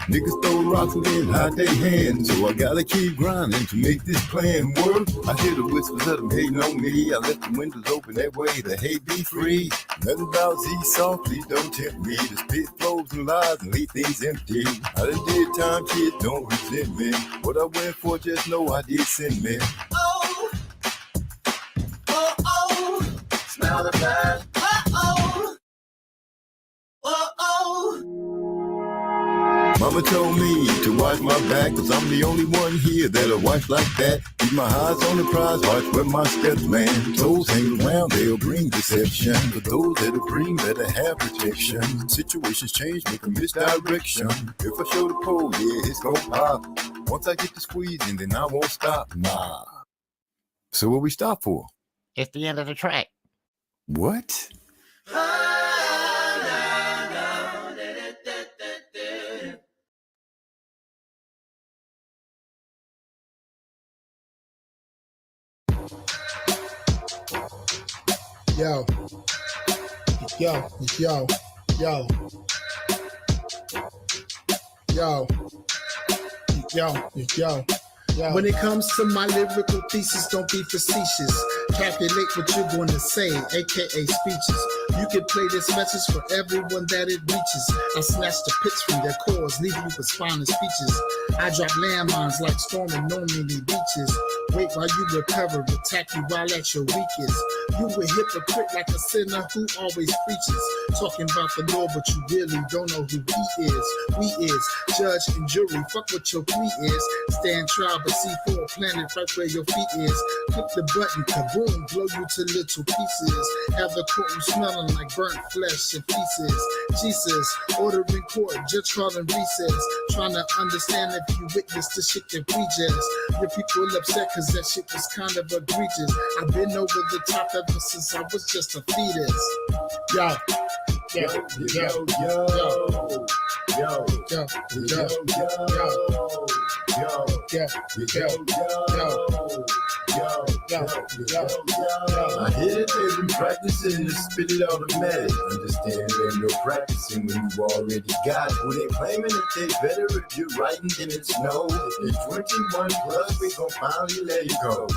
Niggas throw rocks and then hide their hands. So I gotta keep grinding to make this plan work. I hear the whispers of them hating on me. I left the windows open that way the hate be free. Nothing about Z-Soft, please don't tempt me to spit flows and lies and leave things empty. I done did time, kid, don't resent me. What I went for, just know I did sin me. Oh, oh, oh, smell the blood. Oh, oh, oh. Mama told me to watch my back, cause I'm the only one here that'll watch like that. Keep my eyes on the prize, watch where my steps land. Toes hang around, they'll bring deception. But those that'll bring better have protection. Situations change, make a misdirection. If I show the pole, yeah, it's gon' pop. Once I get to squeezing, then I won't stop, nah. So what we stop for? It's the end of the track. What? Yo, yo, yo, yo, yo, yo, yo. When it comes to my lyrical thesis, don't be facetious. Calculate what you're going to say, aka speeches. You can play this message for everyone that it reaches. I snatch the pits from their cores, leave you with spineless speeches. I drop landmines like storming Normandy beaches. Wait while you recover, attack you while at your weakest. You a hypocrite like a sinner who always preaches. Talking about the Lord, but you really don't know who he is. We is judge and jury, fuck what your plea is. Stand trial, but C4 planet right where your feet is. Click the button, kaboom, blow you to little pieces. Have the courtroom smelling like burnt flesh and pieces. Jesus, ordering court, judge calling recess. Trying to understand if you witness the shit that we just. Your people upset cause that shit was kind of egregious. I've been over the top ever since I was just a fetus. Yo, yo, yo, yo, yo. Yo, yo, yo, I hear that they've been practicing to spit it automatic. Understand there's no practicing when you already got it. Who they claiming that they better if you're writing than it's no. It's 21 plus, we gon' finally let it go.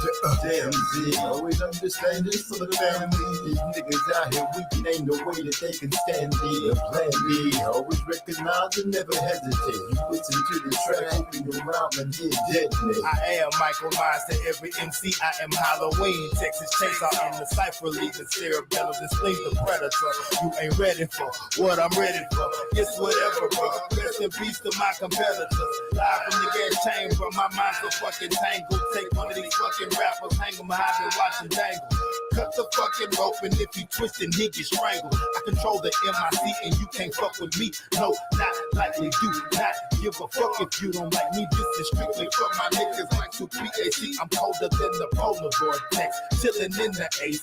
Damn Z, always understanding for the family. These niggas out here weak, it ain't no way that they can stand me. Plan B, always recognize and never hesitate. You listen to the track, open your mouth and hit detonate. I am Michael Myers to every MC. I am Halloween. Texas Chainsaw in the cipher, leaving cerebellum and spleen the predator. You ain't ready for what I'm ready for. It's whatever, bro. Rest in peace to my competitors. Live from the gas chamber, my mind's so fucking tangled. Take one of these fucking rappers, hang them high and watch them dangle. Cut the fucking rope, and if you twist and he get strangled. I control the MIC and you can't fuck with me. No, not likely, do not give a fuck if you don't like me. This is strictly for my niggas like to PAC. I'm colder than the polar vortex, chilling in the AC.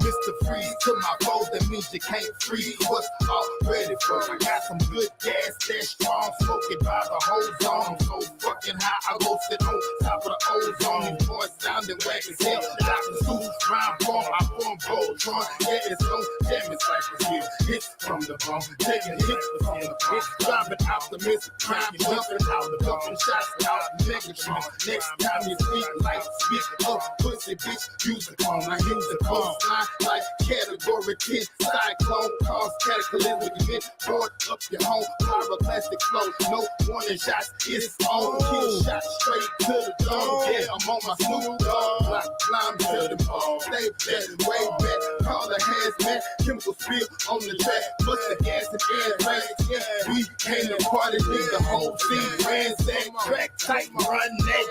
Mr. Freeze to my foes, that means you can't freeze what's already for. I got some good gas, that strong, smoking by the whole zone. So fucking high, I roasted on top of the ozone. These boys sounding whack as hell. Dr. Seuss, rhyme form, I form Voltron. Yeah, it's no damn cyphers here. Hits from the bone, taking hits from the bone. Driving optimistic, trying jumping out the bumping shots out Megatron. Next time you speak like spit up, pussy bitch, use the phone. I use the phone, line like category 10. Cyclone, cause cataclysmic event, board up your home. Pyroclastic flow, no warning shots, it's on. Kill shot straight to the dome. Yeah, I'm on my Snoop Dogg, like climb to the ball. Stay back, way back, call the hazmat. Chemical spill on the track, bust the gas and air rain. Yeah, we came to party, leave the whole scene ransack. Track tight, run that.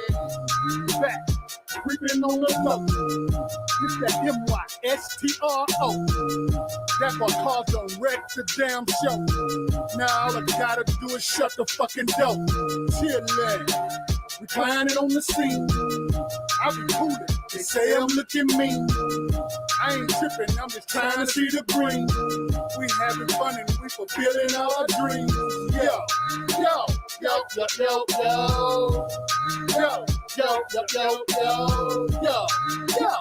Back, creeping on the low. It's that MYSTRO. That what caused the wreck the damn show. Now all I gotta do is shut the fucking door. Chillin', reclining on the scene. I be coolin', they say I'm looking mean. I ain't trippin', I'm just trying to see the green. We having fun and we fulfilling our dreams. Yo, yo, yo, yo, yo, yo. Yo, yo, yo, yo, yo, yo, yo.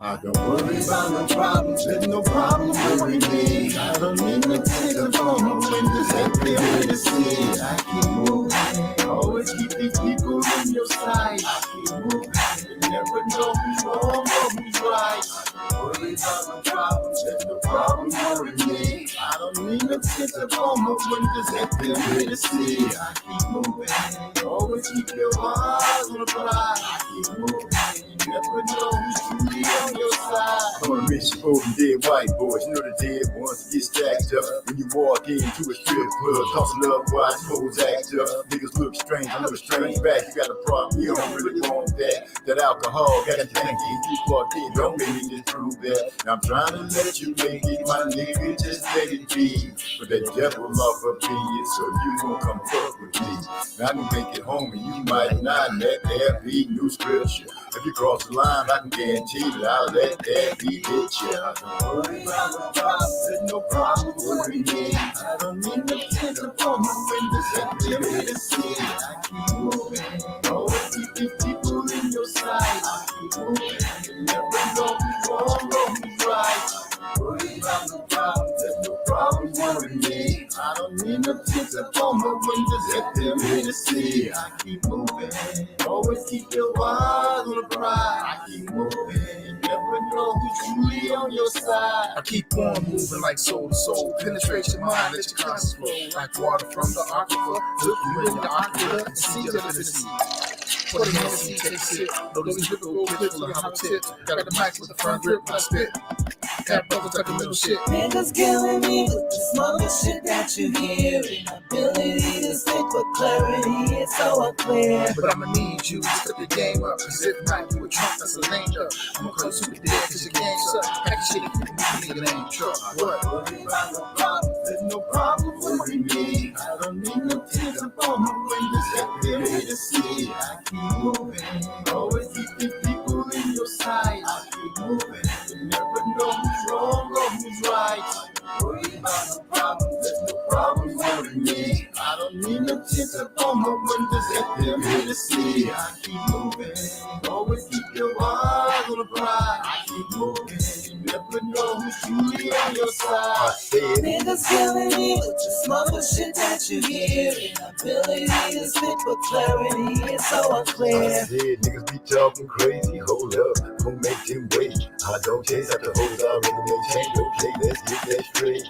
I don't worry about no problems, there's no problems worry me. I don't need no ticket from my windows, ain't there to see. I keep moving, always keep these people in your sight. I keep moving, you never know who's wrong or who's right. I don't worry about no problems, there's no problems worry me. I don't need no ticket from my windows, ain't there to see. I keep moving, always keep your eyes on the prize. I keep moving. You never know who's truly on your side. I'm a rich old and dead white boys. You know the dead ones get stacked up. When you walk into a strip club, tossing up while hoes act up. Niggas look strange, I look strange back. You got a problem, you don't really want that. That alcohol got you thinking. You walked in, don't make me just prove that. Now I'm trying to let you make it, my nigga, just let it be. But that devil off up in you, so you gon' come fuck with me. Now I can make it home and you might not let there be new scripture. If you cross the line, I can guarantee that I'll let that be hit you. I don't worry about no problems, there's no problem worry me. I don't need no ticket for my windows, and there to see. I keep moving, always keep these people in your sight. I keep moving, you never know who's wrong or who's right. I don't worry about no problems, there's no problems worry me. I don't need no ticket for my windows, and there to see. I keep moving, always keep your eyes on the prize. I keep moving, you never know who's truly on your side. I keep on moving like soul to soul. Penetrate your mind, let your conscience flow. Like water from the aquifer. Look you in the ocular and see the sea. Put it in the sea, take a sip. Know these liquor go quick full of hot tip. Got the mic with the front grip when I spit. Got brothers like a little shit. Niggas killing me with this mother shit that you hear. Inability to speak with clarity, it's so unclear. But I'ma need you to step your game up. Cause if not, you a trunk that's a lame duck. I'ma call you super dead cause your game suck. Pack your shit and keep it moving, nigga, ain't truck. What? Worry about no problems, there's no problem worry me. I don't need no tears upon my windows, and there to see. I keep moving, always keep these people in your sight. I keep moving, you never know who's wrong or who's right. Worry about no problems, there's no problem worry me. I don't need no tears upon my windows, and there to see. I keep moving, always keep your eyes on the prize. I keep moving, you never know who's truly on your side. I said, Niggas killing me with this mother shit that you hear. Inability to speak with clarity, it's so I unclear. said niggas be talking crazy, hold up, who make them wait? I don't chase after hoes, I really maintain your play, let's get that straight.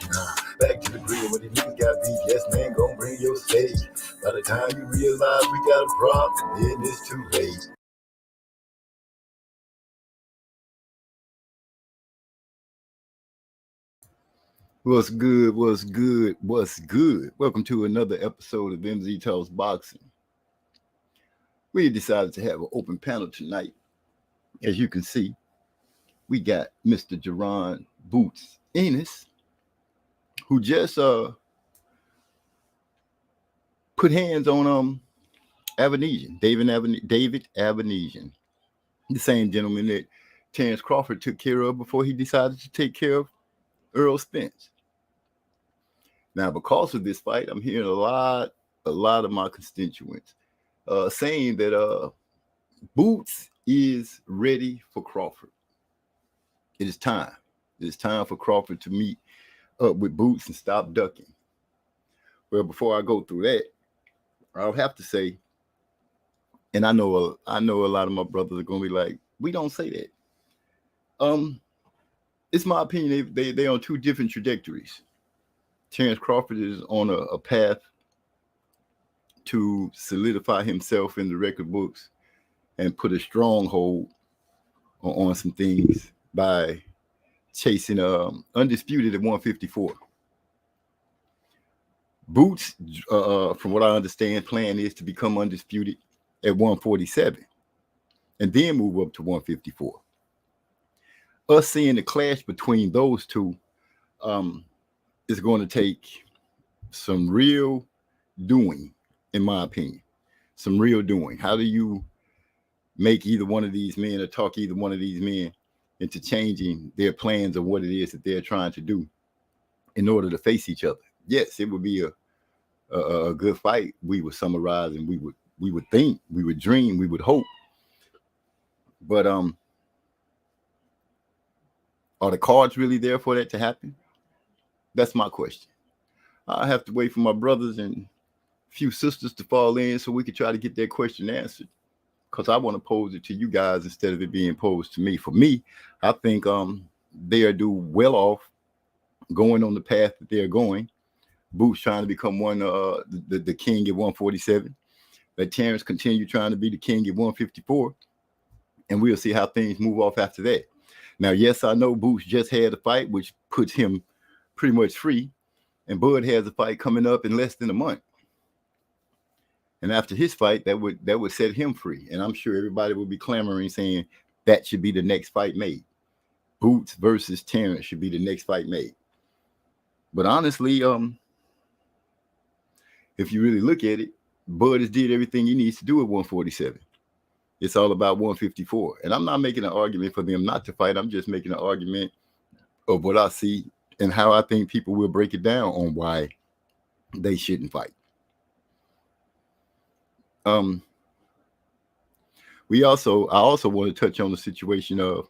Back to the grill, when these niggas got beef, yes man, gon' bring your stage. By the time you realize we got a problem, then it's too late. What's good? What's good? What's good? Welcome to another episode of MZ Talks Boxing. We decided to have an open panel tonight. As you can see, we got Mr. Jerron Boots Enos, who just put hands on David Avanesian, the same gentleman that Terrence Crawford took care of before he decided to take care of Earl Spence. Now, because of this fight, I'm hearing a lot of my constituents saying that Boots is ready for Crawford. It is time. It is time for Crawford to meet up with Boots and stop ducking. Well, before I go through that, I'll have to say, and I know a lot of my brothers are gonna be like, we don't say that. It's my opinion they're on two different trajectories. Terrence Crawford is on a path to solidify himself in the record books and put a stronghold on some things by chasing undisputed at 154. Boots, from what I understand, plan is to become undisputed at 147 and then move up to 154. Us seeing the clash between those two is going to take some real doing, in my opinion. Some real doing. How do you make either one of these men or talk either one of these men into changing their plans of what it is that they're trying to do in order to face each other? Yes, it would be a good fight. We would summarize and we would think, we would dream, we would hope. But Are the cards really there for that to happen? That's my question. I have to wait for my brothers and few sisters to fall in so we can try to get that question answered, because I want to pose it to you guys instead of it being posed to me. For me, I think they are do well off going on the path that they're going. Boots trying to become the king at 147. Let Terrence continue trying to be the king at 154, and we'll see how things move off after that. Now, yes, I know Boots just had a fight, which puts him pretty much free, and Bud has a fight coming up in less than a month. And after his fight, that would set him free. And I'm sure everybody will be clamoring, saying that should be the next fight made. Boots versus Terrence should be the next fight made. But honestly, if you really look at it, Bud has did everything he needs to do at 147. It's all about 154. And I'm not making an argument for them not to fight. I'm just making an argument of what I see and how I think people will break it down on why they shouldn't fight. I also want to touch on the situation of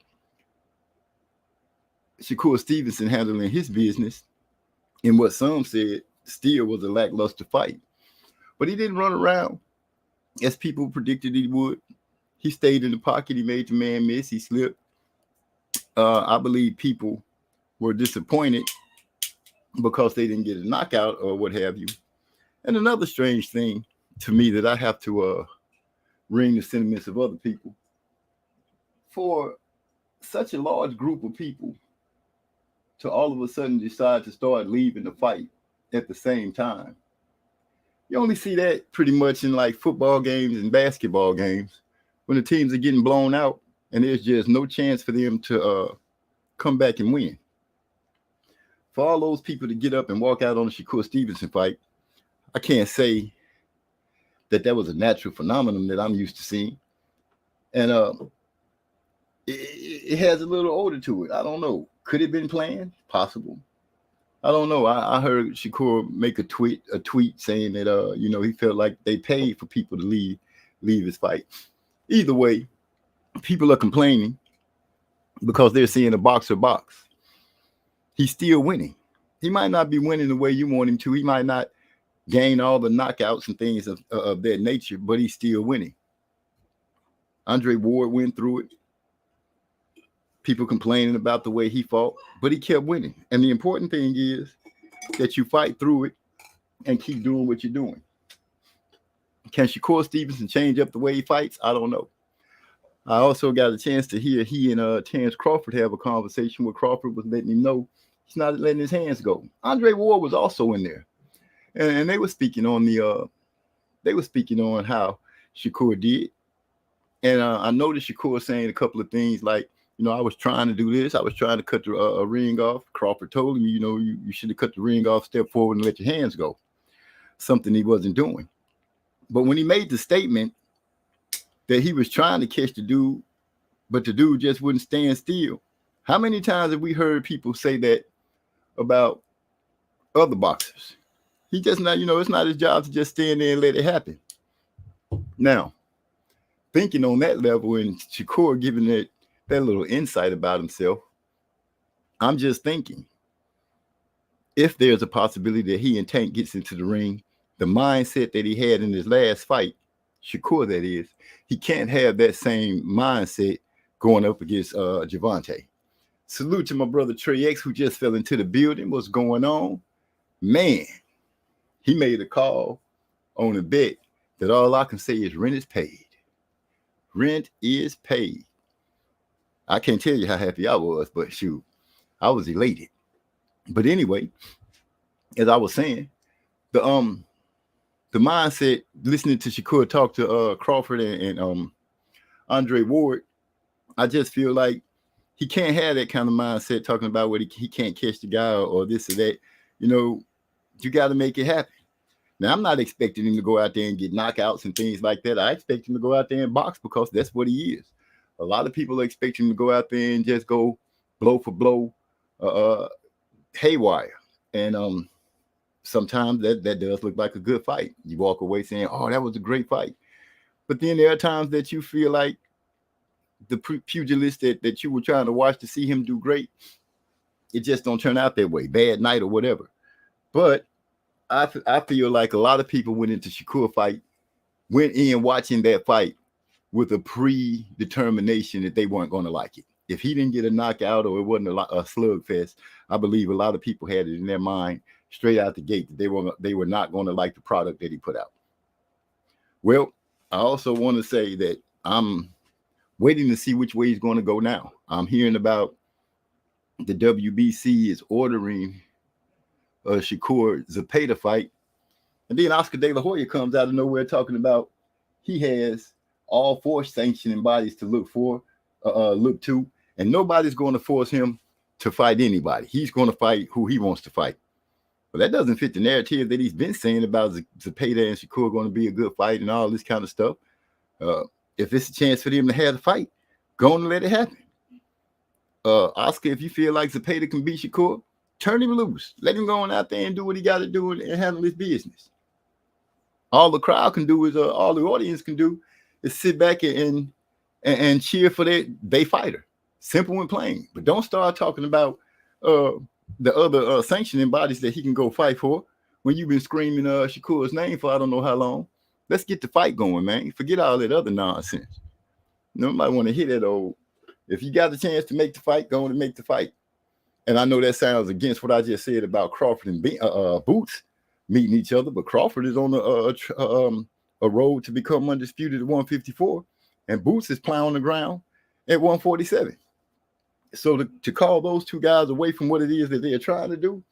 Shakur Stevenson handling his business in what some said still was a lackluster fight. But he didn't run around as people predicted he would. He stayed in the pocket. He made the man miss. He slipped. I believe people were disappointed because they didn't get a knockout or what have you. And another strange thing to me that I have to ring the sentiments of other people. For such a large group of people to all of a sudden decide to start leaving the fight at the same time. You only see that pretty much in like football games and basketball games when the teams are getting blown out and there's just no chance for them to come back and win. For all those people to get up and walk out on the Shakur Stevenson fight, I can't say that was a natural phenomenon that I'm used to seeing. And it has a little odor to it. I don't know. Could it have been planned? Possible. I don't know. I heard Shakur make a tweet saying that he felt like they paid for people to leave his fight. Either way, people are complaining because they're seeing a boxer box. He's still winning. He might not be winning the way you want him to. He might not gain all the knockouts and things of that nature, but he's still winning. Andre Ward went through it. People complaining about the way he fought, but he kept winning. And the important thing is that you fight through it and keep doing what you're doing. Can Shakur Stevenson change up the way he fights? I don't know. I also got a chance to hear he and Terrence Crawford have a conversation where Crawford was letting him know he's not letting his hands go. Andre Ward was also in there. And they were speaking on how Shakur did. And I noticed Shakur saying a couple of things like, I was trying to do this. I was trying to cut the ring off. Crawford told him, you should have cut the ring off, step forward and let your hands go. Something he wasn't doing. But when he made the statement that he was trying to catch the dude, but the dude just wouldn't stand still. How many times have we heard people say that about other boxers? He just not, it's not his job to just stand there and let it happen. Now, thinking on that level and Shakur giving that little insight about himself, I'm just thinking, if there's a possibility that he and Tank gets into the ring, the mindset that he had in his last fight, Shakur that is, he can't have that same mindset going up against Gervonta. Salute to my brother Trey X, who just fell into the building. What's going on? Man, he made a call on a bet that all I can say is rent is paid. Rent is paid. I can't tell you how happy I was, but shoot, I was elated. But anyway, as I was saying, the mindset, listening to Shakur talk to Crawford and Andre Ward, I just feel like he can't have that kind of mindset talking about what he can't catch the guy or this or that. You got to make it happen. Now, I'm not expecting him to go out there and get knockouts and things like that. I expect him to go out there and box because that's what he is. A lot of people expect him to go out there and just go blow for blow, haywire. And sometimes that does look like a good fight. You walk away saying, oh, that was a great fight. But then there are times that you feel like the pugilist that you were trying to watch to see him do great it just don't turn out that way. Bad night or whatever. But I feel like a lot of people went into Shakur fight, went in watching that fight with a predetermination that they weren't going to like it. If he didn't get a knockout or it wasn't a slugfest, I believe a lot of people had it in their mind straight out the gate that they were not going to like the product that he put out. Well, I also want to say that I'm waiting to see which way he's going to go now. I'm hearing about the WBC is ordering a Shakur Zepeda fight. And then Oscar De La Hoya comes out of nowhere talking about he has all 4 sanctioning bodies to look to, and nobody's going to force him to fight anybody. He's going to fight who he wants to fight. But that doesn't fit the narrative that he's been saying about Zepeda and Shakur going to be a good fight and all this kind of stuff. If it's a chance for them to have the fight, go on and let it happen. Oscar, if you feel like Zepeda can beat Shakur, turn him loose. Let him go on out there and do what he got to do and handle his business. All the crowd can do is, all the audience can do is sit back and cheer for they fighter. Simple and plain. But don't start talking about the other sanctioning bodies that he can go fight for when you've been screaming Shakur's name for I don't know how long. Let's get the fight going, man. Forget all that other nonsense. Nobody want to hear that old. If you got the chance to make the fight, go on and make the fight. And I know that sounds against what I just said about Crawford and Boots meeting each other, but Crawford is on a road to become undisputed at 154, and Boots is plowing the ground at 147. So to call those two guys away from what it is that they're trying to do,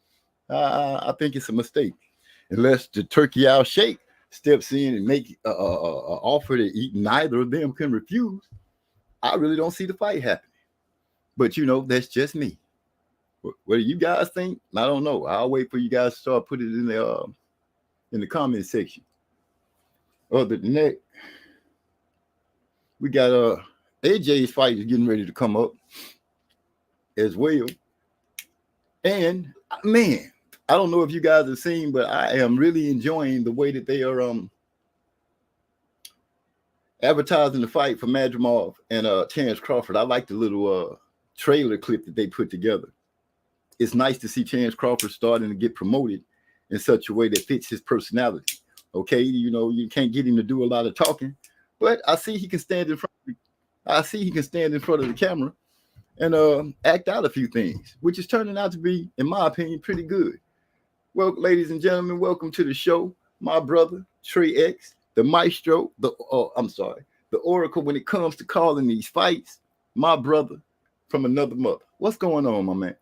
I think it's a mistake. Unless the Turkey Al Sheikh steps in and make an offer that neither of them can refuse, I really don't see the fight happening. But, that's just me. What do you guys think? I don't know. I'll wait for you guys to start putting it in the comment section. Other than that, we got AJ's fight is getting ready to come up as well. And man, I don't know if you guys have seen, but I am really enjoying the way that they are advertising the fight for Madrimov and Terence Crawford. I like the little trailer clip that they put together. It's nice to see Terence Crawford starting to get promoted in such a way that fits his personality. Okay, you can't get him to do a lot of talking, but I see he can stand in front of the camera and act out a few things, which is turning out to be, in my opinion, pretty good. Well, ladies and gentlemen, welcome to the show. My brother, Trey X, the maestro, the oracle when it comes to calling these fights, my brother from another mother. What's going on, my man?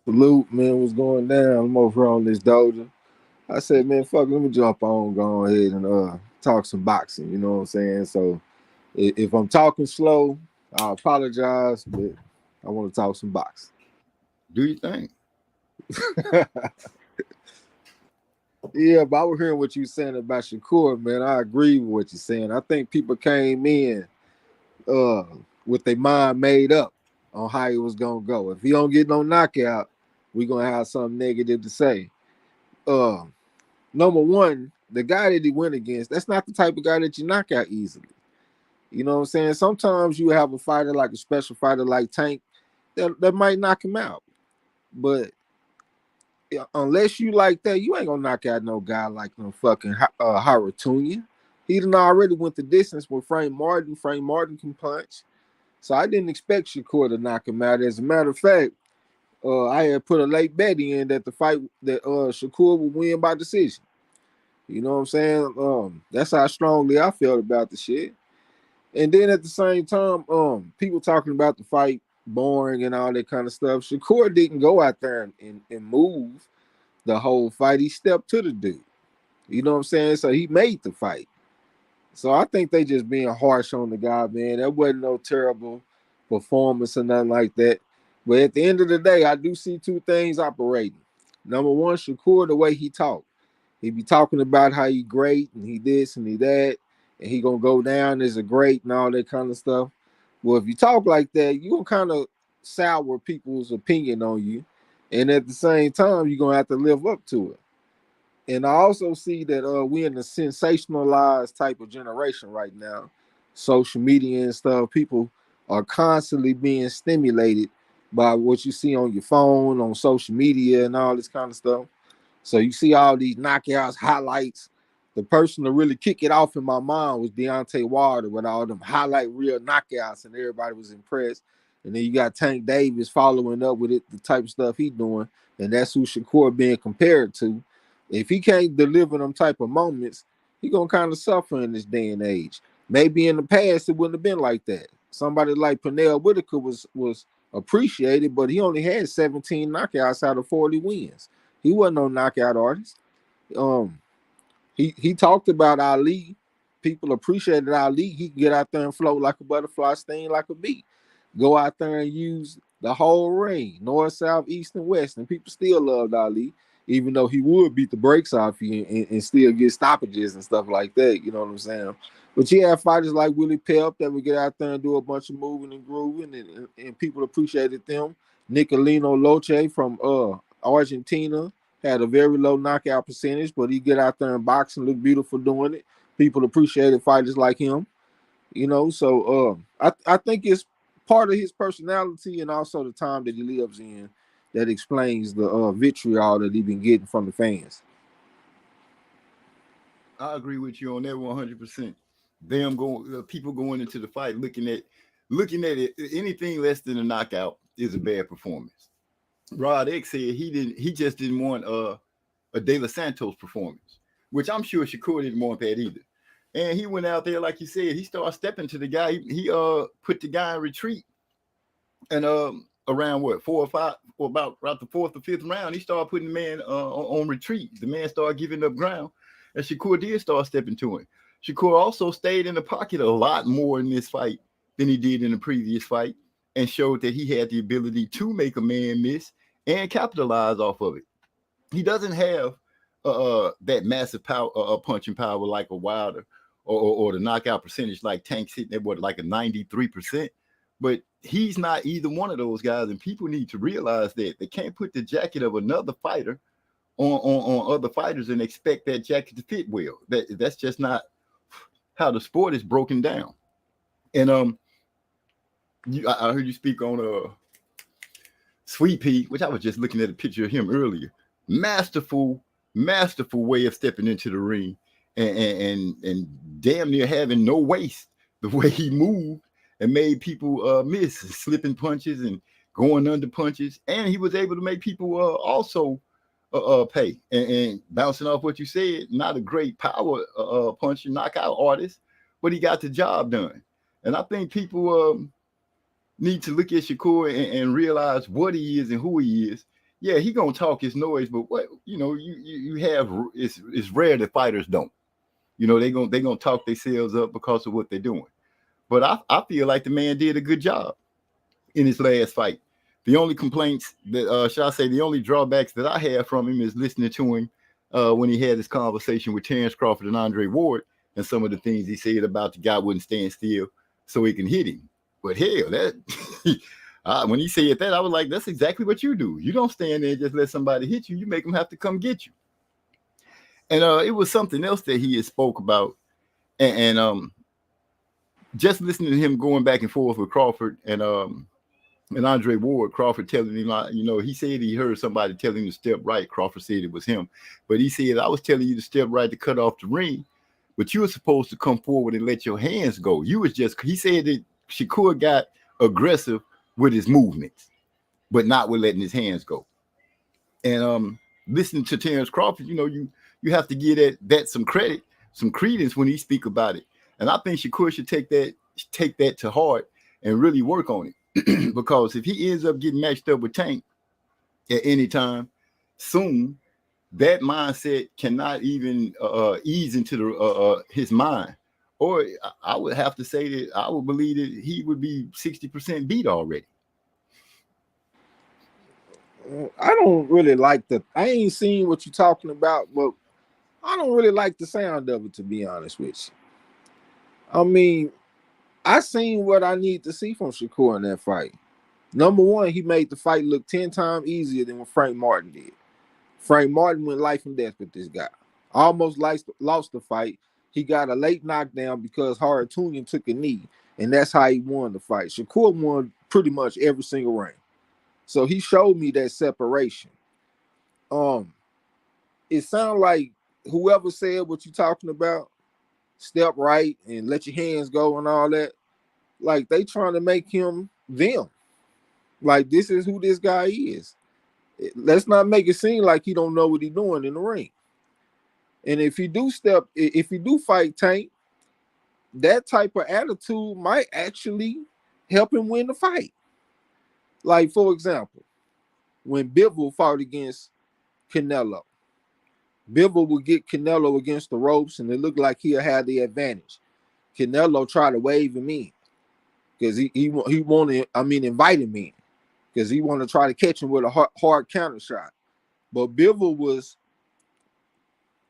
Salute, man, what's going down? I'm over on this dojo. I said, man, fuck, let me jump on, go ahead and talk some boxing, you know what I'm saying? So if I'm talking slow, I apologize, but I want to talk some boxing. Do you think? Yeah, but I was hearing what you saying about Shakur, man. I agree with what you're saying. I think people came in with their mind made up on how he was gonna go. If he don't get no knockout, we're gonna have something negative to say. Number one, the guy that he went against, that's not the type of guy that you knock out easily. You know what I'm saying? Sometimes you have a fighter like a special fighter like Tank that might knock him out. But unless you like that, you ain't gonna knock out no guy like no fucking Haratunya. He done already went the distance with Frank Martin. Frank Martin can punch. So I didn't expect Shakur to knock him out. As a matter of fact, I had put a late bet in that the fight that Shakur would win by decision. You know what I'm saying? That's how strongly I felt about the shit. And then at the same time, people talking about the fight boring and all that kind of stuff. Shakur didn't go out there and move the whole fight. He stepped to the dude. You know what I'm saying? So he made the fight. So I think they just being harsh on the guy, man. That wasn't no terrible performance or nothing like that. But at the end of the day, I do see two things operating. Number one, Shakur, the way he talk. He be talking about how he great and he this and he that, and he gonna go down as a great and all that kind of stuff. Well, if you talk like that, you gonna kind of sour people's opinion on you. And at the same time, you're gonna have to live up to it. And I also see that we're in a sensationalized type of generation right now. Social media and stuff, people are constantly being stimulated by what you see on your phone, on social media, and all this kind of stuff. So you see all these knockouts, highlights. The person to really kick it off in my mind was Deontay Wilder with all them highlight real knockouts, and everybody was impressed. And then you got Tank Davis following up with it, the type of stuff he's doing, and that's who Shakur being compared to. If he can't deliver them type of moments, he gonna kind of suffer in this day and age. Maybe in the past it wouldn't have been like that. Somebody like Pernell Whitaker was appreciated, but he only had 17 knockouts out of 40 wins. He wasn't no knockout artist. He talked about Ali. People appreciated Ali. He could get out there and float like a butterfly, sting like a bee. Go out there and use the whole ring, north, south, east, and west, and people still loved Ali, even though he would beat the brakes off you and still get stoppages and stuff like that. You know what I'm saying? But you have fighters like Willie Pep that would get out there and do a bunch of moving and grooving, and people appreciated them. Nicolino Loche from Argentina had a very low knockout percentage, but he get out there and box and look beautiful doing it. People appreciated fighters like him, you know. So I think it's part of his personality and also the time that he lives in that explains the vitriol that he been getting from the fans. I agree with you on that 100%. Them going, people going into the fight looking at it, anything less than a knockout is a bad performance. Rod X said he just didn't want a De Los Santos performance, which I'm sure Shakur didn't want that either. And he went out there, like you said, he started stepping to the guy. He put the guy in retreat, and around what, 4 or 5, or about the 4th or 5th round, he started putting the man on retreat. The man started giving up ground, and Shakur did start stepping to him. Shakur also stayed in the pocket a lot more in this fight than he did in the previous fight, and showed that he had the ability to make a man miss and capitalize off of it. He doesn't have that massive power, punching power like a Wilder, or the knockout percentage like Tank's hitting at like a 93%. But he's not either one of those guys, and people need to realize that they can't put the jacket of another fighter on other fighters and expect that jacket to fit well. That's just not how the sport is broken down. And I heard you speak on Sweet Pea, which I was just looking at a picture of him earlier. Masterful way of stepping into the ring and damn near having no waist. The way he moved and made people miss, slipping punches and going under punches, and he was able to make people also pay. And bouncing off what you said, not a great power puncher, knockout artist, but he got the job done. And I think people need to look at Shakur and realize what he is and who he is. Yeah, he gonna talk his noise, but what you have, it's rare that fighters don't. They gonna talk themselves up because of what they're doing. But I feel like the man did a good job in his last fight. The only complaints that should I say, the only drawbacks that I have from him is listening to him when he had this conversation with Terrence Crawford and Andre Ward, and some of the things he said about the guy wouldn't stand still so he can hit him. But hell, that when he said that, I was like, that's exactly what you do. You don't stand there and just let somebody hit you. You make them have to come get you. And it was something else that he had spoke about. And just listening to him going back and forth with Crawford and Andre Ward, Crawford telling him, he said he heard somebody telling him to step right. Crawford said it was him. But he said, I was telling you to step right to cut off the ring, but you were supposed to come forward and let your hands go. He said that Shakur got aggressive with his movements, but not with letting his hands go. And listening to Terrence Crawford, you have to give that some credit, some credence when he speak about it. And I think Shakur should take that to heart and really work on it. Because if he ends up getting matched up with Tank at any time soon, that mindset cannot even ease into his mind. Or I would have to say that I would believe that he would be 60% beat already. I don't really like I ain't seen what you're talking about, but I don't really like the sound of it, to be honest with you. I mean, I seen what I need to see from Shakur in that fight. Number one, he made the fight look 10 times easier than what Frank Martin did. Frank Martin went life and death with this guy. Almost lost the fight. He got a late knockdown because Harutunian took a knee, and that's how he won the fight. Shakur won pretty much every single round. So he showed me that separation. It sounds like whoever said what you talking about, step right and let your hands go and all that, like they trying to make him them. Like this is who this guy is. Let's not make it seem like he don't know what he's doing in the ring. And if he do fight Tank, that type of attitude might actually help him win the fight. Like, for example, when Bivol fought against Canelo, Bivol would get Canelo against the ropes, and it looked like he'll have the advantage. Canelo tried to wave him in because he wanted, invite him in because he wanted to try to catch him with a hard counter shot. But Bivol was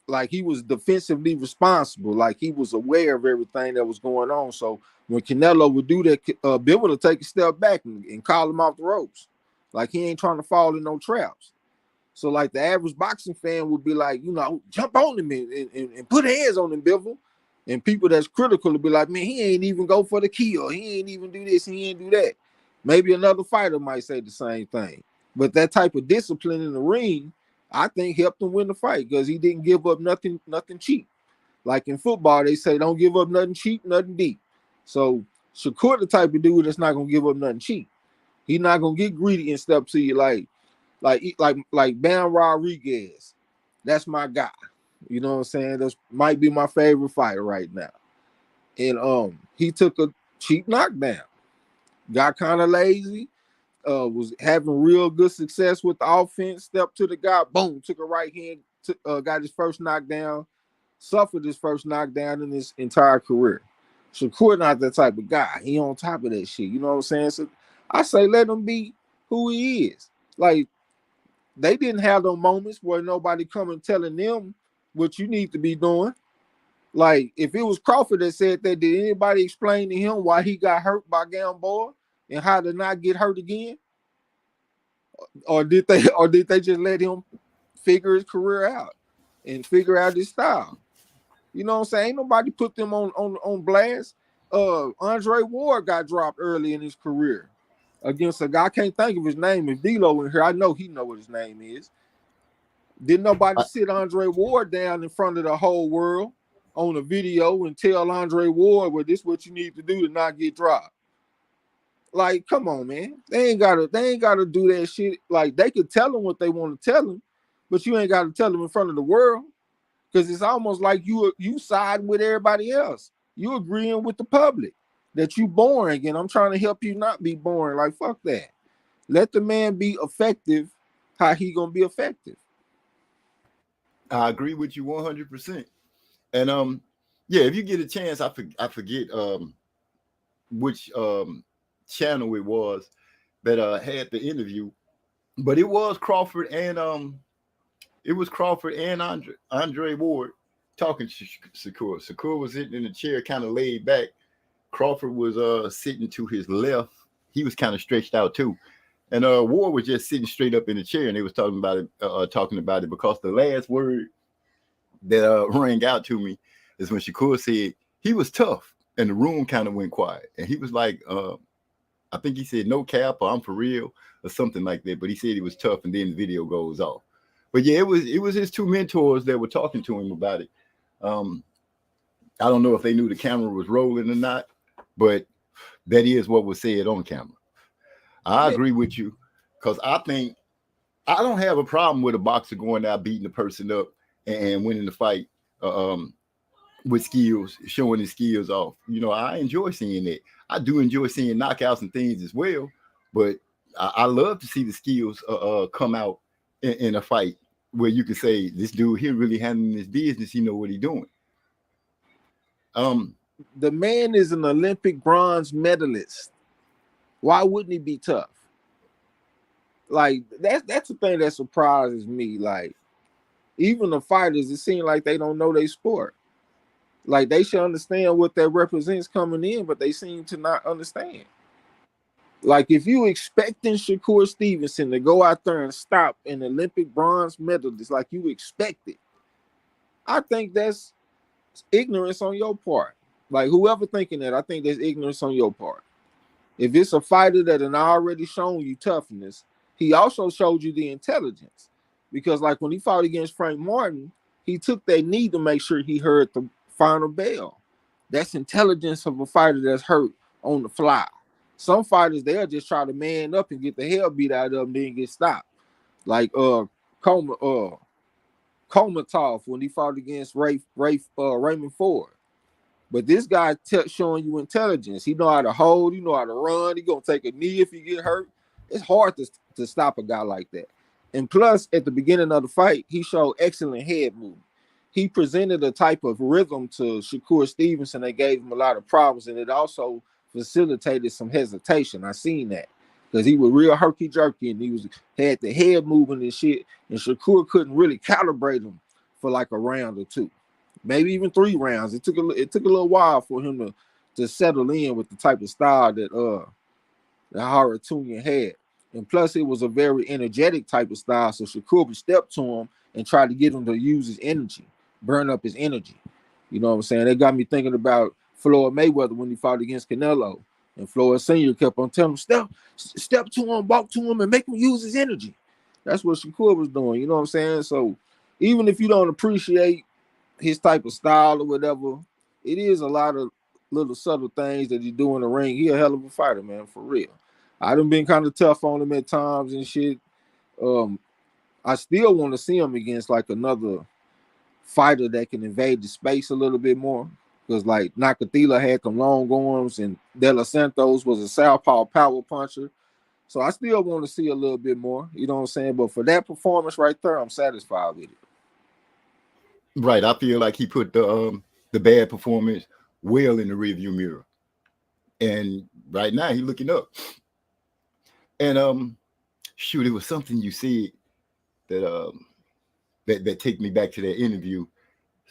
like, he was defensively responsible, like he was aware of everything that was going on. So when Canelo would do that, Bivol would take a step back and call him off the ropes. Like he ain't trying to fall in no traps. So like the average boxing fan would be like, jump on him and put hands on him, Bivol. And people that's critical would be like, man, he ain't even go for the kill. He ain't even do this. He ain't do that. Maybe another fighter might say the same thing. But that type of discipline in the ring, I think, helped him win the fight because he didn't give up nothing cheap. Like in football, they say don't give up nothing cheap, nothing deep. So Shakur the type of dude that's not gonna give up nothing cheap. He's not gonna get greedy and step to you like Bam Rodriguez. That's my guy. You know what I'm saying? That might be my favorite fighter right now. And he took a cheap knockdown, got kind of lazy, was having real good success with the offense, stepped to the guy, boom, took a right hand, got his first knockdown, suffered his first knockdown in his entire career. Shakur not that type of guy. He on top of that shit. You know what I'm saying? So I say let him be who he is. Like, they didn't have those moments where nobody coming telling them what you need to be doing. Like, if it was Crawford that said that, did anybody explain to him why he got hurt by Gamboa and how to not get hurt again? Or did they just let him figure his career out and figure out his style? You know what I'm saying? Ain't nobody put them on blast. Andre Ward got dropped early in his career against a guy. I can't think of his name. If D-Lo in here, I know he know what his name is. Didn't nobody sit Andre Ward down in front of the whole world on a video and tell Andre Ward, well, this is what you need to do to not get dropped? Like, come on, man. They ain't gotta do that shit. Like, they could tell him what they want to tell him, but you ain't gotta tell him in front of the world. Because it's almost like you side with everybody else. You agreeing with the public that you boring, and I'm trying to help you not be boring. Like, fuck that. Let the man be effective how he gonna be effective. I agree with you 100%. And yeah, if you get a chance, I forget which channel it was that had the interview, but it was Crawford and Andre Ward talking to Shakur. Shakur was sitting in the chair, kind of laid back. Crawford was sitting to his left. He was kind of stretched out too. And Ward was just sitting straight up in the chair, and they was talking about it because the last word that rang out to me is when Shakur said he was tough, and the room kind of went quiet. And he was like, I think he said no cap or I'm for real or something like that. But he said he was tough, and then the video goes off. But yeah, it was his two mentors that were talking to him about it. I don't know if they knew the camera was rolling or not, but that is what was said on camera. I agree with you because I think I don't have a problem with a boxer going out beating the person up and winning the fight with skills, showing his skills off. You know, I enjoy seeing that. I do enjoy seeing knockouts and things as well, but I love to see the skills come out in a fight where you can say, this dude here really handling his business. He know what he's doing. The man is an Olympic bronze medalist. Why wouldn't he be tough? Like, that's the thing that surprises me. Like, even the fighters, it seems like they don't know their sport. Like, they should understand what that represents coming in, but they seem to not understand. Like, if you expecting Shakur Stevenson to go out there and stop an Olympic bronze medalist like you expected, I think that's ignorance on your part. Like, whoever thinking that, I think that's ignorance on your part. If it's a fighter that had already shown you toughness, he also showed you the intelligence, because like when he fought against Frank Martin, he took that knee to make sure he heard the final bell. That's intelligence of a fighter that's hurt on the fly. Some fighters, they'll just try to man up and get the hell beat out of them, then get stopped. Like Komatov when he fought against Raymond Ford. But this guy showing you intelligence. He know how to hold, he know how to run, he gonna take a knee if he get hurt. It's hard to stop a guy like that. And plus, at the beginning of the fight, he showed excellent head movement. He presented a type of rhythm to Shakur Stevenson that gave him a lot of problems, and it also facilitated some hesitation. I seen that because he was real herky-jerky, and he had the head moving and shit, and Shakur couldn't really calibrate him for like a round or two, maybe even 3 rounds. It took a little while for him to settle in with the type of style that Harutunian had. And plus, it was a very energetic type of style, so Shakur would step to him and try to get him to use his energy, burn up his energy. You know what I'm saying? That got me thinking about Floyd Mayweather when he fought against Canelo. And Floyd Sr. kept on telling him, step to him, walk to him, and make him use his energy. That's what Shakur was doing, you know what I'm saying? So even if you don't appreciate his type of style or whatever, it is a lot of little subtle things that he do in the ring. He a hell of a fighter, man, for real. I done been kind of tough on him at times and shit. I still want to see him against like another fighter that can invade the space a little bit more. Because like Nakathila had them long arms and De Los Santos was a southpaw power puncher. So I still want to see a little bit more. You know what I'm saying? But for that performance right there, I'm satisfied with it. Right. I feel like he put the bad performance well in the rearview mirror. And right now he's looking up. And shoot, it was something you said that that take me back to that interview.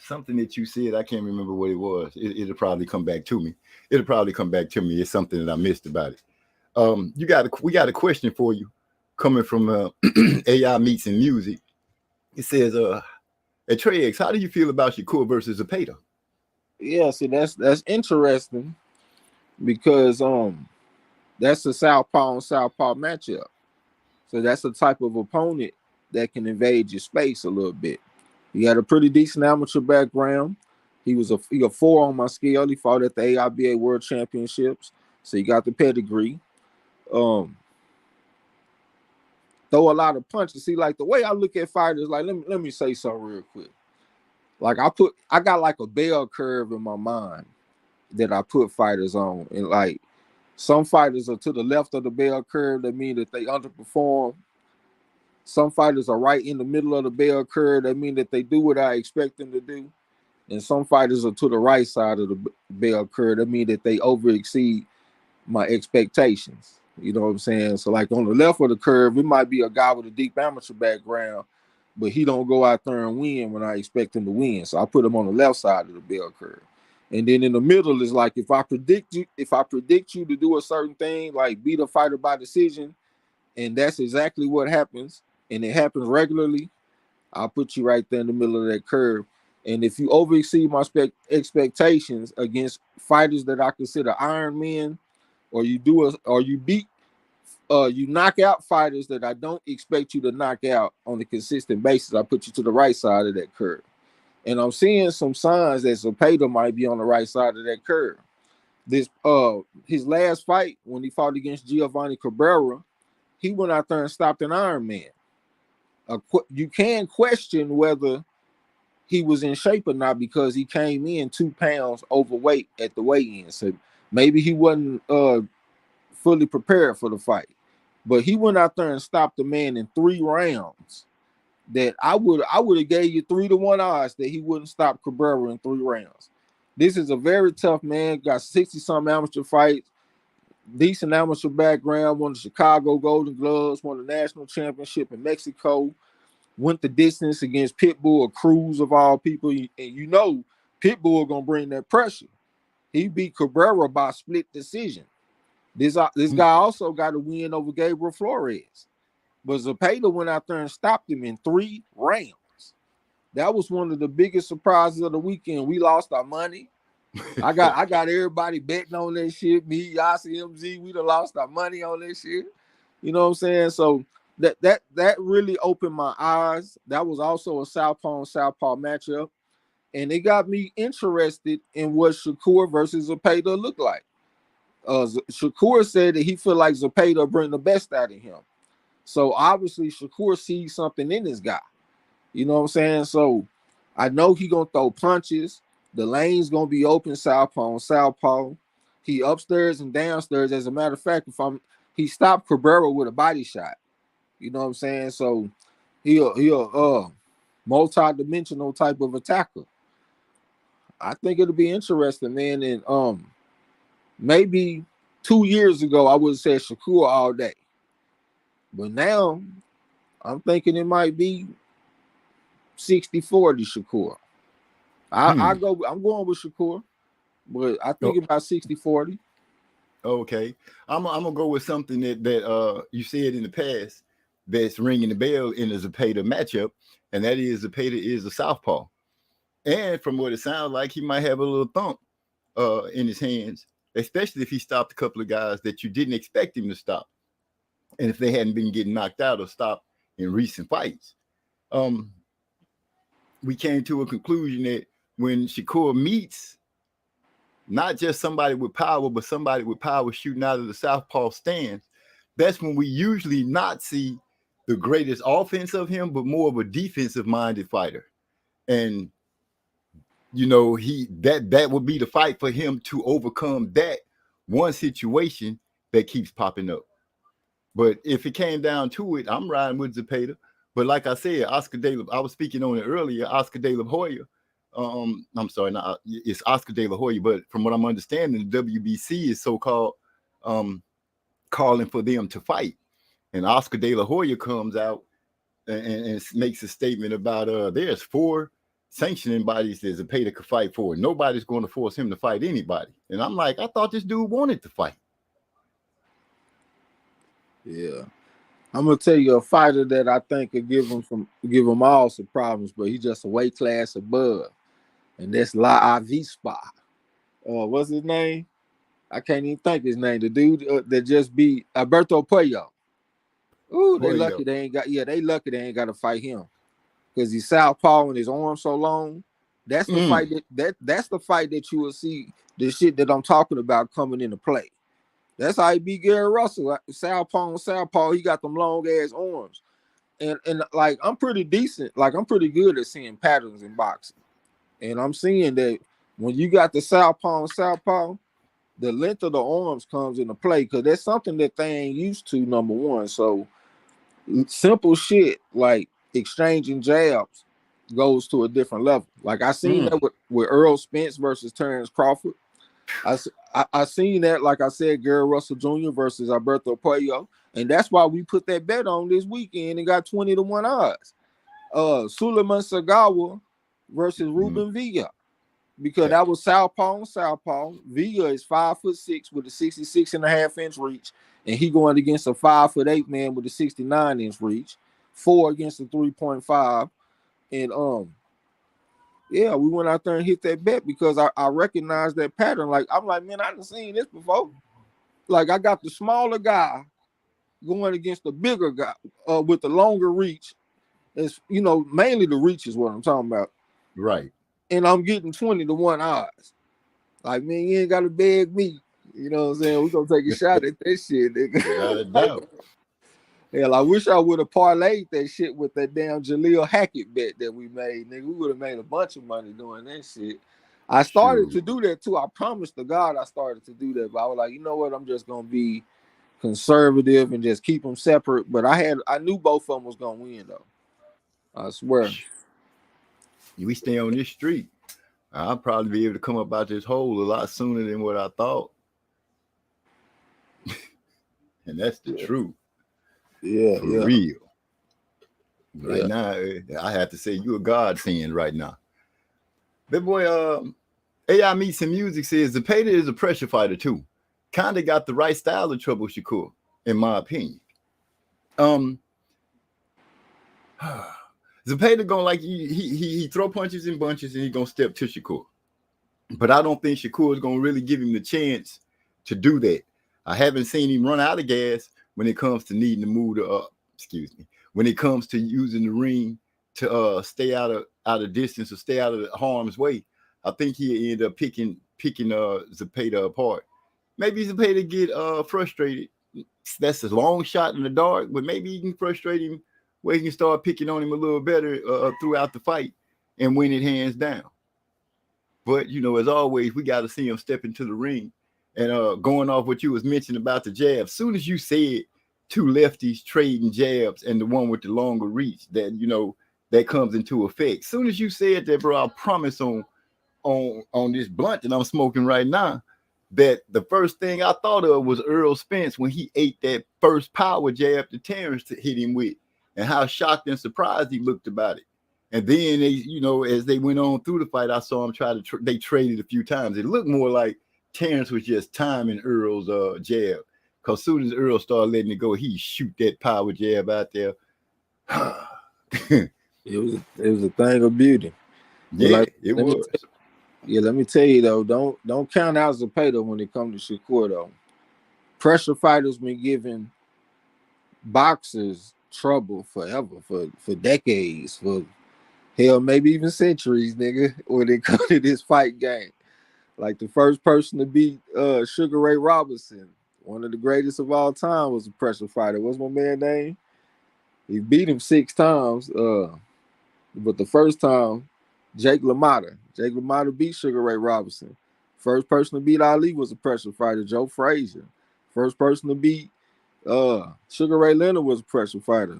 Something that you said, I can't remember what it was. It'll probably come back to me. It's something that I missed about it. We got a question for you coming from AI Meets and Music. It says, at Trey X, how do you feel about Shakur versus Zepeda? Yeah, see, that's interesting because that's a southpaw on southpaw matchup. So that's the type of opponent that can invade your space a little bit. He had a pretty decent amateur background. He was a 4 on my scale. He fought at the AIBA World Championships, so he got the pedigree. Throw a lot of punches. See, like the way I look at fighters, like let me say something real quick. Like I got like a bell curve in my mind that I put fighters on, and like some fighters are to the left of the bell curve. That mean that they underperform. Some fighters are right in the middle of the bell curve. That mean that they do what I expect them to do. And some fighters are to the right side of the bell curve. That mean that they over exceed my expectations. You know what I'm saying? So like on the left of the curve, it might be a guy with a deep amateur background, but he don't go out there and win when I expect him to win. So I put him on the left side of the bell curve. And then in the middle is like if I predict you to do a certain thing, like beat a fighter by decision, and that's exactly what happens, and it happens regularly, I'll put you right there in the middle of that curve. And if you over exceed my expectations against fighters that I consider Iron Men, or you knock out fighters that I don't expect you to knock out on a consistent basis, I put you to the right side of that curve. And I'm seeing some signs that Zepeda might be on the right side of that curve. His last fight when he fought against Giovanni Cabrera, he went out there and stopped an Iron Man. You can question whether he was in shape or not because he came in 2 pounds overweight at the weigh-in. So maybe he wasn't fully prepared for the fight. But he went out there and stopped the man in 3 rounds. That I would have gave you 3-1 odds that he wouldn't stop Cabrera in 3 rounds. This is a very tough man. Got 60-some amateur fights, decent amateur background. Won the Chicago Golden Gloves. Won the national championship in Mexico. Went the distance against Pitbull Cruz of all people. And you know Pitbull gonna bring that pressure. He beat Cabrera by split decision. This guy also got a win over Gabriel Flores. But Zepeda went out there and stopped him in 3 rounds. That was one of the biggest surprises of the weekend. We lost our money. I got everybody betting on that shit. Me, Yasi, MZ, we done lost our money on that shit. You know what I'm saying? So that really opened my eyes. That was also a southpaw on southpaw matchup, and it got me interested in what Shakur versus Zepeda looked like. Shakur said that he feel like Zepeda bring the best out of him. So obviously Shakur sees something in this guy. You know what I'm saying? So I know he gonna throw punches. The lane's gonna be open southpaw on southpaw. He upstairs and downstairs. As a matter of fact, he stopped Cabrera with a body shot. You know what I'm saying? So he'll multi-dimensional type of attacker. I think it'll be interesting, man. And maybe 2 years ago I would have said Shakur all day. But now I'm thinking it might be 60-40 Shakur. I'm going with Shakur, but I think about 60-40. Okay. I'm gonna go with something that you said in the past that's ringing the bell in the Zepeda matchup, and that is Zepeda is a southpaw. And from what it sounds like, he might have a little thump in his hands, especially if he stopped a couple of guys that you didn't expect him to stop. And if they hadn't been getting knocked out or stopped in recent fights. We came to a conclusion that when Shakur meets not just somebody with power, but somebody with power shooting out of the southpaw stance, that's when we usually not see the greatest offense of him, but more of a defensive-minded fighter. And you know, that would be the fight for him to overcome that one situation that keeps popping up. But if it came down to it, I'm riding with Zepeda. But like I said, Oscar De La, I was speaking on it earlier, Oscar De La Hoya. I'm sorry, it's Oscar De La Hoya, but from what I'm understanding, the WBC is so-called calling for them to fight. And Oscar De La Hoya comes out and makes a statement about there's 4 sanctioning bodies that Zepeda could fight for. Nobody's going to force him to fight anybody. And I'm like, I thought this dude wanted to fight. Yeah. I'm gonna tell you a fighter that I think could give him all some problems, but he's just a weight class above, and that's La Avispa. What's his name? I can't even think his name. The dude that just beat Alberto Puello. Ooh, they lucky they ain't got. Yeah, they lucky they ain't got to fight him because he's southpaw and his arm so long. That's the fight that's the fight that you will see the shit that I'm talking about coming into play. That's how he beat Gary Russell. Southpaw on southpaw, he got them long ass arms. And like I'm pretty decent. Like I'm pretty good at seeing patterns in boxing. And I'm seeing that when you got the southpaw on southpaw, the length of the arms comes into play because that's something that they ain't used to, number one. So simple shit like exchanging jabs goes to a different level. Like I seen that with Earl Spence versus Terrence Crawford. I seen that, like I said, Gary Russell Jr. versus Alberto Puello, and that's why we put that bet on this weekend and got 20-1 odds. Suleiman Sagawa versus Ruben Villa, because that was southpaw on southpaw. Villa is 5'6" with a 66.5-inch reach, and he going against a 5'8" man with a 69-inch reach. 4 against a 3.5, and yeah, we went out there and hit that bet because I recognized that pattern. Like, I'm like, man, I done seen this before. Like, I got the smaller guy going against the bigger guy with the longer reach. It's, you know, mainly the reach is what I'm talking about. Right. And I'm getting 20-1 odds. Like, man, you ain't got to beg me. You know what I'm saying? We're going to take a shot at that shit, nigga. Without a doubt. Hell, I wish I would have parlayed that shit with that damn Jaleel Hackett bet that we made, nigga. We would have made a bunch of money doing that shit. I started to do that too. I promised to God I started to do that, but I was like, you know what? I'm just gonna be conservative and just keep them separate. But I knew both of them was gonna win though. I swear. We stay on this street, I'll probably be able to come up out this hole a lot sooner than what I thought. And that's the truth. Yeah, for real. Right now, I have to say you a godsend right now. That boy, AI Meets and Music says Zepeda is a pressure fighter too. Kind of got the right style of Trouble Shakur, in my opinion. Zepeda gonna like he throw punches in bunches and he gonna step to Shakur. But I don't think Shakur is gonna really give him the chance to do that. I haven't seen him run out of gas when it comes to needing to move to excuse me, when it comes to using the ring to stay out of distance or stay out of harm's way, I think he ended up picking Zepeda apart. Maybe Zepeda get frustrated. That's a long shot in the dark, but maybe you can frustrate him where he can start picking on him a little better throughout the fight and win it hands down. But, you know, as always, we got to see him step into the ring. And going off what you was mentioning about the jab, as soon as you said two lefties trading jabs and the one with the longer reach, that, you know, that comes into effect. As soon as you said that, bro, I promise on this blunt that I'm smoking right now, that the first thing I thought of was Earl Spence when he ate that first power jab that Terrence hit him with, and how shocked and surprised he looked about it. And then they, you know, as they went on through the fight, I saw him try to they traded a few times. It looked more like Terrence was just timing Earl's jab, because as soon as Earl started letting it go, he shoot that power jab out there. It was a thing of beauty. Yeah, like, it was. Let me tell you though, don't count out Zepeda when it comes to Shakur though. Pressure fighters been giving boxers trouble forever, for decades, for hell, maybe even centuries, nigga, when it comes to this fight game. Like the first person to beat Sugar Ray Robinson, one of the greatest of all time, was a pressure fighter. What's my man's name? He beat him 6 times. But the first time, Jake LaMotta. Jake LaMotta beat Sugar Ray Robinson. First person to beat Ali was a pressure fighter, Joe Frazier. First person to beat Sugar Ray Leonard was a pressure fighter.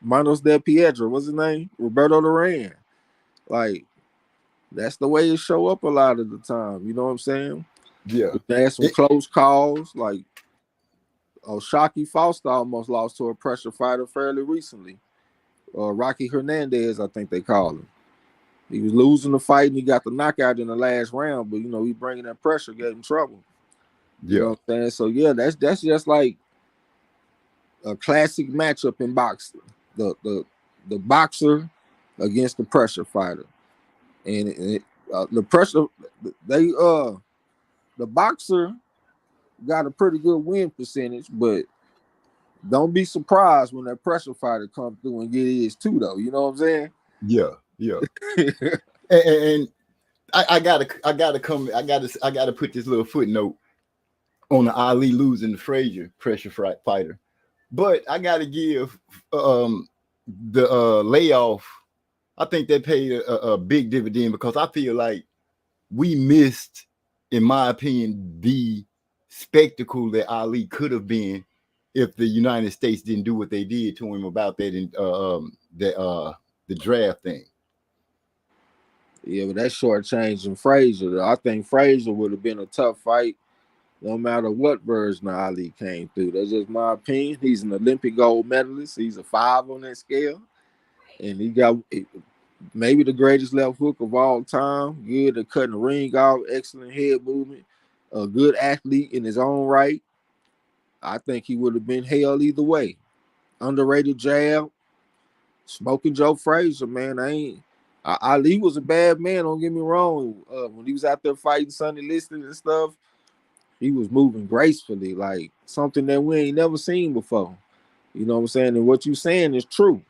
Manos Del Pietro, what's his name? Roberto Duran. Like, that's the way it show up a lot of the time. You know what I'm saying? Yeah. They had some close calls. Like, Shockey Foster almost lost to a pressure fighter fairly recently. Rocky Hernandez, I think they call him. He was losing the fight and he got the knockout in the last round, but, you know, he bringing that pressure, gave him trouble. Yeah. You know what I'm saying? So, yeah, that's just like a classic matchup in boxing. The boxer against the pressure fighter. And the pressure, the boxer got a pretty good win percentage, but don't be surprised when that pressure fighter come through and get his too, though. You know what I'm saying? Yeah. and I gotta put this little footnote on the Ali losing the Frazier pressure fighter, but I gotta give the layoff. I think they paid a big dividend, because I feel like we missed, in my opinion, the spectacle that Ali could have been if the United States didn't do what they did to him about that in the draft thing. Yeah, but that shortchanging Frazier. I think Frazier would have been a tough fight no matter what version of Ali came through. That's just my opinion. He's an Olympic gold medalist. He's a 5 on that scale. And he got maybe the greatest left hook of all time. Good at cutting the ring off, excellent head movement, a good athlete in his own right. I think he would have been hell either way. Underrated jab. Smoking Joe Frazier, man. Ali was a bad man, don't get me wrong. When he was out there fighting Sonny Liston and stuff, he was moving gracefully, like something that we ain't never seen before. You know what I'm saying? And what you saying is true.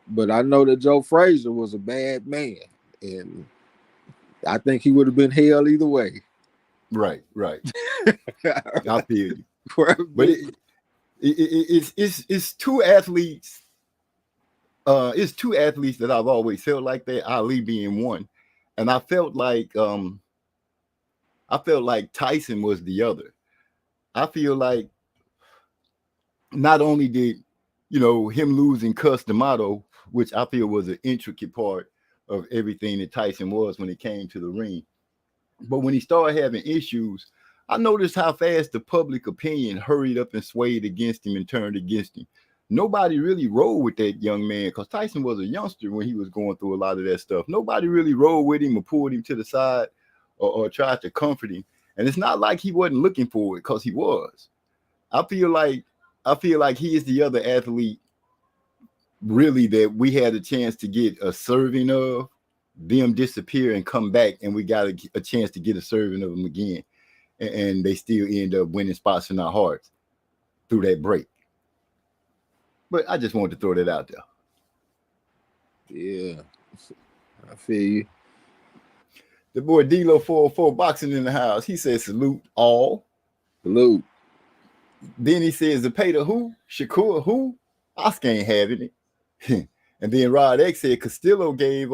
But I know that Joe Frazier was a bad man, and I think he would have been hell either way. Right. I feel you. But it's two athletes. It's two athletes that I've always felt like that, Ali being one. And I felt like Tyson was the other. I feel like not only did, you know, him losing Cus D'Amato, which I feel was an intricate part of everything that Tyson was when it came to the ring, but when he started having issues, I noticed how fast the public opinion hurried up and swayed against him and turned against him. Nobody really rolled with that young man, because Tyson was a youngster when he was going through a lot of that stuff. Nobody really rolled with him or pulled him to the side or tried to comfort him. And it's not like he wasn't looking for it, because he was. I feel like he is the other athlete really that we had a chance to get a serving of, them disappear and come back, and we got a chance to get a serving of them again. And they still end up winning spots in our hearts. through that break. But I just wanted to throw that out there. Yeah, I feel you. The boy D-Lo 404 boxing in the house. He says salute all. Salute. Then he says Zepeda who? Shakur who? Oscar ain't having it. And then Rod X said Castillo gave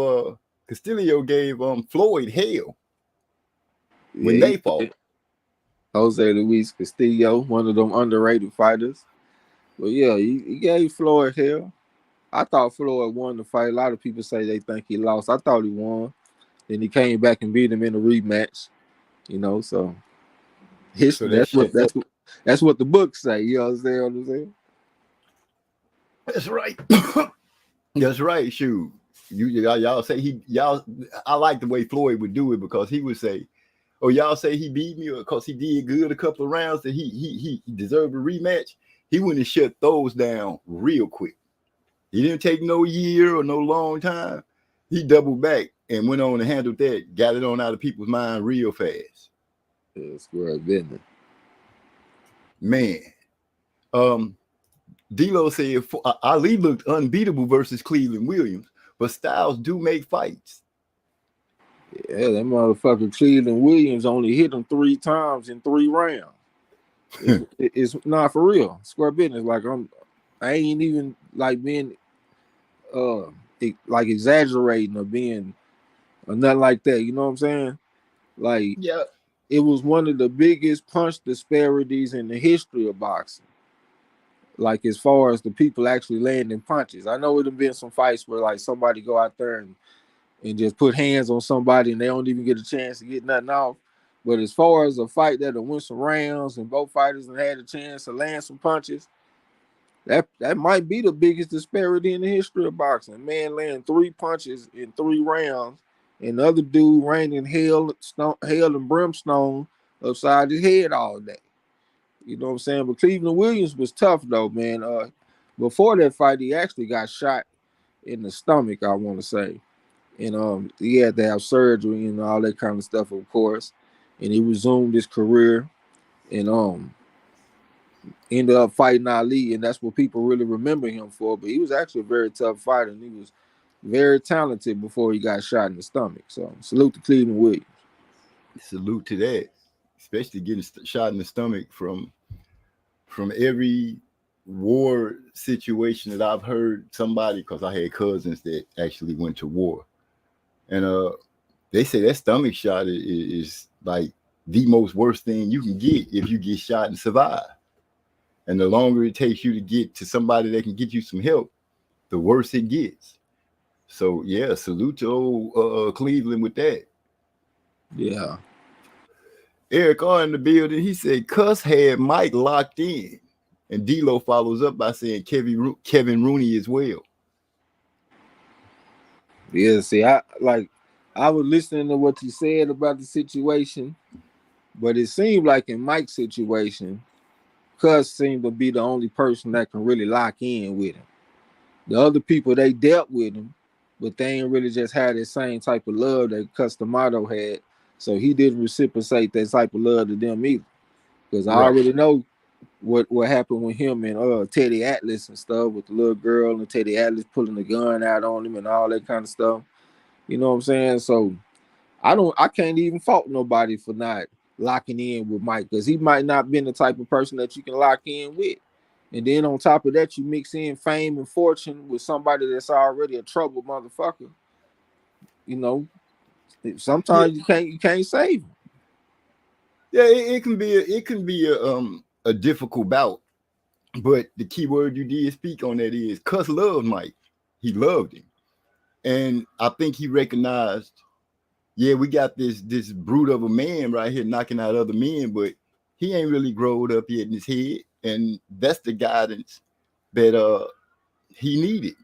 Floyd hell when they fought. Jose Luis Castillo, one of them underrated fighters. But yeah, he gave Floyd hell. I thought Floyd won the fight. A lot of people say they think he lost. I thought he won. Then he came back and beat him in a rematch. You know, so history. That's what the books say. You know what I'm saying? That's right. That's right. Shoot, y'all say I like the way Floyd would do it because he would say, "Oh, y'all say he beat me because he did good a couple of rounds that he deserved a rematch." He wouldn't have shut those down real quick. He didn't take no year or no long time. He doubled back and went on and handled that, got it on out of people's mind real fast. Yeah, square business. Man. D-Lo said Ali looked unbeatable versus Cleveland Williams, but Styles do make fights. Yeah, that motherfucker Cleveland Williams only hit him 3 times in 3 rounds. It's not for real. Square business. Like I ain't even like being like exaggerating or being or nothing like that. You know what I'm saying? Like, yeah, it was one of the biggest punch disparities in the history of boxing. Like, as far as the people actually landing punches. I know it have been some fights where like somebody go out there and just put hands on somebody and they don't even get a chance to get nothing off. But as far as a fight that'll win some rounds and both fighters have had a chance to land some punches, that might be the biggest disparity in the history of boxing. Man landing 3 punches in 3 rounds, and the other dude raining hell and brimstone upside his head all day. You know what I'm saying? But Cleveland Williams was tough though, man. Before that fight, he actually got shot in the stomach, I want to say. And he had to have surgery and all that kind of stuff, of course. And he resumed his career and ended up fighting Ali, and that's what people really remember him for. But he was actually a very tough fighter, and he was very talented before he got shot in the stomach. So salute to Cleveland Williams. Salute to that, especially getting shot in the stomach from every war situation that I've heard somebody, because I had cousins that actually went to war, and they say that stomach shot is like the most worst thing you can get if you get shot and survive. And the longer it takes you to get to somebody that can get you some help, the worse it gets. So yeah, salute to old Cleveland with that. Yeah. Eric R in the building, he said Cuss had Mike locked in. And D-Lo follows up by saying Kevin Rooney as well. Yeah, see, I was listening to what you said about the situation, but it seemed like in Mike's situation, Cuss seemed to be the only person that can really lock in with him. The other people, they dealt with him, but they ain't really just had the same type of love that Cus D'Amato had. So he didn't reciprocate that type of love to them either. Because I already know what happened with him and Teddy Atlas and stuff, with the little girl and Teddy Atlas pulling the gun out on him and all that kind of stuff. You know what I'm saying? So I can't even fault nobody for not locking in with Mike, because he might not been the type of person that you can lock in with. And then on top of that, you mix in fame and fortune with somebody that's already a troubled motherfucker. You know, sometimes you can't save him. Yeah, it can be a difficult bout, but the key word you did speak on that is Cuss loved Mike. He loved him, and I think he recognized, yeah, we got this brute of a man right here knocking out other men, but he ain't really growed up yet in his head, and that's the guidance that he needed,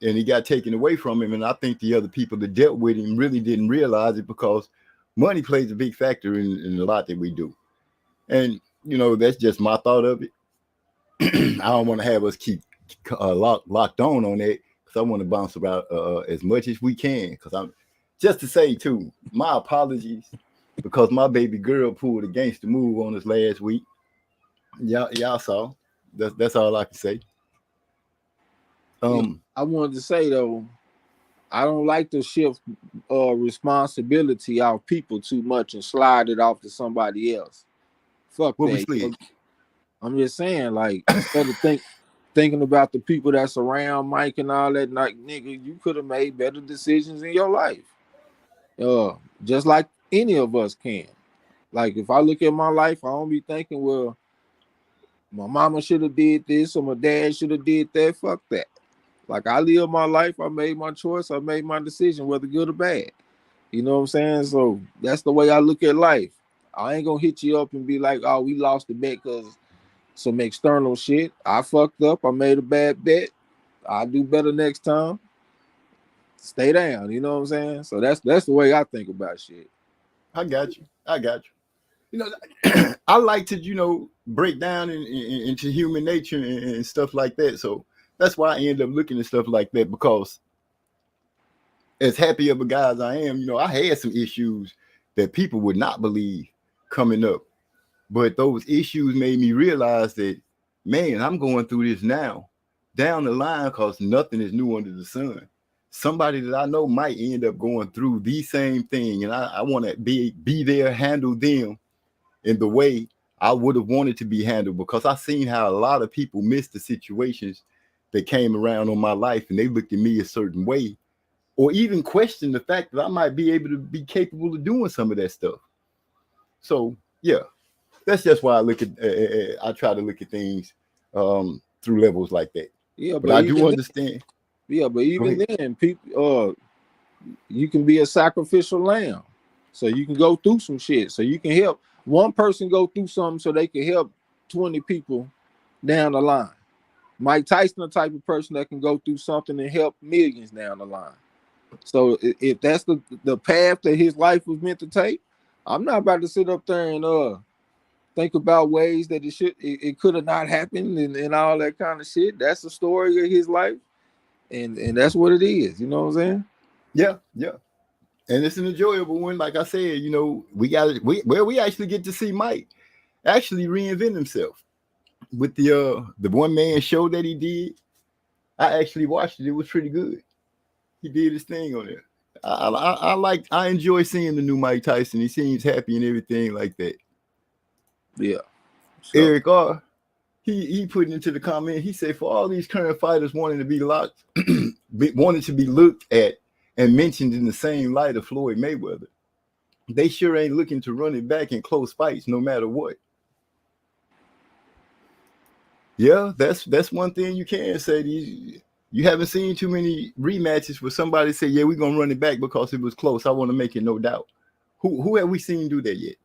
and he got taken away from him. And I think the other people that dealt with him really didn't realize it, because money plays a big factor in a lot that we do. And you know, that's just my thought of it. I don't want to have us keep locked on that, because I want to bounce about as much as we can. Because I'm just to say too, my apologies, because my baby girl pulled a gangster move on us last week. Y'all saw. That's all I can say. I wanted to say though, I don't like to shift responsibility off people too much and slide it off to somebody else. Fuck what that. we slid? I'm just saying, like, instead of thinking about the people that's around Mike and all that, like, nigga, you could have made better decisions in your life. Just like any of us can. Like, if I look at my life, I don't be thinking, well, my mama should have did this or my dad should have did that. Fuck that. Like, I live my life, I made my choice, I made my decision, whether good or bad. You know what I'm saying? So that's the way I look at life. I ain't gonna hit you up and be like, oh, we lost the bet because some external shit. I fucked up, I made a bad bet. I'll do better next time. Stay down, you know what I'm saying? So that's the way I think about shit. I got you. You know, I like to, you know, break down into human nature and stuff like that. So that's why I end up looking at stuff like that, because as happy of a guy as I am, you know, I had some issues that people would not believe coming up. But those issues made me realize that, man, I'm going through this now. Down the line, because nothing is new under the sun. Somebody that I know might end up going through the same thing. And I want to be there, handle them in the way I would have wanted to be handled, because I've seen how a lot of people miss the situations that came around on my life, and they looked at me a certain way, or even questioned the fact that I might be able to be capable of doing some of that stuff. So yeah, that's just why I look at I try to look at things through levels like that. Yeah, but I do understand. Yeah, but even then, people, you can be a sacrificial lamb, so you can go through some shit, so you can help one person go through something, so they can help 20 people down the line. Mike Tyson, the type of person that can go through something and help millions down the line. So if that's the path that his life was meant to take, I'm not about to sit up there and think about ways that it could have not happened and all that kind of shit. That's the story of his life, and that's what it is. You know what I'm saying? Yeah. And it's an enjoyable one. Like I said, you know, we actually get to see Mike actually reinvent himself with the one man show that he did. I actually watched it. It was pretty good. He did his thing on there. I enjoy seeing the new Mike Tyson. He seems happy and everything like that. Yeah. So, Eric R. He put into the comment. He said, for all these current fighters wanting to be locked, wanting to be looked at and mentioned in the same light of Floyd Mayweather, they sure ain't looking to run it back in close fights, no matter what. Yeah, that's one thing you can say. You haven't seen too many rematches where somebody say, yeah, we're going to run it back because it was close. I want to make it no doubt. Who have we seen do that yet?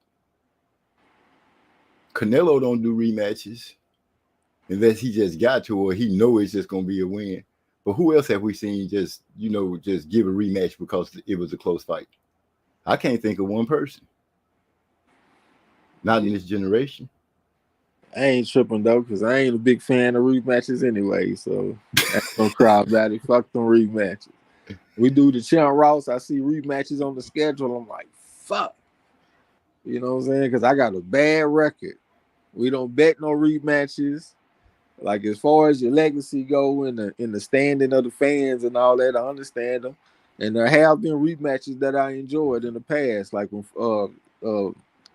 Canelo don't do rematches unless he just got to, or he know it's just going to be a win. But who else have we seen just give a rematch because it was a close fight? I can't think of one person. Not in this generation. I ain't tripping though, because I ain't a big fan of rematches anyway. So that's no cry about it. Fuck them rematches. We do the Champ Ross. I see rematches on the schedule. I'm like, fuck. You know what I'm saying? Because I got a bad record. We don't bet no rematches. Like, as far as your legacy go in the standing of the fans and all that, I understand them. And there have been rematches that I enjoyed in the past, like when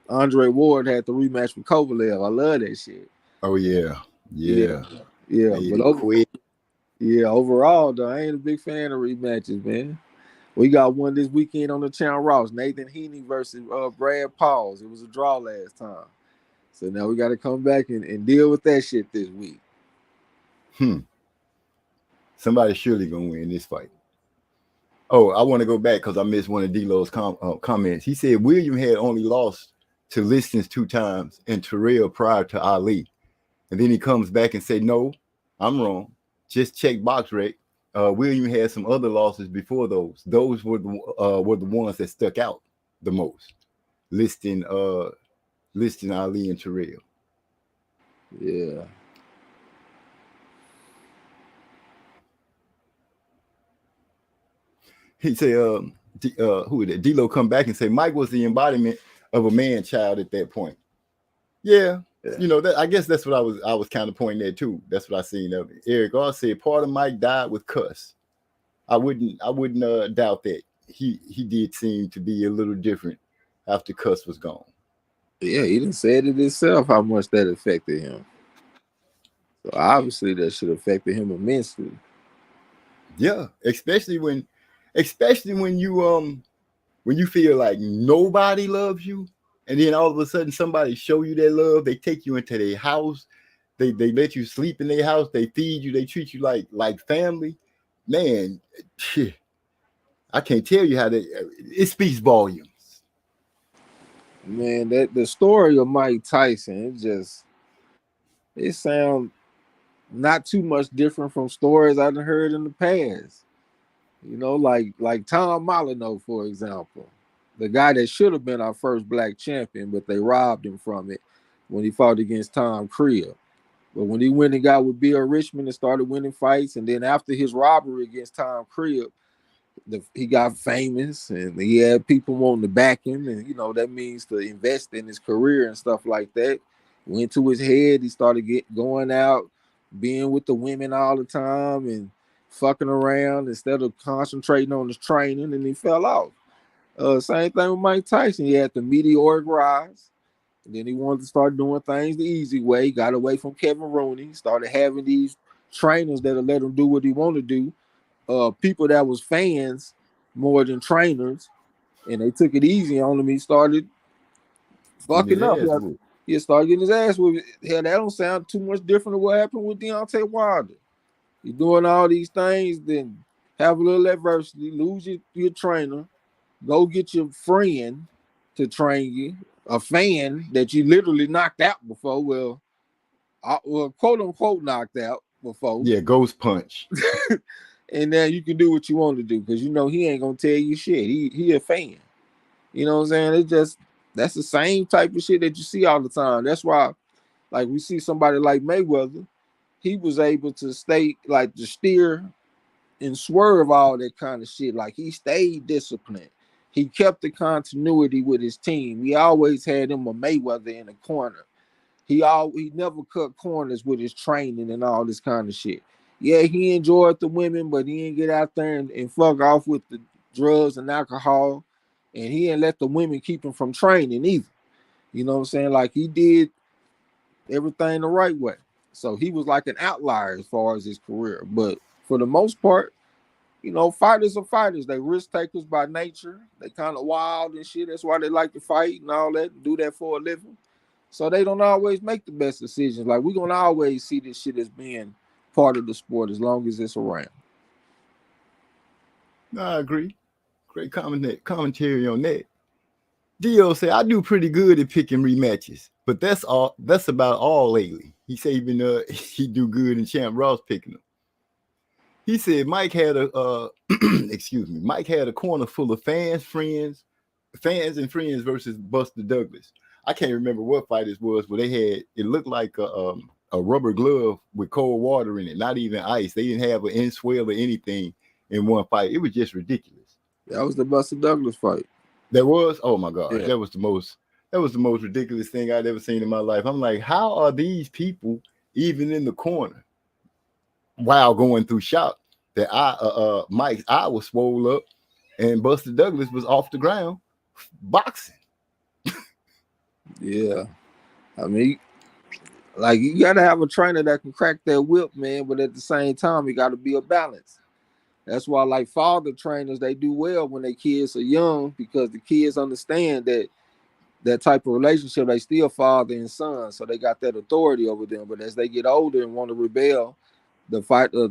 Andre Ward had the rematch with Kovalev. I love that shit. Oh yeah. But overall though, I ain't a big fan of rematches, man. We got one this weekend on the Champ Ross, Nathan Heaney versus Brad Pauls. It was a draw last time, so now we got to come back and deal with that shit this week. Somebody's surely gonna win this fight. Oh, I want to go back because I missed one of D-Lo's comments. He said William had only lost to Listens 2 times and Terrell prior to Ali. And then he comes back and say, no, I'm wrong. Just check BoxRec. William had some other losses before those. Those were the ones that stuck out the most. Listing Ali and Terrell. Yeah. He said, who did D-Lo come back and say Mike was the embodiment of a man child at that point. Yeah, You know, that I guess that's what I was kind of pointing at too. That's what I seen of it. Eric Ross said part of Mike died with cuss. I wouldn't doubt that. He did seem to be a little different after Cuss was gone. Yeah, he didn't say it himself how much that affected him. So obviously that should have affected him immensely. Yeah, especially when you feel like nobody loves you, and then all of a sudden somebody show you their love. They take you into their house, they let you sleep in their house, they feed you, they treat you like family. Man, I can't tell you how it speaks volumes. Man, that the story of Mike Tyson, it sounds not too much different from stories I've heard in the past. You know, like Tom Molyneux, for example, the guy that should have been our first black champion, but they robbed him from it when he fought against Tom Creel. But when he went and got with Bill Richmond and started winning fights, and then after his robbery against Tom Creel, he got famous and he had people wanting to back him, and you know that means to invest in his career and stuff like that. Went to his head. He started going out, being with the women all the time and fucking around instead of concentrating on his training, and he fell off. Same thing with Mike Tyson. He had the meteoric rise, and then he wanted to start doing things the easy way. Got away from Kevin Rooney, started having these trainers that'll let him do what he want to do. People that was fans more than trainers, and they took it easy on him. He started fucking up. He started getting his ass with it. Hell, that don't sound too much different than what happened with Deontay Wilder. You're doing all these things, then have a little adversity, lose your trainer, go get your friend to train you, a fan that you literally knocked out before. Well, quote unquote knocked out before. Yeah, ghost punch. And then you can do what you want to do because you know he ain't gonna tell you shit. He a fan. You know what I'm saying? It's just that's the same type of shit that you see all the time. That's why, like, we see somebody like Mayweather, he was able to stay like to steer and swerve all that kind of shit. Like he stayed disciplined. He kept the continuity with his team. He always had him a Mayweather in the corner. He never cut corners with his training and all this kind of shit. Yeah, he enjoyed the women, but he didn't get out there and fuck off with the drugs and alcohol. And he didn't let the women keep him from training either. You know what I'm saying? Like he did everything the right way. So he was like an outlier as far as his career. But for the most part, you know, fighters are fighters. They risk takers by nature. They kind of wild and shit. That's why they like to fight and all that, do that for a living. So they don't always make the best decisions. Like we're gonna always see this shit as being part of the sport as long as it's around. No, I agree. Great commentary on that. Dio said, I do pretty good at picking rematches, but that's about all lately. He said even he do good in Champ Ross picking them. He said Mike had Mike had a corner full of fans and friends versus Buster Douglas. I can't remember what fight it was, but it looked like a rubber glove with cold water in it, not even ice. They didn't have an end swell or anything in one fight. It was just ridiculous. That was the Buster Douglas fight. That was? Oh my God. Yeah. That was the most ridiculous thing I'd ever seen in my life. I'm like, how are these people even in the corner while going through shock that Mike's eye was swole up and Buster Douglas was off the ground boxing? Yeah. I mean, like you gotta have a trainer that can crack that whip, man, but at the same time, it gotta be a balance. That's why, like father trainers, they do well when their kids are young because the kids understand that type of relationship. They still father and son, so they got that authority over them. But as they get older and want to rebel, the father,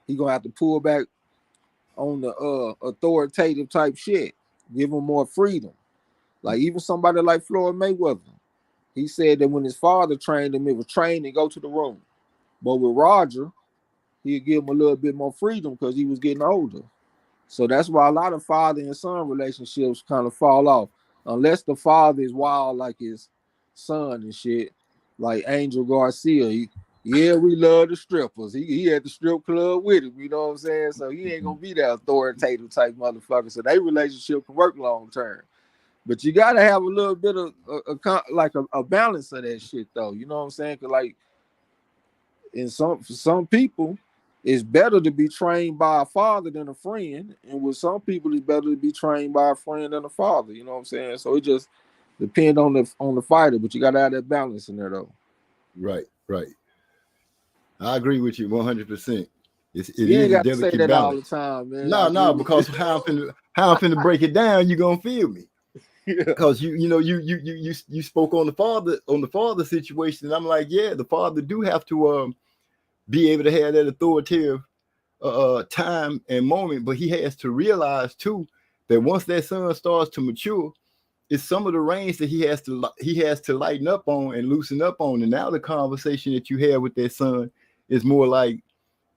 he gonna have to pull back on the authoritative type shit, give him more freedom. Like even somebody like Floyd Mayweather, he said that when his father trained him, it was train and go to the room. But with Roger, he'd give him a little bit more freedom because he was getting older. So that's why a lot of father and son relationships kind of fall off. Unless the father is wild like his son and shit, like Angel Garcia. We love the strippers. He had the strip club with him, you know what I'm saying? So he ain't gonna be that authoritative type motherfucker. So their relationship can work long term. But you gotta have a little bit of a balance of that shit, though. You know what I'm saying? Cause like for some people, it's better to be trained by a father than a friend, and with some people, it's better to be trained by a friend than a father. You know what I'm saying? So it just depends on the fighter, but you gotta have that balance in there, though. Right. I agree with you 100%. It You ain't is a got to say delicate that all the balance. time, man. No, because how I'm finna break it down, you gonna feel me. Because you spoke on the father situation, and I'm like, yeah, the father do have to be able to have that authoritative time and moment, but he has to realize too that once that son starts to mature, it's some of the reins that he has to lighten up on and loosen up on. And now the conversation that you have with that son is more like,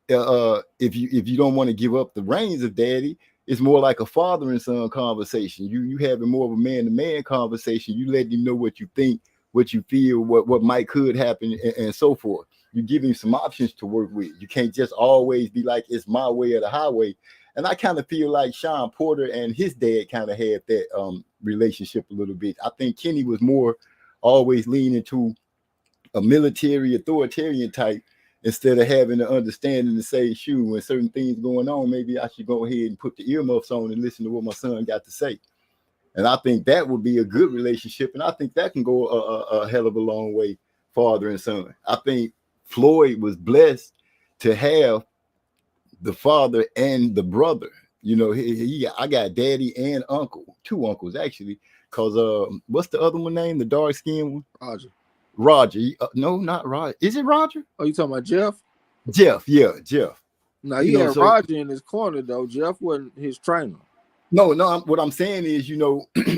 if you don't want to give up the reins of daddy, it's more like a father and son conversation. You having more of a man-to-man conversation. You let him know what you think, what you feel, what might could happen, and so forth. You give him some options to work with. You can't just always be like, it's my way or the highway. And I kind of feel like Sean Porter and his dad kind of had that relationship a little bit. I think Kenny was more always leaning to a military authoritarian type, instead of having the understanding to say, shoot, when certain things going on, maybe I should go ahead and put the earmuffs on and listen to what my son got to say. And I think that would be a good relationship. And I think that can go a hell of a long way, father and son. I think Floyd was blessed to have the father and the brother. You know, I got daddy and uncle, 2 uncles actually, because what's the other one name? The dark skinned one? Roger. No, not Roger. Is it Roger? Oh, you talking about Jeff? Jeff, yeah, Jeff. No, he had Roger in his corner though. Jeff wasn't his trainer. No. What I'm saying is,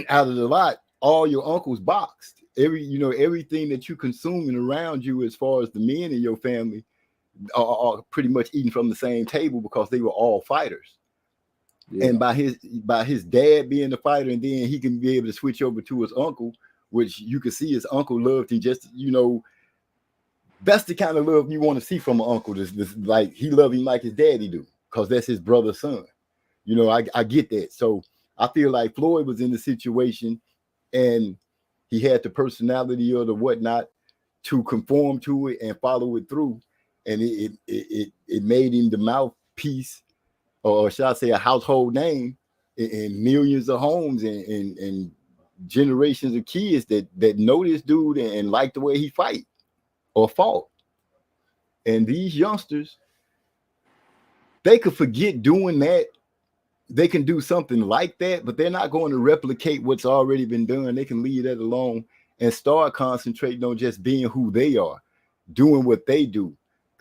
out of the lot, all your uncles boxed. Everything that you consuming around you, as far as the men in your family, are pretty much eating from the same table because they were all fighters. Yeah. And by his dad being the fighter, and then he can be able to switch over to his uncle, which you can see his uncle loved him. Just that's the kind of love you want to see from an uncle. This like he loved him like his daddy do, because that's his brother's son. I get that. So I feel like Floyd was in the situation, and he had the personality or the whatnot to conform to it and follow it through, and it made him the mouthpiece, or should I say, a household name in millions of homes and generations of kids that know this dude and like the way he fight or fought. And these youngsters, they could forget doing that. They can do something like that, but they're not going to replicate what's already been done. They can leave that alone and start concentrating on just being who they are, doing what they do,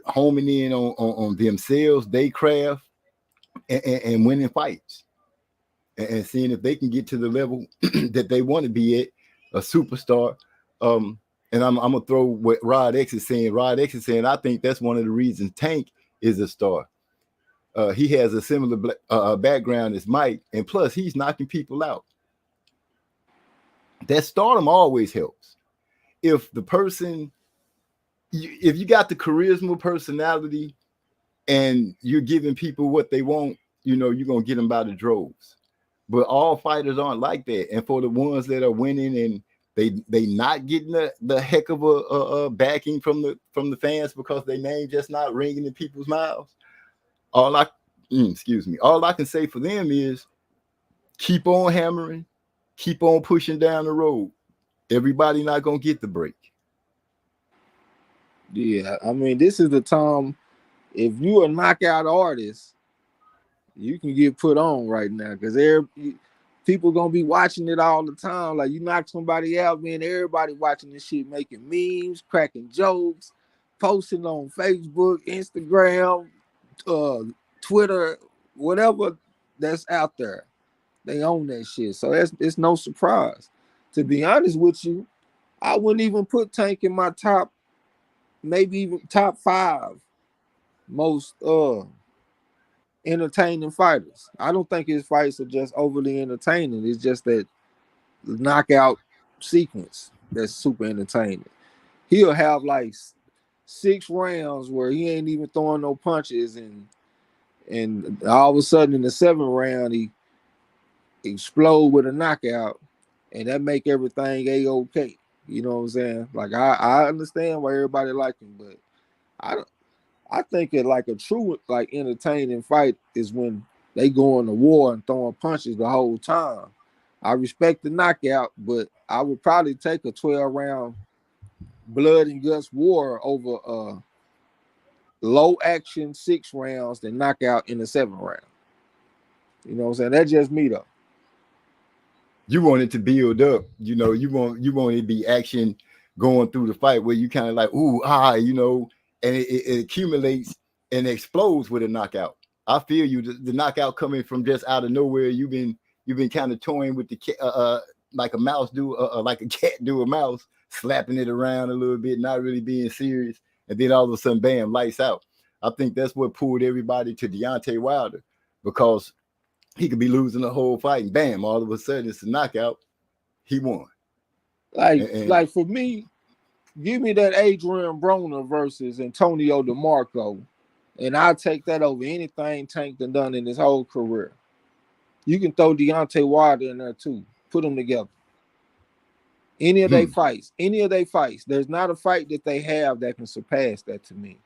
homing in on themselves, they craft, and winning fights. And seeing if they can get to the level that they want to be at, a superstar. And I'm gonna throw what Rod X is saying. Rod X is saying, I think that's one of the reasons Tank is a star. He has a similar background as Mike, and plus he's knocking people out. That stardom always helps. If the person, if you got the charisma, personality, and you're giving people what they want, you're gonna get them by the droves. But all fighters aren't like that. And for the ones that are winning and they not getting the heck of a backing from the fans because their name just not ringing in people's mouths, all I can say for them is keep on hammering, keep on pushing down the road. Everybody not gonna get the break. Yeah, I mean, this is the time. If you a knockout artist, you can get put on right now, because people gonna be watching it all the time. Like, you knock somebody out, man, everybody watching this shit, making memes, cracking jokes, posting on Facebook, Instagram, Twitter, whatever that's out there. They own that shit. So it's no surprise. To be honest with you, I wouldn't even put Tank in my top, maybe even top 5 most entertaining fighters. I don't think his fights are just overly entertaining. It's just that knockout sequence that's super entertaining. He'll have like 6 rounds where he ain't even throwing no punches, and all of a sudden in the 7th round he explode with a knockout, and that make everything a-okay. You know what I'm saying? Like I understand why everybody like him, but I think it like a true like entertaining fight is when they go into war and throwing punches the whole time. I respect the knockout, but I would probably take a 12-round blood and guts war over low action 6 rounds than knockout in the 7th round. You know what I'm saying? That's just me though. You want it to build up, you know, you want it to be action going through the fight where you kind of like, ooh, you know, and it accumulates and explodes with a knockout. I feel you. The knockout coming from just out of nowhere. You've been kind of toying with the like a mouse do, like a cat do a mouse, slapping it around a little bit, not really being serious, and then all of a sudden, bam, lights out. I think that's what pulled everybody to Deontay Wilder, because he could be losing the whole fight, and bam, all of a sudden it's a knockout. He won. Like for me, give me that Adrian Broner versus Antonio DeMarco, and I'll take that over anything Tank done in his whole career. You can throw Deontay Wilder in there too. Put them together. Any of their fights. There's not a fight that they have that can surpass that to me.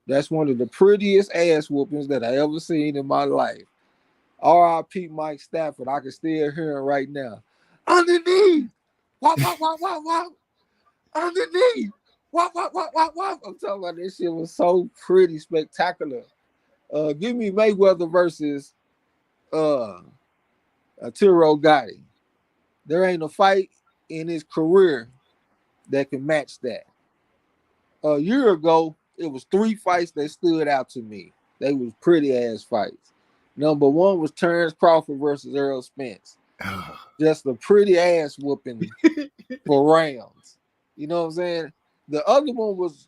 That's one of the prettiest ass whoopings that I ever seen in my life. R.I.P. Mike Stafford. I can still hear him right now. Underneath. Wop. Underneath. Wop. I'm talking about this shit was so pretty spectacular. Give me Mayweather versus Arturo Gatti. There ain't a fight in his career that can match that. A year ago, it was 3 fights that stood out to me. They was pretty ass fights. Number 1 was Terrence Crawford versus Errol Spence. Just a pretty ass whooping for rounds. You know what I'm saying? The other one was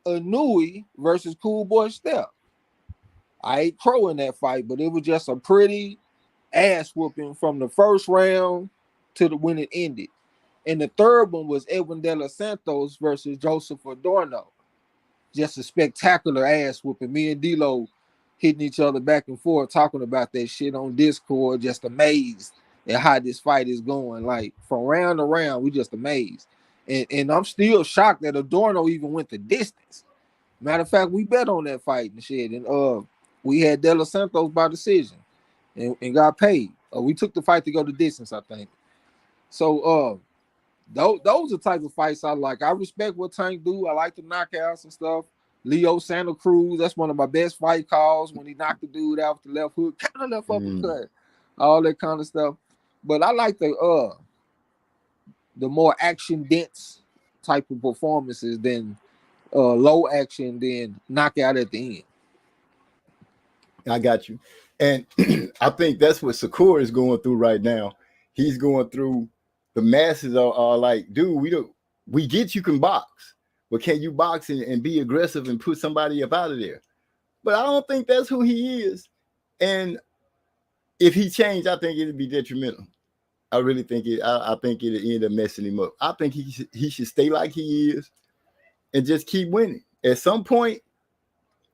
Inouye versus Cool Boy Steph. I ate crow in that fight, but it was just a pretty ass whooping from the first round to when it ended. And the third one was Edwin De Los Santos versus Joseph Adorno. Just a spectacular ass whooping. Me and D-Lo hitting each other back and forth, talking about that shit on Discord, just amazed at how this fight is going. Like, from round to round, we just amazed. And I'm still shocked that Adorno even went the distance. Matter of fact, we bet on that fight and shit. And we had De Los Santos by decision and got paid. We took the fight to go the distance, I think. So those are the type of fights I like. I respect what Tank do. I like the knockouts and stuff. Leo Santa Cruz, that's one of my best fight calls when he knocked the dude out with the left hook, kind of left uppercut, all that kind of stuff. But I like the more action dense type of performances than low action, then knockout at the end. I got you. And I think that's what Shakur is going through right now. He's going through, the masses are like, dude, we get you can box, but can you box and be aggressive and put somebody up out of there? But I don't think that's who he is. And if he changed, I think it'd be detrimental. I really think it. I think it'll end up messing him up. I think he should stay like he is and just keep winning. At some point,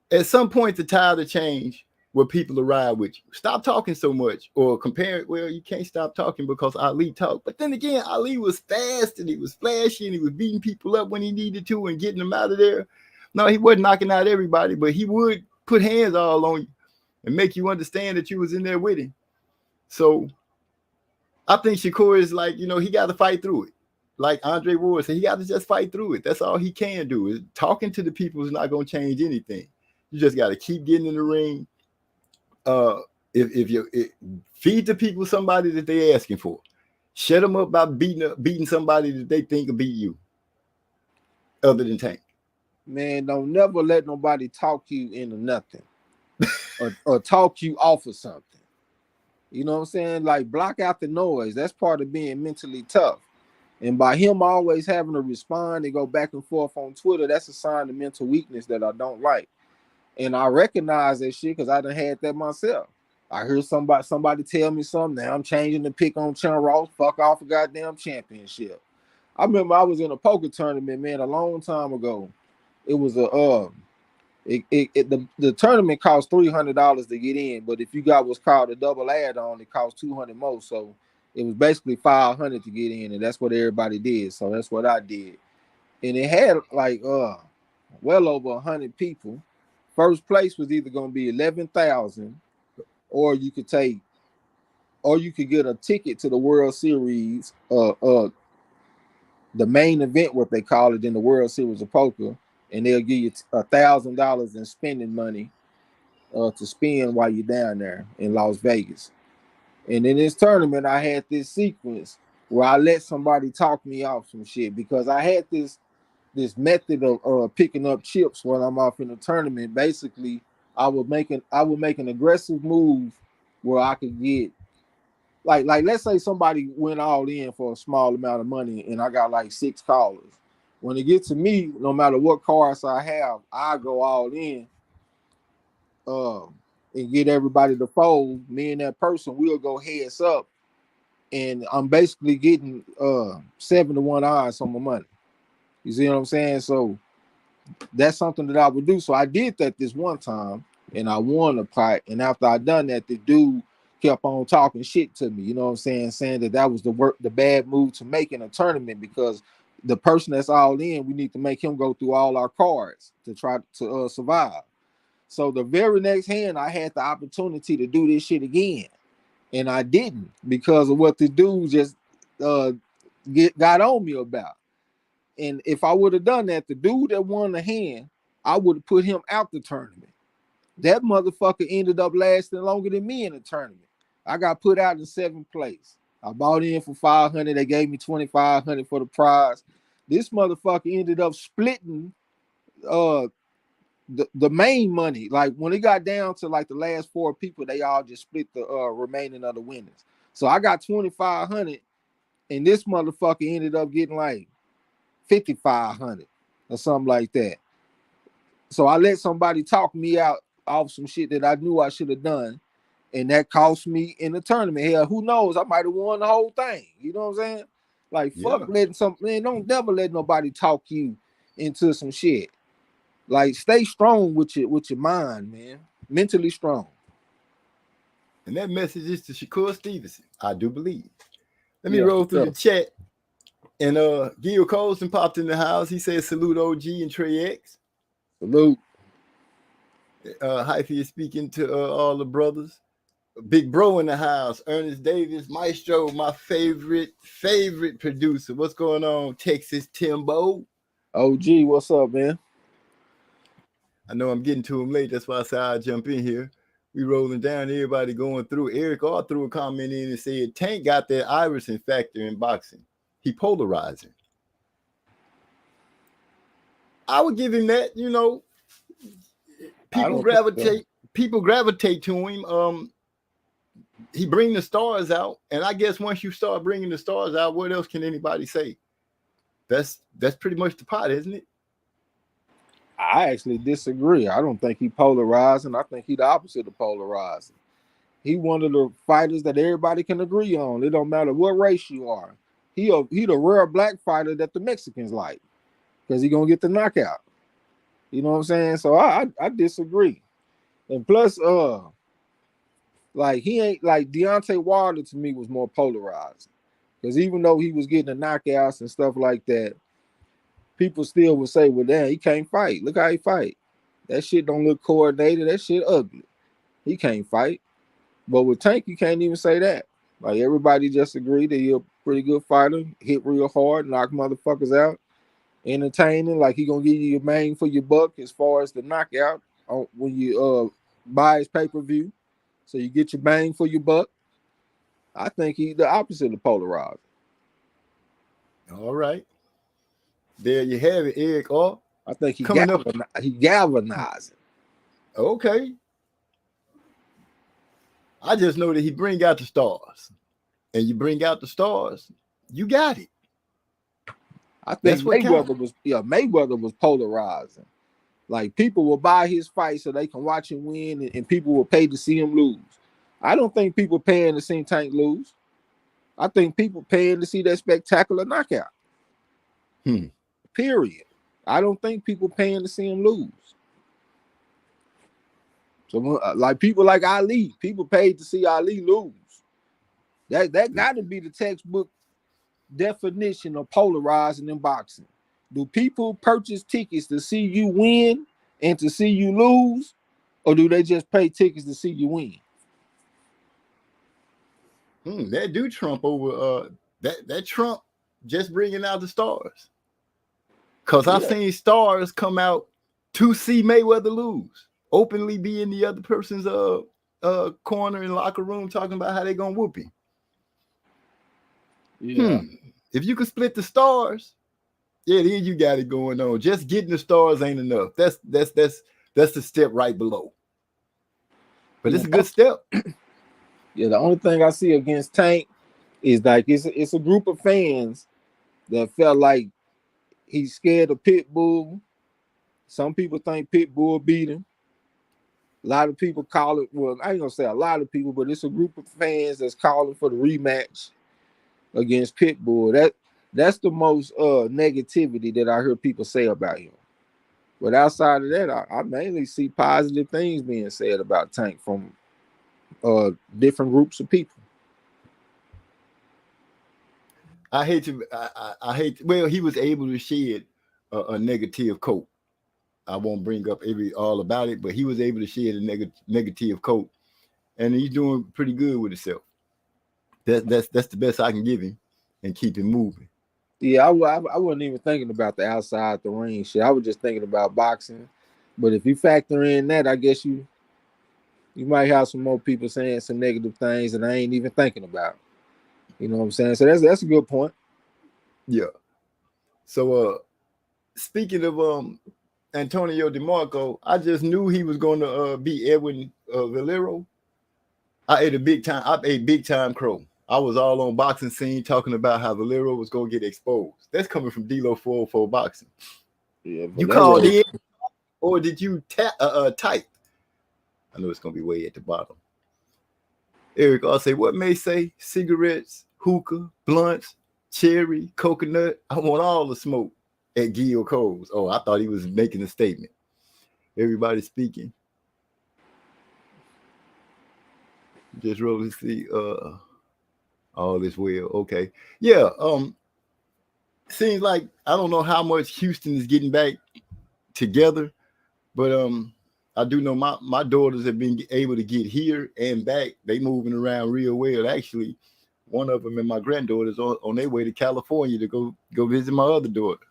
the tide will change where people will ride with you. Stop talking so much or compare it. Well, you can't stop talking because Ali talked. But then again, Ali was fast and he was flashy and he was beating people up when he needed to and getting them out of there. No, he wasn't knocking out everybody, but he would put hands all on you and make you understand that you was in there with him. So I think Shakur is like, he got to fight through it. Like Andre Ward said, he got to just fight through it. That's all he can do. Talking to the people is not going to change anything. You just got to keep getting in the ring. If you feed the people somebody that they're asking for, shut them up by beating somebody that they think will beat you, other than Tank. Man, don't never let nobody talk you into nothing or talk you off of something. You know what I'm saying? Like, block out the noise. That's part of being mentally tough. And by him always having to respond and go back and forth on Twitter, that's a sign of mental weakness that I don't like. And I recognize that shit because I done had that myself. I heard somebody tell me something. Now I'm changing the pick on Chen Ross. Fuck off a goddamn championship. I remember I was in a poker tournament, man, a long time ago. It was the tournament cost $300 to get in, but if you got what's called a double add-on, it costs $200 more. So It was basically 500 to get in, and that's what everybody did. So that's what I did. And it had like well over 100 people. First place was either gonna be 11,000, or you could get a ticket to the World Series, the main event, what they call it in the World Series of Poker, and they'll give you $1,000 in spending money to spend while you're down there in Las Vegas. And in this tournament, I had this sequence where I let somebody talk me off some shit because I had this method of picking up chips when I'm off in the tournament. Basically, I would make an aggressive move where I could get like let's say somebody went all in for a small amount of money and I got like 6 callers. When it gets to me, no matter what cards I have, I go all in and get everybody to fold. Me and that person will go heads up, and I'm basically getting 7-1 odds on my money. You see what I'm saying? So that's something that I would do. So I did that this one time and I won a pot. And after I done that, the dude kept on talking shit to me. You know what I'm saying that was the bad move to make in a tournament, because the person that's all in, we need to make him go through all our cards to try to survive. So the very next hand, I had the opportunity to do this shit again, and I didn't because of what the dude just got on me about. And if I would have done that, the dude that won the hand, I would have put him out the tournament. That motherfucker ended up lasting longer than me in the tournament. I got put out in 7th place. I bought in for 500. They gave me 2,500 for the prize. This motherfucker ended up splitting the main money. Like when it got down to like the last 4 people, they all just split the remaining of the winners. So I got 2,500, and this motherfucker ended up getting like 5,500 or something like that. So I let somebody talk me out off some shit that I knew I should have done, and that cost me in the tournament. Hell, who knows? I might have won the whole thing. You know what I'm saying? Like, fuck letting man, don't never let nobody talk you into some shit. Like, stay strong with your mind, man. Mentally strong. And that message is to Shakur Stevenson, I do believe. Let me roll through the chat. And Gil Colson popped in the house. He says, salute OG and Trey X. Salute. Hyphy is speaking to all the brothers. Big bro in the house. Ernest Davis, Maestro, my favorite producer. What's going on, Texas Timbo? OG, what's up, man? I know I'm getting to him late. That's why I said I'll jump in here. We rolling down, everybody going through. Eric all threw a comment in and said, Tank got that Iverson factor in boxing. He polarizing. I would give him that, you know. People gravitate to him. He bring the stars out, and I guess once you start bringing the stars out, what else can anybody say? That's pretty much the pot, isn't it? I actually disagree. I don't think he polarizing. I think he the opposite of polarizing. He one of the fighters that everybody can agree on. It don't matter what race you are. He the rare black fighter that the Mexicans like, because he gonna get the knockout. You know what I'm saying? So I disagree. And plus, like he ain't like Deontay Wilder to me was more polarizing, because even though he was getting the knockouts and stuff like that, people still would say, well, damn, he can't fight. Look how he fight. That shit don't look coordinated. That shit ugly. He can't fight. But with Tank, you can't even say that. Like, everybody just agreed that he's a pretty good fighter, hit real hard, knock motherfuckers out, entertaining. Like, he gonna give you your bang for your buck as far as the knockout when you buy his pay-per-view. So you get your bang for your buck. I think he's the opposite of polarized. All right. There you have it, Eric. I think he galvanizing. Okay. I just know that he bring out the stars. And you bring out the stars, you got it. I think Mayweather was polarizing. Like, people will buy his fight so they can watch him win, and people will pay to see him lose. I don't think people paying to see Tank lose. I think people paying to see that spectacular knockout. Period. I don't think people paying to see him lose. So, like people like Ali, people paid to see Ali lose. That got to be the textbook definition of polarizing in boxing. Do people purchase tickets to see you win and to see you lose, or do they just pay tickets to see you win? That do trump over that Trump just bringing out the stars. Because I've seen stars come out to see Mayweather lose, openly be in the other person's corner in locker room talking about how they're gonna whoop him. Yeah. If you can split the stars, then you got it going on. Just getting the stars ain't enough. That's the step right below. But it's a good step. Yeah, the only thing I see against Tank is like it's a group of fans that felt like he's scared of Pitbull. Some people think Pitbull beat him. A lot of people call it, well, I ain't gonna say a lot of people, but it's a group of fans that's calling for the rematch against Pitbull. That's the most negativity that I hear people say about him. But outside of that, I mainly see positive things being said about Tank from different groups of people. I hate. Well, he was able to shed a negative coat. I won't bring up all about it, but he was able to shed a negative coat, and he's doing pretty good with himself. That's the best I can give him, and keep him moving. Yeah, I wasn't even thinking about the outside the ring shit. I was just thinking about boxing. But if you factor in that, I guess you might have some more people saying some negative things that I ain't even thinking about. You know what I'm saying? So that's a good point. Yeah. So speaking of Antonio DeMarco, I just knew he was going to beat Edwin Valero. I ate big time crow. I was all on Boxing Scene talking about how Valero was going to get exposed. That's coming from D-Lo 404 Boxing. Yeah, you called in, or did you type? I know it's going to be way at the bottom. Eric, I'll say, what may say cigarettes, hookah, blunts, cherry, coconut. I want all the smoke at Gil Cole's. Oh, I thought he was making a statement. Everybody speaking. Just roll to see all is well. Okay. Yeah. Seems like I don't know how much Houston is getting back together, but I do know my daughters have been able to get here and back. They moving around real well. Actually, one of them and my granddaughters on their way to California to go visit my other daughter.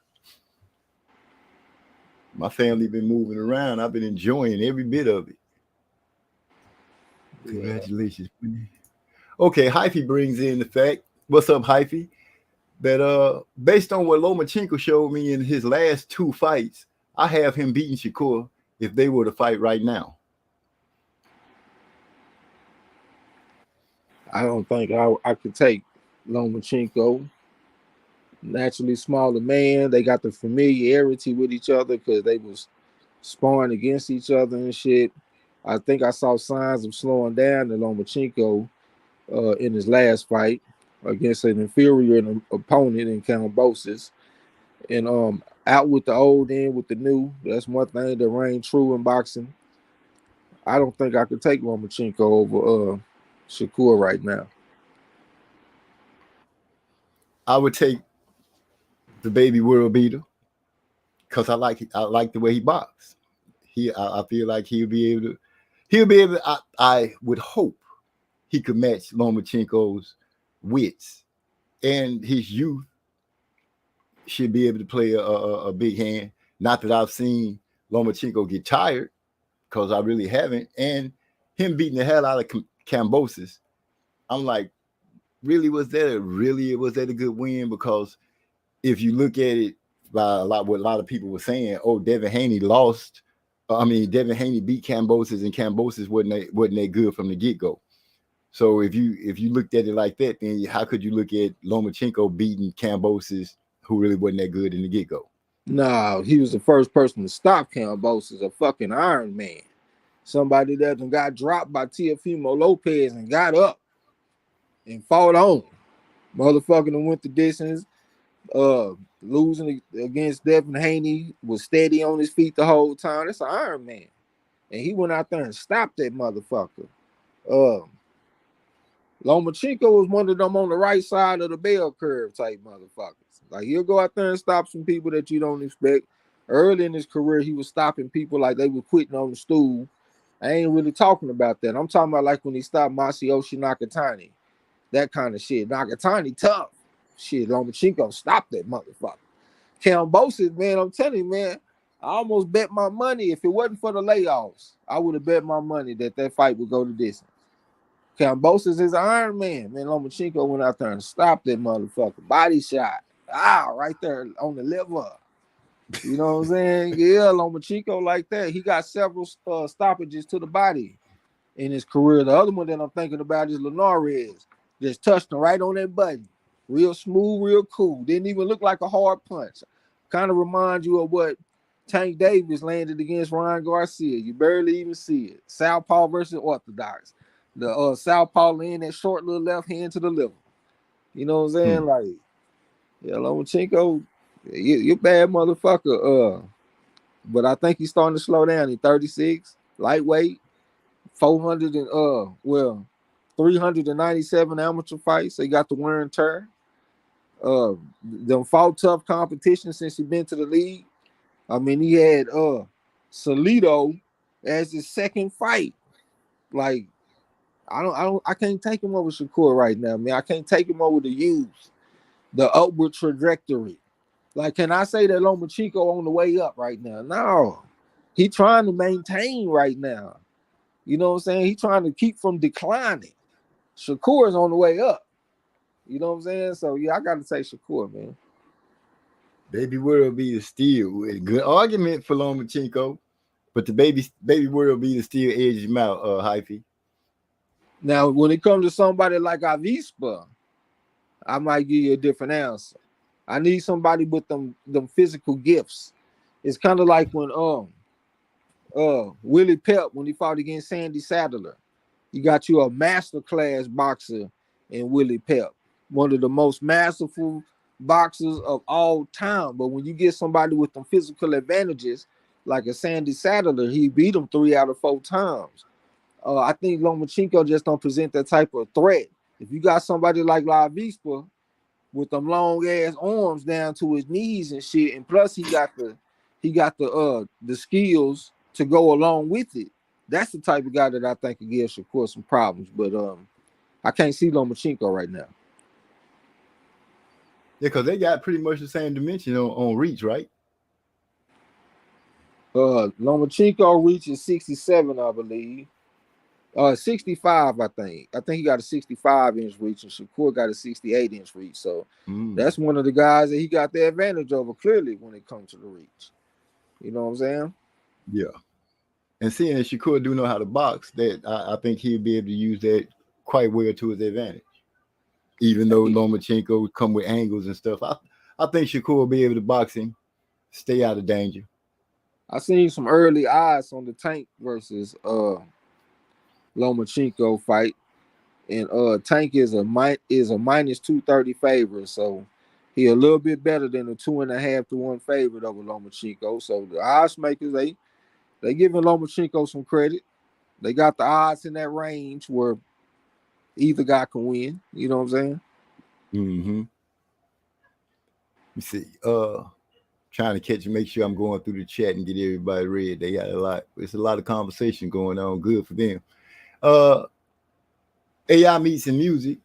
My family been moving around. I've been enjoying every bit of it. Yeah. Congratulations. Okay, Hyphy brings in the fact. What's up, Hyphy? That based on what Lomachenko showed me in his last two fights, I have him beating Shakur if they were to fight right now. I don't think I could take Lomachenko. Naturally smaller man. They got the familiarity with each other because they was sparring against each other and shit. I think I saw signs of slowing down to Lomachenko in his last fight against an inferior opponent in Kambosos. And out with the old, in with the new. That's one thing that reigned true in boxing. I don't think I could take Lomachenko over Shakur right now. I would take the baby world beater because I like the way he boxes. I feel like he'll be able to. I would hope he could match Lomachenko's wits, and his youth should be able to play a big hand. Not that I've seen Lomachenko get tired, because I really haven't. And him beating the hell out of Kambosos, I'm like, was that a good win? Because if you look at it by what a lot of people were saying, Devin Haney lost. Devin Haney beat Kambosos, and Kambosos wasn't that good from the get-go. So if you looked at it like that, then how could you look at Lomachenko beating Kambosos, who really wasn't that good in the get-go? No, he was the first person to stop Kambosos, a fucking Iron Man. Somebody that got dropped by Teofimo Lopez and got up and fought on. Motherfucking went the distance. Losing against Devin Haney, was steady on his feet the whole time. That's an Iron Man. And he went out there and stopped that motherfucker. Lomachenko was one of them on the right side of the bell curve type motherfuckers. Like he'll go out there and stop some people that you don't expect. Early in his career, he was stopping people like they were quitting on the stool. I ain't really talking about that. I'm talking about like when he stopped Masayoshi Nakatani, that kind of shit. Nakatani tough. Shit, Lomachenko stopped that motherfucker. Kambosos, man, I'm telling you, man, I almost bet my money. If it wasn't for the layoffs, I would have bet my money that fight would go to distance. Kambosos is an Iron Man. Man, Lomachenko went out there and stopped that motherfucker. Body shot. Right there on the liver. You know what I'm saying? Yeah, Lomachenko like that. He got several stoppages to the body in his career. The other one that I'm thinking about is Linares. Just touched him right on that button. Real smooth, real cool. Didn't even look like a hard punch. Kind of reminds you of what Tank Davis landed against Ryan Garcia. You barely even see it. Southpaw versus Orthodox. The Southpaw laying that short little left hand to the liver. You know what I'm saying? Like, yeah, Lomachenko, you're a bad motherfucker. But I think he's starting to slow down. He's 36, lightweight, 397 amateur fights. So he got the wear and tear. Them fought tough competition since he been to the league. I mean, he had Salido as his second fight. Like, I can't take him over Shakur right now, man. I can't take him over the youth, the upward trajectory. Like, can I say that Lomachenko on the way up right now? No. He trying to maintain right now. You know what I'm saying? He trying to keep from declining. Shakur is on the way up. You know what I'm saying? So, yeah, I got to say Shakur, man. Baby World be the steal. A good argument for Lomachenko, but the baby World be the steal edge him out, Hyphy. Now, when it comes to somebody like Avispa, I might give you a different answer. I need somebody with them physical gifts. It's kind of like when Willie Pep, when he fought against Sandy Sadler. You got you a masterclass boxer in Willie Pep, one of the most masterful boxers of all time. But when you get somebody with them physical advantages, like a Sandy Sadler, he beat him 3 out of 4 times. I think Lomachenko just don't present that type of threat. If you got somebody like La Vispa with them long ass arms down to his knees and shit, and plus he got the skills to go along with it. That's the type of guy that I think could give Shakur some problems. But I can't see Lomachenko right now. Yeah, because they got pretty much the same dimension on reach, right? Lomachenko reaches 67, I believe. 65, I think. I think he got a 65-inch reach, and Shakur got a 68-inch reach. So that's one of the guys that he got the advantage over clearly when it comes to the reach. You know what I'm saying? Yeah. And seeing that Shakur do know how to box, that I think he'll be able to use that quite well to his advantage. Even though Lomachenko come with angles and stuff, I think Shakur will be able to box him, stay out of danger. I seen some early odds on the Tank versus Lomachenko fight, and Tank is a minus 230 favorite, so he a little bit better than a 2.5 to 1 favorite over Lomachenko. So the odds makers they giving Lomachenko some credit. They got the odds in that range where either guy can win. You know what I'm saying? Mm-hmm. You see, trying to make sure I'm going through the chat and get everybody read. They got a lot. It's a lot of conversation going on. Good for them. AI Meets and Music.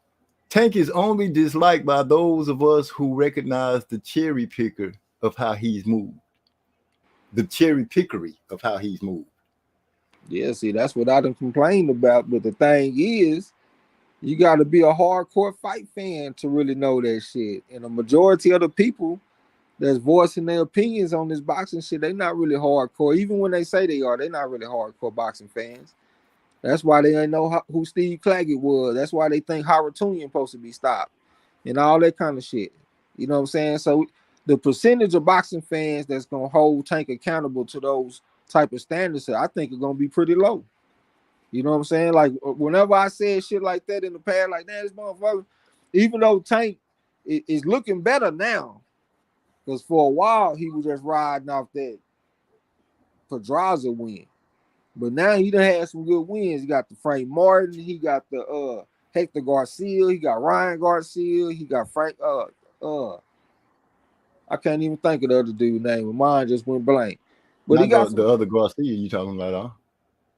Tank is only disliked by those of us who recognize the cherry picker of how he's moved. The cherry pickery of how he's moved. Yeah, see, that's what I done complained about. But the thing is, you got to be a hardcore fight fan to really know that shit. And the majority of the people that's voicing their opinions on this boxing shit, they not really hardcore. Even when they say they are, they not really hardcore boxing fans. That's why they ain't know who Steve Claggett was. That's why they think Haratunian supposed to be stopped and all that kind of shit. You know what I'm saying? So the percentage of boxing fans that's going to hold Tank accountable to those type of standards, I think are going to be pretty low. You know what I'm saying? Like, whenever I said shit like that in the past, like, this motherfucker, even though Tank is looking better now, because for a while he was just riding off that Pedraza win. But now he done had some good wins. He got the Frank Martin, he got the Hector Garcia, he got Ryan Garcia, he got Frank. I can't even think of the other dude's name. Mine just went blank. But he got the other Garcia you talking about, huh?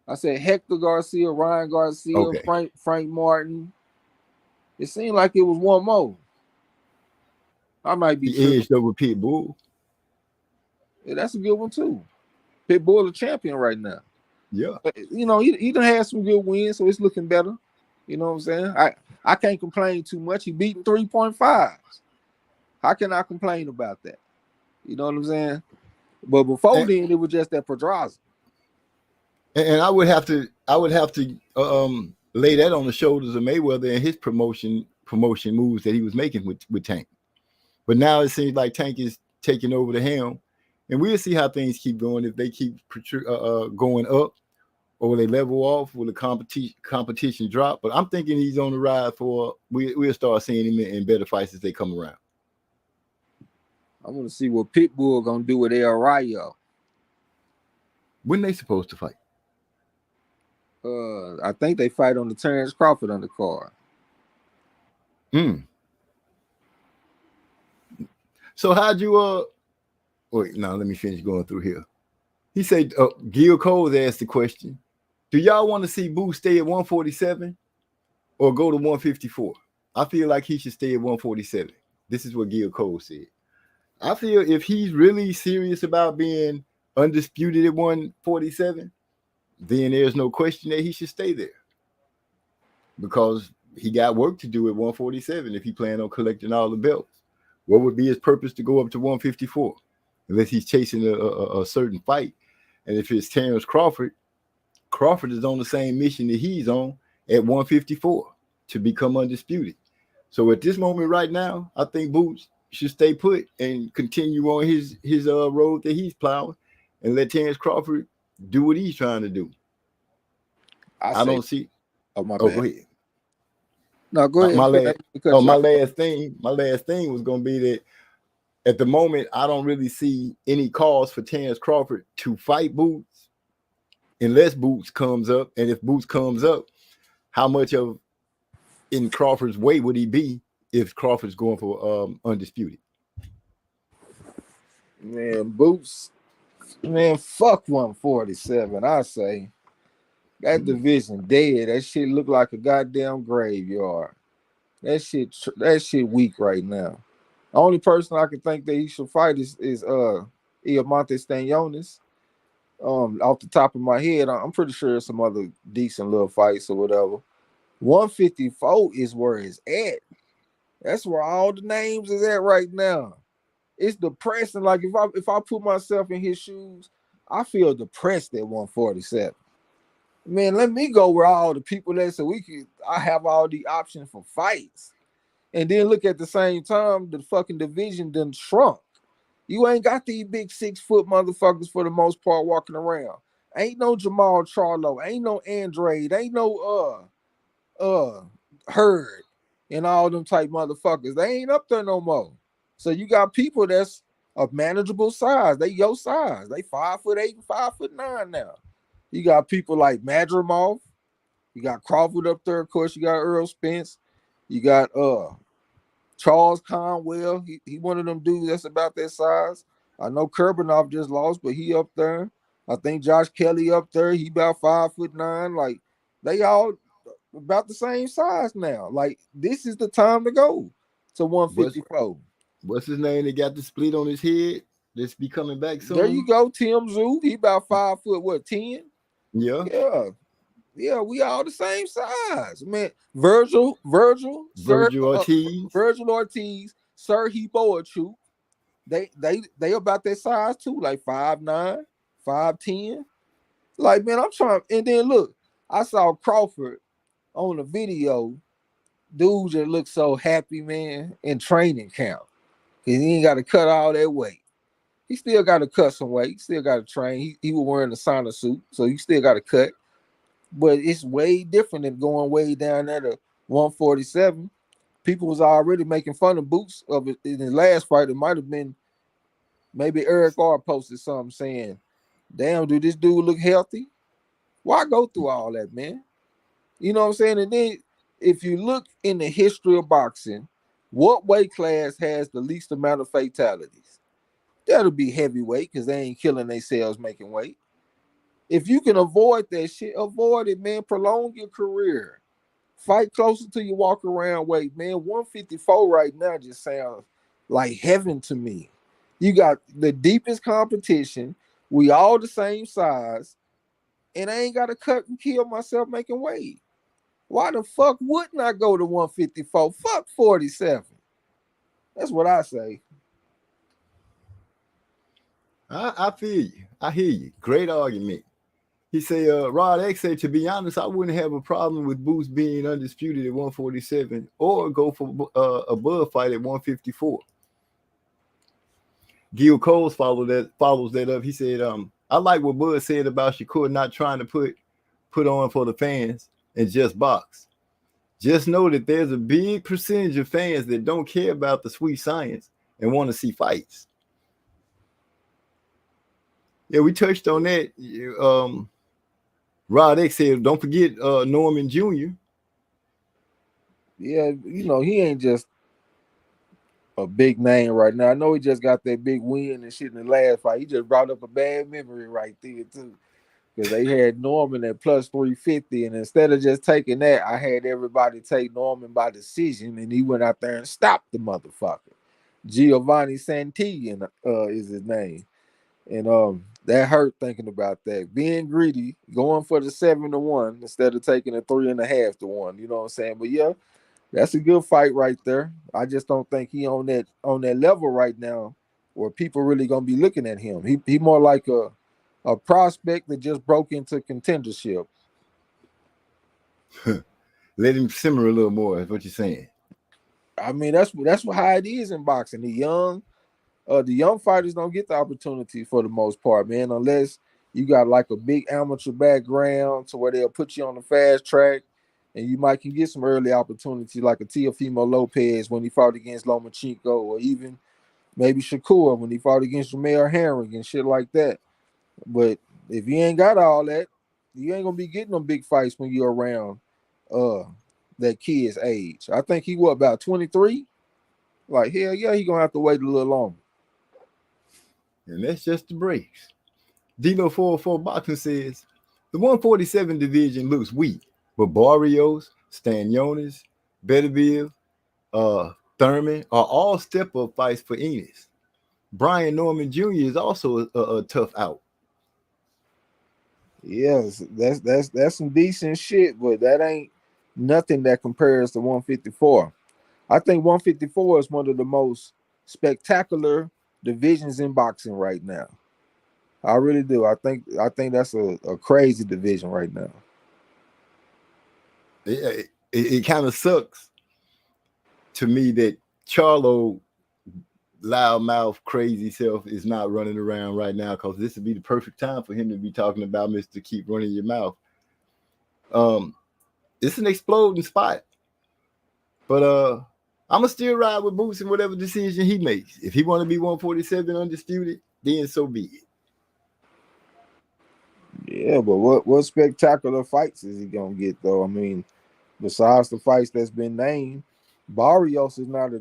I said Hector Garcia, Ryan Garcia, Okay. Frank Martin. It seemed like it was one more. I might be He edged over Pitbull. Yeah, that's a good one too. Pitbull a champion right now. Yeah. But, you know, he done had some good wins, so it's looking better. You know what I'm saying? I can't complain too much. He beating 3.5s. How can I complain about that? You know what I'm saying? But before then, it was just that Pedraza. And I would have to lay that on the shoulders of Mayweather and his promotion moves that he was making with Tank. But now it seems like Tank is taking over the helm, and we'll see how things keep going. If they keep going up, or they level off, will the competition drop? But I'm thinking he's on the ride for. We'll start seeing him in better fights as they come around. I want to see what Pitbull gonna do with El Rayo. When they supposed to fight? I think they fight on the Terrence Crawford undercard. So how'd you wait, now let me finish going through here. He said Gil Cole asked the question, do y'all want to see Boots stay at 147 or go to 154? I feel like he should stay at 147. This is what Gil Cole said. I feel if he's really serious about being undisputed at 147, then there's no question that he should stay there, because he got work to do at 147 if he planned on collecting all the belts. What would be his purpose to go up to 154 unless he's chasing a certain fight? And if it's Terrence Crawford, Crawford is on the same mission that he's on at 154 to become undisputed. So at this moment right now, I think Boots should stay put and continue on his road that he's plowing and let Terrence Crawford do what he's trying to do. I don't see. Oh, my Go bad. ahead. No, go ahead. My last thing was going to be that at the moment, I don't really see any cause for Terrence Crawford to fight Boots unless Boots comes up. And if Boots comes up, how much of in Crawford's way would he be if Crawford's going for undisputed? Man, Boots, man, fuck 147. I say that division dead. That shit look like a goddamn graveyard. That shit weak right now. The only person I can think that he should fight is Iomonte Stanionis. Off the top of my head, I'm pretty sure there's some other decent little fights or whatever. 154 is where it's at. That's where all the names is at right now. It's depressing. Like if I put myself in his shoes, I feel depressed at 147. Man, let me go where all the people that so I have all the options for fights. And then look at the same time, the fucking division done shrunk. You ain't got these big 6 foot motherfuckers for the most part walking around. Ain't no Jamal Charlo, ain't no Andrade, ain't no Hurd and all them type motherfuckers. They ain't up there no more. So you got people that's of manageable size. They your size. They 5'8" and 5'9" now. You got people like Madrimov. You got Crawford up there. Of course, you got Earl Spence. You got Charles Conwell. He one of them dudes that's about that size. I know Kurbanov just lost, but he up there. I think Josh Kelly up there. He about 5'9". Like they all about the same size now. Like this is the time to go to 154. What's his name? They got the split on his head. That's be coming back soon. There you go, Tim Tszyu. He about 5'10". Yeah. Yeah, we all the same size, man. Virgil Ortiz, Serhiy Boachuk. They about that size too, like 5'9", 5'10". Like, man, I'm trying. And then look, I saw Crawford on the video. Dude just looked so happy, man, in training camp. Cause he ain't got to cut all that weight. He still got to cut some weight. He still got to train. He was wearing a sauna suit, so he still got to cut. But it's way different than going way down there to 147. People was already making fun of Boots of it in his last fight. It might have been maybe Eric R posted something saying, "Damn, do this dude look healthy? Why go through all that, man?" You know what I'm saying? And then if you look in the history of boxing, what weight class has the least amount of fatalities? That'll be heavyweight because they ain't killing themselves making weight. If you can avoid that shit, avoid it, man. Prolong your career. Fight closer to your walk around weight, man. 154 right now just sounds like heaven to me. You got the deepest competition. We all the same size, and I ain't got to cut and kill myself making weight. Why the fuck wouldn't I go to 154? Fuck 47. That's what I say. I feel you. I hear you. Great argument. He say, Rod X say, to be honest, I wouldn't have a problem with Boots being undisputed at 147 or go for a Bud fight at 154. Gil Coles follows that up. He said, I like what Bud said about Shakur not trying to put on for the fans and just box. Just know that there's a big percentage of fans that don't care about the sweet science and want to see fights. Yeah, we touched on that. Rod X said, don't forget Norman Jr. Yeah, you know, he ain't just a big name right now. I know he just got that big win and shit in the last fight. He just brought up a bad memory right there, too. Because they had Norman at plus 350, and instead of just taking that, I had everybody take Norman by decision, and he went out there and stopped the motherfucker. Giovanni Santillan is his name. And that hurt thinking about that. Being greedy, going for the 7-1 instead of taking a 3.5 to 1. You know what I'm saying? But yeah, that's a good fight right there. I just don't think he on that level right now where people really gonna be looking at him. He more like a prospect that just broke into contendership. Let him simmer a little more, is what you're saying. I mean, that's how it is in boxing. The young fighters don't get the opportunity for the most part, man, unless you got like a big amateur background to where they'll put you on the fast track and you might can get some early opportunity like a Teofimo Lopez when he fought against Lomachenko, or even maybe Shakur when he fought against Jamel Herring and shit like that. But if you ain't got all that, you ain't gonna be getting them big fights when you're around that kid's age. I think he about 23. Like, hell yeah, he gonna have to wait a little longer. And that's just the breaks. Dino 404 Boxing says the 147 division looks weak, but Barrios, Stanionis, Beterbiev, Thurman are all step-up fights for Enos. Brian Norman Jr. is also a tough out. Yes, that's some decent shit, but that ain't nothing that compares to 154. I think 154 is one of the most spectacular divisions in boxing right now. I really do. I think that's a crazy division right now. It kind of sucks to me that Charlo loudmouth crazy self is not running around right now, because this would be the perfect time for him to be talking about Mr. Keep Running Your Mouth. It's an exploding spot, but I'm gonna still ride with Boots in whatever decision he makes. If he want to be 147 undisputed, then so be it. Yeah, but what spectacular fights is he gonna get though? I mean, besides the fights that's been named, Barrios is not a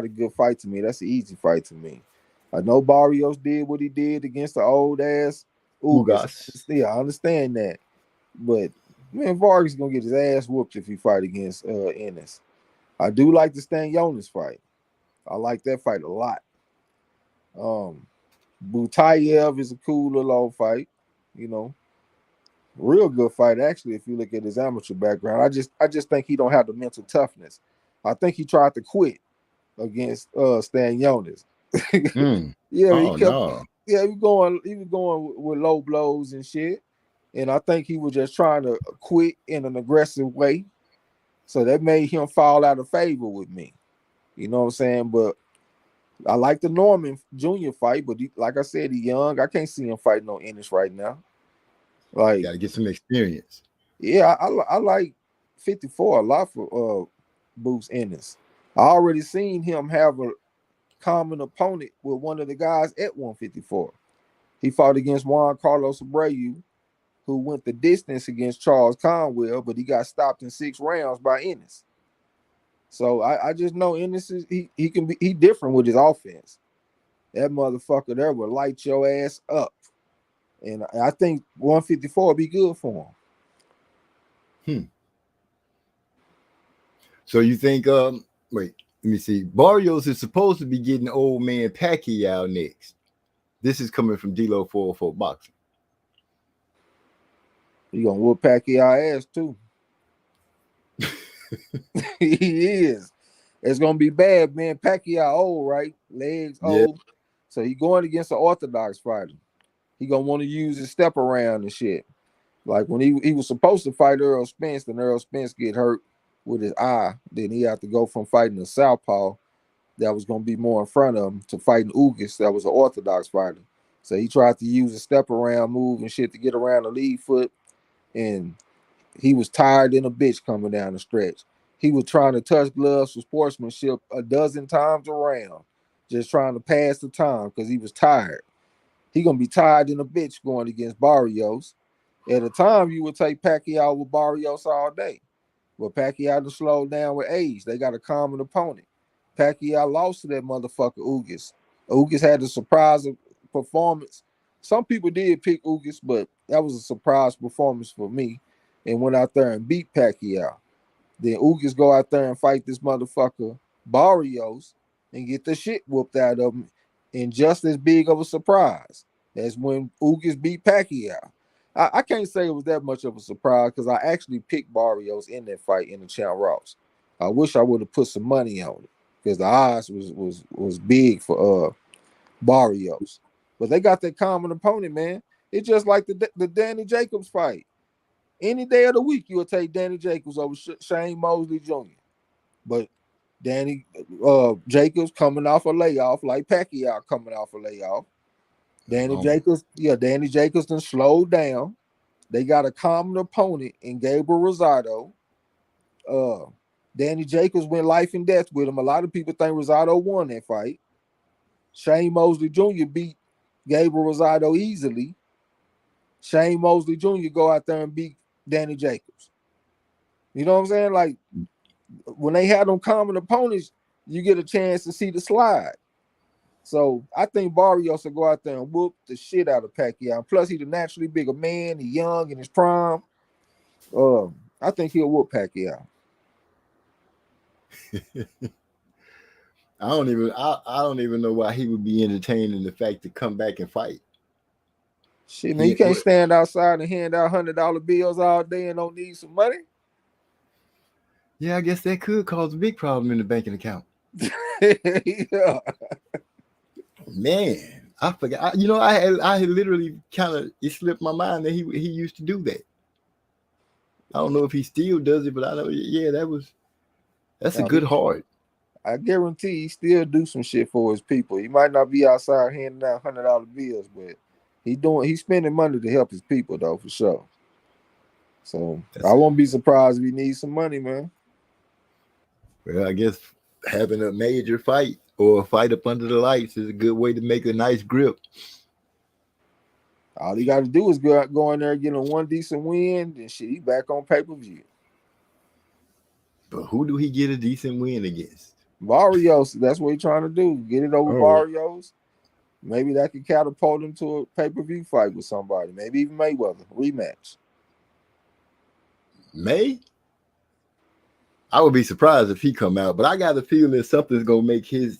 good fight to me. That's an easy fight to me. I know Barrios did what he did against the old ass Ugas. Yeah, I understand that, but man, Vargas is gonna get his ass whooped if he fight against Ennis. I do like the Stanionis fight. I like that fight a lot. Butayev is a cool little old fight, you know. Real good fight, actually, if you look at his amateur background. I just think he don't have the mental toughness. I think he tried to quit against Stanionis. He was going with low blows and shit. And I think he was just trying to quit in an aggressive way. So that made him fall out of favor with me. You know what I'm saying? But I like the Norman Jr. fight, but like I said, he's young. I can't see him fighting no Ennis right now. Like, got to get some experience. Yeah, I like 54 a lot for Boots Ennis. I already seen him have a common opponent with one of the guys at 154. He fought against Juan Carlos Abreu, who went the distance against Charles Conwell, but he got stopped in 6 rounds by Ennis. So I just know Ennis is he different with his offense. That motherfucker there will light your ass up. And I think 154 will be good for him. So you think wait, let me see. Barrios is supposed to be getting old man Pacquiao next. This is coming from D-Lo 404 Boxing. He gonna whoop Pacquiao ass too. He is. It's gonna be bad, man. Pacquiao old, right? Legs old. So he going against an orthodox fighter. He gonna want to use his step around and shit. Like when he was supposed to fight Earl Spence, then Earl Spence get hurt with his eye. Then he had to go from fighting a southpaw that was gonna be more in front of him to fighting Ugas, that was an orthodox fighter. So he tried to use a step around move and shit to get around the lead foot, and he was tired in a bitch coming down the stretch. He was trying to touch gloves for sportsmanship a dozen times around, just trying to pass the time because he was tired. He gonna be tired in a bitch going against Barrios. At a time, you would take Pacquiao with Barrios all day, but Pacquiao to slow down with age. They got a common opponent. Pacquiao lost to that motherfucker Ugas. Ugas had a surprise performance. Some people did pick Ugas, but that was a surprise performance for me. And went out there and beat Pacquiao. Then Ugas go out there and fight this motherfucker Barrios and get the shit whooped out of him in just as big of a surprise as when Ugas beat Pacquiao. I can't say it was that much of a surprise because I actually picked Barrios in that fight in the Champ Ross. I wish I would have put some money on it because the odds was big for Barrios. But they got that common opponent, man. It's just like the Danny Jacobs fight. Any day of the week, you'll take Danny Jacobs over Shane Mosley Jr. But Danny Jacobs coming off a layoff, like Pacquiao coming off a layoff. Danny Jacobs done slowed down. They got a common opponent in Gabriel Rosado. Danny Jacobs went life and death with him. A lot of people think Rosado won that fight. Shane Mosley Jr. beat Gabriel Rosado easily. Shane Mosley Jr. go out there and beat Danny Jacobs. You know what I'm saying? Like when they have them common opponents, you get a chance to see the slide. So I think Barrios will go out there and whoop the shit out of Pacquiao. Plus, he's a naturally bigger man. He's young in his prime. I think he'll whoop Pacquiao. I don't even know why he would be entertaining the fact to come back and fight. Shit, man, you can't stand outside and hand out $100 bills all day and don't need some money. Yeah, I guess that could cause a big problem in the banking account. Yeah. Man, I forgot. I had literally it slipped my mind that he used to do that. I don't know if he still does it, but I know. Yeah, that's a good heart. I guarantee he still do some shit for his people. He might not be outside handing out $100 bills, but he's spending money to help his people though, for sure. So I won't be surprised if he needs some money, man. Well, I guess having a major fight or a fight up under the lights is a good way to make a nice grip. All he got to do is go in there and get him one decent win, and shit, he back on pay-per-view. But who do he get a decent win against? Barrios. That's what he's trying to do. Get it over Barrios. Maybe that could catapult him to a pay-per-view fight with somebody. Maybe even Mayweather. Rematch. May? I would be surprised if he come out, but I got a feeling something's gonna make his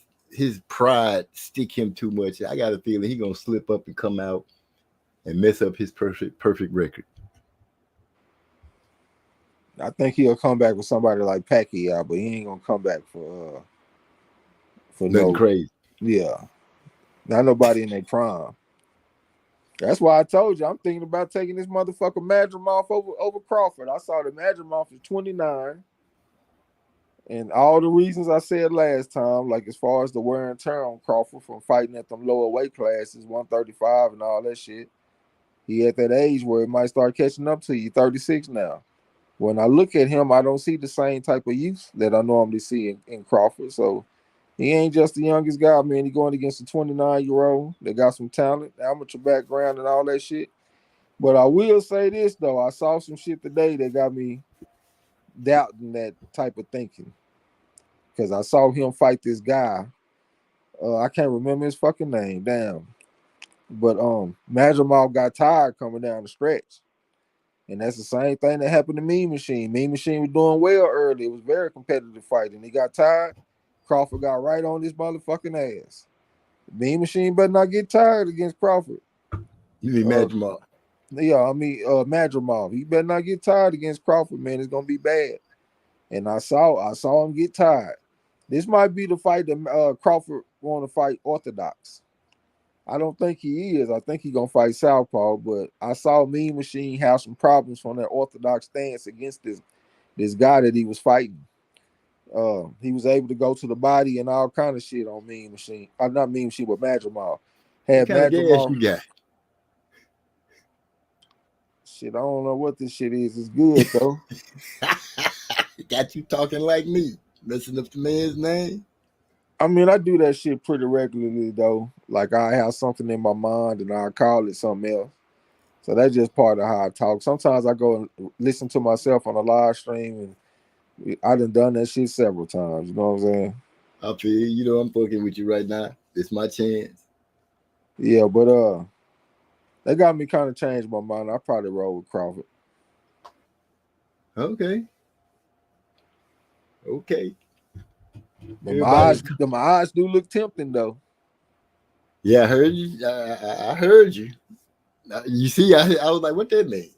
pride stick him too much. I got a feeling he's gonna slip up and come out and mess up his perfect record. I think he'll come back with somebody like Pacquiao, but he ain't gonna come back for nothing crazy. Yeah, not nobody in their prime. That's why I told you I'm thinking about taking this motherfucker Madrimov over Crawford. I saw the Madrimov is 29, and all the reasons I said last time, like as far as the wear and tear on Crawford from fighting at them lower weight classes, 135 and all that shit. He at that age where it might start catching up to you. 36 now. When I look at him, I don't see the same type of youth that I normally see in Crawford. So he ain't just the youngest guy, man. He going against a 29-year-old that got some talent, amateur background, and all that shit. But I will say this though, I saw some shit today that got me doubting that type of thinking. Because I saw him fight this guy. I can't remember his fucking name. Damn. But Madrimov got tired coming down the stretch. And that's the same thing that happened to Mean Machine. Mean Machine was doing well early. It was very competitive fight. And he got tired. Crawford got right on his motherfucking ass. Mean Machine better not get tired against Crawford. You mean Madrimov? Yeah, I mean Madrimov. He better not get tired against Crawford, man. It's gonna be bad. And I saw him get tired. This might be the fight that Crawford want to fight orthodox. I don't think he is. I think he's gonna fight southpaw. But I saw Mean Machine have some problems from that orthodox stance against this guy that he was fighting. He was able to go to the body and all kind of shit on Mean Machine. Not Mean Machine, but Madrimov. Had What kind of gas Madrimov. you got? Shit, I don't know what this shit is. It's good though. Got you talking like me, messing up the man's name. I mean, I do that shit pretty regularly though. Like I have something in my mind and I call it something else. So that's just part of how I talk. Sometimes I go and listen to myself on a live stream, and I done that shit several times. You know what I'm saying? I feel you know I'm fucking with you right now. It's my chance. Yeah, but they got me kind of changed my mind. I probably roll with Crawford. Okay. But my odds do look tempting though. Yeah, I heard you. I heard you. You see, I was like, what that mean?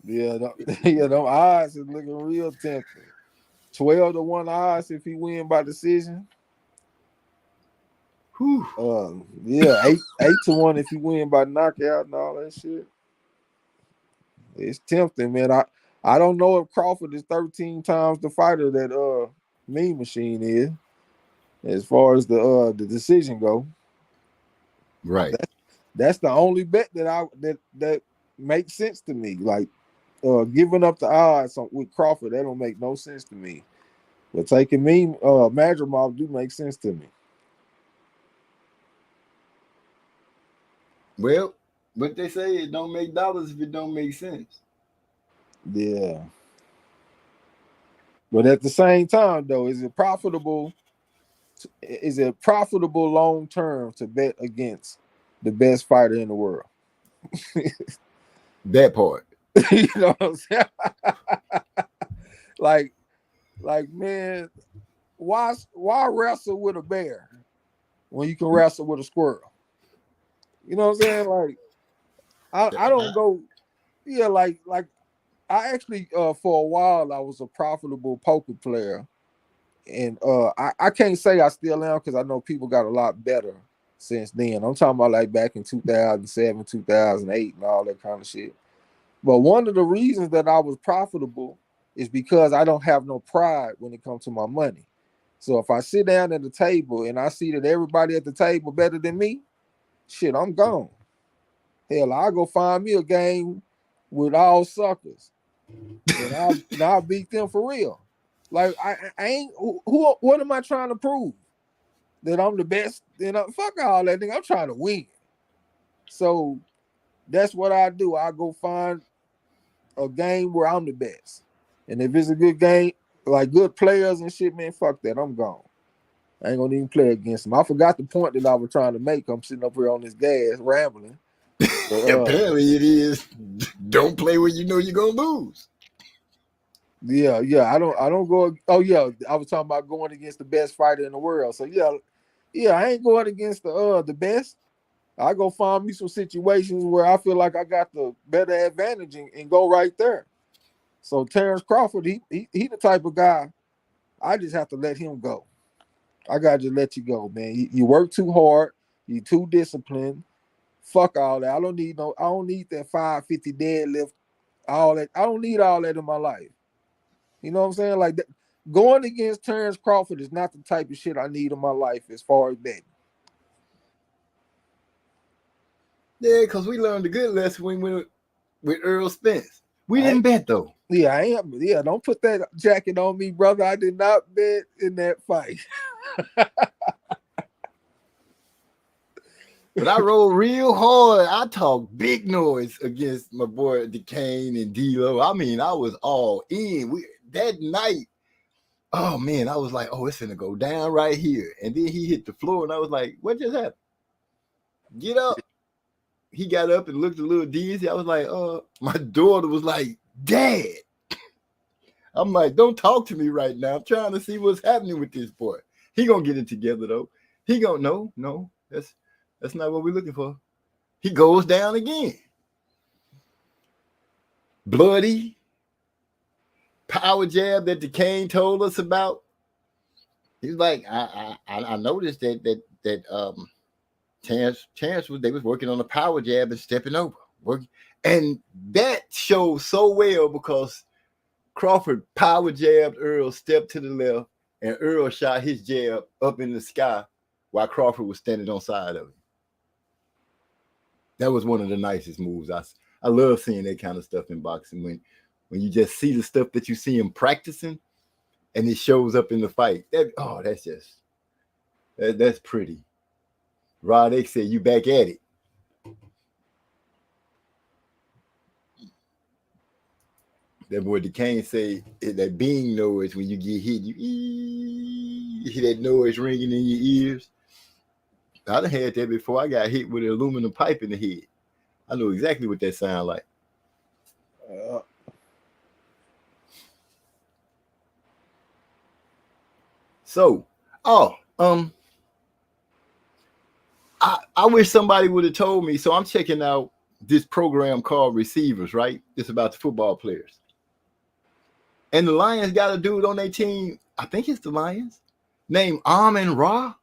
Yeah, them odds is looking real tempting. 12-1 odds if he win by decision. Whew. Yeah, 8-1 if he win by knockout and all that shit. It's tempting, man. I don't know if Crawford is 13 times the fighter that Mean Machine is, as far as the decision go. Right. That's the only bet that makes sense to me. Like giving up the odds with Crawford, that don't make no sense to me. But taking Madrimov do make sense to me. Well, what they say, it don't make dollars if it don't make sense. Yeah. But at the same time, though, is it profitable? Is it profitable long term to bet against the best fighter in the world? That part. You know what I'm saying? like, man, why wrestle with a bear when you can wrestle with a squirrel? You know what I'm saying? Like, I don't go. Yeah, like I actually for a while I was a profitable poker player, and I can't say I still am because I know people got a lot better since then. I'm talking about like back in 2007, 2008, and all that kind of shit. But one of the reasons that I was profitable is because I don't have no pride when it comes to my money. So if I sit down at the table and I see that everybody at the table better than me, shit, I'm gone. Hell, I'll go find me a game with all suckers, and I'll beat them for real. Like I ain't who. What am I trying to prove? That I'm the best? You know, fuck all that thing. I'm trying to win. So that's what I do. I go find a game where I'm the best, and if it's a good game, like good players and shit, man, fuck that. I'm gone. I ain't gonna even play against them. I forgot the point that I was trying to make. I'm sitting up here on this gas rambling. But, apparently it is. Don't play when you know you're gonna lose. Yeah. I don't go. Oh yeah, I was talking about going against the best fighter in the world. So yeah, I ain't going against the best. I go find me some situations where I feel like I got the better advantage and go right there. So Terrence Crawford, he the type of guy. I just have to let him go. I gotta just let you go, man. You work too hard. You too disciplined. Fuck all that. I don't need that 550 deadlift. All that. I don't need all that in my life. You know what I'm saying? Like that, going against Terrence Crawford is not the type of shit I need in my life as far as betting. Yeah, because we learned a good lesson when we went with Earl Spence. We didn't bet though. Yeah, I am. Yeah, don't put that jacket on me, brother. I did not bet in that fight. But I rolled real hard. I talked big noise against my boy DeCane and D-Lo. I mean, I was all in. That night, oh man, I was like, oh, it's gonna go down right here. And then he hit the floor, and I was like, what just happened? Get up. He got up and looked a little dizzy. I was like, my daughter was like, Dad. I'm like, don't talk to me right now. I'm trying to see what's happening with this boy. He gonna get it together though. He gonna no, that's not what we're looking for. He goes down again. Bloody power jab that DeCane told us about. He's like, I noticed that Chance was, they was working on a power jab and stepping over. And that showed so well because Crawford power jabbed Earl, stepped to the left, and Earl shot his jab up in the sky while Crawford was standing on side of him. That was one of the nicest moves. I love seeing that kind of stuff in boxing when you just see the stuff that you see him practicing and it shows up in the fight. That's pretty. Rod X said, you back at it. That boy DeCane say that bing noise when you get hit, you hear that noise ringing in your ears. I done had that before. I got hit with an aluminum pipe in the head. I know exactly what that sound like. I wish somebody would have told me. So I'm checking out this program called Receivers, right? It's about the football players. And the Lions got a dude on their team, I think it's the Lions, named Amon-Ra.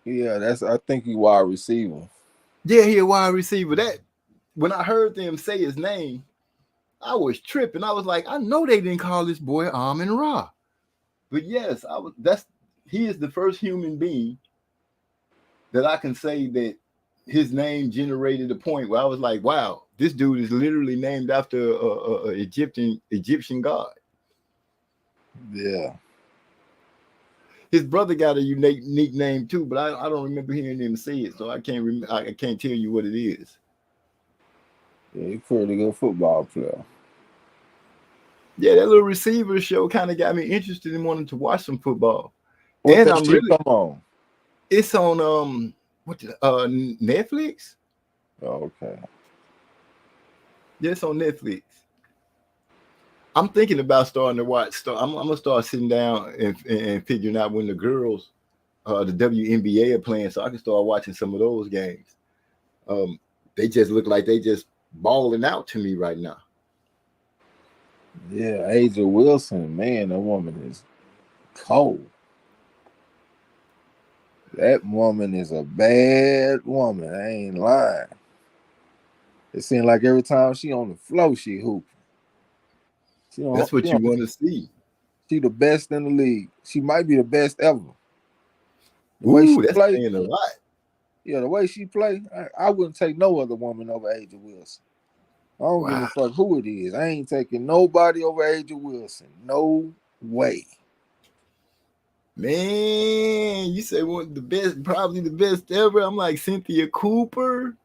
Yeah, I think he wide receiver. Yeah, he a wide receiver. That when I heard them say his name, I was tripping. I was like, I know they didn't call this boy Amon-Ra. But yes, he is the first human being that I can say that his name generated a point where I was like, wow, this dude is literally named after a Egyptian god. Yeah. His brother got a unique name too, but I don't remember hearing him say it, so I can't tell you what it is. Yeah, he's a pretty good football player. Yeah, that little receiver show kind of got me interested in wanting to watch some football. What and that I'm shit really come on? It's on Netflix. Oh, okay. Yeah, it's on Netflix. I'm thinking about starting to watch. I'm gonna start sitting down and figuring out when the girls, the WNBA are playing, so I can start watching some of those games. They just look like they just balling out to me right now. Yeah, A'ja Wilson, man, that woman is cold. That woman is a bad woman. I ain't lying. It seems like every time she on the floor, she hooping. That's what you want to see. She the best in the league. She might be the best ever. That's saying a lot. Yeah, the way she play, I wouldn't take no other woman over A'ja Wilson. I don't give a fuck who it is. I ain't taking nobody over A'ja Wilson. No way. Man, you say one of the best, probably the best ever. I'm like Cynthia Cooper.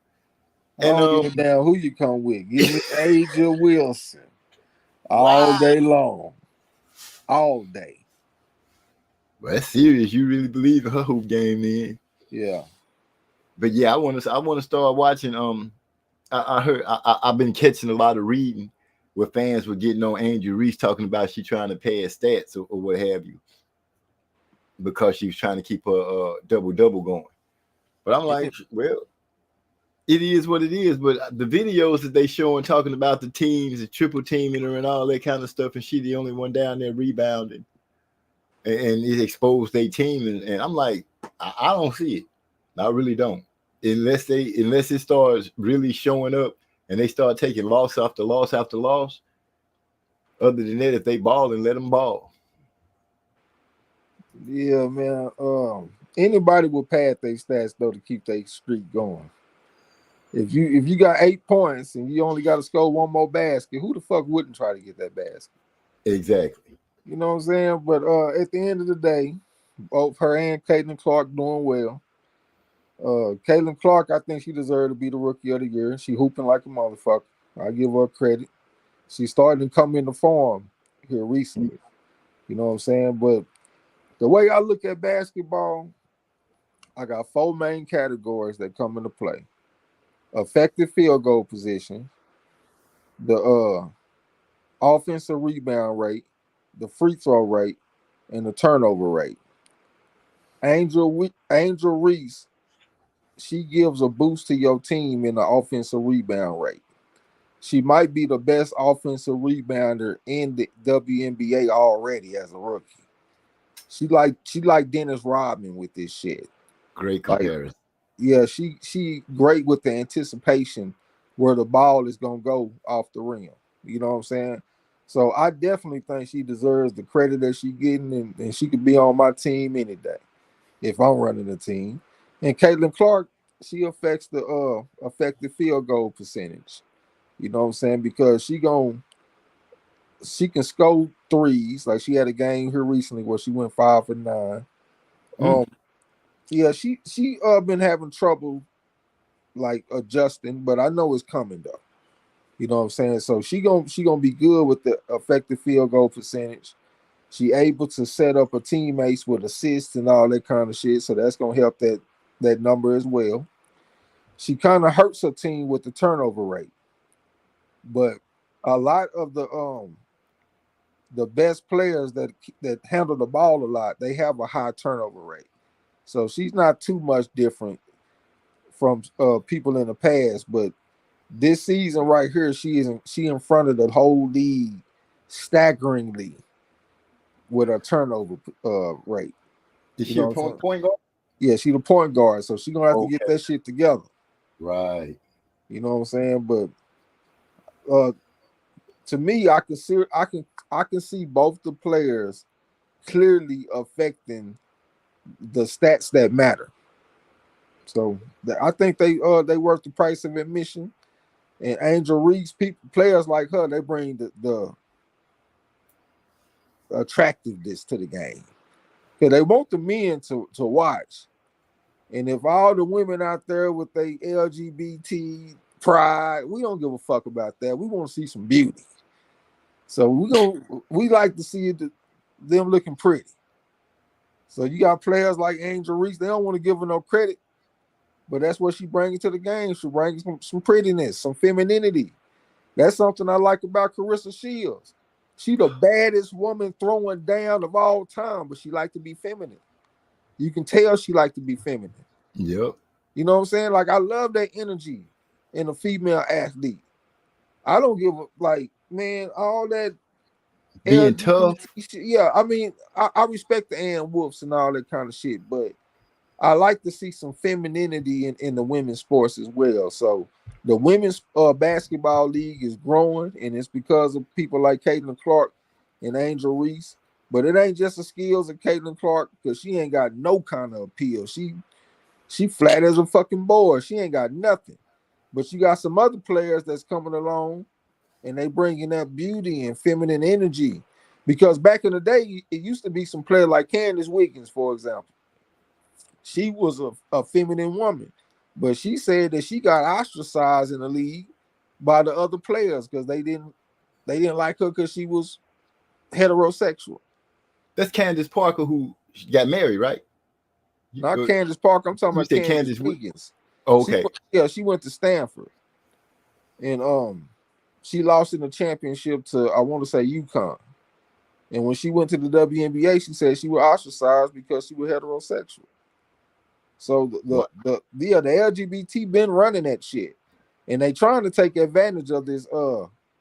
I don't give a damn who you come with. Give me A'ja Wilson all day long. All day. Well, that's serious. You really believe in her hoop game then? Yeah. But yeah, I want to start watching. I heard I've been catching a lot of reading where fans were getting on Angel Reese talking about she trying to pad stats or what have you, because she was trying to keep her double going. But I'm like, well, it is what it is. But the videos that they showing talking about the teams, the triple teaming her and all that kind of stuff, and she the only one down there rebounding, and it exposed their team, and I'm like, I don't see it. I really don't. Unless it starts really showing up and they start taking loss after loss after loss. Other than that, if they ball, and let them ball. Yeah, man. Anybody will pad their stats though to keep their streak going. If you got 8 points and you only got to score one more basket, who the fuck wouldn't try to get that basket? Exactly. You know what I'm saying? But at the end of the day, both her and Caitlin Clark doing well. Caitlin Clark, I think she deserved to be the rookie of the year. She hooping like a motherfucker. I give her credit. She's starting to come into form here recently. You know what I'm saying? But the way I look at basketball, I got 4 main categories that come into play. Effective field goal position, the offensive rebound rate, the free throw rate, and the turnover rate. Angel Reese, she gives a boost to your team in the offensive rebound rate. She might be the best offensive rebounder in the WNBA already as a rookie. She like Dennis Rodman with this shit. Great comparison. Yeah, she great with the anticipation where the ball is gonna go off the rim. You know what I'm saying? So I definitely think she deserves the credit that she's getting, and she could be on my team any day if I'm running the team. And Caitlin Clark, she affects the effective field goal percentage. You know what I'm saying? Because she can score threes. Like she had a game here recently where she went 5 for 9. Yeah, she been having trouble like adjusting, but I know it's coming though. You know what I'm saying? So she gonna be good with the effective field goal percentage. She able to set up her teammates with assists and all that kind of shit. So that's gonna help that number as well. She kind of hurts her team with the turnover rate. But a lot of the best players that handle the ball a lot, they have a high turnover rate. So she's not too much different from people in the past. But this season right here, she in front of the whole league staggeringly with her turnover rate. Is she a point guard? Yeah, she's the point guard. So she's gonna have to get that shit together. Right. You know what I'm saying? But to me, I can see both the players clearly affecting the stats that matter. So I think they worth the price of admission. And Angel Reese, players like her, they bring the attractiveness to the game. Because they want the men to watch. And if all the women out there with their LGBT pride, we don't give a fuck about that. We want to see some beauty. So we like to see them looking pretty. So you got players like Angel Reese, they don't want to give her no credit, but that's what she brings to the game. She brings some prettiness, some femininity. That's something I like about Carissa Shields. She the baddest woman throwing down of all time, but she like to be feminine. You can tell she like to be feminine. Yep. You know what I'm saying? Like, I love that energy in a female athlete. I don't give a, like, man, all that being tough. Shit. Yeah, I mean, I respect the Ann Wolfs and all that kind of shit, but I like to see some femininity in the women's sports as well. So the women's basketball league is growing, and it's because of people like Caitlin Clark and Angel Reese. But it ain't just the skills of Caitlin Clark, because she ain't got no kind of appeal. She flat as a fucking board. She ain't got nothing. But you got some other players that's coming along, and they bringing that beauty and feminine energy. Because back in the day, it used to be some player like Candace Wiggins, for example. She was a feminine woman, but she said that she got ostracized in the league by the other players because they didn't like her because she was heterosexual. That's Candace Parker who got married, right? Not Candace Parker. I'm talking about Candace Wiggins. Oh, okay. She went to Stanford, and she lost in the championship to, I want to say, UConn. And when she went to the WNBA, she said she was ostracized because she was heterosexual. So the LGBT been running that shit, and they trying to take advantage of this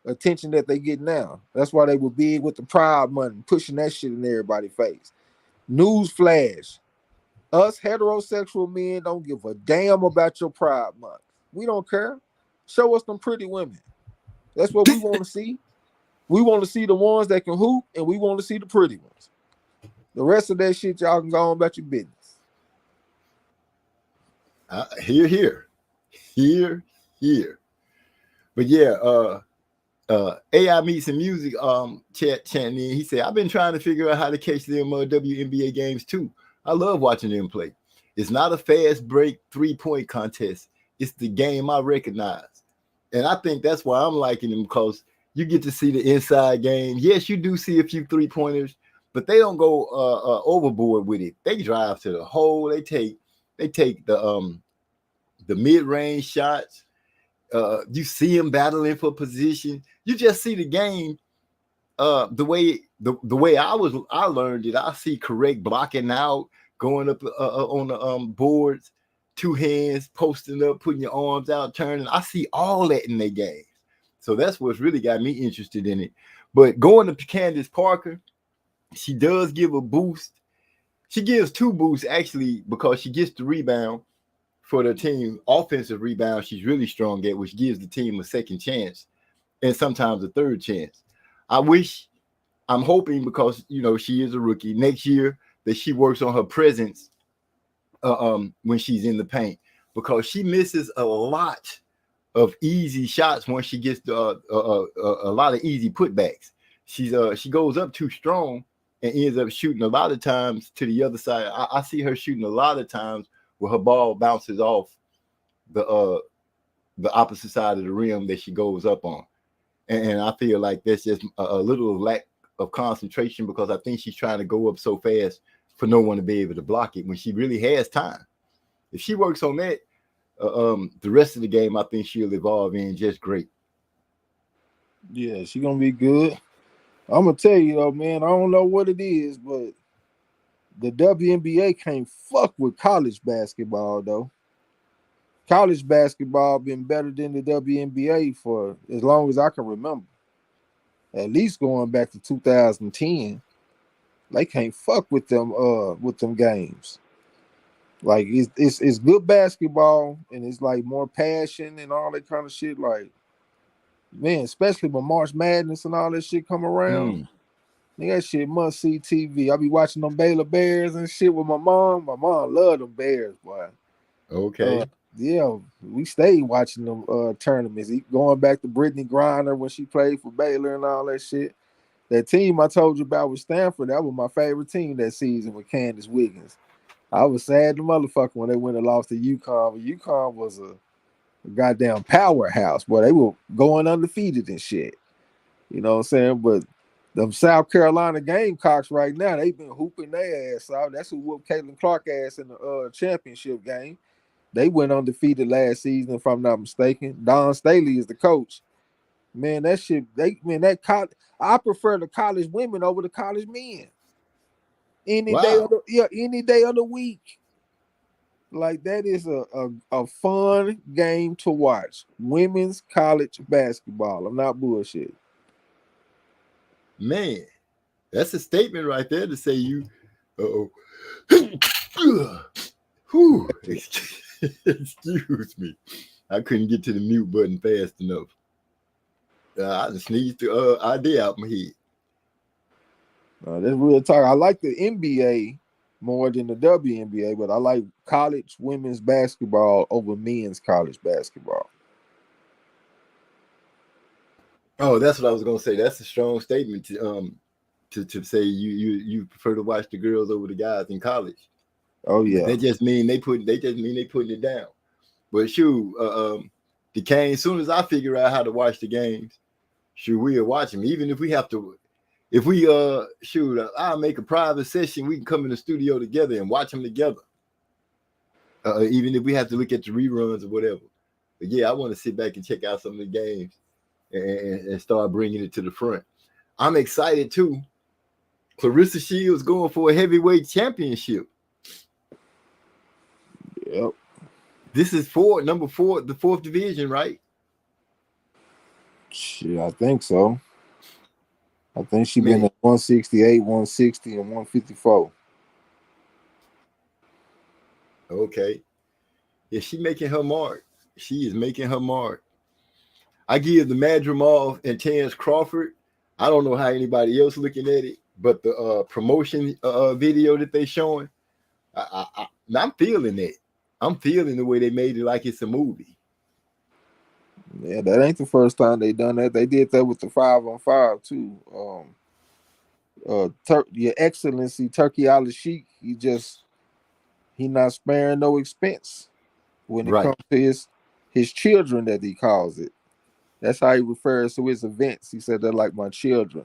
attention that they get now. That's why they were big with the Pride Month, pushing that shit in everybody's face. News flash: us heterosexual men don't give a damn about your Pride Month. We don't care. Show us them pretty women. That's what we want to see. We want to see the ones that can hoop, and we want to see the pretty ones. The rest of that shit, y'all can go on about your business. Here. But yeah, AI Meets and Music chanting in. He said, I've been trying to figure out how to catch them WNBA games too. I love watching them play. It's not a fast break 3-point contest. It's the game I recognize. And I think that's why I'm liking them, because you get to see the inside game. Yes, you do see a few 3-pointers, but they don't go overboard with it. They drive to the hole. They take the mid-range shots. You see them battling for position. You just see the game the way I learned it. I see correct blocking out, going up on the boards, two hands, posting up, putting your arms out, turning. I see all that in their games. So that's what's really got me interested in it. But going to Candace Parker, she does give a boost. She gives 2 boosts, actually, because she gets the rebound for the team. Offensive rebound, she's really strong at, which gives the team a second chance and sometimes a third chance. I'm hoping, because, you know, she is a rookie, next year that she works on her presence when she's in the paint, because she misses a lot of easy shots once she gets a lot of easy putbacks. She goes up too strong and ends up shooting a lot of times to the other side. I see her shooting a lot of times where her ball bounces off the opposite side of the rim that she goes up on. And I feel like that's just a little lack of concentration, because I think she's trying to go up so fast for no one to be able to block it when she really has time. If she works on that, the rest of the game, I think she'll evolve in just great. Yeah, she's gonna be good. I'm gonna tell you though, man, I don't know what it is, but the WNBA can't fuck with college basketball though. College basketball been better than the WNBA for as long as I can remember. At least going back to 2010. They can't fuck with them games. Like it's good basketball, and it's like more passion and all that kind of shit. Like, man, especially when March Madness and all that shit come around. That shit must see TV. I be watching them Baylor Bears and shit with my mom. My mom love them Bears, boy. Okay. Yeah, we stayed watching them tournaments. Going back to Brittany Griner when she played for Baylor and all that shit. That team I told you about with Stanford, that was my favorite team that season with Candace Wiggins. I was sad the motherfucker when they went and lost to UConn. But UConn was a goddamn powerhouse. Boy, they were going undefeated and shit. You know what I'm saying? But them South Carolina Gamecocks right now, they've been hooping their ass out. That's who whooped Caitlin Clark ass in the championship game. They went undefeated last season, if I'm not mistaken. Don Staley is the coach. Man, that shit, I prefer the college women over the college men. Any day of the week. Like, that is a fun game to watch. Women's college basketball. I'm not bullshit. Man, that's a statement right there to say you. Excuse me. I couldn't get to the mute button fast enough. I just sneezed the idea out my head. That's real talk. I like the NBA more than the WNBA, but I like college women's basketball over men's college basketball. Oh, that's what I was gonna say. That's a strong statement to say you prefer to watch the girls over the guys in college. Oh yeah, they just mean they putting it down. But shoot, the game. As soon as I figure out how to watch the games, shoot, we'll watch them. Even if we have to, I'll make a private session. We can come in the studio together and watch them together. Even if we have to look at the reruns or whatever. But yeah, I want to sit back and check out some of the games and start bringing it to the front. I'm excited too. Clarissa Shields going for a heavyweight championship. Yep. This is number 4, the 4th division, right? Shit, I think so. I think she been at 168, 160, and 154. Okay. Yeah, she making her mark. She is making her mark. I give the Madrimov and Terrence Crawford. I don't know how anybody else looking at it, but the promotion video that they showing, I'm feeling it. I'm feeling the way they made it like it's a movie. Yeah, that ain't the first time they done that. They did that with the 5-on-5 too. Your Excellency Turkey Al Sheikh, he not sparing no expense when it Right. comes to his children, that he calls it. That's how he refers to his events. He said they're like my children.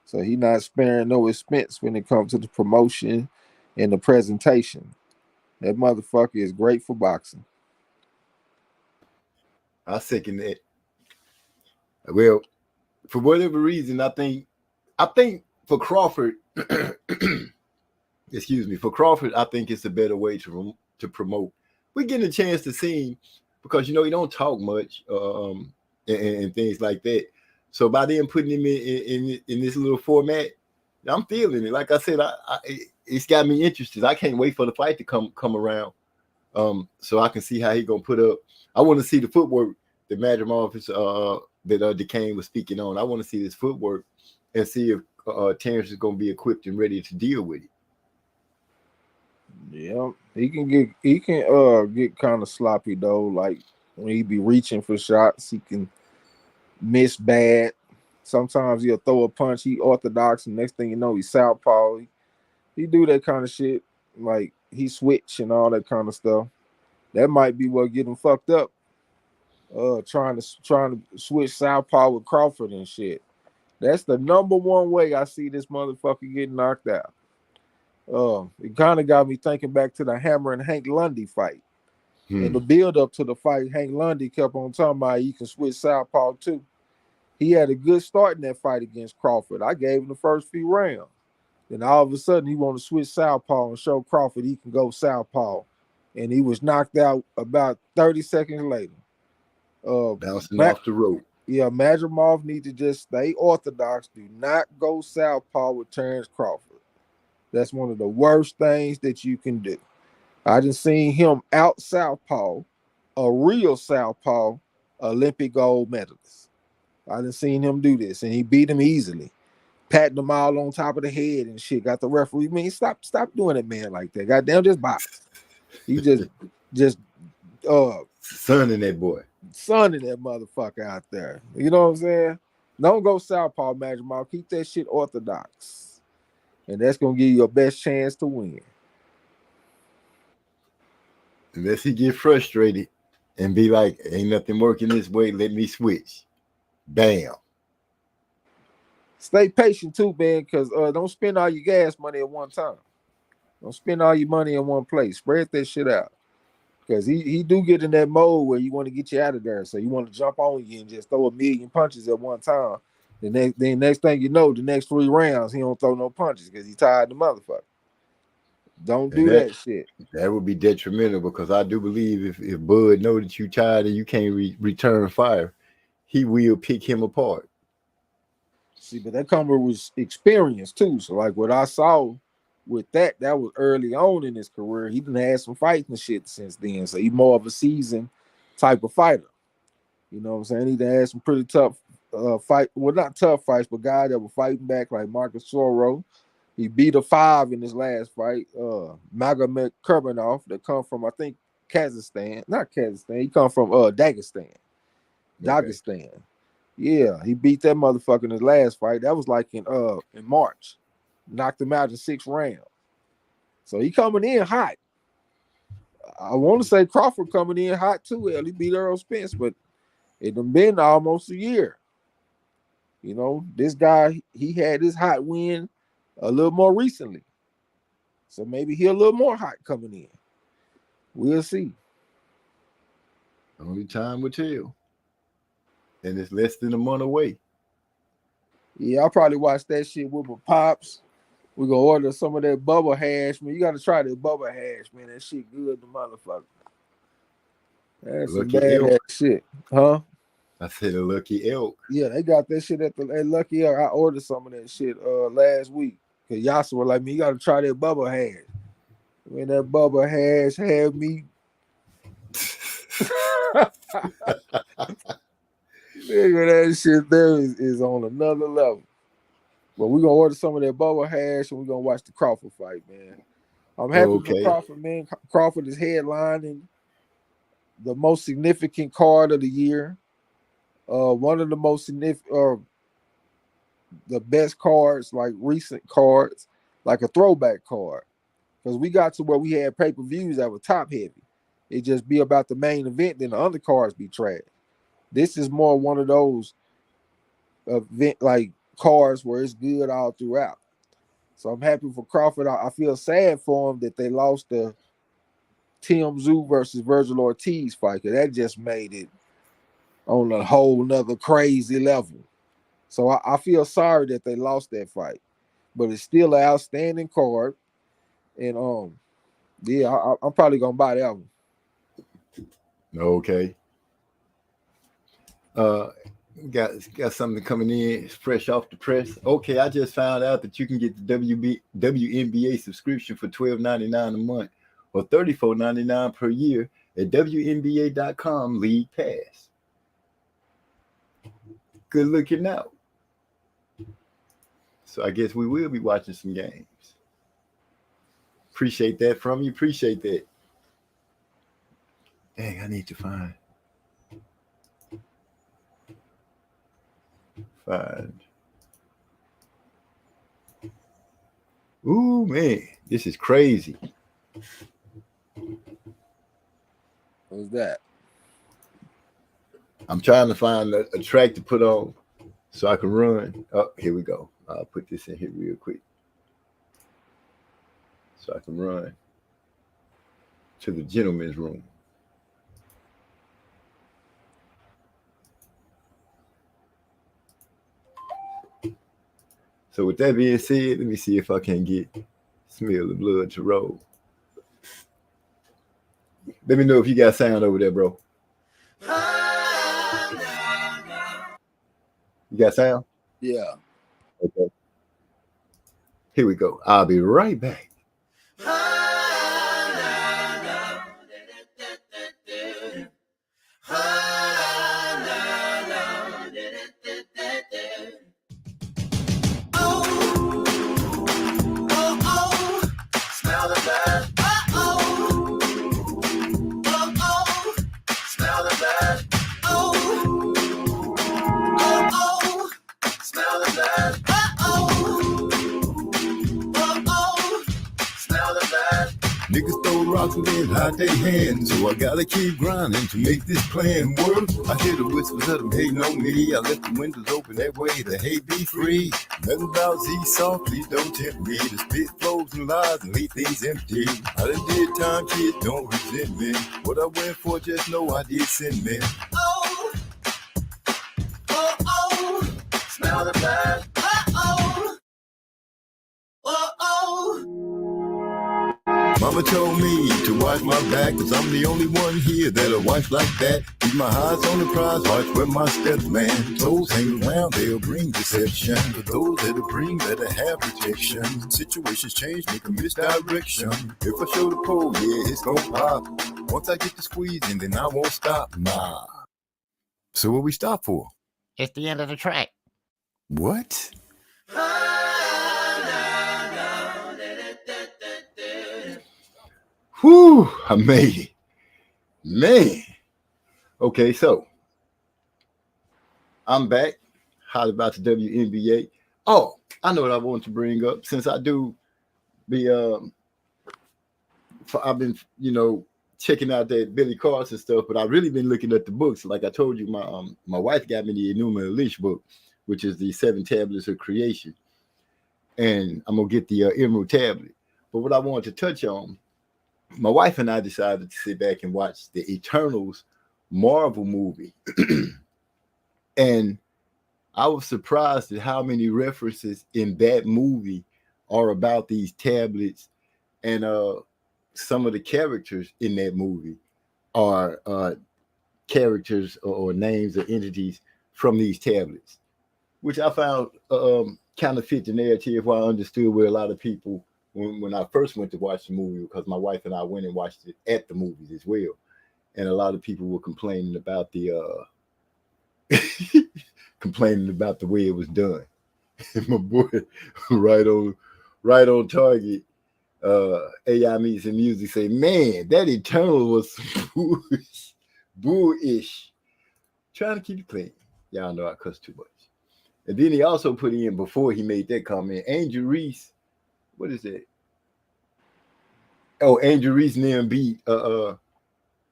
So he not sparing no expense when it comes to the promotion and the presentation. That motherfucker is great for boxing. I second that. Well, for whatever reason, I think for Crawford, excuse me, for Crawford, I think it's a better way to promote. We're getting a chance to see him because he don't talk much and things like that. So by then putting him in this little format, I'm feeling it. Like I said, it's got me interested. I can't wait for the fight to come around, so I can see how he gonna put up. I want to see the footwork that Madrimov that DeCane was speaking on. I want to see this footwork and see if Terrence is gonna be equipped and ready to deal with it. Yeah, he can get kind of sloppy though. Like when he be reaching for shots, he can miss bad. Sometimes he'll throw a punch. He orthodox, and next thing you know, he's southpaw. He do that kind of shit. Like he switch and all that kind of stuff. That might be what get him fucked up. Trying to switch southpaw with Crawford and shit. That's the number one way I see this motherfucker getting knocked out. It kind of got me thinking back to the Hammer and Hank Lundy fight. In the build up to the fight, Hank Lundy kept on talking about you can switch southpaw too. He had a good start in that fight against Crawford. I gave him the first few rounds. Then all of a sudden he wanted to switch southpaw and show Crawford he can go southpaw. And he was knocked out about 30 seconds later. Bouncing off the rope. Yeah, Madrimov need to just stay orthodox. Do not go southpaw with Terrence Crawford. That's one of the worst things that you can do. I done seen him out southpaw, a real southpaw Olympic gold medalist. I done seen him do this, and he beat him easily, patting them all on top of the head and shit. Got the referee. Man, stop doing it, man, like that. Goddamn, just box. He just sunning that boy. Sunning that motherfucker out there. You know what I'm saying? Don't go southpaw, Madrimov. Keep that shit orthodox. And that's gonna give you your best chance to win. Unless he get frustrated and be like, ain't nothing working this way, let me switch. Bam. Stay patient too, man, because don't spend all your gas money at one time. Don't spend all your money in one place. Spread that shit out. Because he do get in that mode where you want to get you out of there. So you want to jump on you and just throw a million punches at one time. Then next thing you know, the next 3 rounds, he don't throw no punches because he tired the motherfucker. Don't do that shit. That would be detrimental because I do believe if Bud know that you tired and you can't return fire, he will pick him apart. See, but that comer was experienced too. So like what I saw with that was early on in his career. He done had some fights and shit since then. So he's more of a seasoned type of fighter. You know what I'm saying? He done had some pretty tough fight. Well, not tough fights, but guys that were fighting back like Marcus Soro. He beat a 5 in his last fight. Magomed Kurbanov that come from, I think, Kazakhstan. Not Kazakhstan. He come from Dagestan. Dagestan. Yeah, he beat that motherfucker in his last fight. That was like in March. Knocked him out in 6 rounds. So he coming in hot. I want to say Crawford coming in hot too. Hell, he beat Errol Spence, but it done been almost a year. You know, this guy, he had his hot win a little more recently. So maybe he a little more hot coming in. We'll see. Only time will tell. And it's less than a month away. Yeah, I'll probably watch that shit with my pops. We're gonna order some of that bubble hash, man. You gotta try that bubble hash, man. That shit good, the motherfucker. That's some bad shit. Huh? I said a Lucky Elk. Yeah, they got that shit at Lucky Elk. I ordered some of that shit last week. Cause Yasa was like, me, you gotta try that bubble hash. When that bubble hash had me. Nigga, that shit there is on another level. But we're gonna order some of that bubble hash and we're gonna watch the Crawford fight, man. I'm happy for Crawford, man. Crawford is headlining the most significant card of the year. One of the most significant, the best cards, like recent cards, like a throwback card. Because we got to where we had pay-per-views that were top heavy. It just be about the main event, then the undercards be trash. This is more one of those event like cards where it's good all throughout. So I'm happy for Crawford. I feel sad for him that they lost the Tim Tszyu versus Virgil Ortiz fight, because that just made it on a whole nother crazy level. So I feel sorry that they lost that fight, but it's still an outstanding card. And yeah, I'm probably gonna buy that one. Okay. Got something coming in. It's fresh off the press. Okay, I just found out that you can get the WNBA subscription for $12.99 a month or $34.99 per year at WNBA.com League Pass. Good looking out. So I guess we will be watching some games. Appreciate that from you. Appreciate that. Dang, I need to find. Ooh, man, this is crazy. What's that? I'm trying to find a track to put on so I can run. Oh, here we go. I'll put this in here real quick so I can run to the gentleman's room. So with that being said, let me see if I can smell the blood to roll. Let me know if you got sound over there, bro. You got sound? Yeah. Okay. Here we go. I'll be right back. Niggas throw rocks and then hide their hands, so I gotta keep grinding to make this plan work. I hear the whispers of them hating on me. I left the windows open that way the hate be free. Nothing about Z-Soft, please don't tempt me to spit flows and lies and leave things empty. I done did time, kids, don't resent me. What I went for, just know I did sin me. Oh, oh, oh, smell the blood. Mama told me to watch my back, cause I'm the only one here that'll watch like that. Keep my eyes on the prize, watch where my steps, man. Those hang around, they'll bring deception. But those that'll bring, better have protection. Situations change, make a misdirection. If I show the pole, yeah, it's gon' pop. Once I get the squeezing, then I won't stop, nah. So what we stop for? It's the end of the track. What? Whew, I made it. Man. Okay, so I'm back. Hot about the WNBA. Oh, I know what I want to bring up. Since I do be I've been, checking out that Billy Carson stuff, but I've really been looking at the books. Like I told you, my wife got me the Enuma Elish book, which is the 7 tablets of creation. And I'm gonna get the Emerald tablet. But what I wanted to touch on, my wife and I decided to sit back and watch the Eternals Marvel movie. And I was surprised at how many references in that movie are about these tablets. And some of the characters in that movie are characters or names or entities from these tablets, which I found kind of fit the narrative where I understood where a lot of people, when I first went to watch the movie, because my wife and I went and watched it at the movies as well, and a lot of people were complaining about the way it was done. And my boy, right on target, AI Meets and Music say, man, that Eternal was bullish. Trying to keep it clean. Y'all know I cuss too much. And then he also put in, before he made that comment, Angel Reese. What is that? Oh, Angel Reese and them beat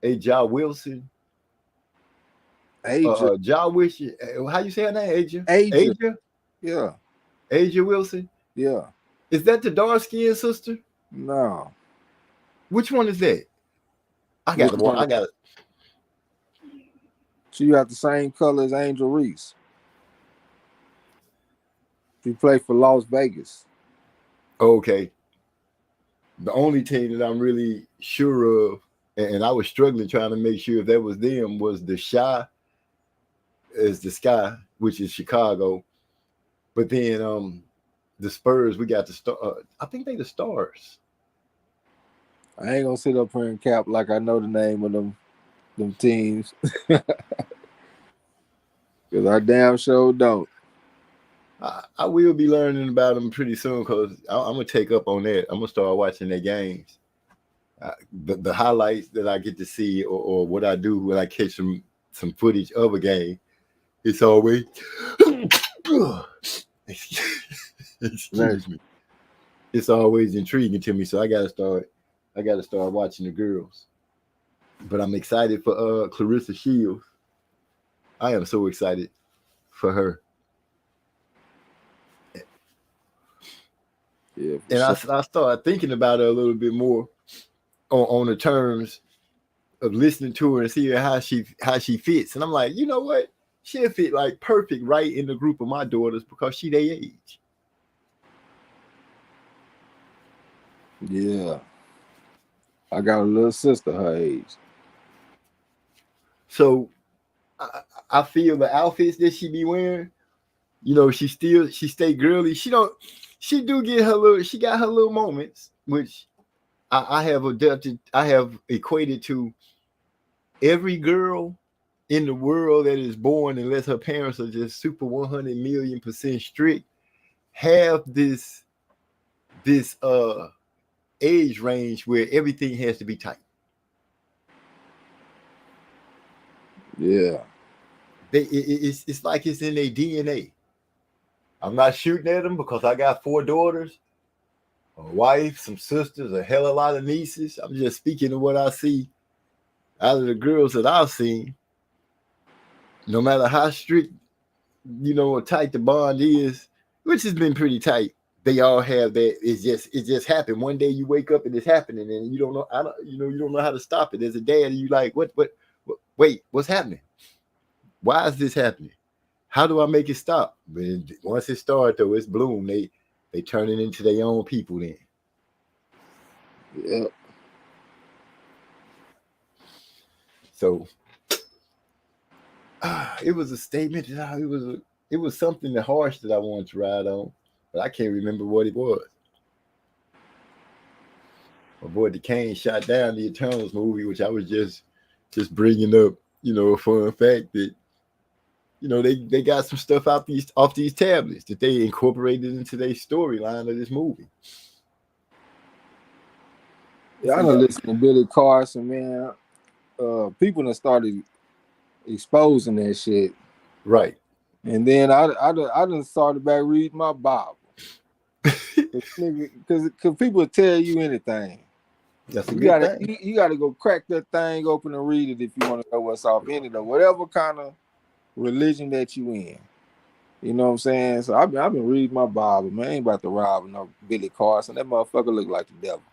Ja Wilson. Aja. Ja Wilson. How you say her name? Aja. Aja. Yeah. Aja Wilson. Yeah. Is that the dark skinned sister? No. Which one is that? I got the one. I got it. She got the same color as Angel Reese. She played for Las Vegas. Okay. The only team that I'm really sure of, and I was struggling trying to make sure if that was them, was the Shy is the Sky, which is Chicago. But then the Spurs, we got the Star. I think they the Stars. I ain't gonna sit up here and cap like I know the name of them teams. Because I damn sure don't. I will be learning about them pretty soon because I'm gonna take up on that. I'm gonna start watching their games. The highlights that I get to see, or what I do when I catch some footage of a game, it's always excuse me. It's always intriguing to me. So I gotta start watching the girls. But I'm excited for Clarissa Shields. I am so excited for her. Yeah, and sure. I started thinking about her a little bit more on the terms of listening to her and seeing how she fits. And I'm like, you know what? She'll fit like perfect right in the group of my daughters because she their age. Yeah. I got a little sister her age. So I feel the outfits that she be wearing, you know, she stay girly. She got her little moments, which I have equated to every girl in the world that is born, unless her parents are just super 100 million% strict, have this age range where everything has to be tight. Yeah. It's like it's in their DNA. I'm not shooting at them because I got 4 daughters, a wife, some sisters, a hell of a lot of nieces. I'm just speaking of what I see out of the girls that I've seen. No matter how strict, you know, or tight the bond is, which has been pretty tight, they all have that. It just happened. One day you wake up and it's happening, and you don't know. You don't know how to stop it. As a dad, you like, wait, what's happening? Why is this happening? How do I make it stop? But once it starts, though, it's bloom. They turn it into their own people then. Yeah. So it was a statement. It was something harsh that I wanted to ride on, but I can't remember what it was. My boy DeCane shot down the Eternals movie, which I was just bringing up, you know, a fun fact that, you know, they got some stuff off these tablets that they incorporated into their storyline of this movie. Yeah, I done listened to Billy Carson, man. People done started exposing that shit. Right. And then I done started back reading my Bible. Because people will tell you anything. That's a good thing. You gotta go crack that thing open and read it if you want to know what's off in it, or whatever kind of religion that you in. You know what I'm saying? So I've been reading my Bible, man. I ain't about to rob no Billy Carson. That motherfucker look like the devil.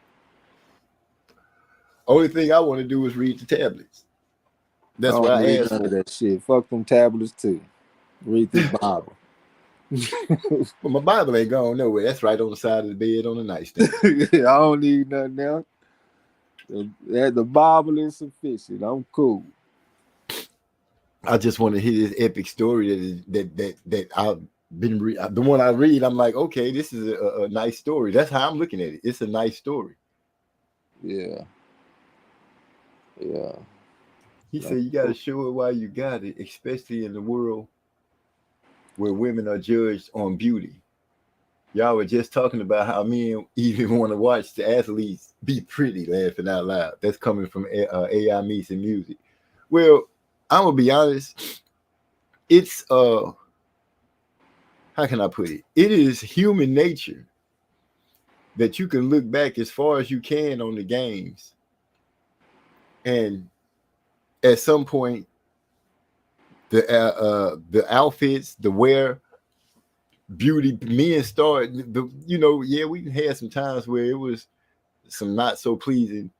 Only thing I want to do is read the tablets. That's what I asked for. That shit. Fuck them tablets too. Read the Bible. Well, my Bible ain't going nowhere. That's right on the side of the bed on the nightstand. I don't need nothing else. The Bible is sufficient. I'm cool. I just want to hear this epic story that I've been the one I read. I'm like, okay, this is a nice story. That's how I'm looking at it. It's a nice story. Yeah. Yeah. He said you got to show it while you got it, especially in the world where women are judged on beauty. Y'all were just talking about how men even want to watch the athletes be pretty, laughing out loud. That's coming from AI Meets and Music. Well, I'm gonna be honest. It's how can I put it? It is human nature that you can look back as far as you can on the games, and at some point, the outfits, the wear, beauty, men started the we had some times where it was some not so pleasing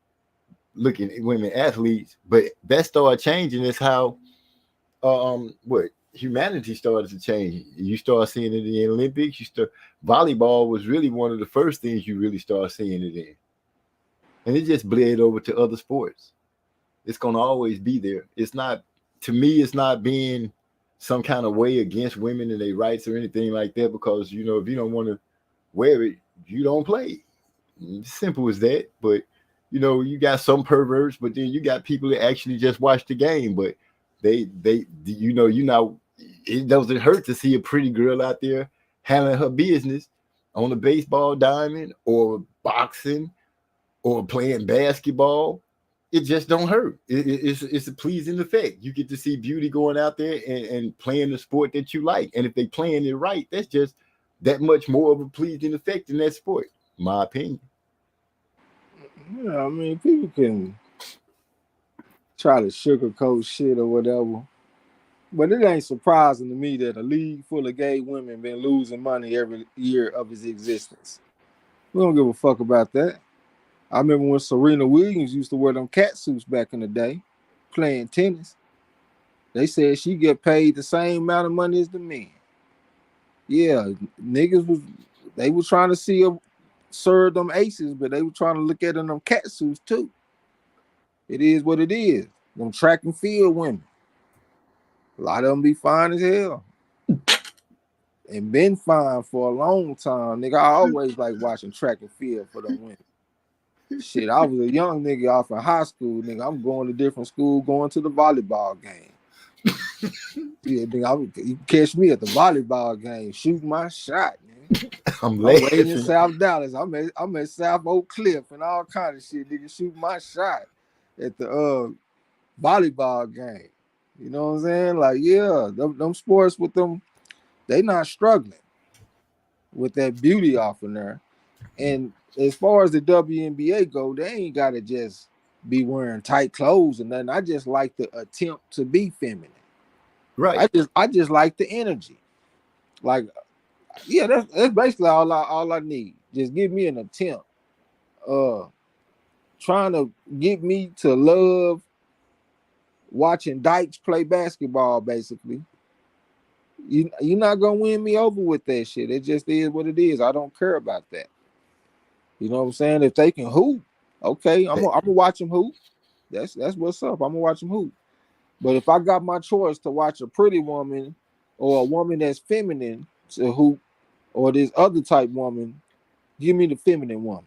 looking women athletes, but that started changing. Is how what humanity started to change. You start seeing it in the Olympics. Volleyball was really one of the first things you really start seeing it in, and it just bled over to other sports. It's gonna always be there. It's not, to me, it's not being some kind of way against women and their rights or anything like that, because if you don't want to wear it, you don't play. Simple as that. But you got some perverts, but then you got people that actually just watch the game, but they it doesn't hurt to see a pretty girl out there handling her business on a baseball diamond or boxing or playing basketball. It just don't hurt. It's a pleasing effect. You get to see beauty going out there and playing the sport that you like. And if they playing it right, that's just that much more of a pleasing effect in that sport, in my opinion. Yeah, I mean, people can try to sugarcoat shit or whatever, but it ain't surprising to me that a league full of gay women been losing money every year of its existence. We don't give a fuck about that. I remember when Serena Williams used to wear them cat suits back in the day, playing tennis. They said she get paid the same amount of money as the men. Yeah, niggas they were trying to see her serve them aces, but they were trying to look at them cat suits too. It is what it is. Them track and field women. A lot of them be fine as hell. And been fine for a long time. Nigga, I always like watching track and field for them women. Shit, I was a young nigga off in high school, nigga. I'm going to different school, going to the volleyball game. Yeah, nigga, you catch me at the volleyball game, shooting my shot, nigga. I'm waiting in South Dallas. I'm at South Oak Cliff and all kind of shit, nigga, shooting my shot at the volleyball game. You know what I'm saying? Like, yeah, them sports with them, they not struggling with that beauty off in there. And as far as the WNBA go, they ain't gotta just be wearing tight clothes and nothing. I just like the attempt to be feminine. Right. I just like the energy. Like, yeah, that's basically all I need. Just give me an attempt. Trying to get me to love watching dykes play basketball, basically. You're not gonna win me over with that shit. It just is what it is. I don't care about that. You know what I'm saying? If they can hoop, okay, I'm gonna watch them hoop. That's what's up. I'm gonna watch them hoop. But if I got my choice to watch a pretty woman or a woman that's feminine to hoop, or this other type woman, give me the feminine woman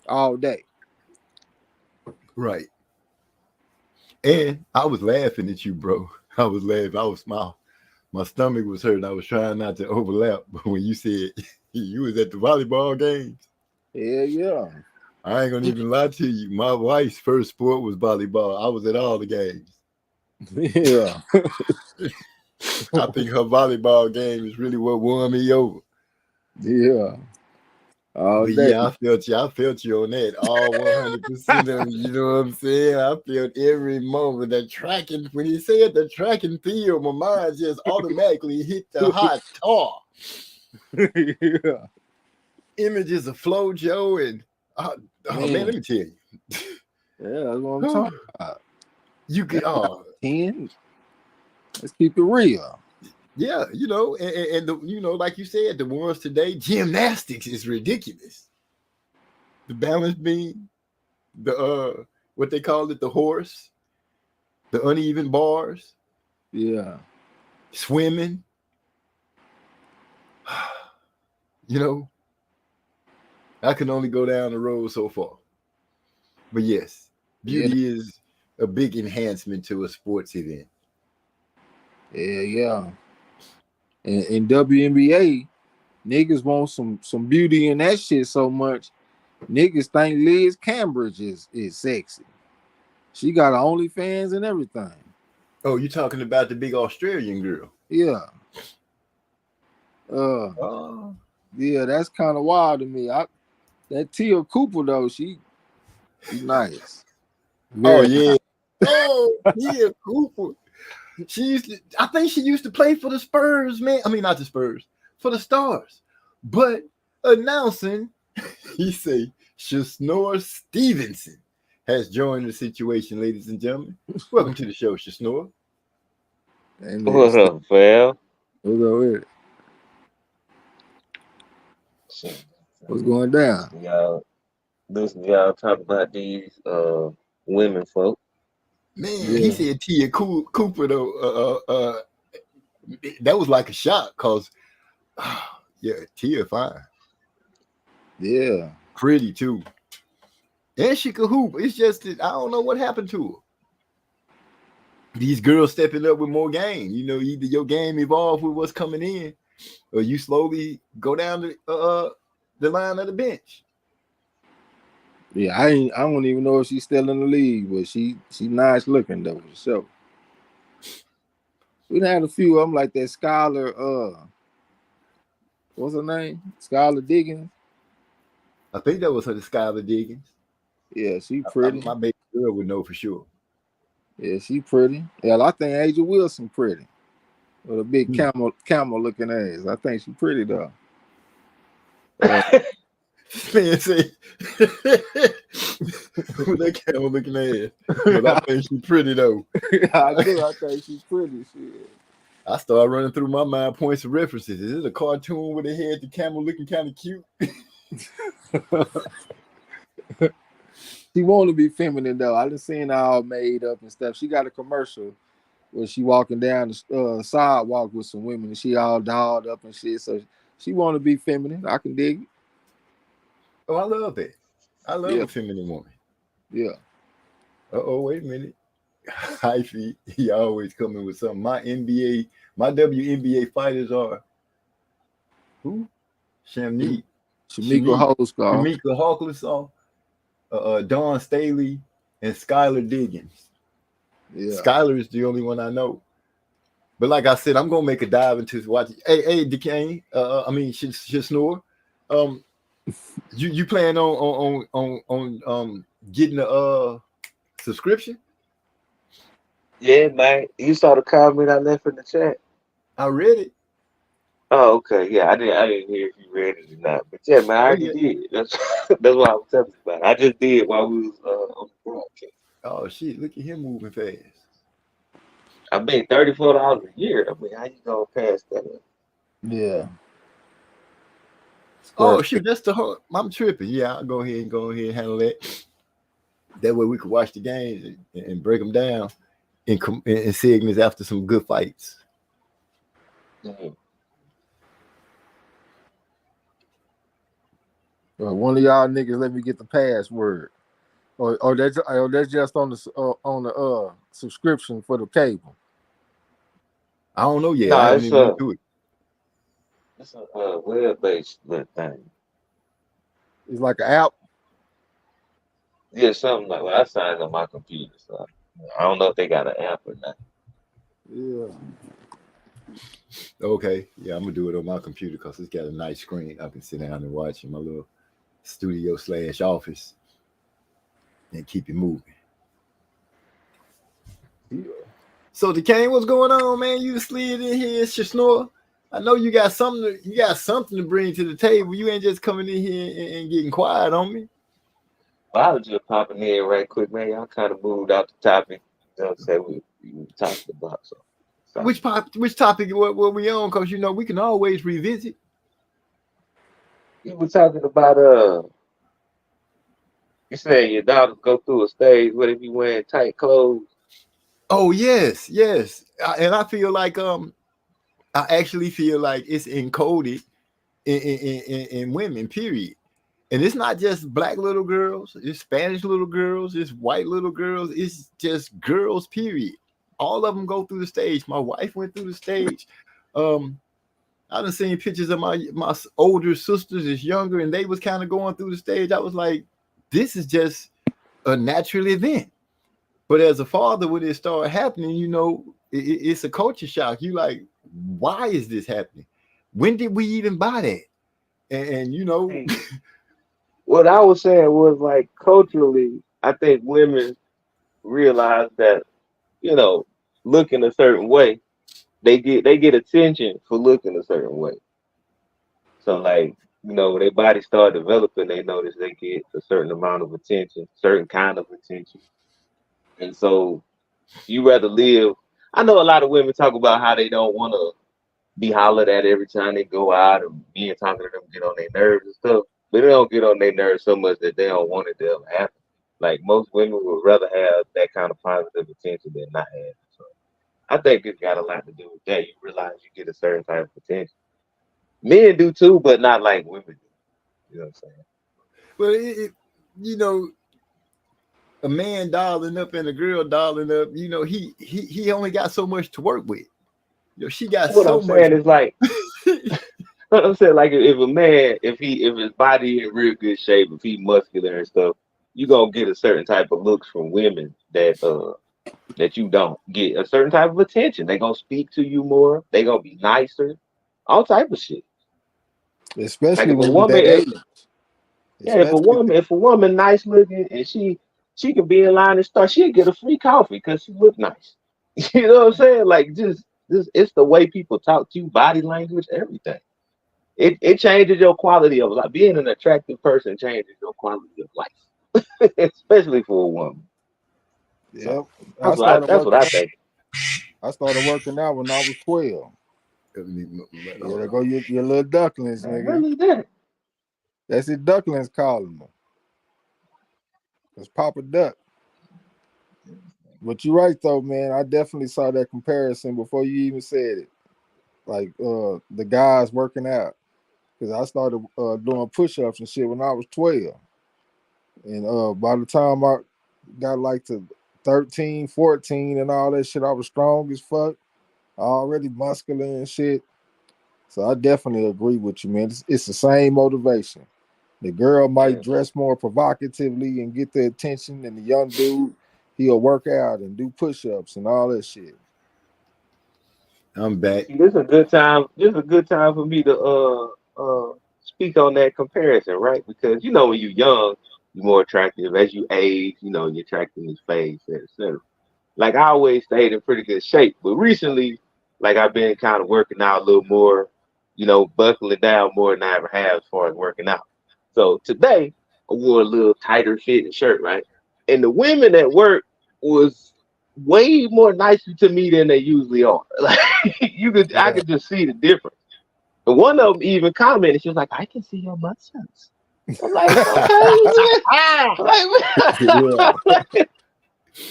all day. Right. And I was laughing at you, bro. I was laughing. My stomach was hurting. I was trying not to overlap. But when you said you was at the volleyball games, yeah. I ain't gonna even lie to you. My wife's first sport was volleyball. I was at all the games. Yeah. I think her volleyball game is really what won me over. Yeah. Yeah, I felt you on that. All 100% of them, you know what I'm saying? I felt every moment that tracking. When he said the track and field, my mind just automatically hit the hot tar. Yeah. Images of FloJo and man, let me tell you. Yeah, that's what I'm talking about. You could 10. Let's keep it real. Yeah, and the, like you said, the ones today, gymnastics is ridiculous. The balance beam, the what they call it, the horse, the uneven bars. Yeah. Swimming. I can only go down the road so far. But yes, beauty is a big enhancement to a sports event. Yeah. In WNBA, niggas want some beauty in that shit so much. Niggas think Liz Cambridge is sexy. She got her OnlyFans and everything. Oh, you talking about the big Australian girl? Yeah. Yeah, that's kind of wild to me. That Tia Cooper though, she nice. Oh Very yeah. nice. Oh yeah, Cooper. I think she used to play for the Spurs, man. I mean, not the Spurs, for the Stars. But announcing, he say, Shasnor Stevenson has joined the situation, ladies and gentlemen. Welcome to the show, Shasnor. And What up, fam? What's up with it? What's going down? Listen to y'all talk about these women folk. Man, Yeah. he said Tia Cooper though. That was like a shock, cause yeah, Tia fine, Yeah. pretty too, and she could hoop. It's just that I don't know what happened to her. These girls stepping up with more game. You know, either your game evolve with what's coming in, or you slowly go down the line of the bench. Yeah, I don't even know if she's still in the league, but she nice looking though for sure. We done had a few of them like that Skylar, what's her name? Skylar Diggins. I think that was her, Skylar Diggins. Yeah, she pretty. My baby girl would know for sure. Yeah, she pretty. Yeah, I think Asia Wilson pretty. With a big camel looking ass. I think she pretty though. Man say with that camel looking ass. But I think she's pretty though. I do. I think she's pretty. Shit. I started running through my mind points of references. Is it a cartoon with a head the camel looking kind of cute? She want to be feminine though. I done seen her all made up and stuff. She got a commercial where she walking down the sidewalk with some women and she all dolled up and shit. So she want to be feminine. I can dig it. Oh, I love that. I love a feminine woman. Yeah. Wait a minute. Hyphy, he always coming with something. My WNBA fighters are who? Shamika Hawkinson, Dawn Staley, and Skylar Diggins. Yeah. Skylar is the only one I know. But like I said, I'm gonna make a dive into watch. Hey, DeCane. Shasnor. You plan on getting a subscription? Yeah, man. You saw the comment I left in the chat. I read it. Oh, okay. Yeah, I didn't hear if you read it or not. But yeah, man, I already did. That's what I was telling you about. I just did while we was on the broadcast. Oh shit! Look at him moving fast. I mean, $34 a year. I mean, how you gonna pass that up? Yeah. Oh shit! That's the whole. I'm tripping. Yeah, I'll go ahead and handle that. That way we could watch the games and break them down in segments after some good fights. Mm-hmm. One of y'all niggas let me get the password, or that's just on the subscription for the cable. I don't know yet. No, I haven't even do it. It's a web-based thing. It's like an app. Yeah, something like that. I signed on my computer, so I don't know if they got an app or not. Yeah. Okay. Yeah, I'm gonna do it on my computer because it's got a nice screen. I can sit down and watch in my little studio/office and keep it moving. Yeah. So DeCane, what's going on, man? You slid in here, Shasnor. I know you got something to bring to the table. You ain't just coming in here and getting quiet on me. I was just popping in right quick, man. Y'all kind of moved out the topic. You know what I'm saying? We talked about so. Which topic were we on? Because you know we can always revisit. You were talking about you said your daughters go through a stage where they be wearing tight clothes. Oh yes, and I feel like I actually feel like it's encoded in women. Period. And it's not just black little girls, it's Spanish little girls, it's white little girls, it's just girls, period. All of them go through the stage. My wife went through the stage. I done seen pictures of my older sisters is younger, and they was kind of going through the stage. I was like, this is just a natural event. But as a father, when it started happening, you know, it's a culture shock. You like, why is this happening? When did we even buy that? And you know, what I was saying was like culturally, I think women realize that, you know, looking a certain way, they get attention for looking a certain way. So like, you know, when their body start developing, they notice they get a certain amount of attention, certain kind of attention. And so you rather live. I know a lot of women talk about how they don't want to be hollered at every time they go out, and being talking to them get on their nerves and stuff. But they don't get on their nerves so much that they don't want it to ever happen. Like most women would rather have that kind of positive attention than not have it. So I think it's got a lot to do with that. You realize you get a certain type of attention. Men do too, but not like women do. You know what I'm saying? Well, you know, a man dialing up and a girl dialing up, you know, he only got so much to work with. You know, she got What so I'm saying much. is like, what I'm saying, like if a man, if his body in real good shape, if he muscular and stuff, you gonna get a certain type of looks from women that you don't get a certain type of attention. They gonna speak to you more. They gonna be nicer, all type of shit. Like especially if a when you woman, that age. yeah, if a Especially, woman, if a woman nice looking and she can be in line and start, she'll get a free coffee because she look nice. You know what I'm saying? Like just it's the way people talk to you, body language, everything. It changes your quality of life. Being an attractive person changes your quality of life, especially for a woman. yep. So that's what I think. I started working out when I was 12. Yeah, there go your little ducklings, nigga. Really that. That's it, ducklings calling them. It's Papa Duck. But you're right though, man. I definitely saw that comparison before you even said it. Like the guys working out. Because I started doing push-ups and shit when I was 12. And by the time I got like to 13, 14 and all that shit, I was strong as fuck. Already muscular and shit. So I definitely agree with you, man. It's the same motivation. The girl might dress more provocatively and get the attention, and the young dude, he'll work out and do push-ups and all that shit. I'm back. See, this is a good time. This is a good time for me to speak on that comparison, right? Because you know when you're young, you're more attractive. As you age, you know your attractiveness fades, etc. Like I always stayed in pretty good shape, but recently, like I've been kind of working out a little more, you know, buckling down more than I ever have as far as working out. So today I wore a little tighter fitting shirt, right? And the women at work was way more nicer to me than they usually are. Like I could just see the difference. And one of them even commented, she was like, "I can see your muscles." I'm like, okay,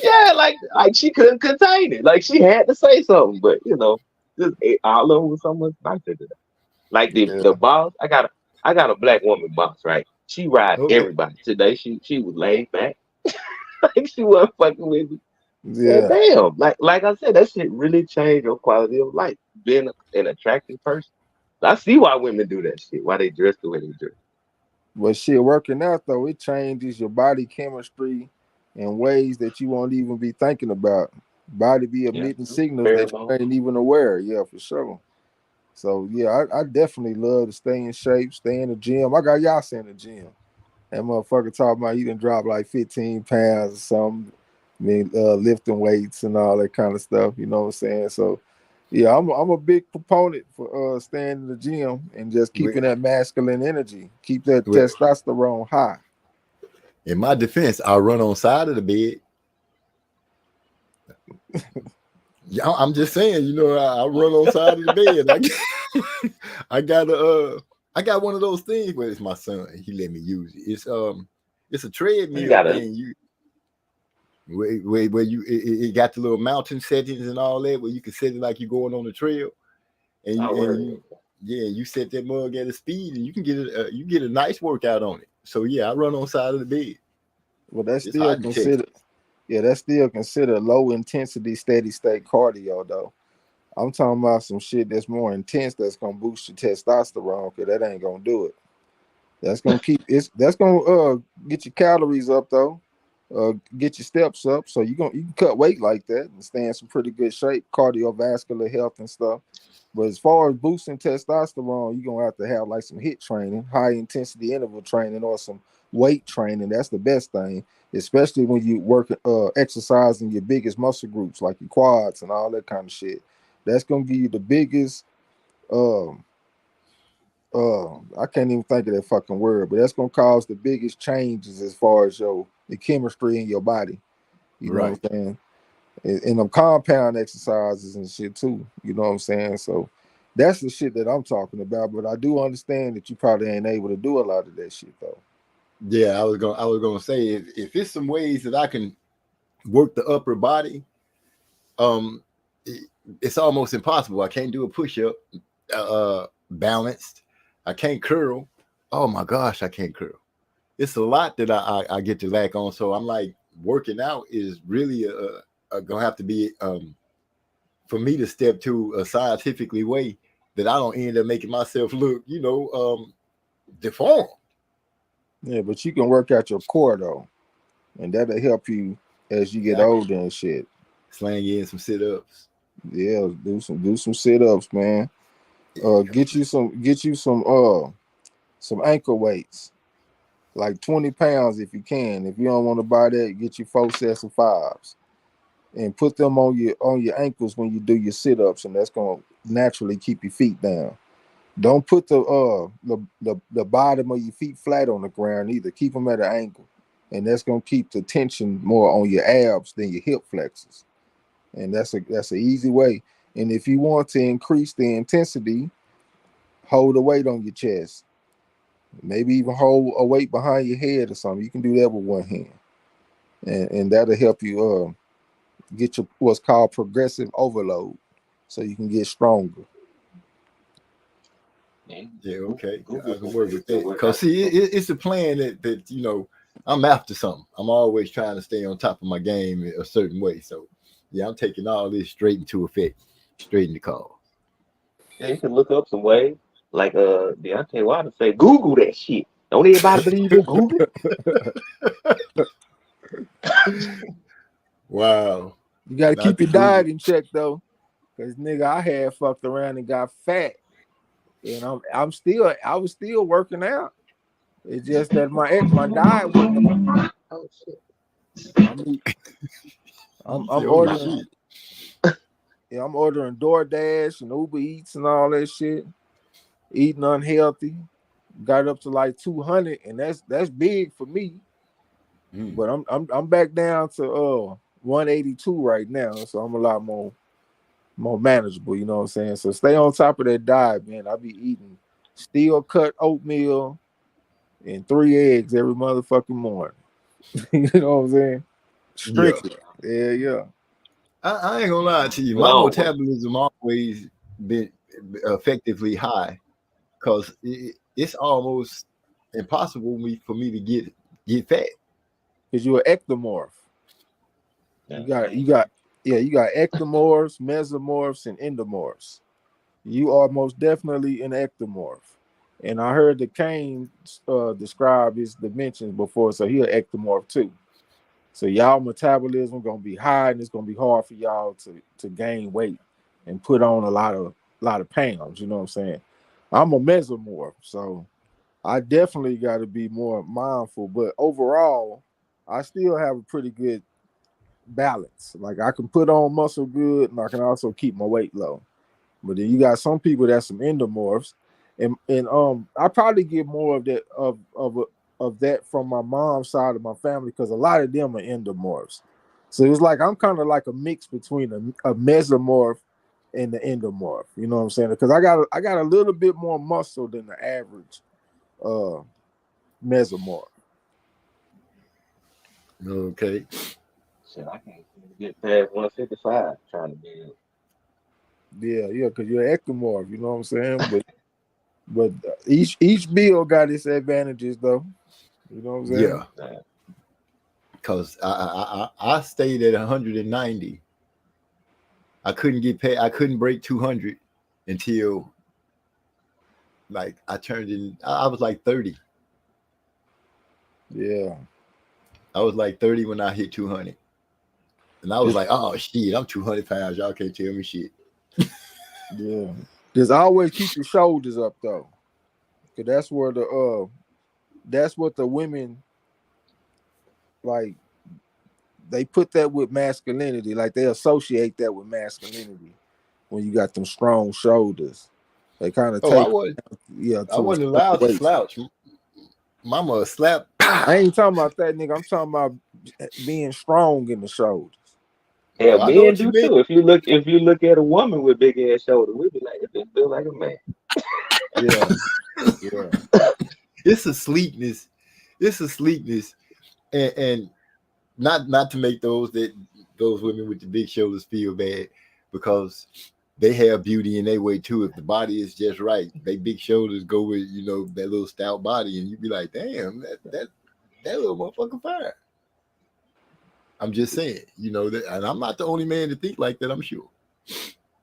yeah, like she couldn't contain it. Like she had to say something, but you know, just all of them was so much nicer than that. Like the boss, I got a black woman boss, right? She ride everybody. Today she was laid back. Like she wasn't fucking with me. Yeah, damn. Like I said, that shit really changed your quality of life. Being an attractive person. I see why women do that shit. Why they dress the way they dress. But shit, working out though, it changes your body chemistry in ways that you won't even be thinking about. Body be emitting signals that you ain't even aware. Yeah, for sure. So yeah, I definitely love to stay in shape, stay in the gym. I got y'all in the gym. That motherfucker talking about he done dropped like 15 pounds or something. I mean, lifting weights and all that kind of stuff. You know what I'm saying? So yeah, I'm a big proponent for staying in the gym and just keeping that masculine energy, keep that testosterone high. In my defense, I run on side of the bed. Yeah, I'm just saying, you know, I run on side of the bed. I got one of those things where it's my son. He let me use it. It's a treadmill thing. Where you it got the little mountain settings and all that, where you can set it like you're going on the trail, and you set that mug at a speed, and you can get a nice workout on it. So yeah, I run on side of the bed. Well, that's still considered. Yeah, that's still considered low intensity, steady state cardio, though. I'm talking about some shit that's more intense that's gonna boost your testosterone, because that ain't gonna do it. That's gonna get your calories up though. get your steps up, so you can cut weight like that and stay in some pretty good shape, cardiovascular health and stuff. But as far as boosting testosterone, you're gonna have to have like some HIIT training, high intensity interval training, or some weight training. That's the best thing, especially when you work exercising your biggest muscle groups like your quads and all that kind of shit. That's gonna give you the biggest I can't even think of that fucking word, but that's gonna cause the biggest changes as far as the chemistry in your body. You know what I'm saying? And them compound exercises and shit too. You know what I'm saying? So that's the shit that I'm talking about. But I do understand that you probably ain't able to do a lot of that shit though. Yeah, I was gonna say if it's some ways that I can work the upper body, it's almost impossible. I can't do a push-up balanced. I can't curl. Oh my gosh, I can't curl. It's a lot that I get to lack on. So I'm like, working out is really gonna have to be for me to step to a scientifically way that I don't end up making myself look, deformed. Yeah, but you can work out your core though, and that'll help you as you get older and shit. Slang in some sit-ups. Yeah, do some sit-ups, man. Get you some ankle weights, like 20 pounds if you can. If you don't want to buy that, get you 4 sets of 5s and put them on your ankles when you do your sit-ups, and that's gonna naturally keep your feet down. Don't put the bottom of your feet flat on the ground either. Keep them at an angle, and that's gonna keep the tension more on your abs than your hip flexors. And that's an easy way. And if you want to increase the intensity, hold a weight on your chest. Maybe even hold a weight behind your head or something. You can do that with one hand, and that'll help you get your what's called progressive overload, so you can get stronger. Yeah, okay. I can work with that. Because see, it's a plan that I'm after something. I'm always trying to stay on top of my game in a certain way. So yeah, I'm taking all this straight into effect, straight in the call. Yeah, you can look up some ways. Like Deontay Wilder say, Google that shit. Don't everybody believe in Google? Wow. You gotta keep your diet in check though. Cause nigga, I had fucked around and got fat. And I was still working out. It's just that my diet wasn't. Oh shit! I'm ordering. Yeah, I'm ordering DoorDash and Uber Eats and all that shit. Eating unhealthy. Got up to like 200, and that's big for me. But I'm back down to 182 right now, so I'm a lot more manageable. You know what I'm saying? So stay on top of that diet, man. I be eating steel cut oatmeal and 3 eggs every motherfucking morning. You know what I'm saying? Strictly. Yeah. I ain't gonna lie to you. My metabolism always been effectively high, because it's almost impossible for me to get fat. Because you're an ectomorph. You got ectomorphs, mesomorphs, and endomorphs. You are most definitely an ectomorph. And I heard the Kane describe his dimensions before, so he's an ectomorph too. So y'all metabolism gonna be high, and it's gonna be hard for y'all to gain weight and put on a lot of pounds. You know what I'm saying? I'm a mesomorph, so I definitely got to be more mindful. But overall, I still have a pretty good balance. Like I can put on muscle good, and I can also keep my weight low. But then you got some people that's some endomorphs, and I probably get more of that of that from my mom's side of my family, because a lot of them are endomorphs. So it's like I'm kind of like a mix between a mesomorph and the endomorph. You know what I'm saying? Because I got a little bit more muscle than the average mesomorph. Okay. Shit, I can't get past 155 trying to build. Yeah, because you're an ectomorph. You know what I'm saying? But each build got its advantages, though. You know what I'm saying? Yeah. Because I stayed at 190. I couldn't get paid. I couldn't break 200 until like I turned in. I was like 30. Yeah. I was like 30 when I hit 200. And I was like, oh shit, I'm 200 pounds. Y'all can't tell me shit. Yeah. Just always keep your shoulders up though. Cause that's where that's what the women like, they put that with masculinity, like they associate that with masculinity when you got them strong shoulders. They kind of take I wasn't allowed to waist. slouch. Mama slap. I ain't talking about that, nigga. I'm talking about being strong in the shoulders. Yeah, I know men what you do mean. too. If you look at a woman with big ass shoulders, we'd be like, this feel like a man. Yeah. Yeah. It's a sleekness. And not to make those women with the big shoulders feel bad, because they have beauty in their way too. If the body is just right, they big shoulders go with, you know, that little stout body, and you be like, damn, that little motherfucker fine. I'm just saying, you know, that, and I'm not the only man to think like that, I'm sure.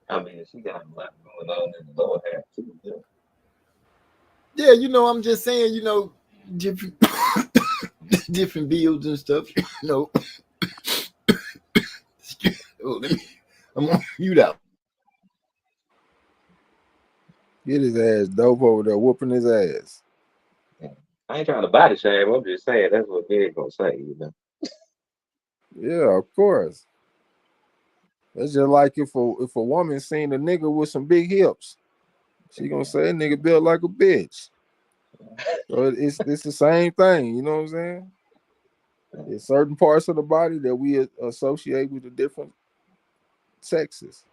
I mean, she got a lot going on in the lower half too. Yeah. Yeah, you know, I'm just saying, you know, different different builds and stuff, you know. I'm gonna mute out. Get his ass dope over there whooping his ass. I ain't trying to body shame. I'm just saying that's what men gonna say, you know. Yeah, of course. That's just like if a woman seen a nigga with some big hips, she gonna say that nigga built like a bitch. So it's the same thing, you know what I'm saying? There's certain parts of the body that we associate with the different sexes.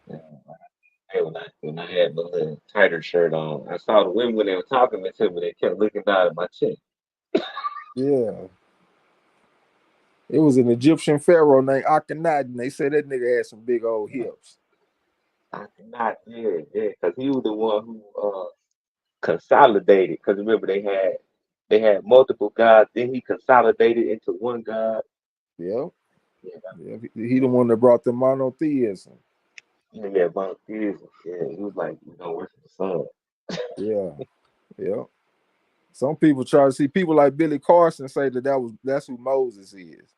Hey, when I had my little tighter shirt on, I saw the women when they were talking to me, they kept looking down at my chin. Yeah. It was an Egyptian pharaoh named Akhenaten. They said that nigga had some big old hips. Akhenaten, yeah, because he was the one who consolidated. Because remember they had multiple gods, then he consolidated into one god. Yep. Yeah, He the one that brought the monotheism. yeah, monotheism. Yeah, he was like, you know, worship the sun. Yeah. Some people try to see people like Billy Carson say that's who Moses is.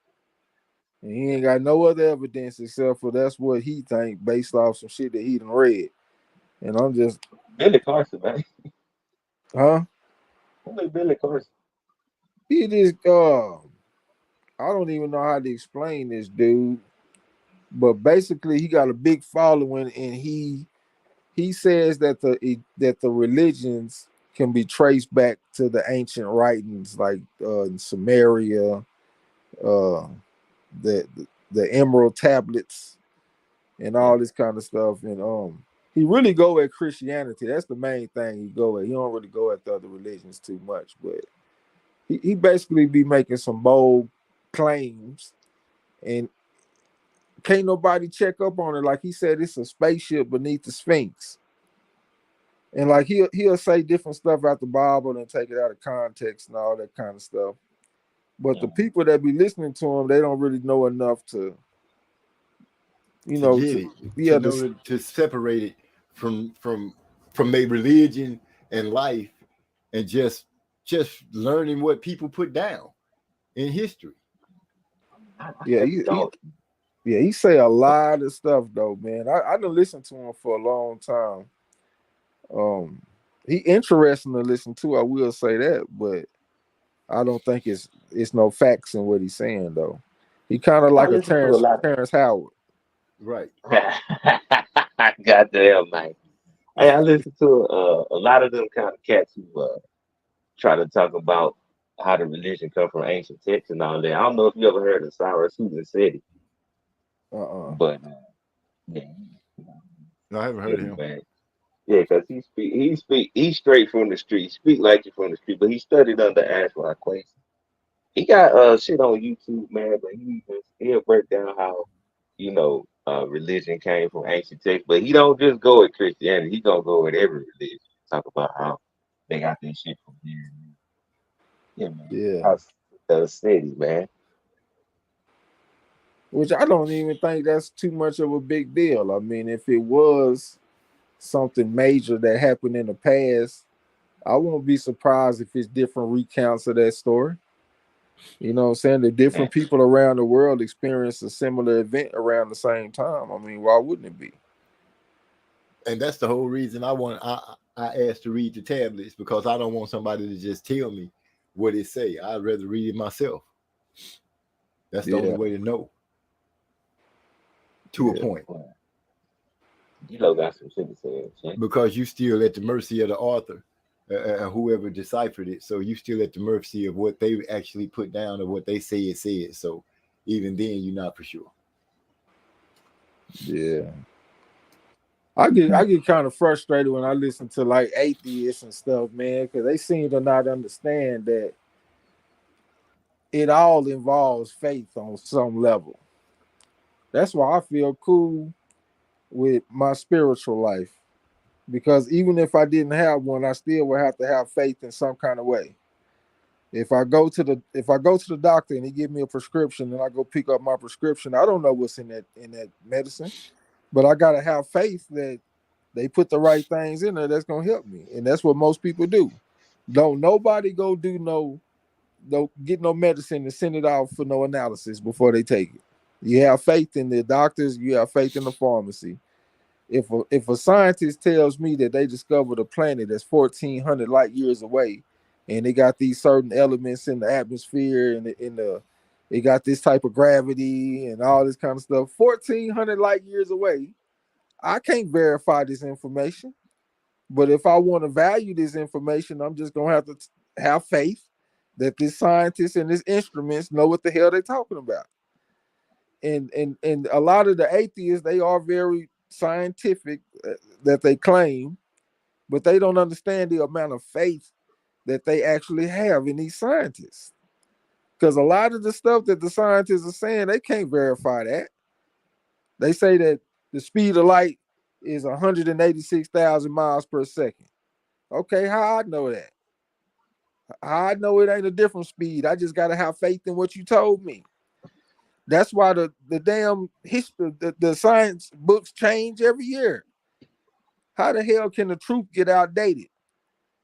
And he ain't got no other evidence except for that's what he think based off some shit that he done read. And I'm just Billy Carson, man. huh? Who is Billy Carson? He just I don't even know how to explain this dude. But basically he got a big following, and he says that the religions can be traced back to the ancient writings, like in Samaria, the Emerald tablets, and all this kind of stuff. And he really go at Christianity. That's the main thing he go at. He don't really go at the other religions too much, but he basically be making some bold claims, and can't nobody check up on it. Like he said, it's a spaceship beneath the Sphinx. And like he'll say different stuff out the Bible and take it out of context and all that kind of stuff. But the people that be listening to him, they don't really know enough to, you know, to separate it from a religion and life, and just learning what people put down in history. He say a lot of stuff though, man. I done listened to him for a long time. He interesting to listen to, I will say that, but I don't think it's no facts in what he's saying though. He kind of like a Terrence Howard. Right. Goddamn, man. Hey, I listen to a lot of them kind of cats who try to talk about how the religion come from ancient texts and all that. I don't know if you ever heard of Cyrus Susan said it. But yeah. No, I haven't heard of him. Man. Yeah, because he's straight from the street. Speak like you're from the street, but he studied under Ashwell Quason. He got shit on YouTube, man, but he'll break down how, you know, religion came from ancient texts, but he don't just go with Christianity. He gonna go with every religion. Talk about how they got this shit from here. Yeah, man. Yeah. That's steady, man. Which I don't even think that's too much of a big deal. I mean, if it was something major that happened in the past, I won't be surprised if it's different recounts of that story. You know what I'm saying? The different people around the world experience a similar event around the same time. I mean, why wouldn't it be? And that's the whole reason I asked to read the tablets, because I don't want somebody to just tell me what it say. I'd rather read it myself. That's the only way to know. To a point. You know, got some shit to say. Because you still at the mercy of the author, whoever deciphered it. So you still at the mercy of what they actually put down or what they say it said. So even then, you're not for sure. Yeah. I get kind of frustrated when I listen to like atheists and stuff, man, because they seem to not understand that it all involves faith on some level. That's why I feel cool with my spiritual life, because even if I didn't have one, I still would have to have faith in some kind of way. If I go to the doctor and he give me a prescription and I go pick up my prescription, I don't know what's in that medicine, but I gotta have faith that they put the right things in there that's gonna help me. And that's what most people do. Don't nobody go do get no medicine and send it out for no analysis before they take it. You have faith in the doctors, you have faith in the pharmacy. If a scientist tells me that they discovered a planet that's 1,400 light years away, and they got these certain elements in the atmosphere and they got this type of gravity and all this kind of stuff, 1,400 light years away, I can't verify this information. But if I want to value this information, I'm just gonna have to have faith that this scientist and this instruments know what the hell they're talking about. And a lot of the atheists, they are very scientific that they claim, but they don't understand the amount of faith that they actually have in these scientists. Because a lot of the stuff that the scientists are saying, they can't verify that. They say that the speed of light is 186,000 miles per second. Okay, how I know that? How I know it ain't a different speed? I just got to have faith in what you told me. That's why the damn history, the science books change every year. How the hell can the truth get outdated?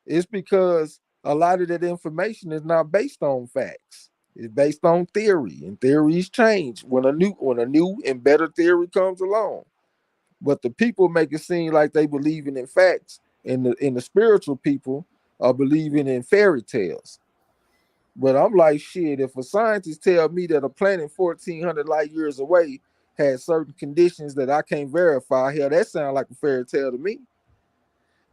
It's because a lot of that information is not based on facts. It's based on theory, and theories change when a new and better theory comes along. But the people make it seem like they believing in facts, and the spiritual people are believing in fairy tales. But I'm like, shit, if a scientist tell me that a planet 1,400 light years away has certain conditions that I can't verify, hell, that sounds like a fairy tale to me.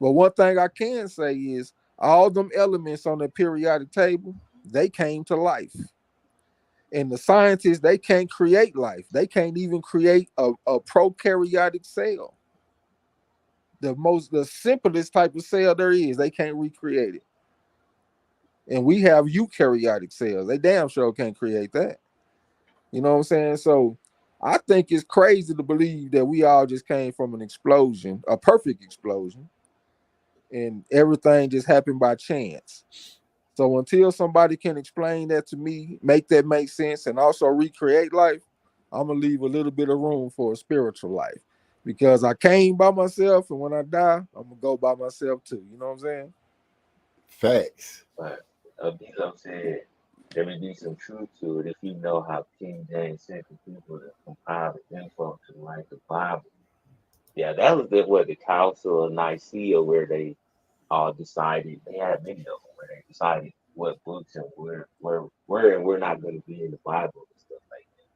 But one thing I can say is all them elements on the periodic table, they came to life. And the scientists, they can't create life. They can't even create a prokaryotic cell. The simplest type of cell there is, they can't recreate it. And we have eukaryotic cells. They damn sure can't create that. You know what I'm saying? So I think it's crazy to believe that we all just came from an explosion, a perfect explosion, and everything just happened by chance. So until somebody can explain that to me, make that make sense, and also recreate life, I'm going to leave a little bit of room for a spiritual life. Because I came by myself, and when I die, I'm going to go by myself too. You know what I'm saying? Facts. But I'm saying there may be some truth to it if you know how King James sent the people to compile the info to write the Bible. Yeah, that was the Council of Nicaea, where they all decided, they had many of them where they decided what books and where and we're not going to be in the Bible and stuff like that.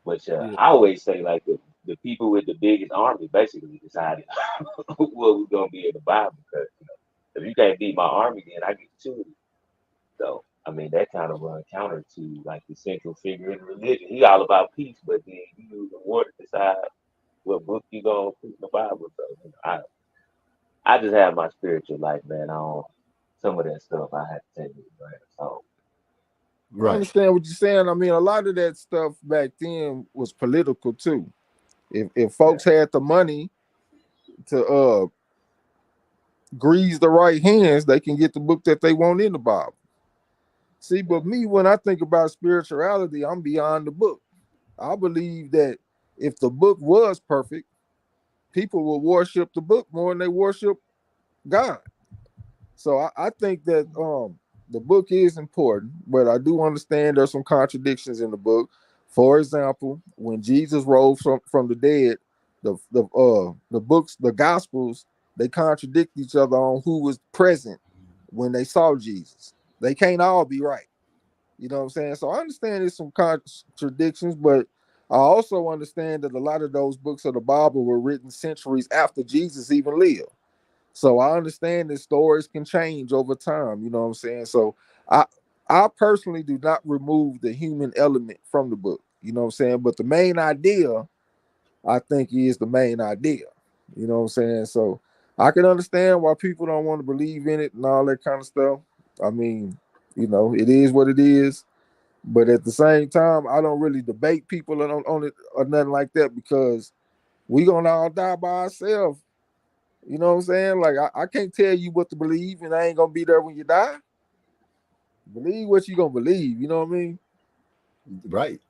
Which I always say, like the people with the biggest army basically decided what was going to be in the Bible. Because if you can't beat my army, then I get two. So I mean that kind of run counter to like the central figure in religion. He all about peace, but then you use the war to decide what book you gonna put in the Bible. So I just have my spiritual life, man. Some of that stuff I had to take it, right? So I understand what you're saying. I mean, a lot of that stuff back then was political too. If folks had the money to grease the right hands, they can get the book that they want in the Bible. See, but me, when I think about spirituality, I'm beyond the book. I believe that if the book was perfect, people will worship the book more than they worship God. So I think that the book is important, but I do understand there's some contradictions in the book. For example, when Jesus rose from the dead, the books, the gospels, they contradict each other on who was present when they saw Jesus. They can't all be right. You know what I'm saying? So I understand there's some contradictions, but I also understand that a lot of those books of the Bible were written centuries after Jesus even lived. So I understand that stories can change over time. You know what I'm saying? So I personally do not remove the human element from the book. You know what I'm saying? But the main idea, I think, is the main idea. You know what I'm saying? So I can understand why people don't want to believe in it and all that kind of stuff. I mean, you know, it is what it is. But at the same time, I don't really debate people on it or nothing like that, because we gonna all die by ourselves. You know what I'm saying? Like I can't tell you what to believe, and I ain't gonna be there when you die. Believe what you gonna believe. You know what I mean? Right.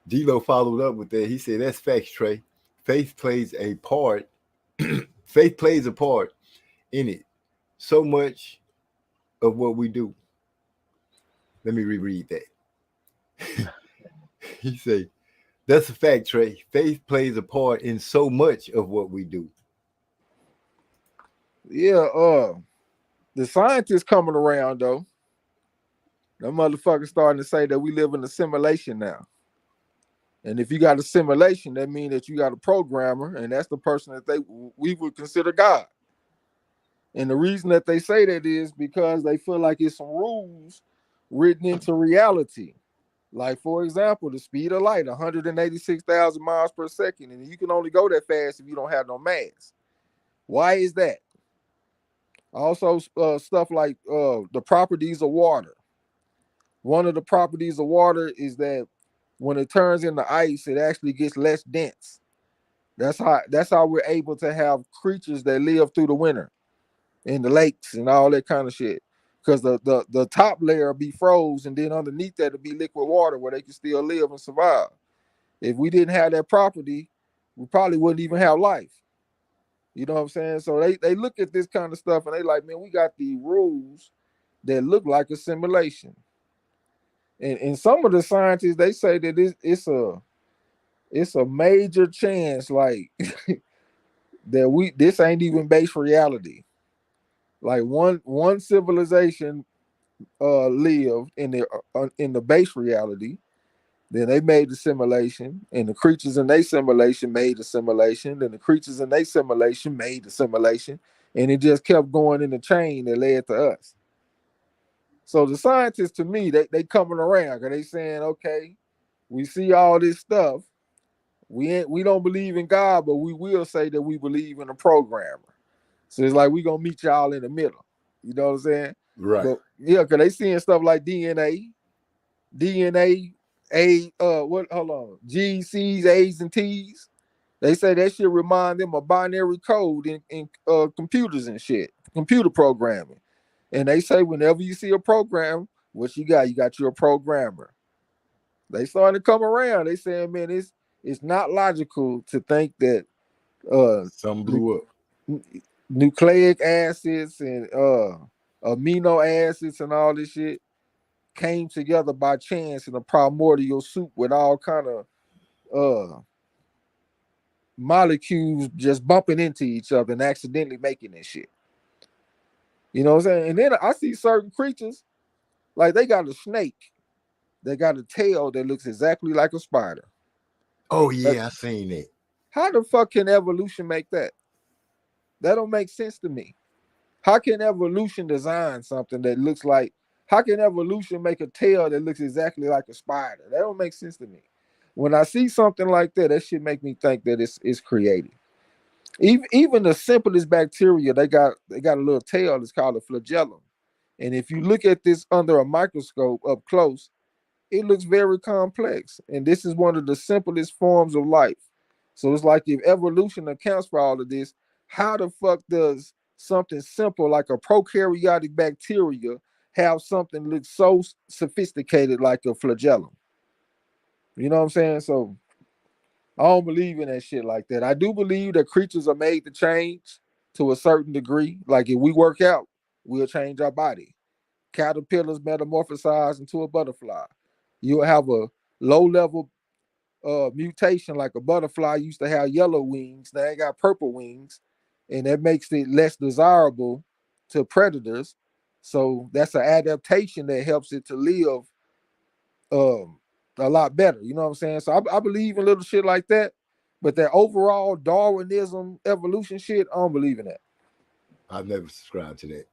D-Lo followed up with that. He said, "That's facts, Trey. Faith plays a part. Faith plays a part in it. So much of what we do." Let me reread that. He said, "That's a fact, Trey. Faith plays a part in so much of what we do." Yeah. The scientists coming around though. Them motherfuckers starting to say that we live in a simulation now. And if you got a simulation, that means that you got a programmer, and that's the person that we would consider God. And the reason that they say that is because they feel like it's some rules written into reality. Like, for example, the speed of light, 186,000 miles per second, and you can only go that fast if you don't have no mass. Why is that? Also, stuff like the properties of water. One of the properties of water is that when it turns into ice, it actually gets less dense. That's how we're able to have creatures that live through the winter in the lakes and all that kind of shit. Because the top layer be froze, and then underneath that it'll be liquid water where they can still live and survive. If we didn't have that property, we probably wouldn't even have life. You know what I'm saying? So they look at this kind of stuff and they like, man, we got the rules that look like a simulation. And some of the scientists, they say that it's a major chance, like that this ain't even base reality. Like one civilization lived in the base reality. Then they made the simulation, and the creatures in their simulation made the simulation, and the creatures in their simulation made the simulation, and it just kept going in the chain that led to us. So the scientists, to me, they coming around, because they saying, okay, we see all this stuff. We don't believe in God, but we will say that we believe in a programmer. So it's like we gonna meet y'all in the middle. You know what I'm saying? Right. But yeah, because they seeing stuff like DNA, G's, C's, A's, and T's. They say that shit remind them of binary code in computers and shit, computer programming. And they say whenever you see a program, what you got your programmer. They starting to come around. They saying, man, it's not logical to think that some blew up. Nucleic acids and amino acids and all this shit came together by chance in a primordial soup with all kind of molecules just bumping into each other and accidentally making this shit. You know what I'm saying? And then I see certain creatures, like they got a snake, they got a tail that looks exactly like a spider. Oh yeah, I seen it. How the fuck can evolution make that? That don't make sense to me. How can evolution design something that looks like, how can evolution make a tail that looks exactly like a spider? That don't make sense to me. When I see something like that, that should make me think that it's created. Even the simplest bacteria, they got a little tail. It's called a flagellum. And if you look at this under a microscope up close, it looks very complex. And this is one of the simplest forms of life. So it's like if evolution accounts for all of this, how the fuck does something simple like a prokaryotic bacteria have something look so sophisticated like a flagellum? You know what I'm saying? So I don't believe in that shit like that. I do believe that creatures are made to change to a certain degree. Like if we work out, we'll change our body. Caterpillars metamorphosize into a butterfly. You'll have a low-level mutation, like a butterfly used to have yellow wings, now they got purple wings, and that makes it less desirable to predators. So that's an adaptation that helps it to live a lot better. You know what I'm saying? So I believe in little shit like that, but that overall Darwinism evolution shit, I don't believe in that. I've never subscribed to that.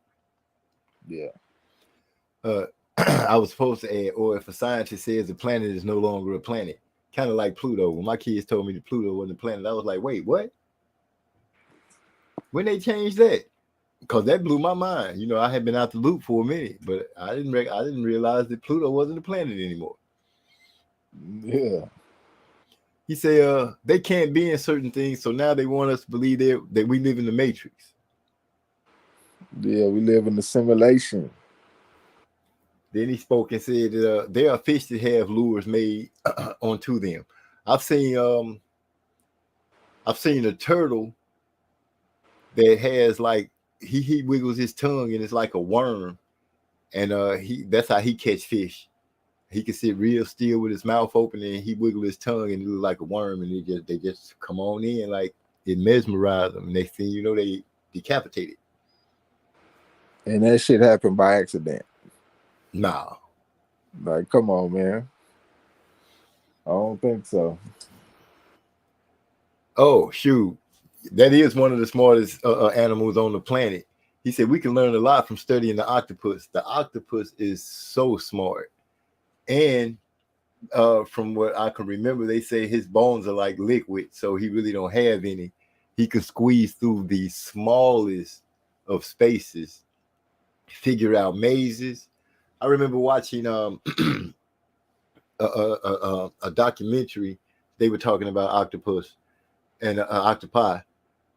Yeah. I was supposed to add, or if a scientist says the planet is no longer a planet, kind of like Pluto. When my kids told me that Pluto wasn't a planet, I was like, wait, what? When they changed that? Because that blew my mind. You know, I had been out the loop for a minute, but I didn't realize that Pluto wasn't a planet anymore. Yeah. He said they can't be in certain things, so now they want us to believe that we live in the Matrix. Yeah, we live in the simulation. Then he spoke and said that there are fish that have lures made onto them. I've seen a turtle that has like he wiggles his tongue and it's like a worm, and that's how he catch fish. He can sit real still with his mouth open and he wiggle his tongue and it look like a worm, and they just come on in, like it mesmerizes them. Next thing you know, they decapitate it. And that shit happened by accident. Nah. Like, come on, man. I don't think so. Oh, shoot. That is one of the smartest animals on the planet. He said we can learn a lot from studying the octopus. The octopus is so smart. And from what I can remember, they say his bones are like liquid, so he really don't have any. He can squeeze through the smallest of spaces, figure out mazes. I remember watching a documentary. They were talking about octopus and octopi,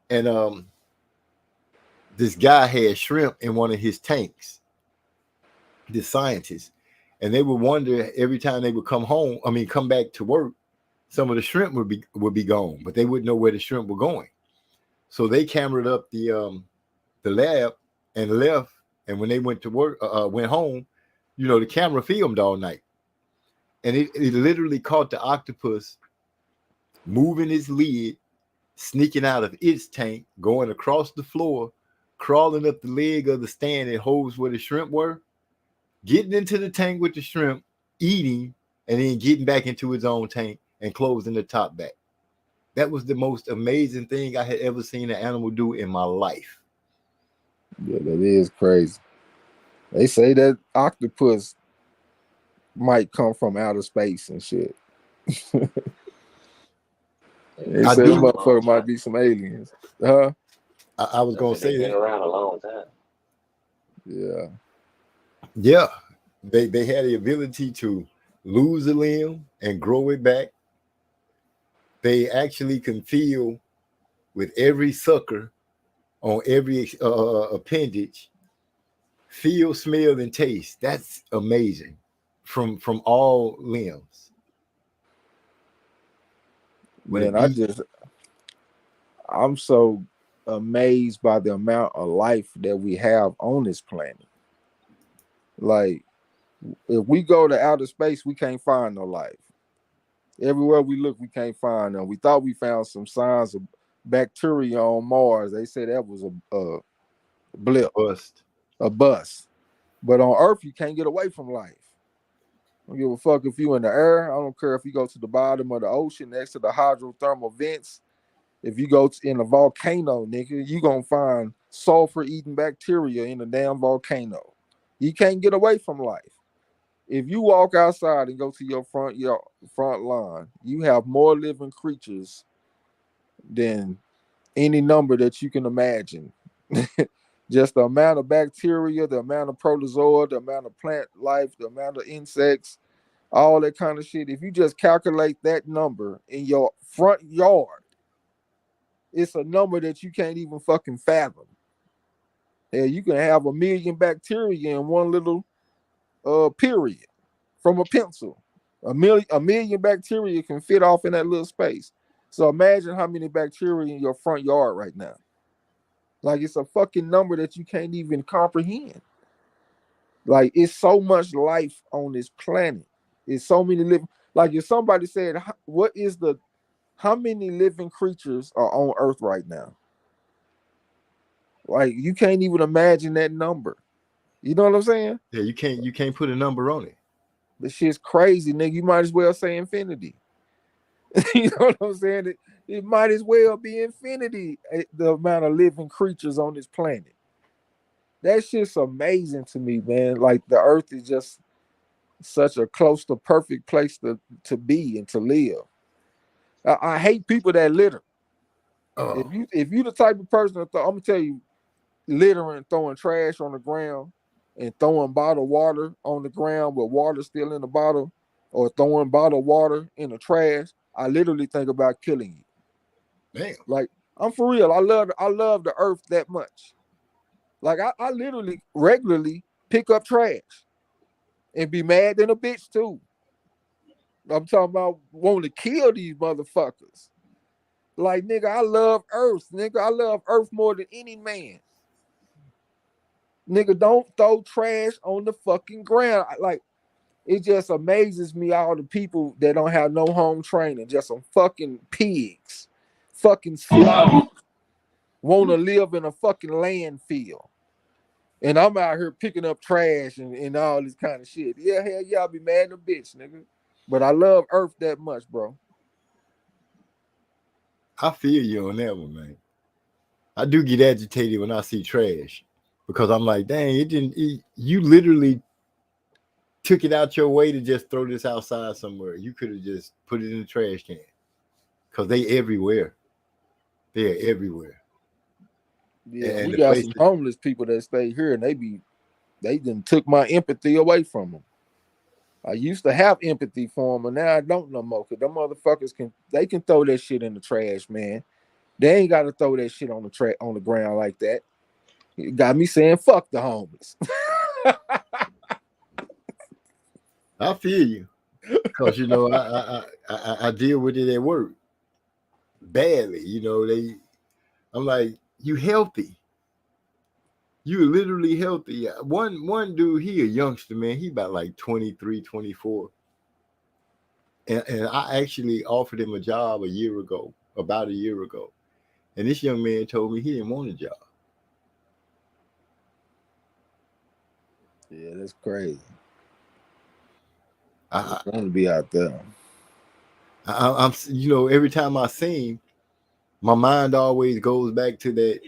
and this guy had shrimp in one of his tanks. This scientist, and they would wonder every time they would come back to work, some of the shrimp would be gone, but they wouldn't know where the shrimp were going. So they cameraed up the lab and left. And when they went to work, went home, you know, the camera filmed all night. And it literally caught the octopus moving its lid, sneaking out of its tank, going across the floor, crawling up the leg of the stand that holds where the shrimp were, getting into the tank with the shrimp, eating, and then getting back into its own tank and closing the top back. That was the most amazing thing I had ever seen an animal do in my life. Yeah, that is crazy. They say that octopus might come from outer space and shit. They say this motherfucker might be some aliens. Huh? I was gonna say that. Been around a long time. Yeah. Yeah. They had the ability to lose a limb and grow it back. They actually can feel with every sucker on every appendage, feel, smell, and taste. That's amazing from all limbs. Man, I'm so amazed by the amount of life that we have on this planet. Like, if we go to outer space, we can't find no life. Everywhere we look, we can't find them. We thought we found some signs of bacteria on Mars. They said that was a blip, a bust. But on Earth, you can't get away from life. I don't give a fuck if you in the air. I don't care if you go to the bottom of the ocean next to the hydrothermal vents. If you go in a volcano, nigga, you gonna find sulfur-eating bacteria in the damn volcano. You can't get away from life. If you walk outside and go to your front lawn, you have more living creatures than any number that you can imagine. Just the amount of bacteria, the amount of protozoa, the amount of plant life, the amount of insects, all that kind of shit. If you just calculate that number in your front yard, it's a number that you can't even fucking fathom. Yeah, you can have 1 million bacteria in one little period from a pencil. A million bacteria can fit off in that little space. So imagine how many bacteria in your front yard right now. Like it's a fucking number that you can't even comprehend. Like it's so much life on this planet. It's so many living. Like if somebody said, "What is the how many living creatures are on Earth right now?" Like you can't even imagine that number. You know what I'm saying? Yeah, you can't put a number on it. The shit's crazy, nigga. You might as well say infinity. You know what I'm saying? It might as well be infinity, the amount of living creatures on this planet. That shit's amazing to me, man. Like the earth is just such a close to perfect place to be and to live. I hate people that litter. Oh, If you the type of person that I'm gonna tell you, littering, throwing trash on the ground, and throwing bottled water on the ground with water still in the bottle, or throwing bottled water in the trash, I literally think about killing you. damn. Like I'm for real. I love the earth that much. Like I literally regularly pick up trash and be mad than a bitch too. I'm talking about wanting to kill these motherfuckers. Like nigga, I love earth. Nigga, I love earth more than any man. Nigga, don't throw trash on the fucking ground. Like it just amazes me all the people that don't have no home training, just some fucking pigs, fucking slugs, want to live in a fucking landfill. And I'm out here picking up trash and all this kind of shit. Yeah, hell yeah, I'll be mad at a bitch, nigga. But I love Earth that much, bro. I feel you on that one, man. I do get agitated when I see trash because I'm like, dang, you literally took it out your way to just throw this outside somewhere. You could have just put it in the trash can because they everywhere. They're everywhere. Yeah, and we the got place some that- homeless people that stay here and they done took my empathy away from them. I used to have empathy for them, and now I don't no more. Cause them motherfuckers can throw that shit in the trash, man. They ain't got to throw that shit on the ground like that. It got me saying fuck the homeless. I feel you because you know I deal with it at work badly. You know I'm like, you healthy. You literally healthy. One dude, he a youngster, man. He about like 23, 24. And I actually offered him a job about a year ago. And this young man told me he didn't want a job. Yeah, that's crazy. I want to be out there. I'm every time I see him, my mind always goes back to that.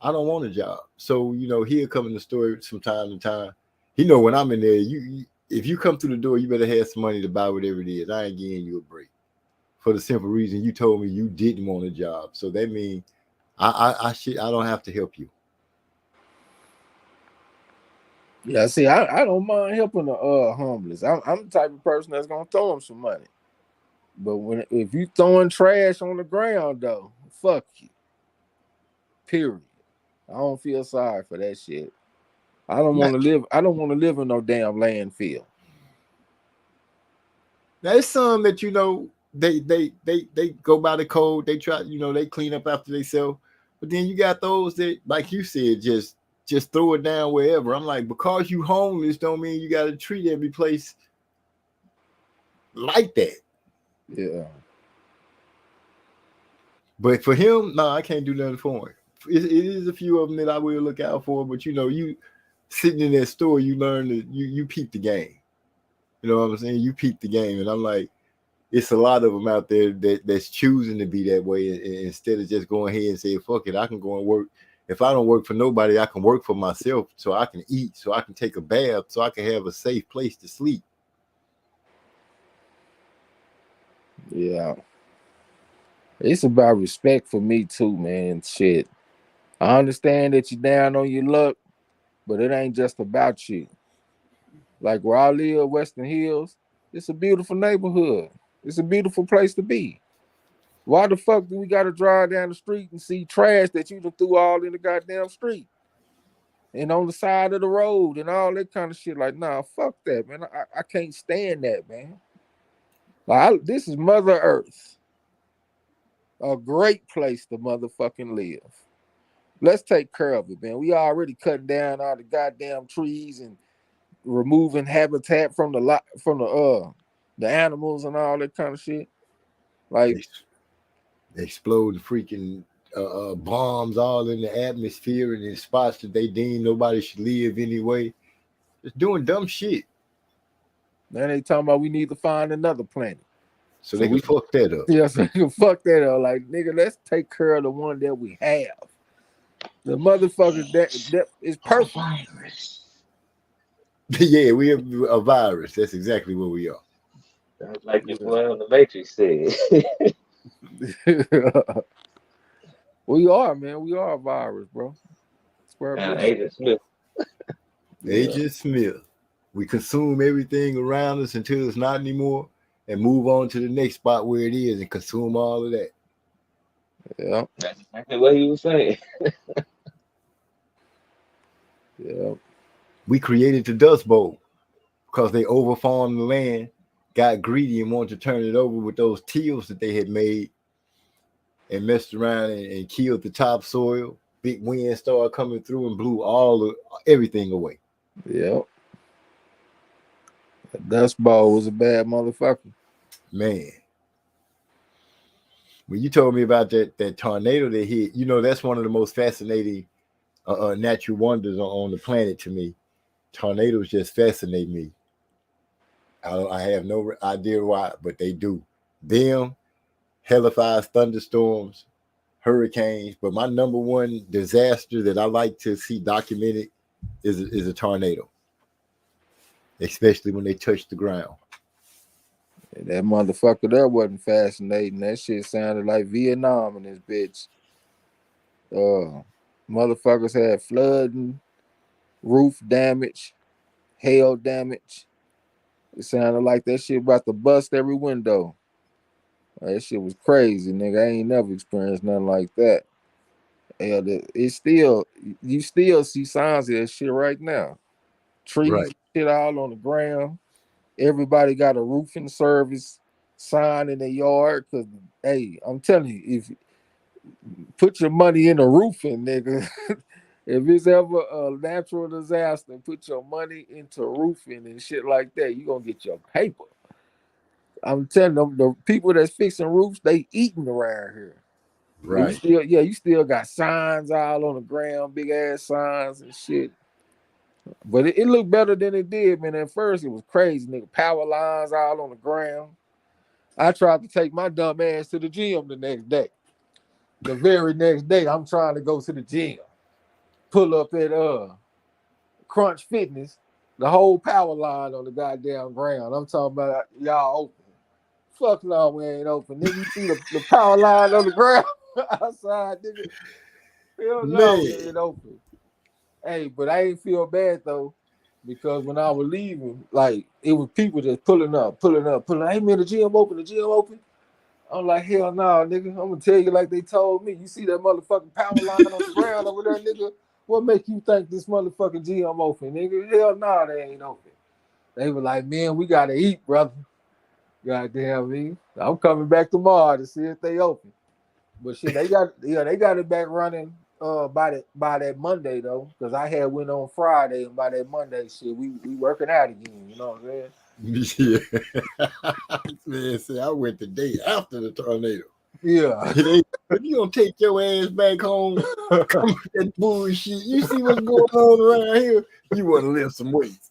I don't want a job. So, he'll come in the store from time to time. When I'm in there, if you come through the door, you better have some money to buy whatever it is. I ain't giving you a break. For the simple reason you told me you didn't want a job. So that means I don't have to help you. Yeah, see, I don't mind helping the homeless. I'm the type of person that's gonna throw them some money. But if you throwing trash on the ground though, fuck you. Period. I don't feel sorry for that shit. I don't want to live. I don't want to live in no damn landfill. There's some that they go by the code. They try, they clean up after themselves. But then you got those that, like you said, just throw it down wherever. I'm like, because you homeless don't mean you got to treat every place like that. Yeah. But for him, no, I can't do nothing for him. It is a few of them that I will look out for, but you sitting in that store, you learn that you peep the game. You know what I'm saying? You peep the game, and I'm like, it's a lot of them out there that's choosing to be that way, and instead of just going ahead and say, fuck it, I can go and work. If I don't work for nobody, I can work for myself, so I can eat, so I can take a bath, so I can have a safe place to sleep. Yeah. It's about respect for me too, man. Shit. I understand that you're down on your luck, but it ain't just about you. Like where I live, Western Hills, it's a beautiful neighborhood. It's a beautiful place to be. Why the fuck do we gotta drive down the street and see trash that you done threw all in the goddamn street? And on the side of the road and all that kind of shit. Like, nah, fuck that, man. I can't stand that, man. Like, this is Mother Earth. A great place to motherfucking live. let's take care of it, man. We already cutting down all the goddamn trees and removing habitat from the animals and all that kind of shit. Like They explode the freaking bombs all in the atmosphere and in spots that they deem nobody should live anyway. Just doing dumb shit. Now they talking about we need to find another planet. So they can fuck that up. Yeah, so they can fuck that up. Like, nigga, let's take care of the one that we have. The motherfucker that is perfect. Yeah, we have a virus. That's exactly what we are. Sounds like your boy on the Matrix said. We are, man. We are a virus, bro. Agent Smith. Agent Smith. We consume everything around us until it's not anymore and move on to the next spot where it is and consume all of that. Yeah. That's exactly what he was saying. Yeah. We created the Dust Bowl because they overfarmed the land, got greedy and wanted to turn it over with those tills that they had made and messed around and killed the topsoil. Big winds started coming through and blew everything away. Yep. The Dust Bowl was a bad motherfucker. Man. When you told me about that tornado that hit, that's one of the most fascinating natural wonders on the planet to me. Tornadoes just fascinate me. I have no idea why, but they do. Them, hellified thunderstorms, hurricanes, but my number one disaster that I like to see documented is a tornado, especially when they touch the ground. That motherfucker there wasn't fascinating. That shit sounded like Vietnam in this bitch. Motherfuckers had flooding, roof damage, hail damage. It sounded like that shit about to bust every window. That shit was crazy, nigga. I ain't never experienced nothing like that. Hell, you still see signs of that shit right now. Trees, shit all on the ground. Everybody got a roofing service sign in their yard. Cause hey, I'm telling you, if put your money in the roofing, nigga. If it's ever a natural disaster, put your money into roofing and shit like that. You gonna get your paper. I'm telling them, the people that's fixing roofs, they eating around here. Right. You still got signs all on the ground, big ass signs and shit. But it looked better than it did, man. At first, it was crazy, nigga. Power lines all on the ground. I tried to take my dumb ass to the gym the next day. The very next day, I'm trying to go to the gym. Pull up at Crunch Fitness, the whole power line on the goddamn ground. I'm talking about y'all open. Fuck no, we ain't open. Nigga, you see the power line on the ground outside, nigga. Hell no, we ain't open. Hey, but I ain't feel bad though, because when I was leaving, like it was people just pulling up. Hey man, the gym open. I'm like, hell no, nigga. I'm gonna tell you like they told me. You see that motherfucking power line on the ground over there, nigga? What make you think this motherfucking gym open, nigga? Hell no, they ain't open. They were like, man, we gotta eat, brother. Goddamn me. I'm coming back tomorrow to see if they open. But shit, they got it back running by that Monday though, because I had went on Friday, and by that Monday, shit, we working out again. You know what I'm saying? Yeah. Man, see, I went the day after the tornado. Yeah. If you gonna take your ass back home, come with that bullshit. You see what's going on around here? You want to lift some weights.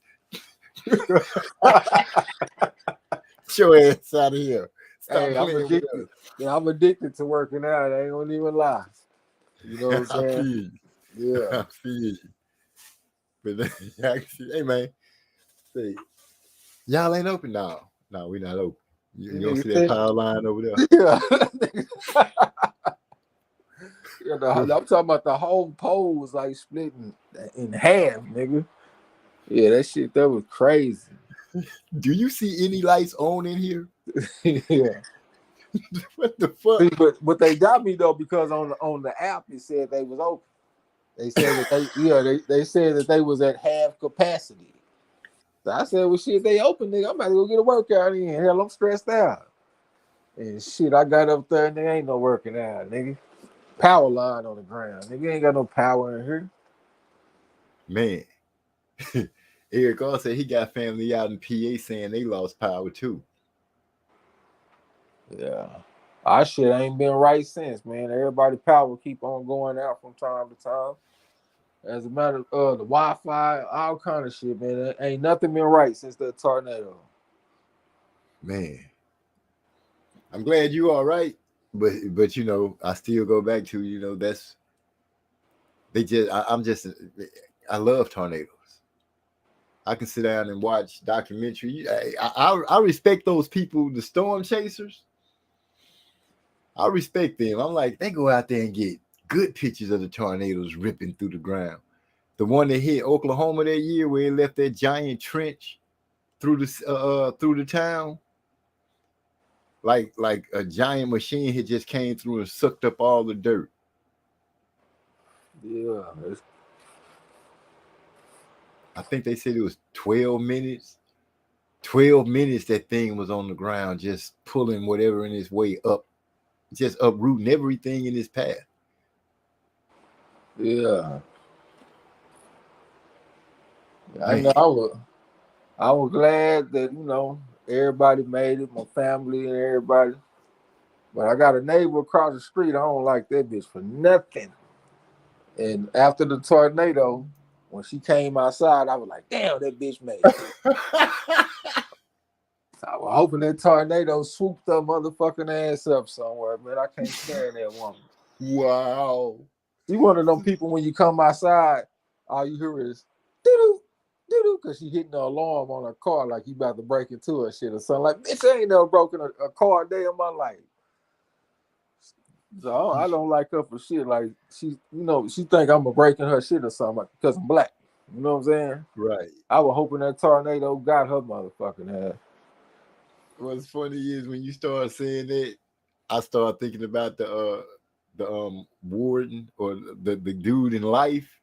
Get your ass out of here. Hey, I'm addicted. Yeah, I'm addicted to working out. I ain't gonna even lie. You know what I'm saying? I feel you. Yeah. I feel you. But hey man, see, y'all ain't open now. No, we not open. You don't see that power line over there? Yeah. I'm talking about the whole pole was like splitting in half, nigga. Yeah, that shit, that was crazy. Do you see any lights on in here? Yeah. What the fuck? See, but they got me though, because on the app it said they was open. They said that they said that they was at half capacity. So I said, well shit, they open, nigga. I'm about to go get a workout in. Hell, I'm stressed out. And shit, I got up there and there ain't no working out, nigga. power line on the ground. Nigga ain't got no power in here. Man. Eric Carr said he got family out in PA saying they lost power too. Yeah. Our shit ain't been right since, man. Everybody power keep on going out from time to time. As a matter of the Wi-Fi, all kind of shit, man. Ain't nothing been right since that tornado. Man. I'm glad you all right. But you know, I still go back to, you know, that's I love tornadoes. I can sit down and watch documentary. I respect those people, the storm chasers. I respect them. I'm like, they go out there and get good pictures of the tornadoes ripping through the ground. The one that hit Oklahoma that year, where it left that giant trench through the town, like a giant machine had just came through and sucked up all the dirt. Yeah. I think they said it was 12 minutes. 12 minutes that thing was on the ground, just pulling whatever in its way up, just uprooting everything in its path. Yeah. I know. I was glad that, you know, everybody made it, my family and everybody. But I got a neighbor across the street. I don't like that bitch for nothing. And after the tornado, when she came outside, I was like, damn, that bitch made it. I was hoping that tornado swooped her motherfucking ass up somewhere, man. I can't stand that woman. Wow. She one of them people when you come outside, all you hear is doo-doo, doo-doo, because she hitting the alarm on her car like you about to break into her shit or something. Like, bitch, I ain't never broken a car a day in my life. So I don't like her for shit. Like, she, you know, she think I'm a breaking her shit or something because I'm black. You know what I'm saying? Right. I was hoping that tornado got her motherfucking ass. What's funny is when you start saying that, I start thinking about the warden or the dude in Life,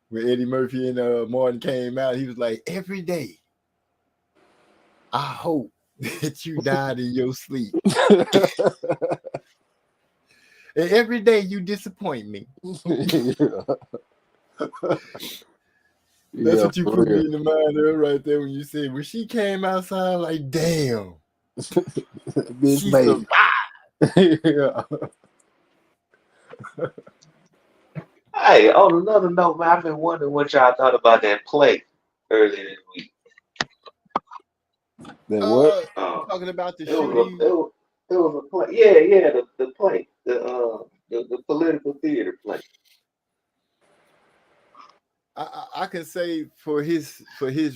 when Eddie Murphy and Martin came out. He was like, every day, I hope that you died in your sleep. And every day you disappoint me. That's what you put me in the mind of right there when you said, when she came outside, like, damn. Bitch she made survived. Yeah. Hey, on another note, man, I've been wondering what y'all thought about that play earlier this week. That what? Talking about the It shooting. was a play. Yeah, the play, the political theater play. I can say for his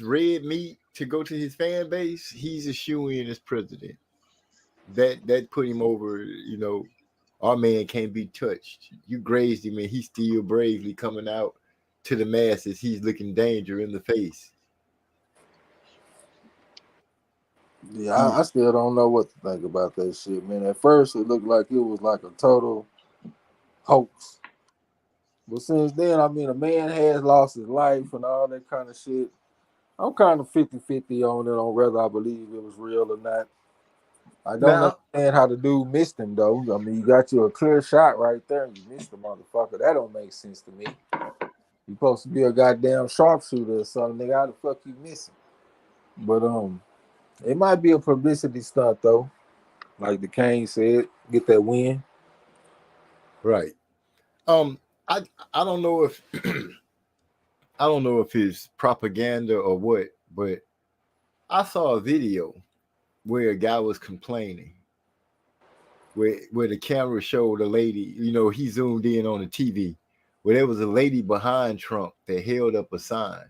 red meat to go to his fan base, he's a shoo-in as president. That put him over. You know, our man can't be touched. You grazed him, and he's still bravely coming out to the masses. He's looking danger in the face. Yeah, I still don't know what to think about that shit, man. At first, it looked like it was like a total hoax. But since then, I mean, a man has lost his life and all that kind of shit. I'm kind of 50-50 on whether I believe it was real or not. I don't understand how the dude missed him, though. I mean, you got you a clear shot right there, and you missed the motherfucker. That don't make sense to me. You supposed to be a goddamn sharpshooter or something, nigga. How the fuck you miss him? But it might be a publicity stunt, though. Like the Kane said, get that win. Right. I don't know if I don't know if it's propaganda or what, but I saw a video where a guy was complaining, where the camera showed a lady, you know, he zoomed in on the TV, where there was a lady behind Trump that held up a sign.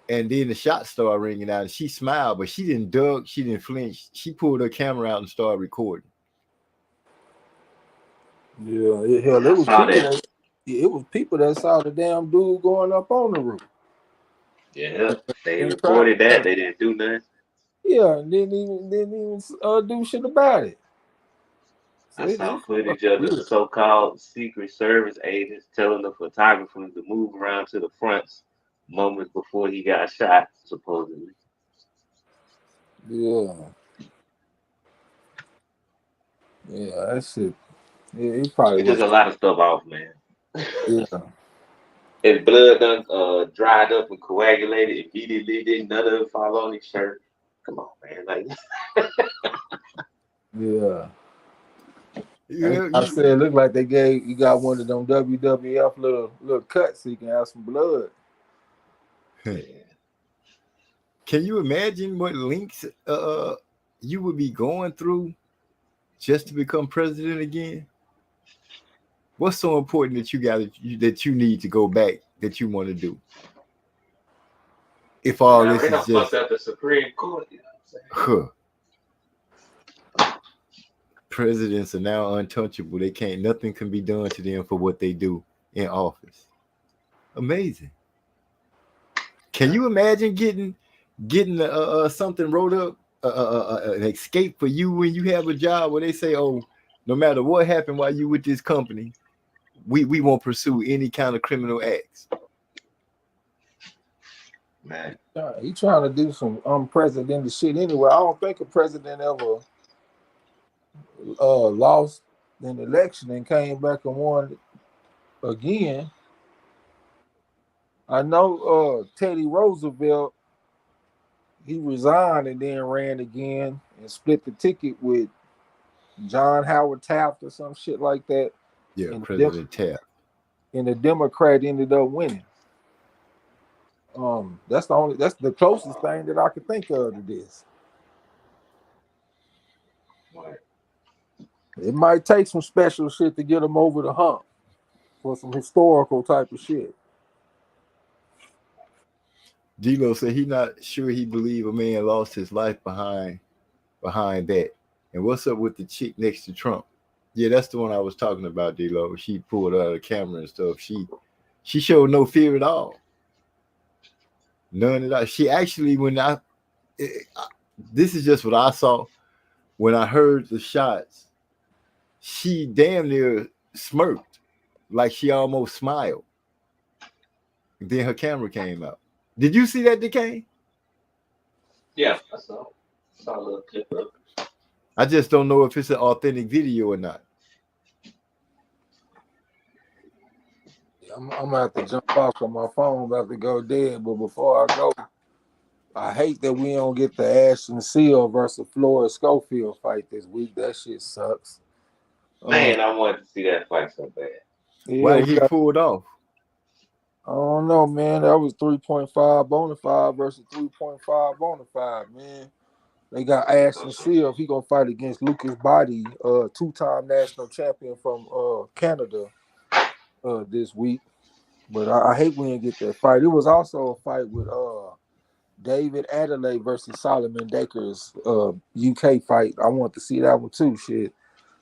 And then the shot started ringing out, and she smiled, but she didn't duck, she didn't flinch. She pulled her camera out and started recording. Yeah, it was people that saw the damn dude going up on the roof. Yeah, they reported that. They didn't do nothing. Yeah, and didn't even do shit about it. So I saw footage of the so-called Secret Service agents telling the photographers to move around to the fronts moments before he got shot, supposedly. Yeah. Yeah, that shit. Yeah, he probably It's just was. a lot of stuff off, man. Yeah, His blood done dried up and coagulated immediately. Didn't none of it fall on his shirt. Come on, man. Like, yeah. And Yeah, I said, it looked like they gave you got one of them WWF little cuts so you can have some blood. can you imagine what links you would be going through just to become president again? What's so important that that you need to go back that you want to do? If all now this they is done fucked just up the Supreme Court. You know what I'm saying? presidents are now untouchable. Nothing can be done to them for what they do in office. Amazing. Can you imagine getting something wrote up, an escape for you when you have a job where they say, oh, no matter what happened while you with this company, we won't pursue any kind of criminal acts. Man. He trying to do some unprecedented shit anyway. I don't think a president ever lost an election and came back and won again. I know Teddy Roosevelt, he resigned and then ran again and split the ticket with John Howard Taft or some shit like that. Yeah, and President Taft. And the Democrat ended up winning. That's the closest thing that I could think of to this. It might take some special shit to get them over the hump for some historical type of shit. D-Lo said he not sure he believe a man lost his life behind that. And what's up with the chick next to Trump? Yeah, that's the one I was talking about, D-Lo. She pulled out the camera and stuff. She showed no fear at all. None at all. She actually, this is just what I saw. When I heard the shots, she damn near smirked, like she almost smiled. And then her camera came out. Did you see that, DeCane? Yeah, I saw a little clip of it. I just don't know if it's an authentic video or not. I'm gonna have to jump off on my phone, about to go dead. But before I go, I hate that we don't get the Ashton Seal versus Florida Schofield fight this week. That shit sucks. Man, I wanted to see that fight so bad. Yeah, Why did he pull it off? I don't know, man. That was 3.5 bona fide versus 3.5 bona fide, man. They got Ashton Seal. He gonna fight against Lucas Body, two-time national champion from Canada, this week. But I hate we didn't get that fight. It was also a fight with David Adelaide versus Solomon Dakers UK fight. I want to see that one too. Shit,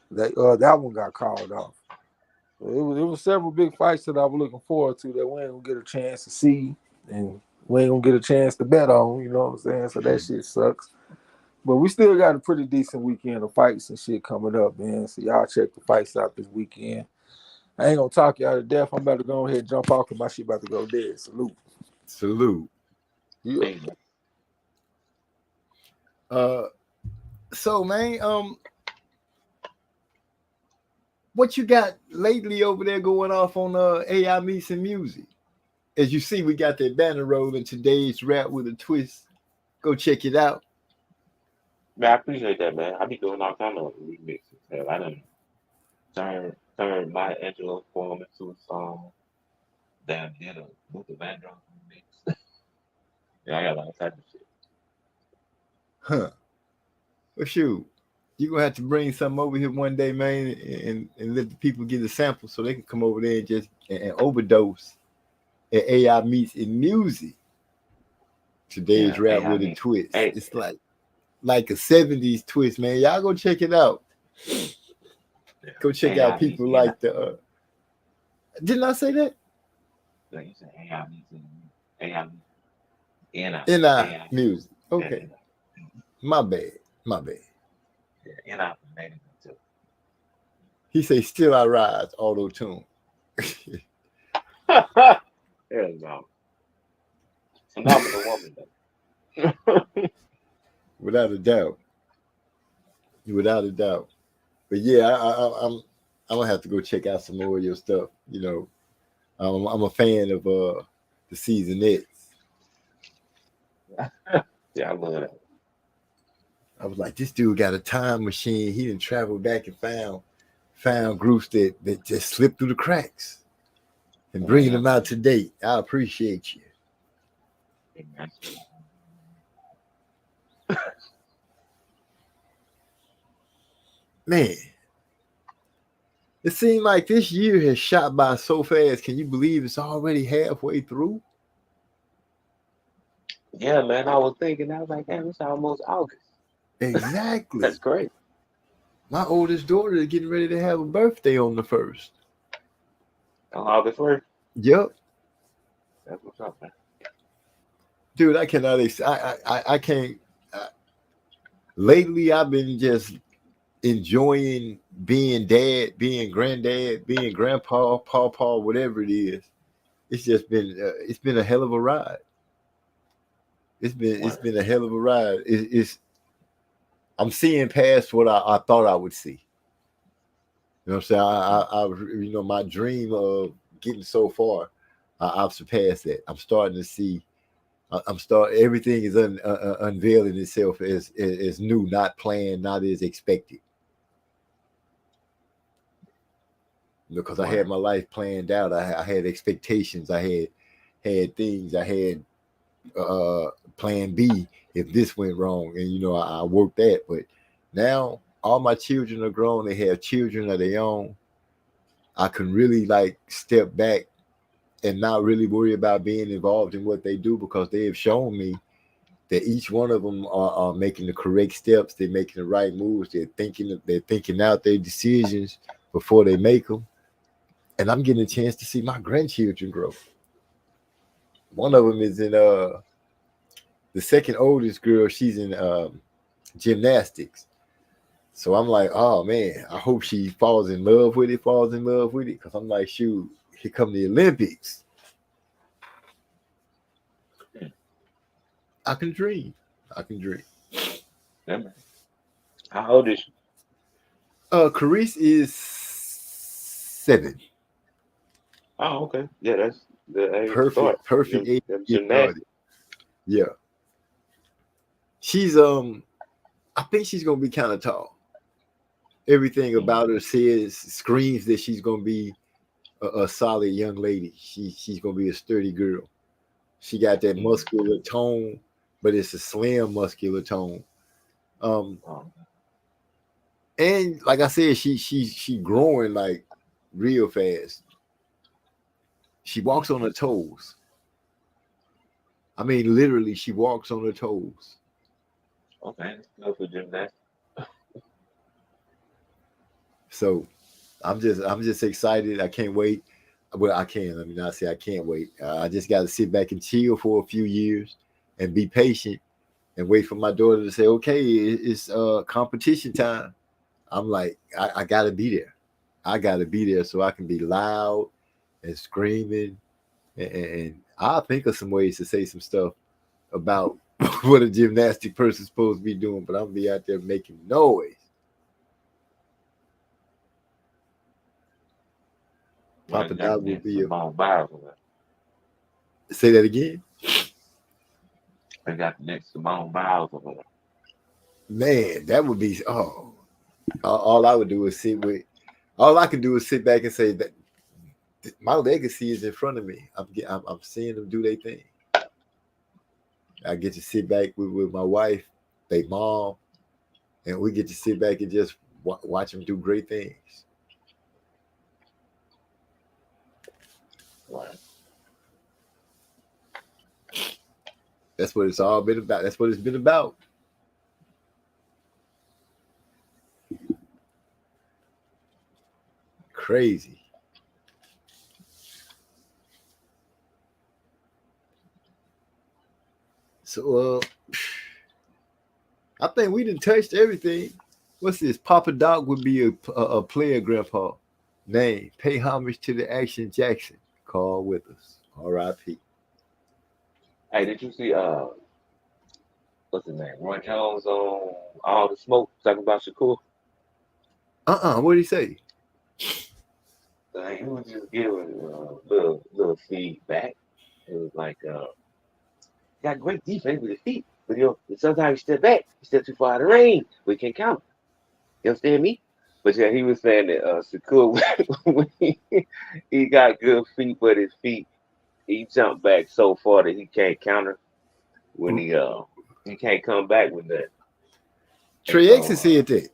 that one got called off. It was several big fights that I was looking forward to that we ain't gonna get a chance to see, and we ain't gonna get a chance to bet on. You know what I'm saying? So that shit sucks. But we still got a pretty decent weekend of fights and shit coming up, man. So y'all check the fights out this weekend. I ain't gonna talk y'all to death. I'm about to go ahead and jump off because my shit about to go dead. Salute. Yeah. So man, what you got lately over there going off on AI Meets and Music? As you see, we got that banner rolling. Today's Rap with a Twist. Go check it out. Man, I appreciate that, man. I be doing all kind of remixes. Hell, I done turned my Angelo form into a song. Damn, did a Luther Vandross remix. Yeah, I got all type of shit. Huh. Well, shoot. You're gonna have to bring something over here one day, man, and let the people get a sample so they can come over there and just and overdose at AI Meets in Music. Today's Rap with a Twist. Hey. It's like a 70s twist, man. Y'all go check it out. Go check out people like the didn't I say that? Like you said, AI Music. Okay. My bad. Yeah, too. He say still I rise, auto tune. Hell no. Phenomenal woman though. Without a doubt. But yeah, I'm gonna have to go check out some more of your stuff. You know, I'm a fan of the Seasonettes. Yeah, I love that. I was like, this dude got a time machine. He didn't travel back and found groups that just slipped through the cracks and bringing them out to date. I appreciate you. Man, it seemed like this year has shot by so fast. Can you believe it's already halfway through? Yeah, man. I was thinking, I was like, damn, it's almost August. Exactly. That's great. My oldest daughter is getting ready to have a birthday on the 1st. On August 1st? Yep. That's what's up, man. Dude, I cannot. I can't. Lately, I've been just enjoying being dad, being granddad, being grandpa, pawpaw, whatever it is. It's just been. It's been a hell of a ride. It's been a hell of a ride. I'm seeing past what I thought I would see. You know what I'm saying? You know, my dream of getting so far, I've surpassed that. I'm starting to see. Everything is unveiling itself as new, not planned, not as expected. Because I had my life planned out. I had expectations. I had things. I had plan B if this went wrong, and you know I worked that. But now all my children are grown. They have children of their own. I can really like step back and not really worry about being involved in what they do, because they have shown me that each one of them are making the correct steps. They're making the right moves. They're thinking out their decisions before they make them. And I'm getting a chance to see my grandchildren grow. One of them is in the second oldest girl. She's in gymnastics. So I'm like, oh man, I hope she falls in love with it. Because I'm like, shoot, here come the Olympics. I can dream. Yeah, man. How old is she? Carice is 7. Oh, okay. Yeah, that's the age. Perfect age. Gymnastics. Yeah. She's I think she's gonna be kind of tall. Everything about her screams that she's gonna be a solid young lady. She's gonna be a sturdy girl. She got that muscular tone, but it's a slim muscular tone. And like I said, she growing like real fast. She walks on her toes. I mean, literally, she walks on her toes. Okay, go for gymnastics. So I'm just excited. I can't wait. Well, I can. Let me not say I can't wait. I just got to sit back and chill for a few years and be patient and wait for my daughter to say, okay, it's competition time. I'm like, I got to be there. I got to be there so I can be loud and screaming. And I'll think of some ways to say some stuff about what a gymnastic person's supposed to be doing, but I'm going to be out there making noise. Papa Doc will be Say that again. I got the next Simone Biles over there. Man, that would be all I would do is all I can do is sit back and say that my legacy is in front of me. I'm seeing them do their thing. I get to sit back with my wife, their mom, and we get to sit back and just watch them do great things. Right. That's what it's all been about. That's what it's been about. Crazy. So I think we done touched everything. What's this? Papa Doc would be a player, Grandpa. Name. Pay homage to the Action Jackson. Call with us. R.I.P. Hey, did you see what's his name? Roy Jones on All the Smoke talking about Shakur? What did he say? Like, he was just giving little feedback. It was like, got great defense with his feet, but sometimes he step back, he step too far out of range. We can't count. You understand me? But yeah, he was saying that Shakur, when he got good feet, but his feet, he jumped back so far that he can't counter when he can't come back with that. Trey X has said that.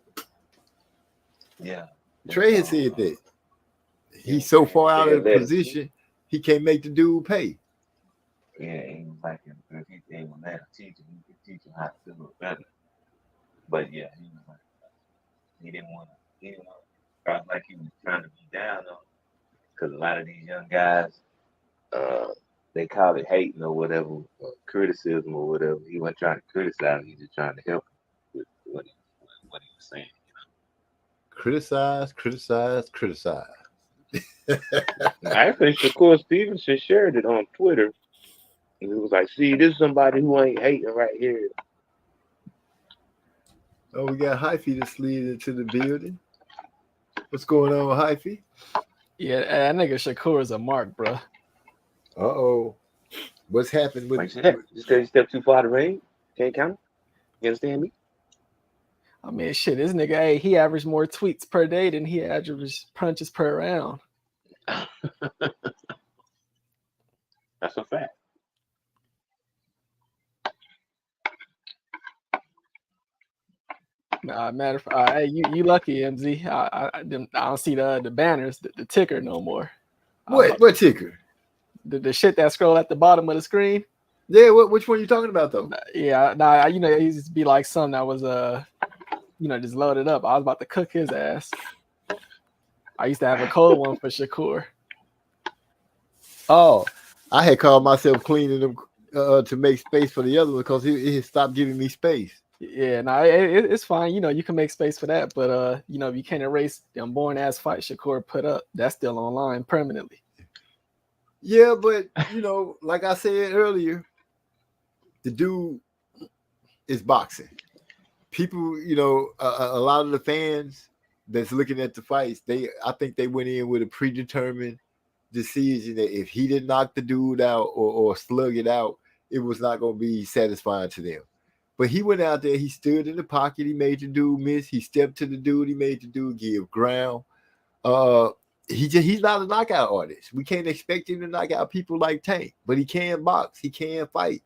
Yeah. Trey has said that. He's so far out of position, he can't make the dude pay. Yeah, he was like, if he was let him teach him, he could teach him how to do it better. But yeah, he was like, he didn't want to, felt like he was trying to be down on, because a lot of these young guys, they call it hating or whatever, or criticism or whatever. He wasn't trying to criticize him, he was just trying to help him with what he was saying. Criticize. Actually, Shakur Stevenson shared it on Twitter. And he was like, see, this is somebody who ain't hating right here. Oh, we got Hyphy to slid into the building. What's going on with Hyphy? Yeah, that nigga Shakur is a mark, bro. Uh-oh. What's happened with... Like that? Just because he stepped too far to range, can't count him? You understand me? I mean, shit, this nigga, hey, he averaged more tweets per day than he averaged punches per round. That's a fact. Matter of fact, hey, you lucky, MZ. I don't see the banners, the ticker no more. What ticker? The shit that scroll at the bottom of the screen. Yeah, which one you talking about though? Yeah, it used to be like something that was just loaded up. I was about to cook his ass. I used to have a cold one for Shakur. Oh, I had called myself cleaning them to make space for the other one because he stopped giving me space. Yeah, it's fine. You can make space for that, but you can't erase them boring ass fight Shakur put up. That's still online permanently. Yeah, but like I said earlier, the dude is boxing. People, a lot of the fans that's looking at the fights, I think they went in with a predetermined decision that if he didn't knock the dude out or slug it out, it was not going to be satisfying to them. But he went out there, he stood in the pocket, he made the dude miss, he stepped to the dude, he made the dude give ground. He's not a knockout artist. We can't expect him to knock out people like Tank, but he can box, he can fight.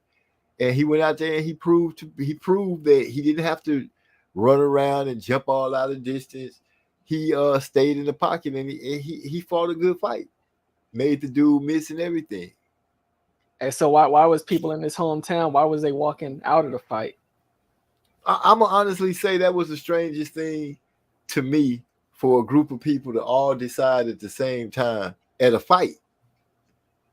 And he went out there and he proved that he didn't have to run around and jump all out of distance. He stayed in the pocket and he fought a good fight. Made the dude miss and everything. And so why was people in his hometown, why was they walking out of the fight? I'm going to honestly say that was the strangest thing to me for a group of people to all decide at the same time at a fight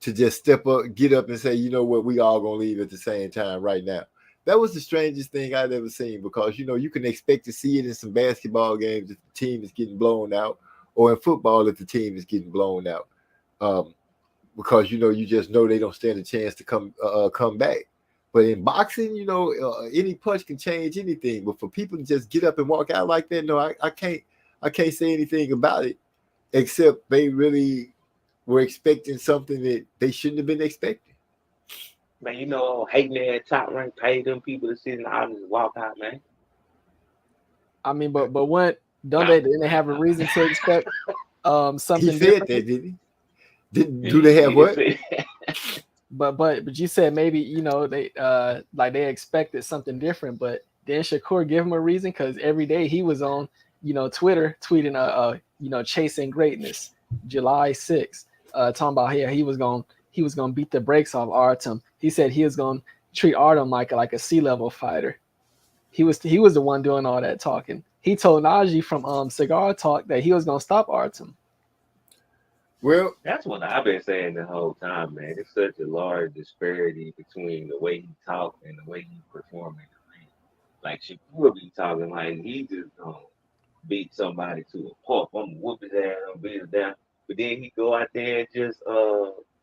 to just step up, get up and say, you know what, we all going to leave at the same time right now. That was the strangest thing I've ever seen because, you can expect to see it in some basketball games if the team is getting blown out or in football if the team is getting blown out. Because, you just know they don't stand a chance to come back. But in boxing, any punch can change anything. But for people to just get up and walk out like that, no, I can't say anything about it except they really were expecting something that they shouldn't have been expecting. Man, hating that top rank paid them people to sit in the audience and walk out, man. I mean, but what didn't they have a reason to expect something he said different? that, didn't he? Do they have what? But you said maybe they expected something different, but then Shakur give him a reason because every day he was on Twitter tweeting chasing greatness July 6th, talking about he was gonna beat the brakes off Artem. He said he was gonna treat Artem like a C-level fighter. He was the one doing all that talking. He told Najee from Cigar Talk that he was gonna stop Artem. Well, that's what I've been saying the whole time, man. It's such a large disparity between the way he talked and the way he performed in the ring. Like Shakur be talking like he just gonna beat somebody to a pulp. I'm gonna whoop his ass, I'm gonna beat him down. But then he go out there and just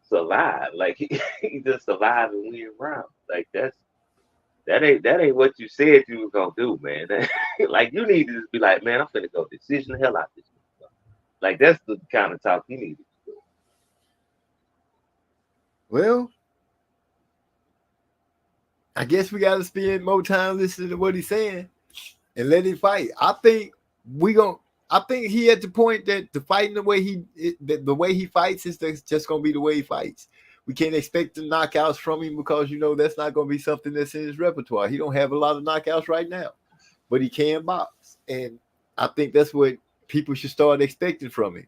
survive. Like he just survive and win rounds. Like that ain't what you said you was gonna do, man. Like you need to just be like, man, I'm finna go decision the hell out this. Like that's the kind of talk he needed. Well, I guess we got to spend more time listening to what he's saying and let him fight. I think he at the point that the fighting the way he fights is just gonna be the way he fights. We can't expect the knockouts from him because that's not gonna be something that's in his repertoire. He don't have a lot of knockouts right now, but he can box, and I think that's what people should start expecting from him.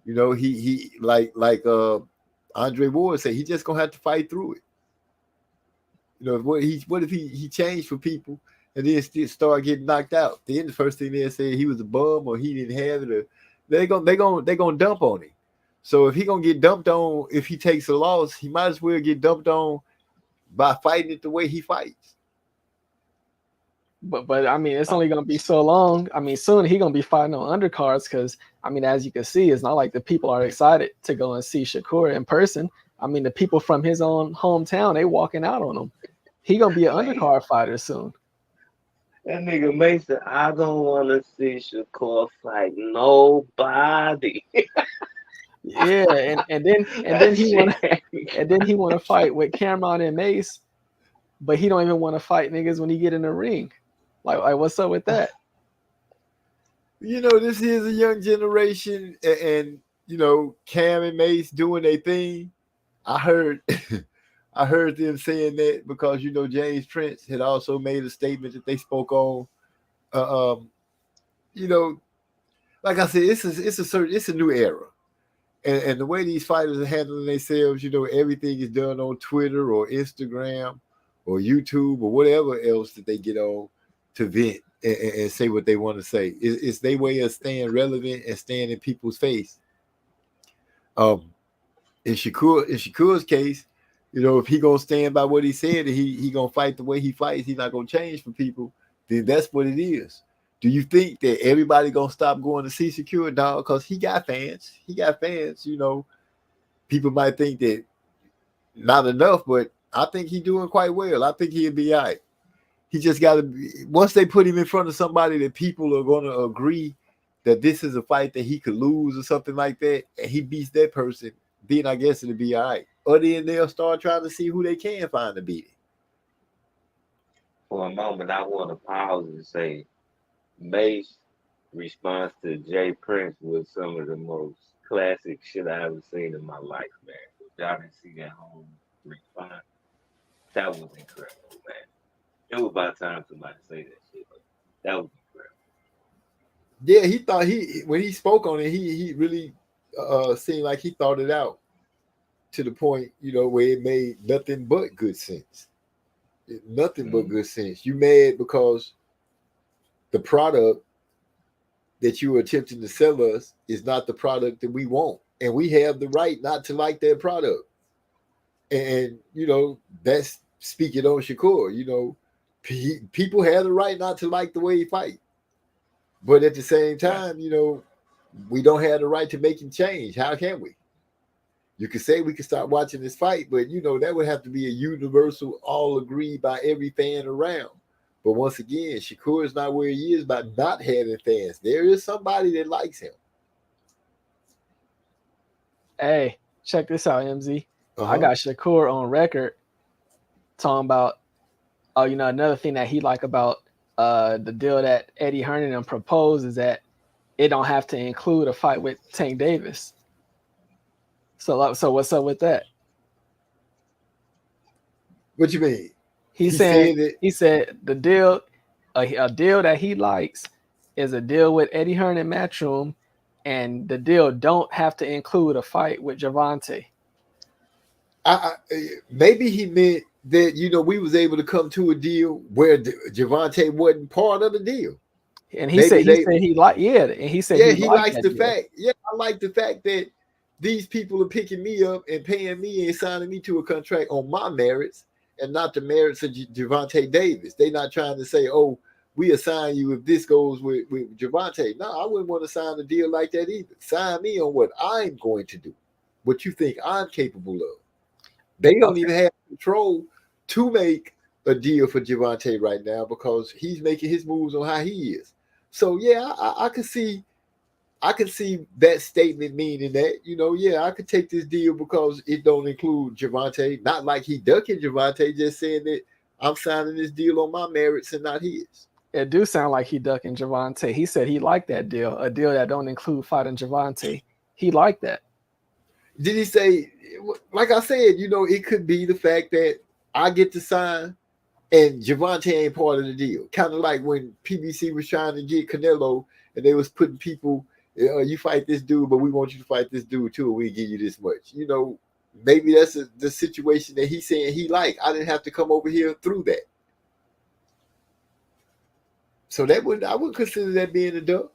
He like Andre Ward said, he's just gonna have to fight through it. What if he changed for people and then still start getting knocked out? Then the first thing they'll say he was a bum or he didn't have it, or they're gonna dump on him. So if he gonna get dumped on, if he takes a loss, he might as well get dumped on by fighting it the way he fights. But I mean, it's only gonna be so long. I mean, soon he gonna be fighting on undercards because I mean, as you can see, it's not like the people are excited to go and see Shakur in person. I mean, the people from his own hometown, they walking out on him. He gonna be an undercard fighter soon. That nigga Mason, I don't want to see Shakur fight nobody. Yeah, and then he want to fight with Cameron and Mace, but he don't even want to fight niggas when he get in the ring. Like what's up with that? This is a young generation, and Cam and Mace doing their thing. I heard them saying that because James Prince had also made a statement that they spoke on. Like I said, it's a new era. And the way these fighters are handling themselves, everything is done on Twitter or Instagram or YouTube or whatever else that they get on to vent and say what they want to say. It's their way of staying relevant and staying in people's face. In Shakur's case, if he gonna stand by what he said and he gonna fight the way he fights, he's not gonna change for people, then that's what it is. Do you think that everybody gonna stop going to see Shakur, dog? Because he got fans. People might think that not enough, but I think he's doing quite well. I think he'll be all right. He just got to, once they put him in front of somebody that people are going to agree that this is a fight that he could lose or something like that, and he beats that person, then I guess it'll be all right. Or then they'll start trying to see who they can find to beat him. For a moment, I want to pause and say, Mace response to Jay Prince was some of the most classic shit I ever seen in my life, man. If y'all didn't see that home response, that was incredible, man. It was about time somebody say that shit, but that was incredible. Yeah, he thought when he spoke on it, he really seemed like he thought it out to the point, where it made nothing but good sense. Nothing but good sense. You mad because the product that you are attempting to sell us is not the product that we want. And we have the right not to like that product. And that's speaking on Shakur. People have the right not to like the way he fight. But at the same time, we don't have the right to make him change. How can we? You could say we could start watching this fight, but that would have to be a universal, all agreed by every fan around. But once again, Shakur is not where he is by not having fans. There is somebody that likes him. Hey, check this out, MZ. I got Shakur on record talking about, another thing that he like about the deal that Eddie Herndon proposed is that it don't have to include a fight with Tank Davis. So what's up with that? What you mean? He said the deal, a deal that he likes is a deal with Eddie Herndon Matchroom, and the deal don't have to include a fight with Gervonta. Maybe he meant that we was able to come to a deal where Gervonta wasn't part of the deal. And he said he likes the fact. Yeah, I like the fact that these people are picking me up and paying me and signing me to a contract on my merits and not the merits of Gervonta Davis. They're not trying to say, oh, we assign you if this goes with Gervonta. No, I wouldn't want to sign a deal like that either. Sign me on what I'm going to do, what you think I'm capable of. They don't even have control to make a deal for Gervonta right now because he's making his moves on how he is. So, yeah, I can see I can see that statement meaning that, yeah, I could take this deal because it don't include Gervonta. Not like he ducking Gervonta, just saying that I'm signing this deal on my merits and not his. It do sound like he ducking Gervonta. He said he liked that deal, a deal that don't include fighting Gervonta. He liked that. Did he say, like I said, it could be the fact that I get to sign and Gervonta ain't part of the deal. Kind of like when PBC was trying to get Canelo and they was putting people, you fight this dude, but we want you to fight this dude too, and we give you this much. Maybe that's the situation that he's saying he like. I didn't have to come over here through that. So I wouldn't consider that being a duck.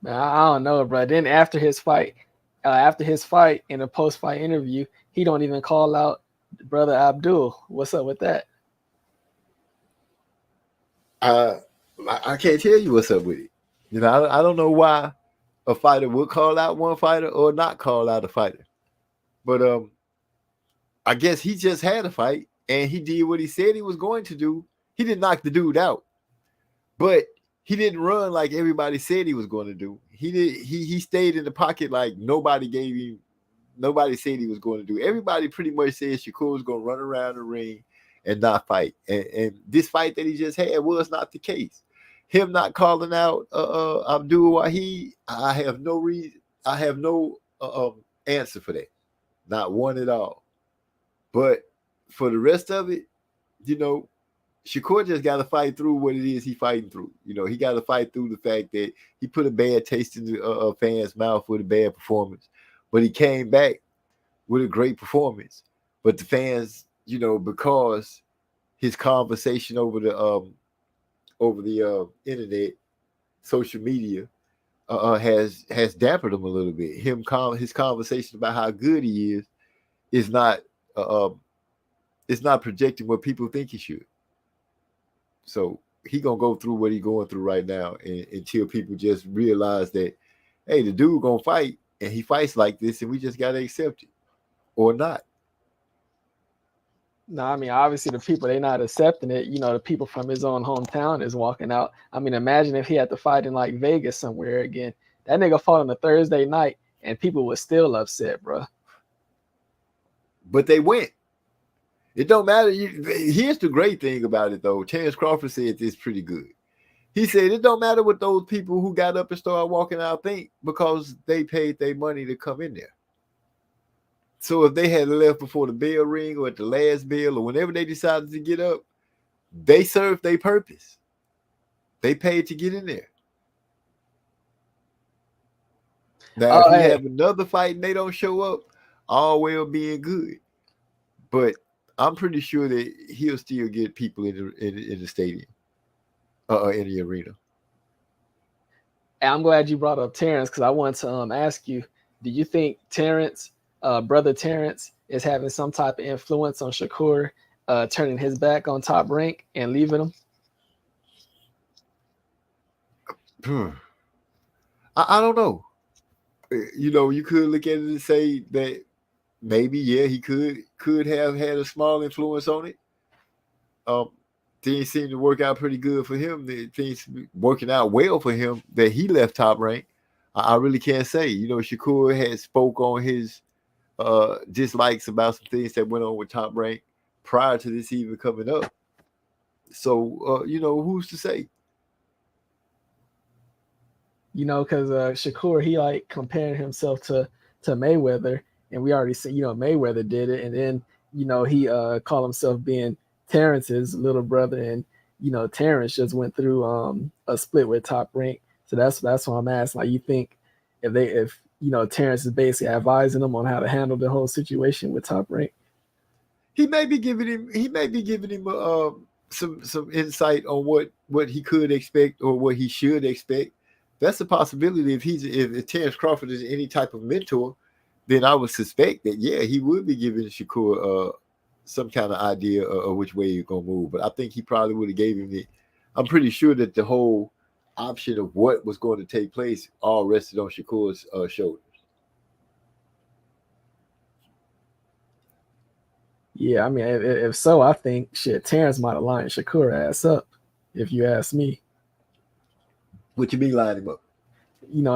I don't know, bro. Then after his fight in a post-fight interview, he don't even call out brother Abdul. What's up with that? I can't tell you what's up with it. I don't know why a fighter would call out one fighter or not call out a fighter. But I guess he just had a fight and he did what he said he was going to do. He didn't knock the dude out, but he didn't run like everybody said he was going to do. He stayed in the pocket like nobody said he was going to do. Everybody pretty much said Shakur was going to run around the ring and not fight. And this fight that he just had was not the case. Him not calling out Abdul Wahid, I have no reason. I have no answer for that. Not one at all. But for the rest of it, Shakur just got to fight through what it is he's fighting through. He got to fight through the fact that he put a bad taste in the fans' mouth with a bad performance. But he came back with a great performance. But the fans, because his conversation over the internet, social media, has dampened him a little bit. His conversation about how good he is not projecting what people think he should. So he gonna go through what he's going through right now until people just realize that, hey, the dude gonna fight and he fights like this, and we just gotta accept it or not. No, I mean, obviously the people, they're not accepting it. The people from his own hometown is walking out. I mean, imagine if he had to fight in like Vegas somewhere again. That nigga fought on a Thursday night and people were still upset, bro. But they went. It don't matter. Here's the great thing about it, though. Terrence Crawford said this pretty good. He said it don't matter what those people who got up and started walking out think, because they paid their money to come in there. So if they had left before the bell ring or at the last bell or whenever they decided to get up, they served their purpose. They paid to get in there. Now, if you have another fight and they don't show up, all well being good. But I'm pretty sure that he'll still get people in the stadium, in the arena. I'm glad you brought up Terrence, because I wanted to ask you, do you think Terrence, brother Terrence, is having some type of influence on Shakur turning his back on Top Rank and leaving him? I don't know. You could look at it and say that maybe, yeah, he could have had a small influence on it. Things seem to work out pretty good for him. Things working out well for him that he left Top Rank. I really can't say. Shakur had spoke on his dislikes about some things that went on with Top Rank prior to this even coming up. So, who's to say? Because Shakur, he like comparing himself to Mayweather, and we already see, Mayweather did it, and then, he called himself being Terrence's little brother, and, Terrence just went through a split with Top Rank. So that's why I'm asking, like, you think if Terrence is basically advising him on how to handle the whole situation with Top Rank? He may be giving him some insight on what he could expect or what he should expect. That's a possibility. If Terrence Crawford is any type of mentor, then I would suspect that, yeah, he would be giving Shakur some kind of idea of which way he's gonna move. But I think he probably would have gave him I'm pretty sure that the whole option of what was going to take place all rested on Shakur's shoulders. Yeah, I mean, if so, I think Terrence might have lined Shakur ass up, if you ask me. What you mean line him up?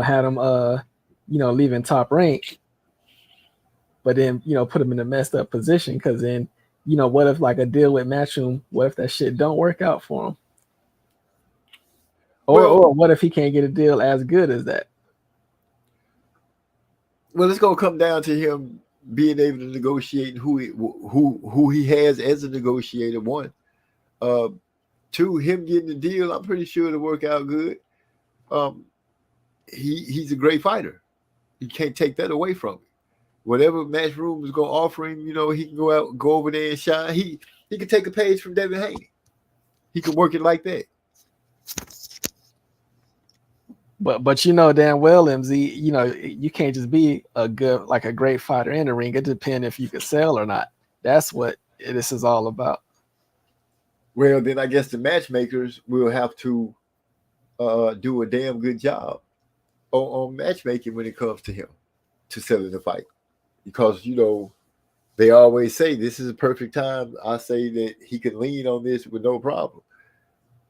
had him leaving Top Rank, but then put him in a messed up position because then what if like a deal with Matchroom, what if that shit don't work out for him? Or what if he can't get a deal as good as that? Well, it's gonna come down to him being able to negotiate who he has as a negotiator. One, two, him getting the deal. I'm pretty sure it'll work out good. He's a great fighter. You can't take that away from him. Whatever Matchroom is gonna offer him, he can go over there and shine. He can take a page from Devin Haney. He can work it like that. But damn well, MZ, you can't just be a great fighter in the ring. It depends if you can sell or not. That's what this is all about. Well, then I guess the matchmakers will have to do a damn good job on matchmaking when it comes to him to selling the fight. Because, they always say this is a perfect time. I say that he can lean on this with no problem.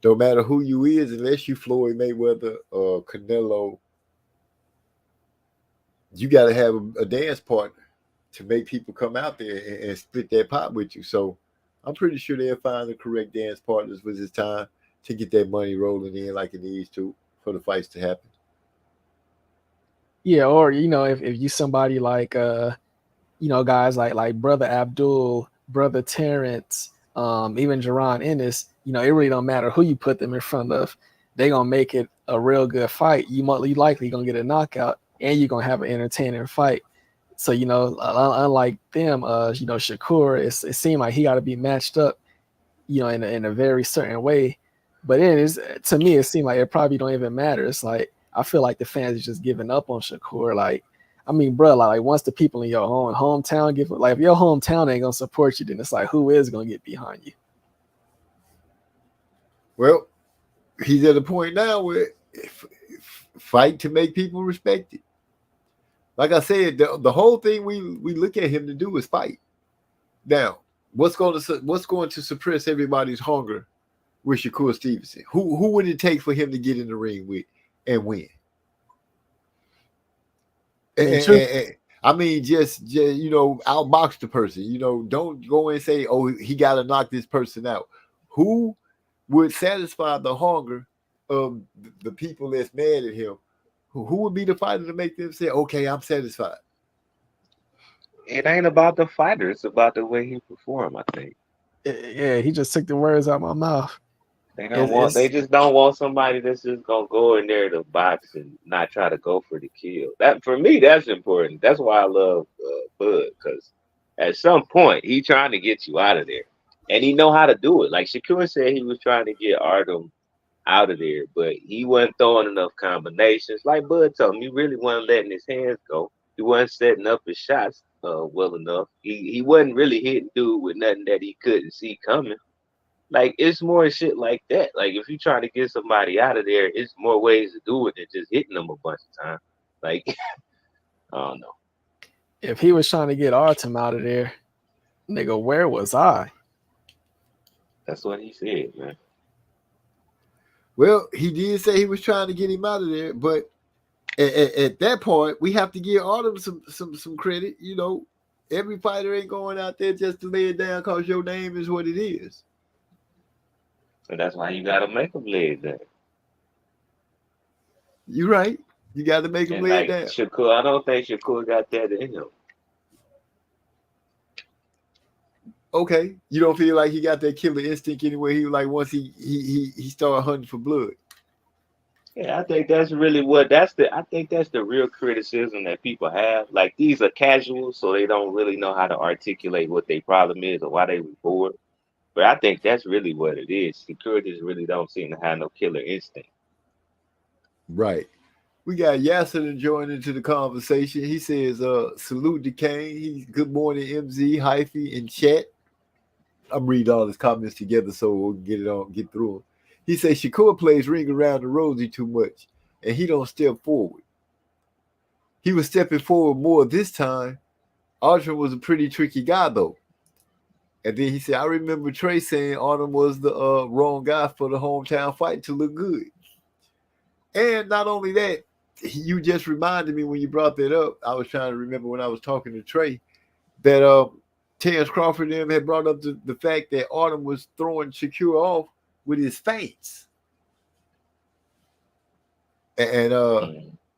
No matter who you is, unless you Floyd Mayweather or Canelo, you got to have a dance partner to make people come out there and split that pot with you. So I'm pretty sure they'll find the correct dance partners with this time to get that money rolling in like it needs to for the fights to happen. Yeah, or if you somebody like guys like Brother Abdul, Brother Terrence, even Jaron Ennis, it really don't matter who you put them in front of. They're gonna make it a real good fight. You likely gonna get a knockout, and you're gonna have an entertaining fight. So unlike them, Shakur, it seemed like he got to be matched up, in a very certain way. But to me, it seemed like it probably don't even matter. It's like I feel like the fans are just giving up on Shakur. Like, I mean, bro, like once the people in your own hometown if your hometown ain't gonna support you, then it's like who is gonna get behind you? Well, he's at a point now where fight to make people respect it. Like I said, the whole thing we look at him to do is fight. Now, what's going to suppress everybody's hunger with Shakur Stevenson? Who would it take for him to get in the ring with and win? And I mean, just outbox the person. Don't go and say, "Oh, he got to knock this person out." Who would satisfy the hunger of the people that's mad at him? Who would be the fighter to make them say, "Okay, I'm satisfied"? It ain't about the fighter; it's about the way he perform. I think. Yeah, he just took the words out of my mouth. They just don't want somebody that's just gonna go in there to box and not try to go for the kill. That for me, that's important. That's why I love Bud, because at some point he trying to get you out of there, and he know how to do it. Like Shakur said, he was trying to get Artem out of there, but he wasn't throwing enough combinations. Like Bud told him, he really wasn't letting his hands go. He wasn't setting up his shots well enough. He wasn't really hitting dude with nothing that he couldn't see coming. Like, it's more shit like that. Like, if you try to get somebody out of there, it's more ways to do it than just hitting them a bunch of times. Like, I don't know. If he was trying to get Artem out of there, nigga, where was I? That's what he said, man. Well, he did say he was trying to get him out of there, but at that point, we have to give Artem some credit. Every fighter ain't going out there just to lay it down because your name is what it is. So that's why you gotta make them lay it down. You're right. You got to make them lay it down. Shakur, I don't think Shakur got that in him. Okay, you don't feel like he got that killer instinct anyway. He like once he started hunting for blood. Yeah, I think that's really I think that's the real criticism that people have. Like, these are casuals, so they don't really know how to articulate what their problem is or why they were bored. But I think that's really what it is. Shakur just really don't seem to have no killer instinct. Right. We got Yasser to join into the conversation. He says, salute to Kane. He's good morning, MZ, Hyphy, and chat. I'm reading all his comments together so we'll get through them. He says Shakur plays ring around the rosy too much, and he don't step forward. He was stepping forward more this time. Artem was a pretty tricky guy, though. And then he said, I remember Trey saying Artem was the wrong guy for the hometown fight to look good. And not only that, you just reminded me when you brought that up. I was trying to remember when I was talking to Trey that Terrence Crawford and them had brought up the fact that Autumn was throwing Shakur off with his feints. And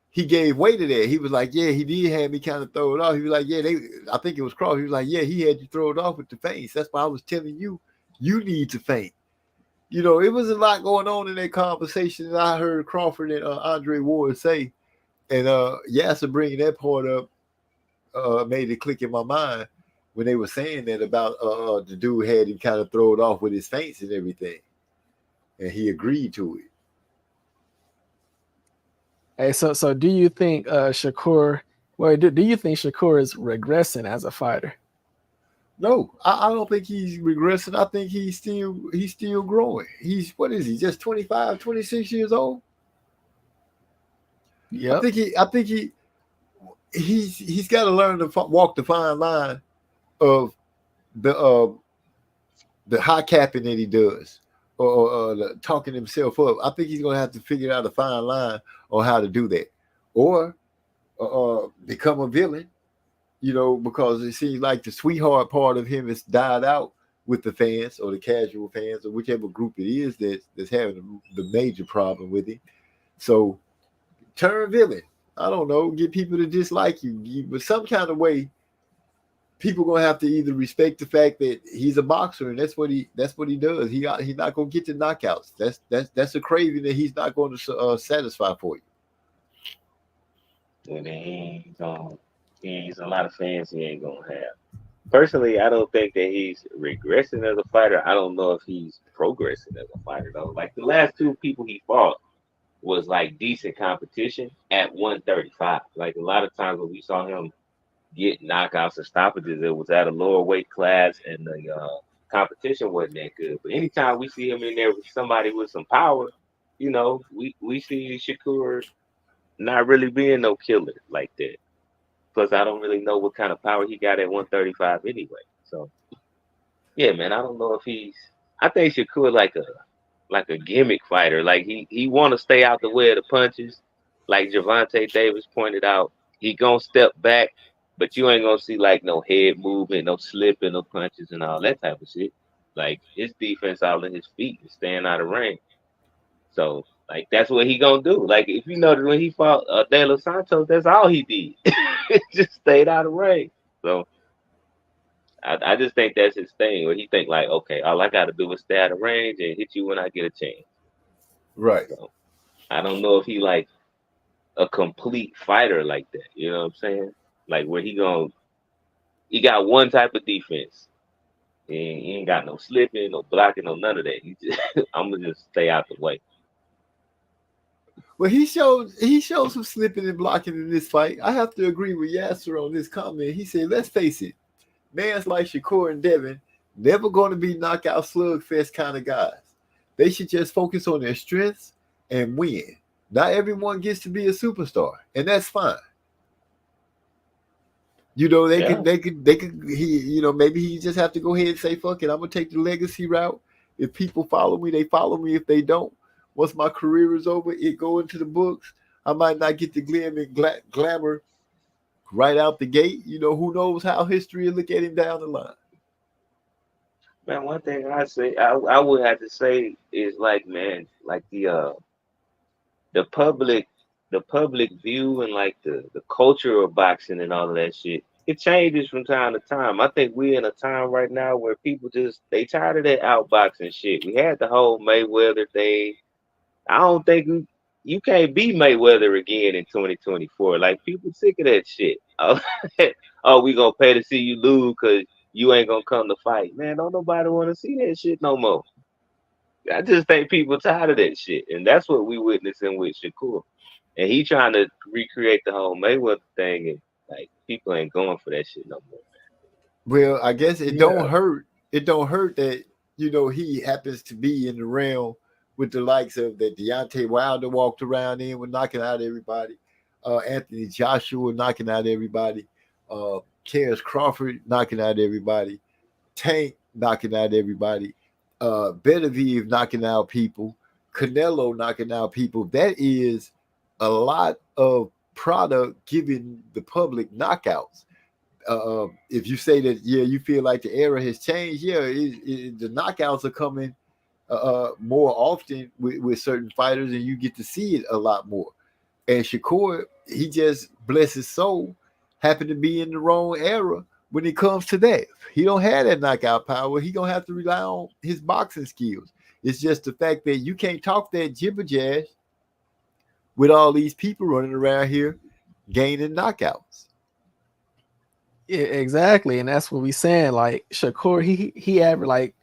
he gave way to that. He was like, yeah, he did have me kind of throw it off. He was like, yeah, I think it was Crawford. He was like, yeah, he had you throw it off with the feints. That's why I was telling you need to feint. You know, it was a lot going on in that conversation that I heard Crawford and Andre Ward say. And Yasser bringing that part up made it click in my mind when they were saying that about the dude had him kind of throw it off with his feints and everything. And he agreed to it. Hey, so do you think Shakur? Well, do you think Shakur is regressing as a fighter? No, I don't think he's regressing. I think he's still growing. What is he? Just 25, 26 years old? Yeah. I think he's got to learn to walk the fine line of the high capping that he does or the talking himself up. I think he's going to have to figure out a fine line on how to do that, or become a villain. You know, because it seems like the sweetheart part of him has died out with the fans or the casual fans or whichever group it is that's having the major problem with him. So turn villain. I don't know, get people to dislike you. But some kind of way, people gonna have to either respect the fact that he's a boxer and that's what he does. He's not gonna get the knockouts. That's a craving that he's not going to satisfy for you. And he's a lot of fans he ain't gonna have. Personally, I don't think that he's regressing as a fighter. I don't know if he's progressing as a fighter though. Like the last two people he fought was like decent competition at 135. Like a lot of times when we saw him get knockouts or stoppages, it was at a lower weight class and the competition wasn't that good. But anytime we see him in there with somebody with some power, you know, we see Shakur not really being no killer like that. Plus, I don't really know what kind of power he got at 135 anyway. So, yeah, man, I don't know if he's. I think Shakur like a gimmick fighter. Like he want to stay out the way of the punches. Like Gervonta Davis pointed out, he gonna step back, but you ain't gonna see like no head movement, no slipping, no punches, and all that type of shit. Like his defense all in his feet and staying out of range. So. Like, that's what he gonna do. Like, if you know that when he fought De Los Santos, that's all he did. Just stayed out of range. So, I just think that's his thing. Where he think like, okay, all I got to do is stay out of range and hit you when I get a chance. Right. So, I don't know if he like a complete fighter like that. You know what I'm saying? Like, where he got one type of defense. And he ain't got no slipping, no blocking, no none of that. I'm gonna just stay out the way. Well, he showed some slipping and blocking in this fight. I have to agree with Yasser on this comment. He said, let's face it, mans like Shakur and Devin never going to be knockout slugfest kind of guys. They should just focus on their strengths and win. Not everyone gets to be a superstar, and that's fine. You know, they could maybe he just have to go ahead and say, fuck it, I'm gonna take the legacy route. If people follow me, they follow me. If they don't, once my career is over, it go into the books. I might not get the glamour right out the gate. You know, who knows how history will look at him down the line. Man, one thing I would have to say is like, man, like the public view and like the culture of boxing and all of that shit, it changes from time to time. I think we're in a time right now where people they tired of that outboxing shit. We had the whole Mayweather thing. I don't think you can't be Mayweather again in 2024. Like, people sick of that shit. Oh, we gonna pay to see you lose because you ain't gonna come to fight. Man, don't nobody want to see that shit no more. I just think people tired of that shit, and that's what we witnessing with Shakur. And he trying to recreate the whole Mayweather thing, and like people ain't going for that shit no more. Well, I guess it don't hurt. It don't hurt that, you know, he happens to be in the realm with the likes of that Deontay Wilder walked around in with knocking out everybody, Anthony Joshua knocking out everybody, Terrence Crawford knocking out everybody, Tank knocking out everybody, Beterbiev knocking out people, Canelo knocking out people. That is a lot of product giving the public knockouts. If you say that, yeah, you feel like the era has changed, yeah, the knockouts are coming more often with certain fighters, and you get to see it a lot more. And Shakur, he just, bless his soul, happened to be in the wrong era when it comes to that. He don't have that knockout power. He gonna have to rely on his boxing skills. It's just the fact that you can't talk that jibber jazz with all these people running around here gaining knockouts. Yeah, exactly, and that's what we saying. Like Shakur, he averaged like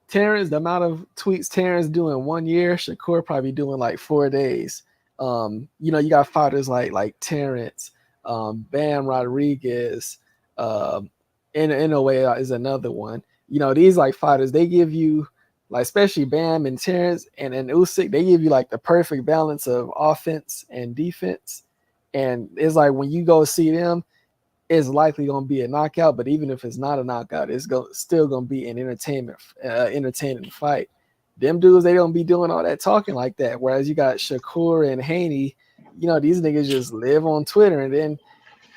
Terrence, the amount of tweets Terrence doing 1 year, Shakur probably doing like 4 days. You know, you got fighters like Terrence, Bam Rodriguez, Inoue is another one. You know, these like fighters, they give you, like, especially Bam and Terrence and Usyk, they give you like the perfect balance of offense and defense. And it's like when you go see them, it's likely going to be a knockout. But even if it's not a knockout, it's still going to be an entertaining fight. Them dudes, they don't be doing all that talking like that. Whereas you got Shakur and Haney, you know, these niggas just live on Twitter. And then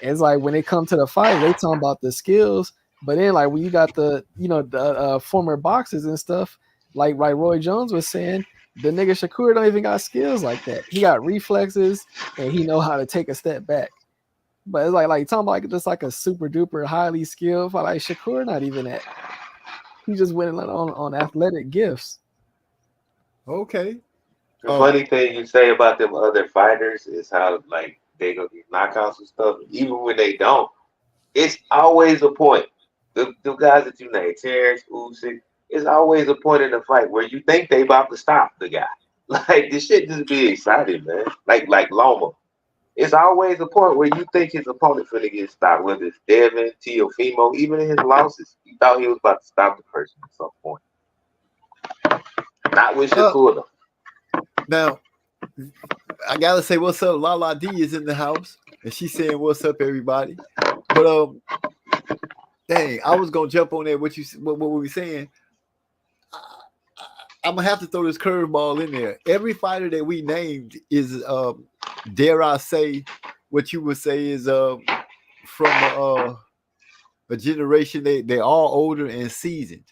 it's like when it comes to the fight, they talking about the skills. But then like when you got the, you know, the former boxers and stuff, like Roy Jones was saying, the nigga Shakur don't even got skills like that. He got reflexes and he know how to take a step back. But it's like talking about just like a super duper highly skilled fight. Like Shakur, not even that. He just went on athletic gifts. Okay. The funny thing you say about them other fighters is how like they go get knockouts and stuff. Even when they don't, it's always a point. The guys that you name, Terrence, Usyk, it's always a point in the fight where you think they about to stop the guy. Like this shit just be exciting, man. Like Loma. It's always a point where you think his opponent finna get stopped, whether it's Devin, Teofimo, even in his losses, you thought he was about to stop the person at some point. Not with Shakur. Now, I gotta say, what's up? Lala D is in the house, and she's saying, "What's up, everybody?" But dang, I was gonna jump on there. What we were saying? I'm gonna have to throw this curveball in there. Every fighter that we named is, dare I say, what you would say is from a generation. They're all older and seasoned.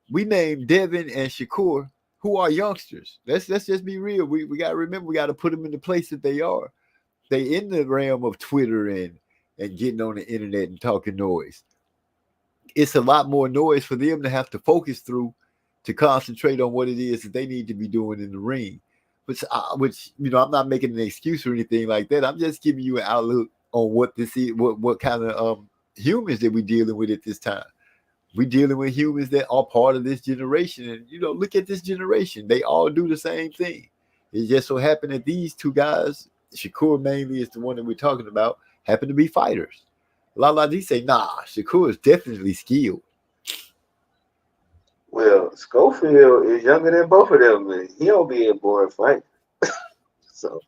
We named Devin and Shakur, who are youngsters. Let's just be real. We got to remember, we got to put them in the place that they are. They in the realm of Twitter and getting on the internet and talking noise. It's a lot more noise for them to have to focus through to concentrate on what it is that they need to be doing in the ring. Which you know, I'm not making an excuse or anything like that. I'm just giving you an outlook on what this is, what kind of humans that we're dealing with at this time. We're dealing with humans that are part of this generation. And, you know, look at this generation. They all do the same thing. It just so happened that these two guys, Shakur mainly is the one that we're talking about, happen to be fighters. Lala D say, nah, Shakur is definitely skilled. Well, Schofield is younger than both of them, and he don't be in boring fight. So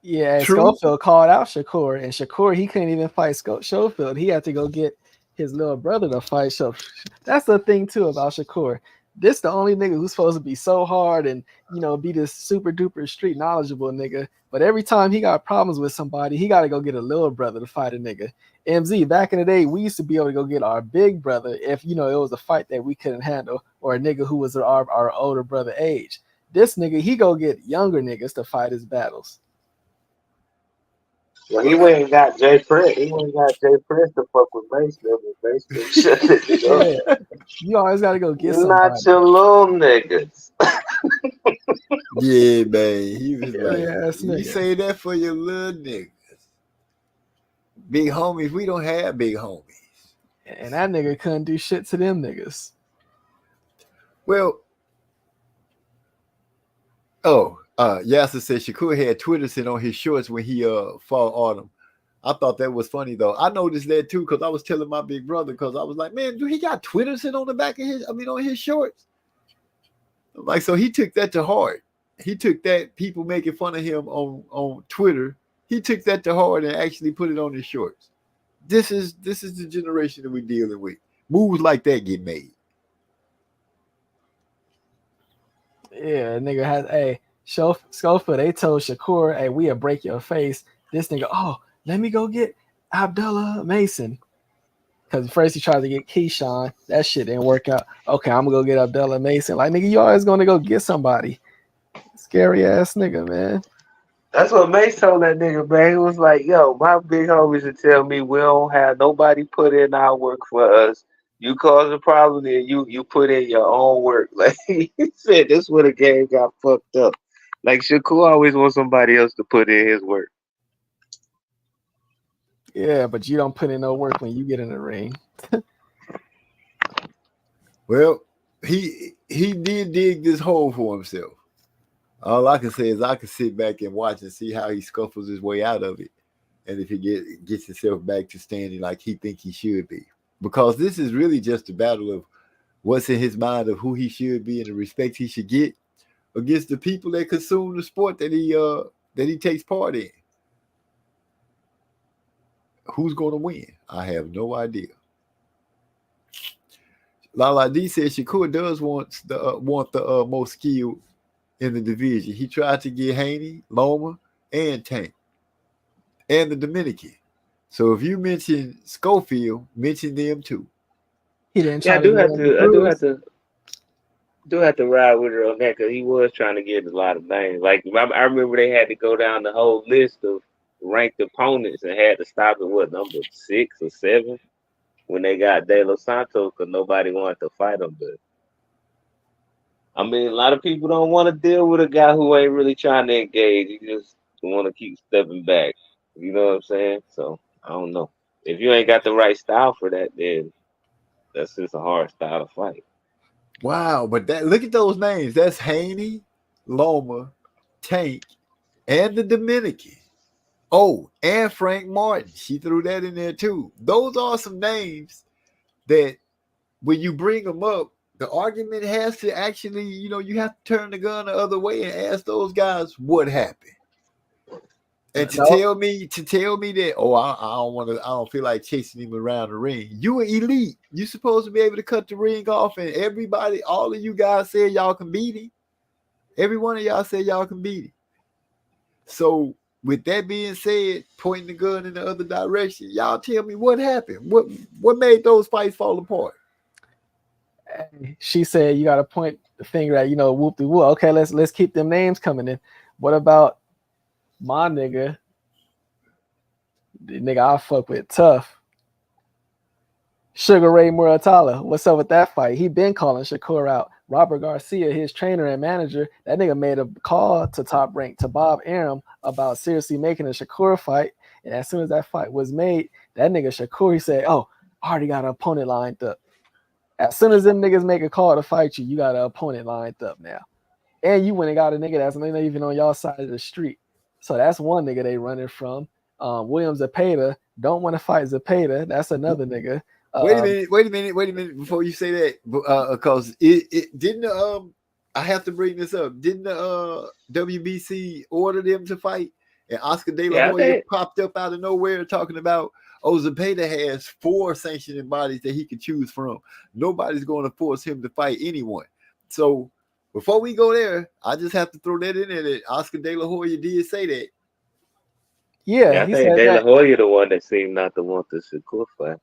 yeah, Schofield called out Shakur, and Shakur, he couldn't even fight Schofield. He had to go get his little brother to fight Schofield. That's the thing too about Shakur. This the only nigga who's supposed to be so hard and, you know, be this super duper street knowledgeable nigga. But every time he got problems with somebody, he got to go get a little brother to fight a nigga. MZ, back in the day, we used to be able to go get our big brother if, you know, it was a fight that we couldn't handle, or a nigga who was our older brother age. This nigga, he go get younger niggas to fight his battles. Well, he went and got Jay Press. He went and got Jay Press to fuck with Basement. Yeah. You always got to go get somebody. Not your little niggas. Yeah, man. He was like, you say that for your little niggas. Big homies, we don't have big homies. And that nigga couldn't do shit to them niggas. Well, Yasser said Shakur had Twitter sit on his shorts when he fought Autumn. I thought that was funny though. I noticed that too because I was telling my big brother because I was like, man, dude, he got Twitter sit on the back of on his shorts. Like, so he took that to heart. He took that, people making fun of him on Twitter. He took that to heart and actually put it on his shorts. This is the generation that we're dealing with. Moves like that get made. Yeah, nigga has Schofield, they told Shakur, hey, we'll break your face. This nigga, oh, let me go get Abdullah Mason. Because first he tried to get Keyshawn. That shit didn't work out. Okay, I'm going to go get Abdullah Mason. Like, nigga, you always going to go get somebody. Scary ass nigga, man. That's what Mace told that nigga, man. He was like, yo, my big homies would tell me we don't have nobody put in our work for us. You cause a problem, then you put in your own work. Like he said, this where the game got fucked up. Like Shakur always wants somebody else to put in his work. Yeah, but you don't put in no work when you get in the ring. Well, he did dig this hole for himself. All I can say is I can sit back and watch and see how he scuffles his way out of it, and if he gets himself back to standing like he think he should be. Because this is really just a battle of what's in his mind of who he should be and the respect he should get against the people that consume the sport that he takes part in. Who's going to win? I have no idea. Lala D said Shakur does want the most skill in the division. He tried to get Haney, Loma, and Tank, and the Dominican. So if you mention Schofield, mention them too. He didn't. Yeah, I do have to ride with her on that because he was trying to get a lot of names. Like I remember they had to go down the whole list of ranked opponents and had to stop at number 6 or 7 when they got De Los Santos because nobody wanted to fight him. But I mean, a lot of people don't want to deal with a guy who ain't really trying to engage. He just want to keep stepping back. You know what I'm saying? So I don't know. If you ain't got the right style for that, then that's just a hard style to fight. Wow, but look at those names. That's Haney, Loma, Tank, and the Dominican. Oh, and Frank Martin. She threw that in there too. Those are some names that when you bring them up, the argument has to actually, you have to turn the gun the other way and ask those guys what happened. And to tell me that, I don't feel like chasing him around the ring. You are elite. You're supposed to be able to cut the ring off, and everybody, all of you guys said y'all can beat him. Every one of y'all said y'all can beat him. So with that being said, pointing the gun in the other direction, y'all tell me what happened. What made those fights fall apart? She said you got to point the finger at, whoop de whoop. Okay, let's keep them names coming in. What about my nigga? The nigga I fuck with tough. Sugar Ray Muratalla. What's up with that fight? He been calling Shakur out. Robert Garcia, his trainer and manager, that nigga made a call to Top Rank, to Bob Arum, about seriously making a Shakur fight. And as soon as that fight was made, that nigga Shakur, he said, oh, I already got an opponent lined up. As soon as them niggas make a call to fight you, you got an opponent lined up now. And you went and got a nigga that's not even on y'all side of the street. So that's one nigga they running from. William Zepeda don't want to fight Zepeda. That's another nigga. Wait a minute before you say that, because it didn't. I have to bring this up. Didn't the WBC order them to fight? And Oscar De La Hoya popped up out of nowhere talking about, Zepeda has 4 sanctioning bodies that he could choose from. Nobody's going to force him to fight anyone. So before we go there, I just have to throw that in there that Oscar De La Hoya did say that. Yeah, I think De La Hoya the one that seemed not to want the Shakur fight.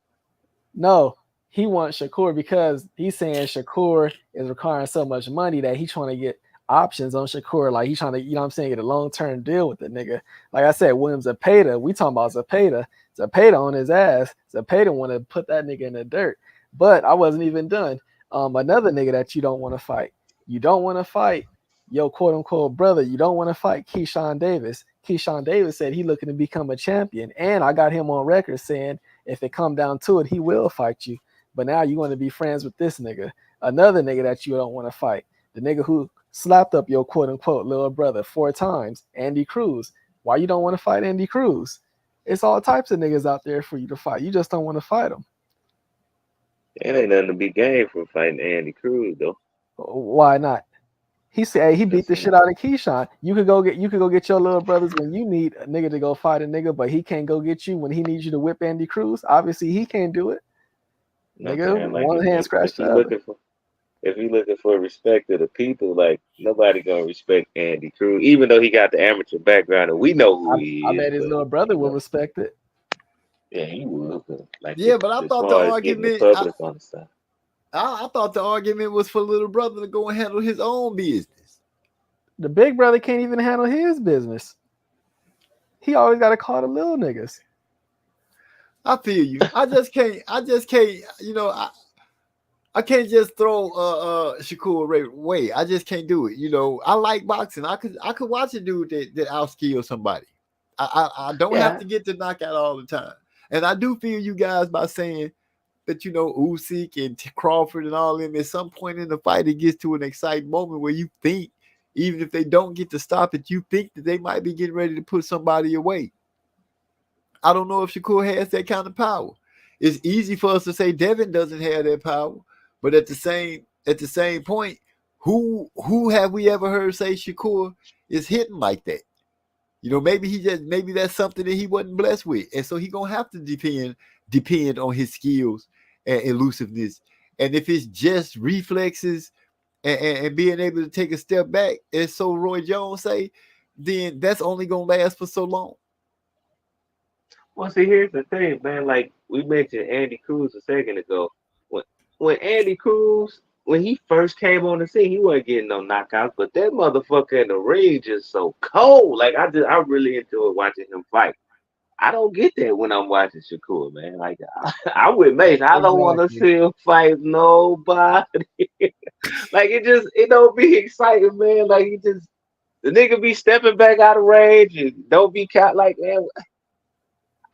No, he wants Shakur because he's saying Shakur is requiring so much money that he's trying to get options on Shakur. Like he's trying to, get a long-term deal with the nigga. Like I said, William Zepeda, we talking about Zepeda. Zepeda on his ass. Zepeda want to put that nigga in the dirt. But I wasn't even done. Another nigga that you don't want to fight. You don't want to fight your quote-unquote brother. You don't want to fight Keyshawn Davis. Keyshawn Davis said he looking to become a champion. And I got him on record saying if it come down to it, he will fight you. But now you want to be friends with this nigga. Another nigga that you don't want to fight. The nigga who slapped up your quote-unquote little brother 4 times, Andy Cruz. Why you don't want to fight Andy Cruz? It's all types of niggas out there for you to fight. You just don't want to fight them. It ain't nothing to be gained from fighting Andy Cruz, though. Why not? He said he beat the shit out of Keyshawn. You could go get your little brothers when you need a nigga to go fight a nigga, but he can't go get you when he needs you to whip Andy Cruz. Obviously, he can't do it. Nigga, one hand scratched the other. if you're looking for respect of the people, like nobody gonna respect Andy Cruz, even though he got the amateur background and we know who he I is. bet his But little brother will respect it. yeah, he would. But like Yeah, but I as thought the far as getting the argument, public on the side. I thought the argument was for little brother to go and handle his own business. The big brother can't even handle his business. He always got to call the little niggas. I feel you. I just can't. You know, I can't just throw Shakur Ray away. I just can't do it. You know, I like boxing. I could watch a dude that outskill somebody. I don't have to get the knockout all the time. And I do feel you guys by saying that, you know, Usyk and Crawford and all them, at some point in the fight, it gets to an exciting moment where you think, even if they don't get to stop it, you think that they might be getting ready to put somebody away. I don't know if Shakur has that kind of power. It's easy for us to say Devin doesn't have that power, but at the same point, who have we ever heard say Shakur is hitting like that? You know, maybe that's something that he wasn't blessed with, and so he's gonna have to depend on his skills and elusiveness. And if it's just reflexes and being able to take a step back, as so Roy Jones say, then that's only gonna last for so long. Well, see, here's the thing, man. Like we mentioned Andy Cruz a second ago. When Andy Cruz, when he first came on the scene, he wasn't getting no knockouts, but that motherfucker in the ring just so cold. Like I really enjoy watching him fight. I don't get that when I'm watching Shakur, man. Like I'm with Mace. I don't want to see him fight nobody. Like it don't be exciting, man. Like the nigga be stepping back out of range and don't be caught. Like, man,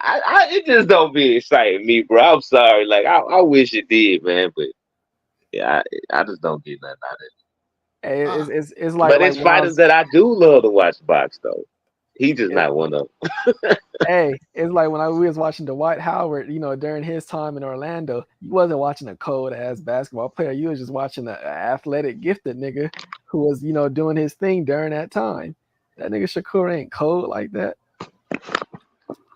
it just don't be exciting me, bro. I'm sorry. Like I wish it did, man, but yeah, I just don't get nothing out of it. It's like, but it's fighters that I do love to watch box though. He just not one of them. Hey, it's like when we was watching Dwight Howard, you know, during his time in Orlando, you wasn't watching a cold ass basketball player. You was just watching an athletic, gifted nigga who was, you know, doing his thing during that time. That nigga Shakur ain't cold like that.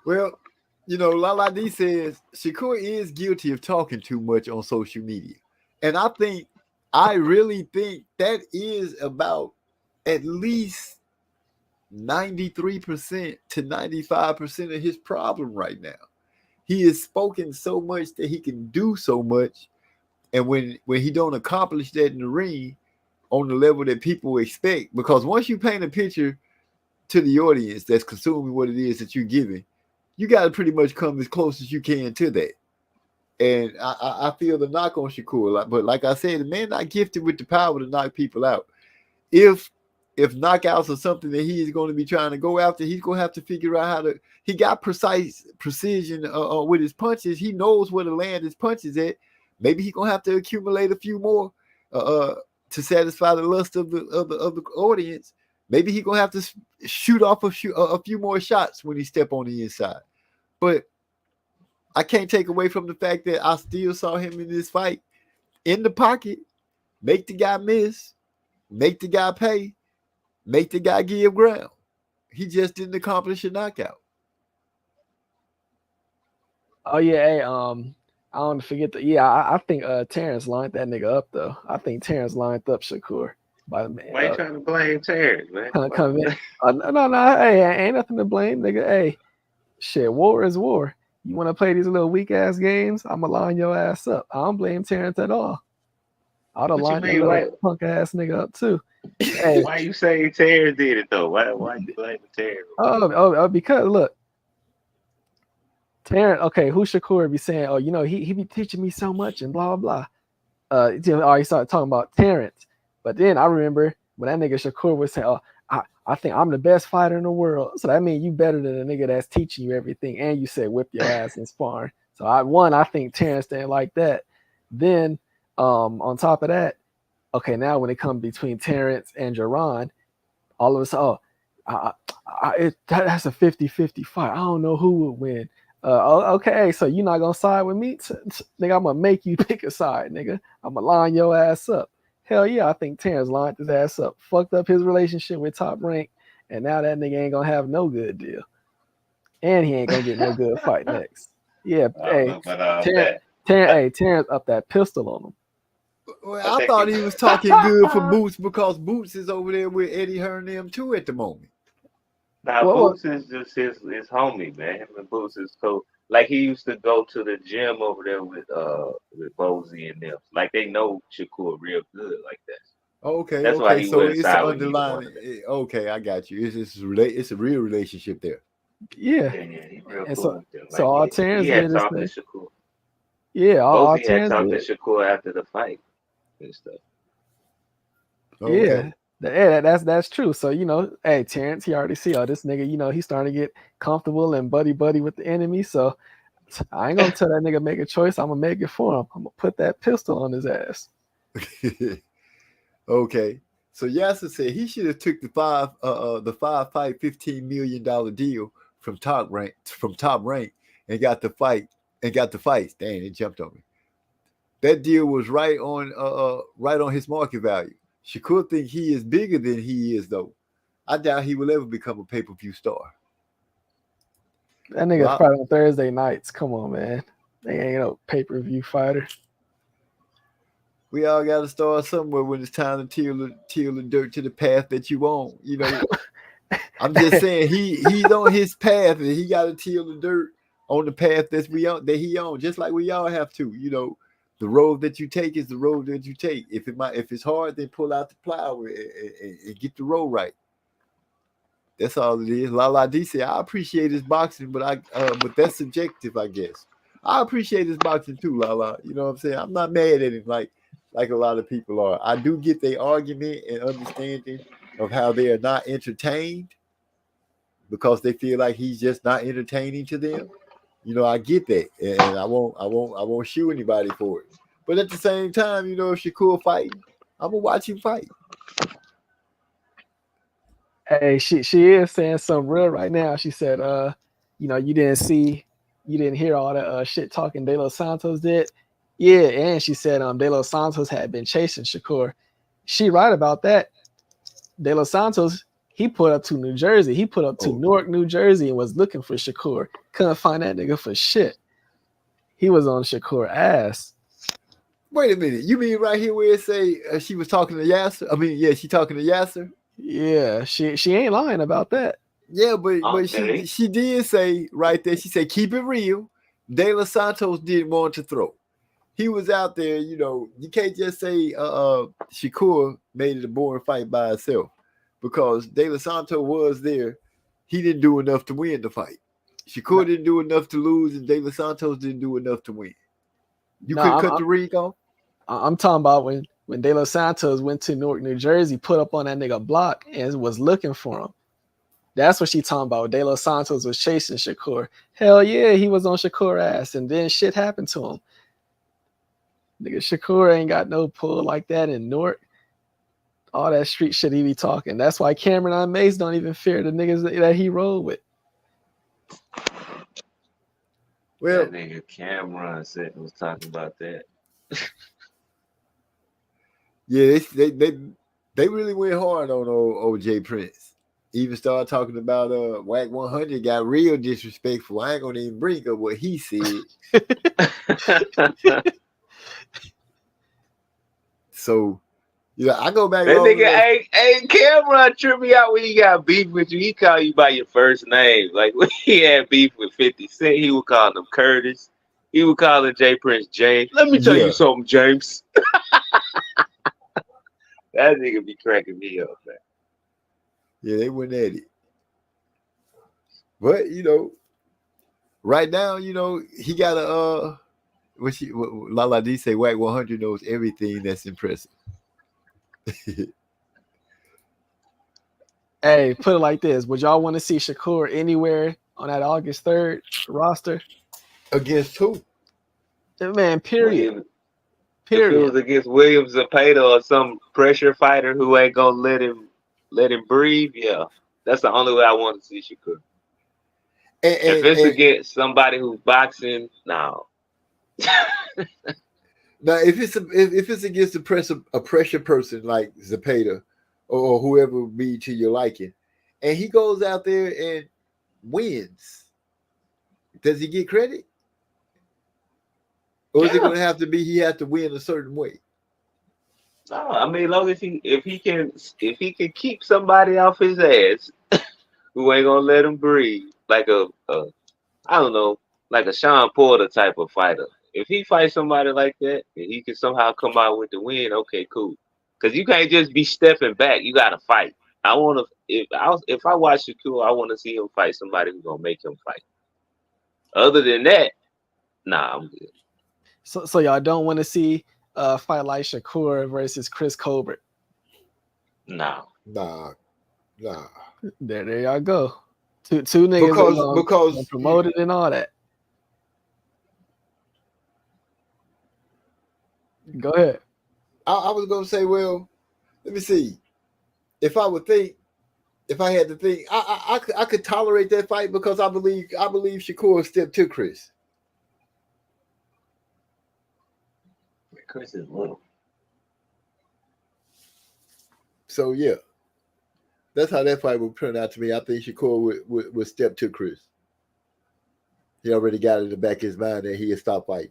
Well, you know, Lala D says Shakur is guilty of talking too much on social media. And I really think that is about at least 93% to 95% of his problem right now. He has spoken so much that he can do so much. And when he don't accomplish that in the ring on the level that people expect, because once you paint a picture to the audience that's consuming what it is that you're giving, you got to pretty much come as close as you can to that. And I feel the knock on Shakur. But like I said, the man not gifted with the power to knock people out. If knockouts are something that he is going to be trying to go after, he's going to have to figure out how to. He got precision with his punches. He knows where to land his punches at. Maybe he's going to have to accumulate a few more to satisfy the lust of the audience. Maybe he's going to have to shoot off a few more shots when he step on the inside. But I can't take away from the fact that I still saw him in this fight in the pocket, make the guy miss, make the guy pay, make the guy give ground. He just didn't accomplish a knockout. Oh yeah, hey, I don't forget that. Yeah, I think Terrence lined that nigga up though. I think Terrence lined up Shakur. By the man. Why you trying to blame Terrence, man? Come in. No, hey, ain't nothing to blame, nigga. Hey, shit, war is war. You want to play these little weak ass games? I'ma line your ass up. I don't blame Terrence at all. I'd have lined that little punk ass nigga up too. Hey, why you saying Terrence did it though? Why you blaming Terrence? Oh, because look, Terrence. Okay, who Shakur be saying? Oh, you know he be teaching me so much and blah blah blah. He started talking about Terrence, but then I remember when that nigga Shakur was saying, "Oh, I think I'm the best fighter in the world." So that means you better than a nigga that's teaching you everything, and you said whip your ass in sparring. So I think Terrence didn't like that. Then on top of that, okay, now when it comes between Terrence and Jaron, all of a sudden, that's a 50-50 fight. I don't know who would win. Okay, so you're not gonna side with me, nigga? I'm gonna make you pick a side, nigga. I'm gonna line your ass up. Hell yeah, I think Terrence lined his ass up, fucked up his relationship with Top Rank, and now that nigga ain't gonna have no good deal, and he ain't gonna get no good fight next. Yeah, Terrence up that pistol on him. Well, I think thought he- he was talking good for Boots because Boots is over there with Eddie Hearn and them too at the moment. Now What Boots is just his homie, man. Him and Boots is cool. Like he used to go to the gym over there with Bozy and them. Like they know Shakur real good like that. Okay, That's why okay. he So went it's side an with either one underlying. of them. Okay, I got you. It's a real relationship there. Yeah. Yeah, he real And cool with them. so all Like Terrence he had did is talked to say, Shakur. yeah, all Bozy had Terrence talked to did. Shakur after the fight and stuff. Okay. Yeah, that's true. So hey, Terrence, he already see, this nigga, he's starting to get comfortable and buddy with the enemy. So I ain't gonna tell that nigga make a choice. I'm gonna make it for him. I'm gonna put that pistol on his ass. Okay. So Yasser said he should have took the five fight $15 million deal from Top Rank and got the fights. Dang, it jumped on me. That deal was right on his market value. Shakur think he is bigger than he is though. I doubt he will ever become a pay-per-view star. That nigga fight on Thursday nights. Come on, man. They ain't no pay-per-view fighter. We all got to start somewhere when it's time to till the dirt to the path that you want. I'm just saying he's on his path and he got to till the dirt on the path that he on, just like we all have to. The road that you take is the road that you take. If it's hard, then pull out the plow and get the road right. That's all it is. Lala D said, I appreciate his boxing, but that's subjective, I guess. I appreciate his boxing too, Lala. You know what I'm saying? I'm not mad at him like a lot of people are. I do get their argument and understanding of how they are not entertained because they feel like he's just not entertaining to them. I get that, and I won't shoot anybody for it. But at the same time, if Shakur fighting, I'm gonna watch him fight. Hey, she is saying something real right now. She said, you didn't hear all the shit talking De Los Santos did. Yeah, and she said De Los Santos had been chasing Shakur. She right about that. De Los Santos, he put up to New Jersey. He put up to Newark, New Jersey, and was looking for Shakur. Couldn't find that nigga for shit. He was on Shakur ass. Wait a minute. You mean right here where it say she was talking to Yasser? I mean, yeah, she talking to Yasser. Yeah, she ain't lying about that. Yeah, but she did say right there. She said, "Keep it real." De Los Santos didn't want to throw. He was out there. You can't just say Shakur made it a boring fight by itself because De Los Santos was there. He didn't do enough to win the fight. Shakur didn't do enough to lose, and De Los Santos didn't do enough to win. You couldn't cut the ring off? I'm talking about when De Los Santos went to Newark, New Jersey, put up on that nigga block and was looking for him. That's what she talking about. De Los Santos was chasing Shakur. Hell yeah, he was on Shakur ass, and then shit happened to him. Nigga, Shakur ain't got no pull like that in Newark. All that street shit he be talking. That's why Cameron Mays don't even fear the niggas that he rolled with. Well, that nigga Cameron was talking about that. Yeah, they really went hard on old Jay Prince. Even started talking about Whack 100 got real disrespectful. I ain't gonna even bring up what he said. So, I go back. That nigga, hey, Cameron tripped me out when he got beef with you. He called you by your first name. Like when he had beef with 50 Cent, he would call him Curtis. He would call him Jay Prince James. Let me tell you something, James. That nigga be cracking me up, man. Yeah, they went at it. But, right now, he got a Lala D say Whack 100 knows everything that's impressive. Hey, put it like this. Would y'all want to see Shakur anywhere on that August 3rd roster? Against who? Man, period. If it was against William Zepeda or some pressure fighter who ain't gonna let him breathe, yeah. That's the only way I want to see Shakur. If it's against somebody who's boxing, no. Now, if it's against a pressure person like Zepeda or whoever be to your liking, and he goes out there and wins, does he get credit? Or is it going to have to be he has to win a certain way? No, I mean, long as if he can keep somebody off his ass who ain't gonna let him breathe, like a I don't know, like a Sean Porter type of fighter. If he fights somebody like that and he can somehow come out with the win, okay, cool. Because you can't just be stepping back. You gotta fight. I want to. If I watch Shakur, I want to see him fight somebody who's gonna make him fight. Other than that, nah, I'm good. So y'all don't want to see a fight like Shakur versus Chris Colbert. Nah. Nah. There y'all go. Two niggas because promoted and all that. Go ahead. I was gonna say, well, let me see. If I had to think, I could tolerate that fight because I believe Shakur stepped to Chris. Chris is little. So yeah, that's how that fight would turn out to me. I think Shakur would step to Chris. He already got it in the back of his mind that he'd stop fighting.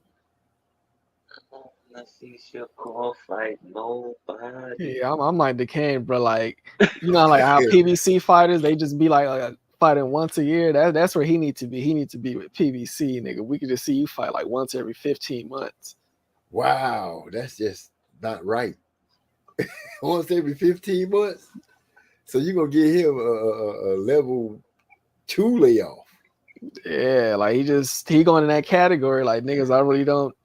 Let's see Shakur fight nobody. Yeah, I'm like DeCane, bro. Like, you know, like how PBC fighters, they just be like fighting once a year. That's where he needs to be. He needs to be with PBC, nigga. We could just see you fight like once every 15 months. Wow, that's just not right. Once every 15 months. So you're gonna give him a level 2 layoff. Yeah, like he going in that category. Like, niggas, I really don't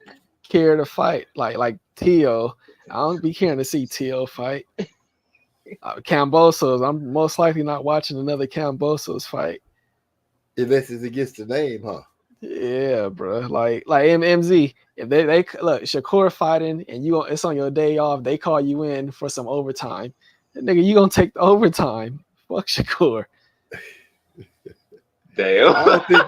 care to fight. Like Tio, I don't be caring to see Tio fight. Cambosos, I'm most likely not watching another Cambosos fight. Unless it's against the name, huh? Yeah, bro. Like MZ, if they look Shakur fighting and it's on your day off, they call you in for some overtime. Nigga, you gonna take the overtime? Fuck Shakur. Damn. I don't think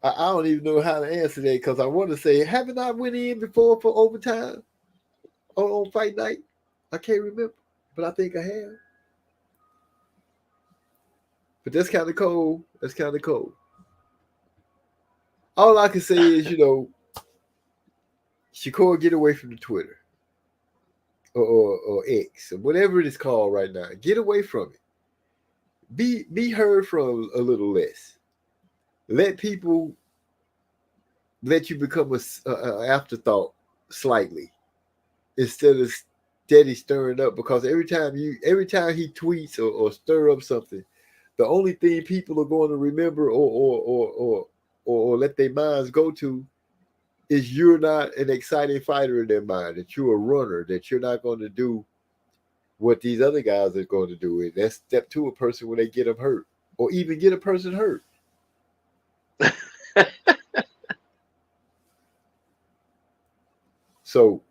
I don't even know how to answer that because I want to say, haven't I went in before for overtime on fight night? I can't remember, but I think I have. But that's kind of cold. All I can say is, Shakur, get away from the Twitter or X or whatever it is called right now. Get away from it. Be heard from a little less. Let people let you become an afterthought slightly instead of steady stirring up. Because every time he tweets or stir up something, the only thing people are going to remember or let their minds go to is you're not an exciting fighter in their mind, that you're a runner, that you're not going to do what these other guys are going to do. And that's step to a person when they get them hurt or even get a person hurt. So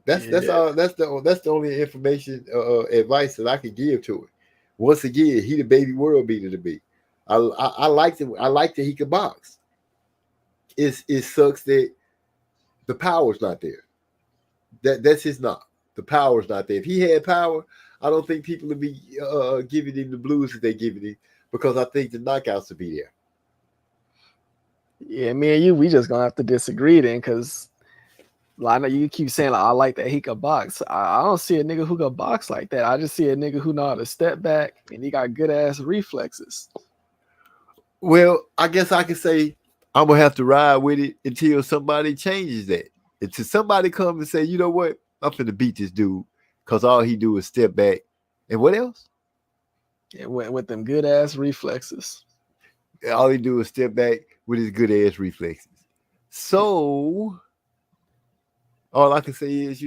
that's the only information advice that I can give to it. Once again, he the baby world beater to me. I liked him. I liked that he could box. It sucks that the power's not there. That's his knock. The power's not there. If he had power, I don't think people would be giving him the blues that they're giving him, because I think the knockouts would be there. Yeah, me and you, we just gonna have to disagree then, because I know you keep saying I like that he could box. I don't see a nigga who could box like that. I just see a nigga who know how to step back and he got good ass reflexes. Well, I guess I can say I'm gonna have to ride with it until somebody changes that. Until somebody comes and say, you know what, I'm finna beat this dude because all he do is step back. And what else? Yeah, with them good ass reflexes. All he do is step back with his good ass reflexes. So all I can say is,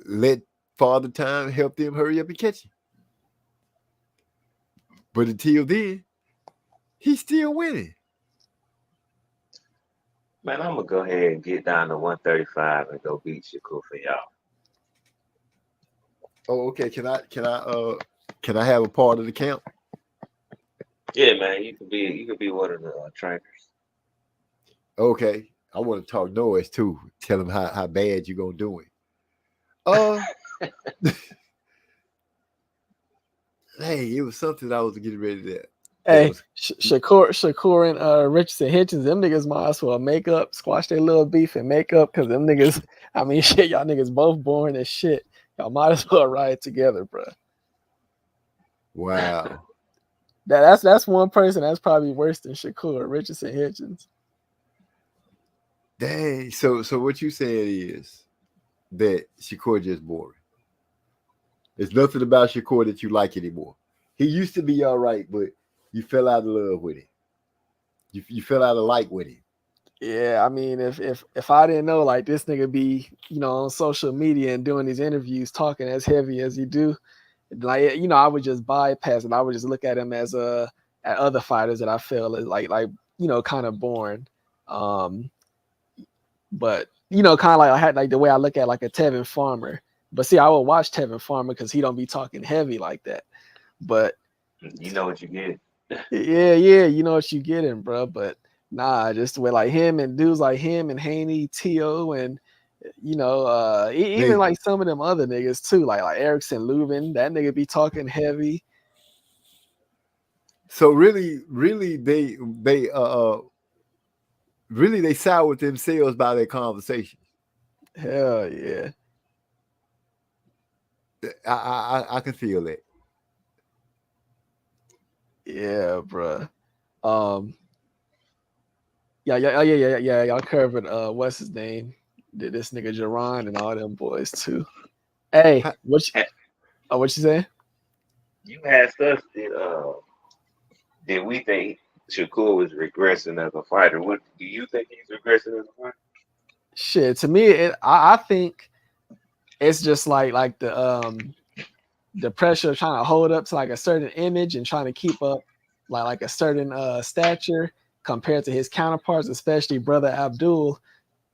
let Father Time help them hurry up and catch him. But until then, he's still winning. Man, I'm gonna go ahead and get down to 135 and go beat Shakur for y'all. Oh, okay. Can I have a part of the camp? Yeah, man. You could be one of the trainers. Okay. I want to talk noise too. Tell him how bad you're gonna do it. Hey, it was something I was getting ready to. Hey, Shakur and Richardson Hitchens, them niggas might as well make up, squash their little beef and make up, because them niggas, I mean, shit, y'all niggas both boring as shit. Y'all might as well ride together, bro. Wow. That's one person that's probably worse than Shakur, Richardson Hitchens. Dang. So what you saying is that Shakur just boring. There's nothing about Shakur that you like anymore. He used to be all right, but you fell out of love with him. You fell out of like with him. Yeah, I mean, if I didn't know, like, this nigga be, on social media and doing these interviews talking as heavy as he do, like, I would just bypass it. I would just look at him as at other fighters that I feel is like kind of boring. But kind of like I had like the way I look at like a Tevin Farmer. But see, I would watch Tevin Farmer because he don't be talking heavy like that. But you know what you get. Yeah, you know what you getting, bro. But nah, just with like him and dudes like him and Haney, T.O. and even like some of them other niggas too, like Erickson Lubin, that nigga be talking heavy. So really they side with themselves by their conversation. Hell yeah. I can feel that. Yeah, bro. Yeah. Y'all covered what's his name? This nigga Jerron and all them boys too. Hey, what you say? You asked us did we think Shakur was regressing as a fighter? What do you think he's regressing as a fighter? Shit, to me, I think it's just like the pressure of trying to hold up to like a certain image and trying to keep up like a certain stature compared to his counterparts, especially Brother Abdul.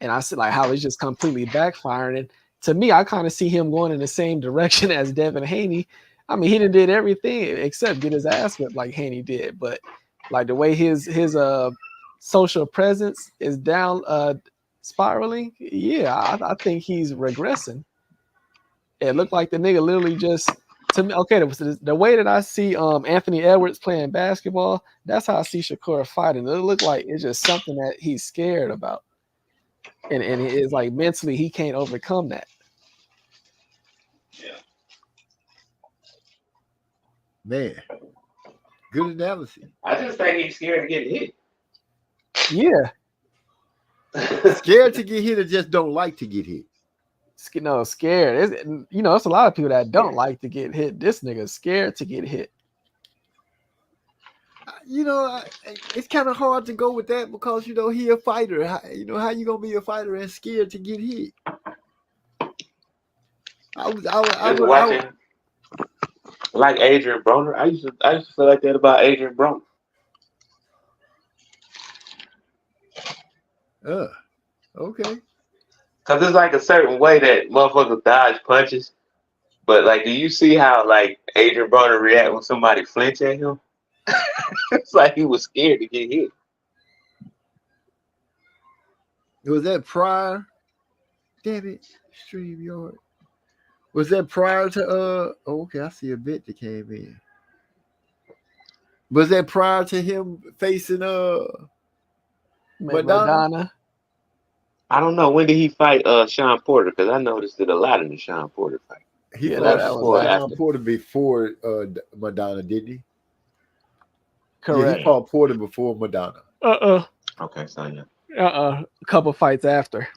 And I said like how he's just completely backfiring. And to me, I kind of see him going in the same direction as Devin Haney. I mean, he did everything except get his ass whipped like Haney did. But like the way his social presence is down spiraling, yeah, I think he's regressing. It looked like the nigga literally just, to me, okay, the way that I see Anthony Edwards playing basketball, that's how I see Shakur fighting. It looked like it's just something that he's scared about. And it's like mentally he can't overcome that. Yeah. Man, good analysis. I just think he's scared to get hit. Yeah. Scared to get hit or just don't like to get hit? No, scared. It's a lot of people that don't like to get hit. This nigga's scared to get hit. It's kind of hard to go with that because he a fighter. How you gonna be a fighter and scared to get hit? I was watching like Adrian Broner. I used to feel like that about Adrian Broner. Okay. Cause it's like a certain way that motherfuckers dodge punches, but like, do you see how like Adrian Broner react when somebody flinch at him? It's like he was scared to get hit. Was that prior? Damn it, StreamYard. Was that prior to okay, I see a bit that came in. Was that prior to him facing Madonna? I don't know. When did he fight Sean Porter? Because I noticed it a lot in the Sean Porter fight. He fought Sean Porter before Madonna, didn't he? Correct. Yeah, he fought Porter before Madonna. Okay, so yeah. A couple fights after.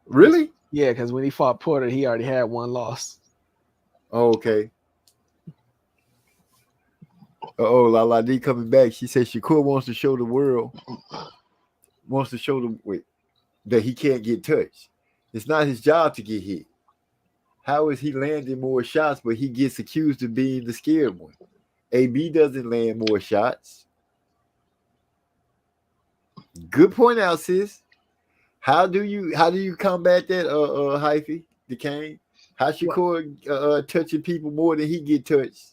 Really? Yeah, because when he fought Porter, he already had one loss. Oh, okay. Lala D coming back. She said Shakur wants to show the world, that he can't get touched. It's not his job to get hit. How is he landing more shots, but he gets accused of being the scared one? AB doesn't land more shots. Good point out, sis. How do you combat that, Hyphy, DeCane? How Shakur touching people more than he get touched,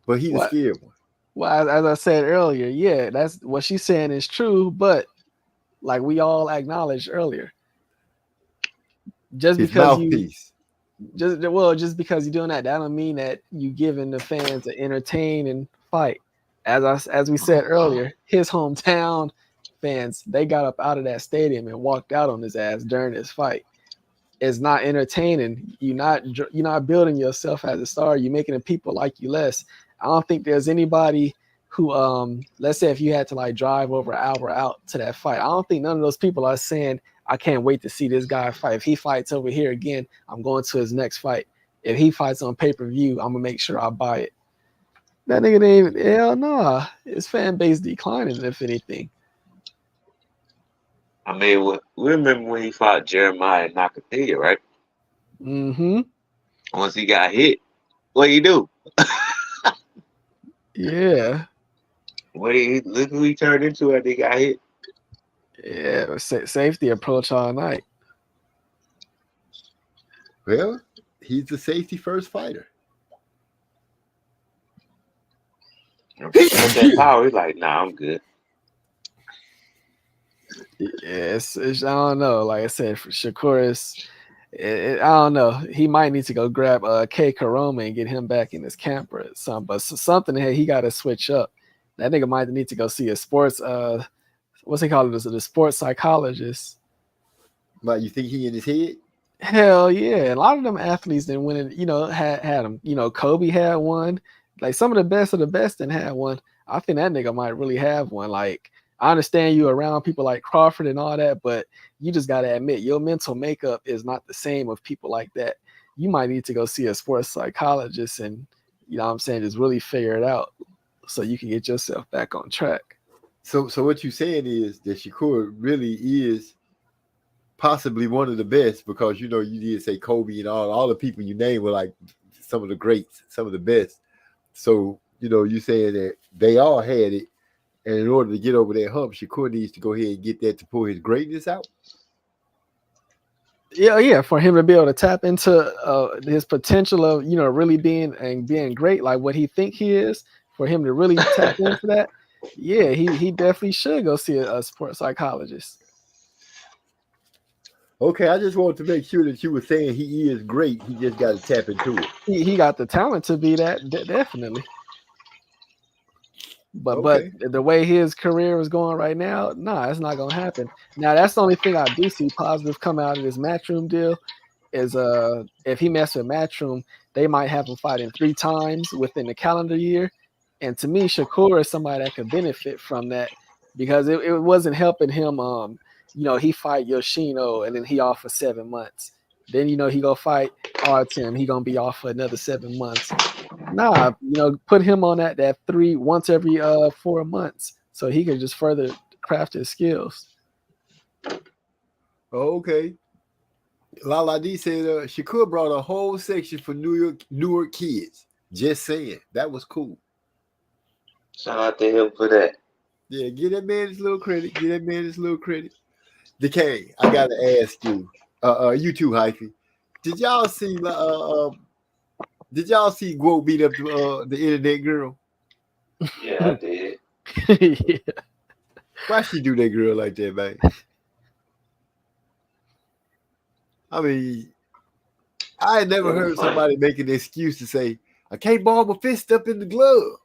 but he's the scared one? Well, as I said earlier, yeah, that's what she's saying is true, but like we all acknowledged earlier, just because you're doing that don't mean that you giving the fans to entertain and fight. As we said earlier, his hometown fans, they got up out of that stadium and walked out on his ass during this fight. It's not entertaining. You're not building yourself as a star. You're making the people like you less. I don't think there's anybody who, let's say if you had to like drive over an hour out to that fight, I don't think none of those people are saying, I can't wait to see this guy fight. If he fights over here again, I'm going to his next fight. If he fights on pay-per-view, I'm gonna make sure I buy it. That nigga didn't even, hell nah. His fan base declining, if anything. I mean, we remember when he fought Jeremiah Nakatila, right? Mm-hmm. Once he got hit, what he do? Yeah. Look who he turned into after he got hit. Yeah, safety approach all night. Well, he's the safety first fighter. With that power, he's like, nah, I'm good. Yeah, it's I don't know. Like I said, for Shakur I don't know. He might need to go grab K Karoma and get him back in his camp or something. But something he got to switch up. That nigga might need to go see a sports what's he called? The sports psychologist. But you think he in his head? Hell yeah. A lot of them athletes didn't win it, had them. Kobe had one. Like some of the best didn't have one. I think that nigga might really have one. Like, I understand you around people like Crawford and all that, but you just got to admit your mental makeup is not the same of people like that. You might need to go see a sports psychologist and, just really figure it out so you can get yourself back on track. So what you're saying is that Shakur really is possibly one of the best because, you did say Kobe and all the people you named were like some of the greats, some of the best. So, you saying that they all had it. And in order to get over that hump, Shakur needs to go ahead and get that to pull his greatness out. Yeah, for him to be able to tap into his potential of really being great, like what he think he is. For him to really tap into that, yeah, he definitely should go see a sports psychologist. Okay, I just wanted to make sure that you were saying he is great. He just got to tap into it. He got the talent to be that, definitely. But the way his career is going right now, it's not gonna happen. Now that's the only thing I do see positive come out of this Matchroom deal is if he messes with Matchroom, they might have him fighting 3 times within the calendar year. And to me, Shakur is somebody that could benefit from that because it wasn't helping him. He fight Yoshino and then he off for 7 months. Then he go fight Artem. He gonna be off for another 7 months. Put him on that 3 once every 4 months so he can just further craft his skills. Okay. Lala D said Shakur brought a whole section for Newark kids. Just saying. That was cool. Shout out to him for that. Yeah, give that man his little credit. Decay, I gotta ask you, you too, Hyphy. Did y'all see Guo beat up the internet girl? Yeah, I did. Yeah. Why she do that girl like that, man? I mean, I had never heard somebody make an excuse to say, I can't ball my fist up in the glove.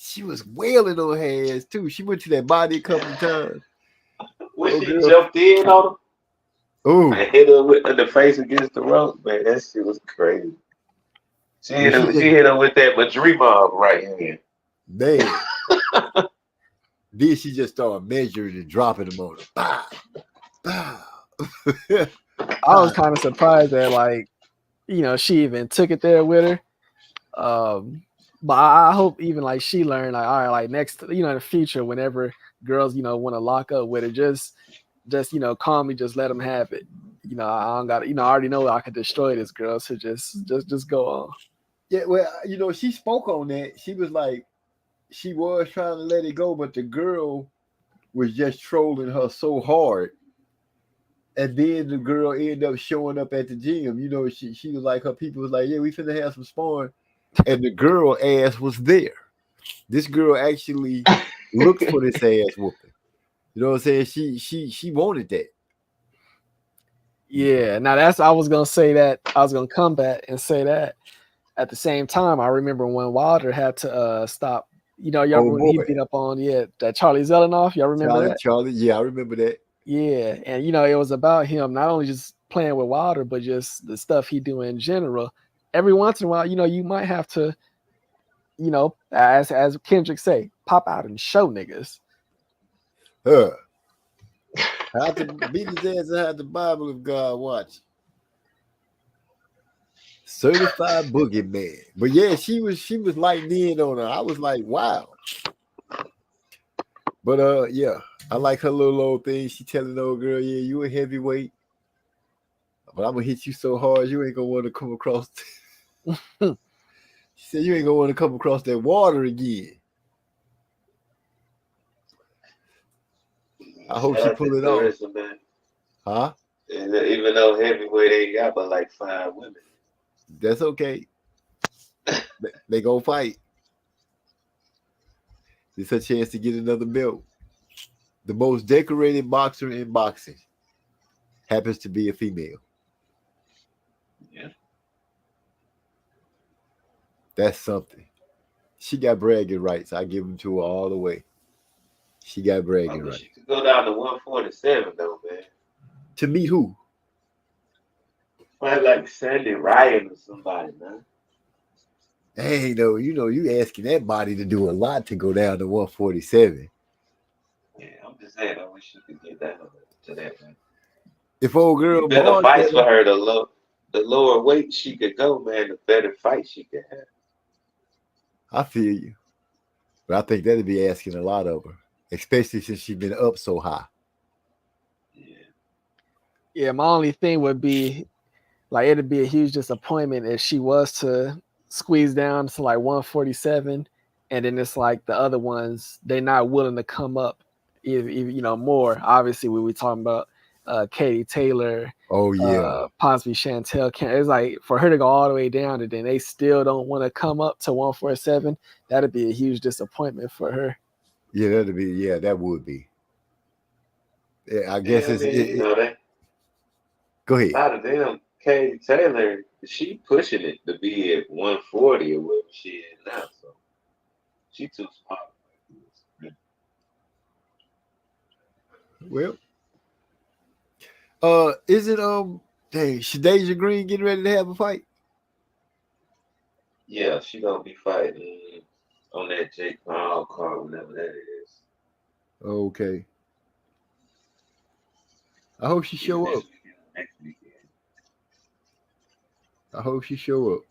She was wailing on her ass, too. She went to that body a couple of times. When she jumped in on him, oh, and hit her with the face against the rope, man, that shit was crazy. She hit her with that Madrimov right here. Man. Then she just started measuring and dropping them on her. Bow, bow. I was kind of surprised that, she even took it there with her. But I hope even she learned, all right, next, in the future, whenever girls, want to lock up with her, just calmly, just let them have it. I don't got, I already know I could destroy this girl, so just go on. Yeah, well, she spoke on that. She was like, she was trying to let it go, but the girl was just trolling her so hard. And then the girl ended up showing up at the gym. She was like, her people was like, yeah, we finna have some sparring. And the girl ass was there. This girl actually looked for this ass whooping. You know what I'm saying? She wanted that. Yeah. Now I was gonna say that. I was gonna come back and say that. at the same time, I remember when Wilder had to stop. You know, y'all remember when he beat up on that Charlie Zelenoff. Y'all remember that? Charlie, yeah, I remember that. Yeah, and you know, it was about him not only just playing with Wilder, but just the stuff he do in general. Every once in a while, you know, you might have to, you know, as Kendrick say, pop out and show niggas. I have to beat his ass. I had the Bible of God watch. Certified boogeyman. But yeah, she was lighting in on her. I was like, wow. But yeah, I like her little old thing. She telling the old girl, yeah, you a heavyweight, but I'm gonna hit you so hard you ain't gonna want to come across. She said you ain't gonna want to come across that water again. I hope she pull it off. Huh? Even though heavyweight ain't got but like 5 women. That's okay. They gonna fight. It's a chance to get another belt. The most decorated boxer in boxing happens to be a female. Yeah. That's something. She got bragging rights. I give them to her all the way. She got bragging rights. She could go down to 147 though, man. To meet who? Probably like Sandy Ryan or somebody, man. Hey, no, you know, you asking that body to do a lot to go down to 147. Yeah, I'm just saying, I wish you could get down to that, man. If old girl better fights for her, the lower weight she could go, man, the better fight she could have. I feel you. But I think that'd be asking a lot of her, especially since she's been up so high. Yeah, my only thing would be, like, it'd be a huge disappointment if she was to squeeze down to like 147, and then it's like the other ones, they're not willing to come up, if you know, more. Obviously, we were talking about Katie Taylor. Oh yeah, possibly Chantel. It's like for her to go all the way down, and then they still don't want to come up to 147. That'd be a huge disappointment for her. Yeah, that'd be. Yeah, that would be. Yeah, I guess go ahead. A lot of them, Katie Taylor, she pushing it to be at 140 or whatever she is now. So she too smart. Well, is it Shadeja Green getting ready to have a fight? Yeah, she gonna be fighting on that Jake Paul card, whatever that is. Okay. I hope she show up. Next weekend. I hope she show up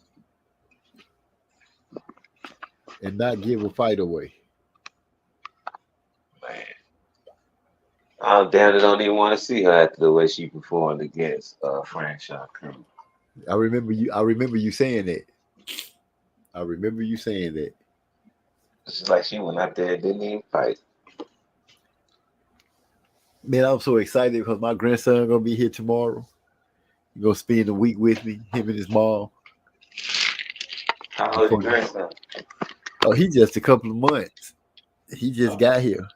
and not give a fight away. Man, I'm down to don't even want to see her after the way she performed against Franchise Crew. I remember you saying that. I remember you saying that. It's like she went out there and didn't even fight. Man, I'm so excited because my grandson gonna be here tomorrow. He's gonna spend the week with me, him and his mom. How old is your grandson? Oh, he just a couple of months. He just got here.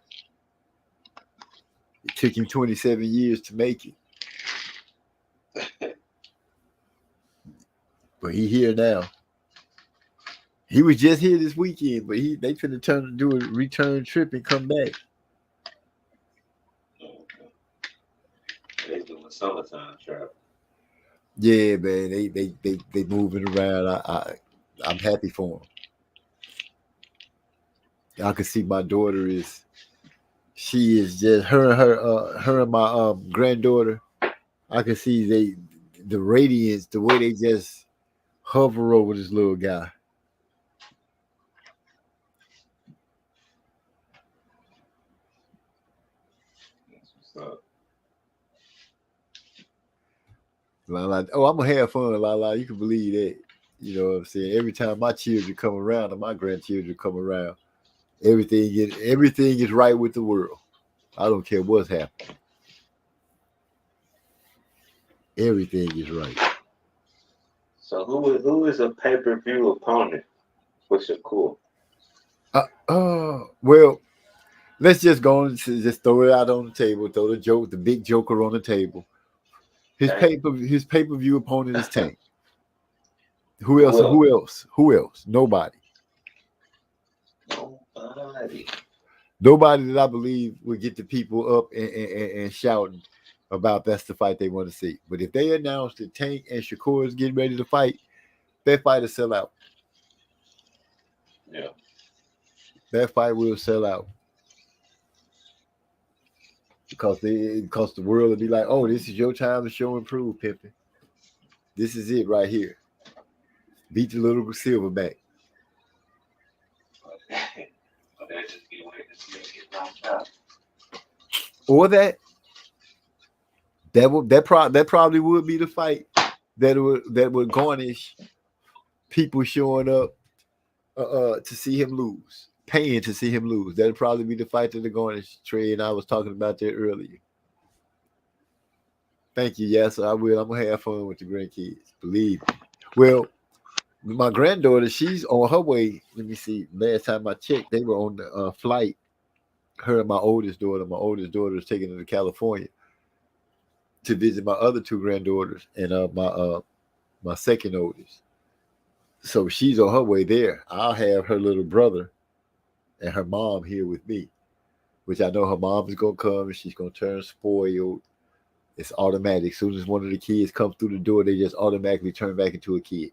It took him 27 years to make it. But he here now. He was just here this weekend, but they finna do a return trip and come back. They doing summertime travel. Yeah, man, they moving around. I'm happy for them. I can see my daughter she is just her and my granddaughter. I can see the radiance, the way they just hover over this little guy. That's what's up. Lala, oh, I'm gonna have fun, Lala. You can believe that. You know what I'm saying? Every time my children come around and my grandchildren come around, everything is right with the world. I don't care what's happening. Everything is right. So who is a pay-per-view opponent for Shakur? Well, let's just go and just throw it out on the table. Throw the big joker on the table. His pay-per-view opponent is Tank. Who else? Who else? Who else? Who else? Nobody. Nobody. Nobody that I believe would get the people up and shouting about that's the fight they want to see. But if they announce that Tank and Shakur is getting ready to fight, that fight will sell out. Yeah. That fight will sell out. Because the world will be like, oh, this is your time to show and prove, Pimpin'. This is it right here. Beat the little silverback. Or that probably would be the fight that would garnish people showing up to see him lose, paying to see him lose. That'd probably be the fight that the garnish. Trey and I was talking about that earlier. Thank you. Yes, I will. I'm gonna have fun with the grandkids. Believe me. Well, my granddaughter, she's on her way. Let me see. Last time I checked, they were on the flight. Her and my oldest daughter. My oldest daughter is taking her to California to visit my other two granddaughters and my second oldest. So she's on her way there. I'll have her little brother and her mom here with me, which I know her mom is gonna come and she's gonna turn spoiled. It's automatic. As soon as one of the kids comes through the door, they just automatically turn back into a kid.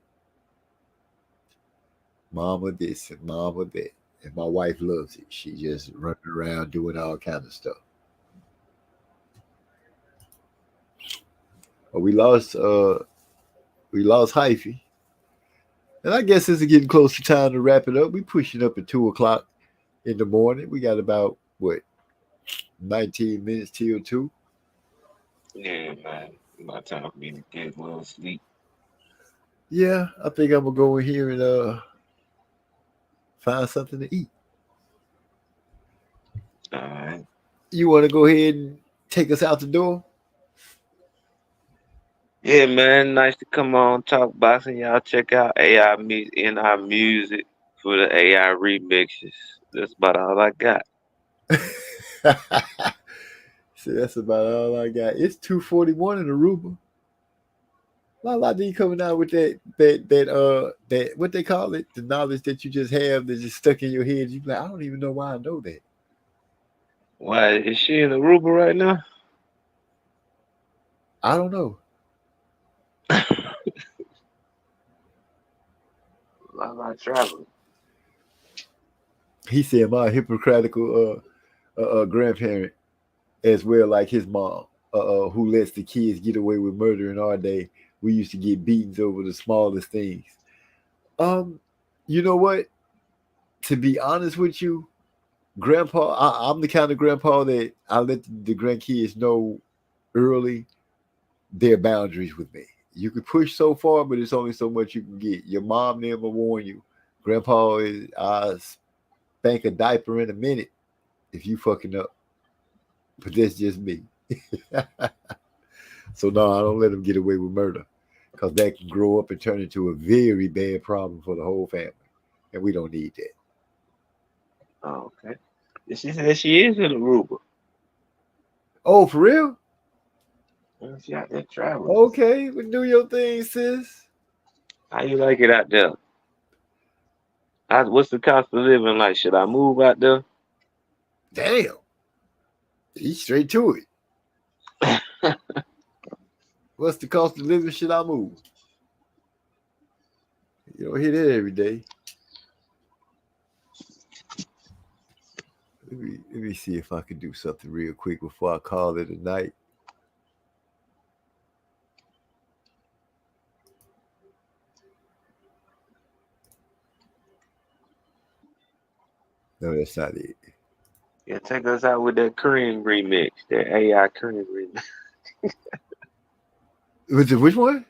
Mama this and mama that. And my wife loves it. She just running around doing all kinds of stuff. But we lost Hyphy. And I guess it's getting close to time to wrap it up. We pushing up at 2:00 in the morning. We got about 19 minutes till 2. Yeah, man. My time for me to get a little sleep. Yeah, I think I'm gonna go in here and find something to eat. All right. You want to go ahead and take us out the door? Yeah, man. Nice to come on, talk boxing. Y'all check out AI in our music for the AI remixes. That's about all I got. See, that's about all I got. It's 2:41 in Aruba. La D coming out with that what they call it, the knowledge that you just have that's just stuck in your head. You be like, I don't even know why I know that. Why is she in Aruba right now? I don't know. I'm traveling. He said my hypocritical grandparent, as well, like his mom, who lets the kids get away with murder in our day. We used to get beatings over the smallest things. You know what? To be honest with you, Grandpa, I'm the kind of grandpa that I let the grandkids know early their boundaries with me. You can push so far, but it's only so much you can get. Your mom never warn you. Grandpa is spank a diaper in a minute if you fucking up. But that's just me. So no, I don't let them get away with murder, because that can grow up and turn into a very bad problem for the whole family, and we don't need that. Oh, okay. She said she is in Aruba. Oh, for real? She out there traveling. Okay, well, do your thing, sis. How you like it out there? What's the cost of living like? Should I move out there? Damn. He's straight to it. What's the cost of living? Should I move? You don't hear that every day. Let me see if I can do something real quick before I call it a night. No, that's not it. Yeah, take us out with that Korean remix, that AI Korean remix. Which one?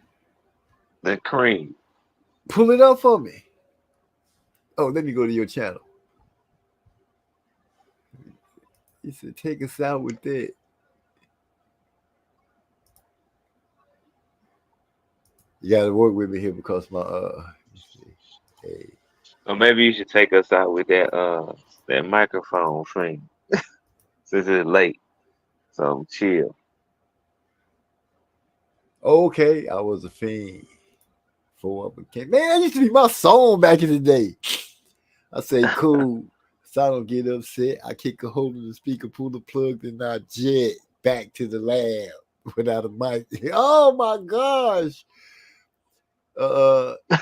The Korean. Pull it up for me. Oh, let me go to your channel. He said, take us out with that. You got to work with me here because my hey. Or maybe you should take us out with that microphone thing. Since it's late. So chill. Okay, I was a fiend 4 up again. Man, that used to be my song back in the day. I say, cool. So I don't get upset. I kick a hold of the speaker, pull the plug, then I jet back to the lab without a mic. Oh my gosh.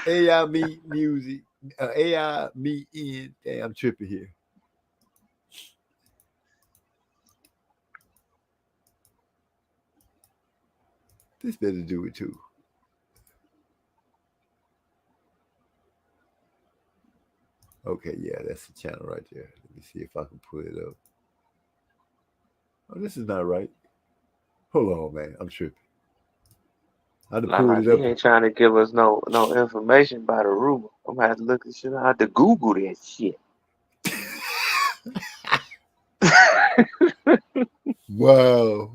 AI meet music. AI meet in. Damn, I'm tripping here. This better do it too. Okay, yeah, that's the channel right there. Let me see if I can pull it up. Oh, this is not right. Hold on, man. I'm tripping. I had to pull it up. He ain't trying to give us no information about a rumor. I'm gonna have to look this shit. I have to Google that shit. Wow.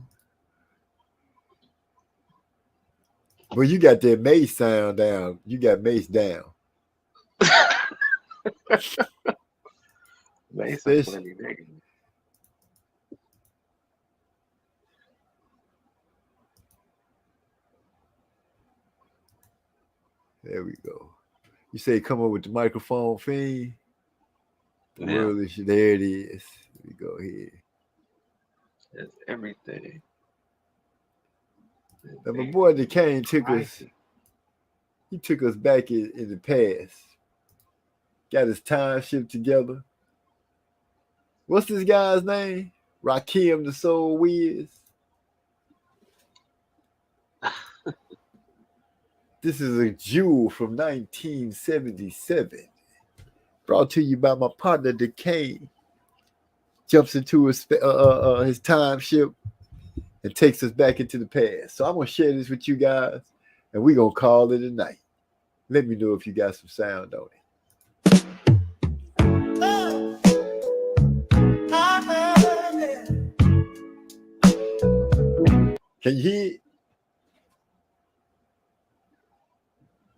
Well, you got that Mace sound down. You got Mace down. Mace a funny nigga. There we go. You say come up with the microphone thing. The world is there. It is. Let me go here. That's everything. Now, my boy DeCane took us. He took us back in the past. Got his time ship together. What's this guy's name? Rakim the Soul Wiz. This is a jewel from 1977. Brought to you by my partner DeCane. Jumps into his time ship and takes us back into the past. So I'm going to share this with you guys, and we're going to call it a night. Let me know if you got some sound on it. Can you hear it?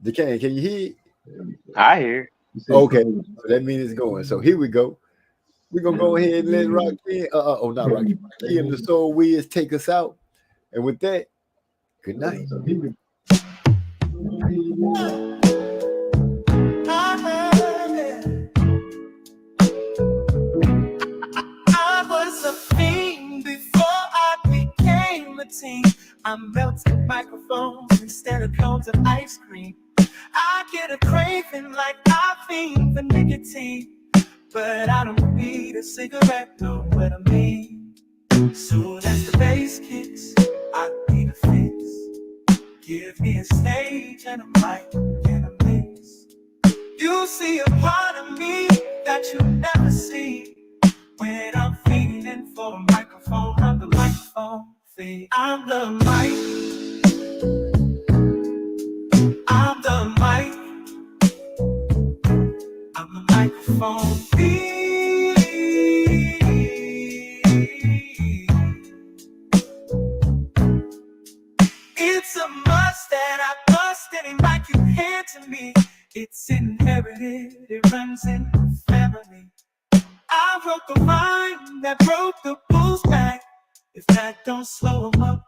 DeCane, can you hear it? I hear it. Okay, so that means it's going. So here we go. We're going to go ahead and let Rakim, not Rakim, Rakim the Soul Wiz take us out. And with that, good night. I was a fiend before I became a teen. I melted microphones instead of cones of ice cream. I get a craving like I fiend for nicotine. But I don't need a cigarette, know what I mean. Soon as the bass kicks, I need a fix. Give me a stage and a mic and a mix. You see a part of me that you never see. When I'm feeling for a microphone, I'm the microphone fiend. I'm the mic. I'm the mic. I'm the microphone fiend. It's a must that I bust any mic you hand to me. It's inherited, it runs in the family. I wrote the line that broke the bull's back. If that don't slow him up,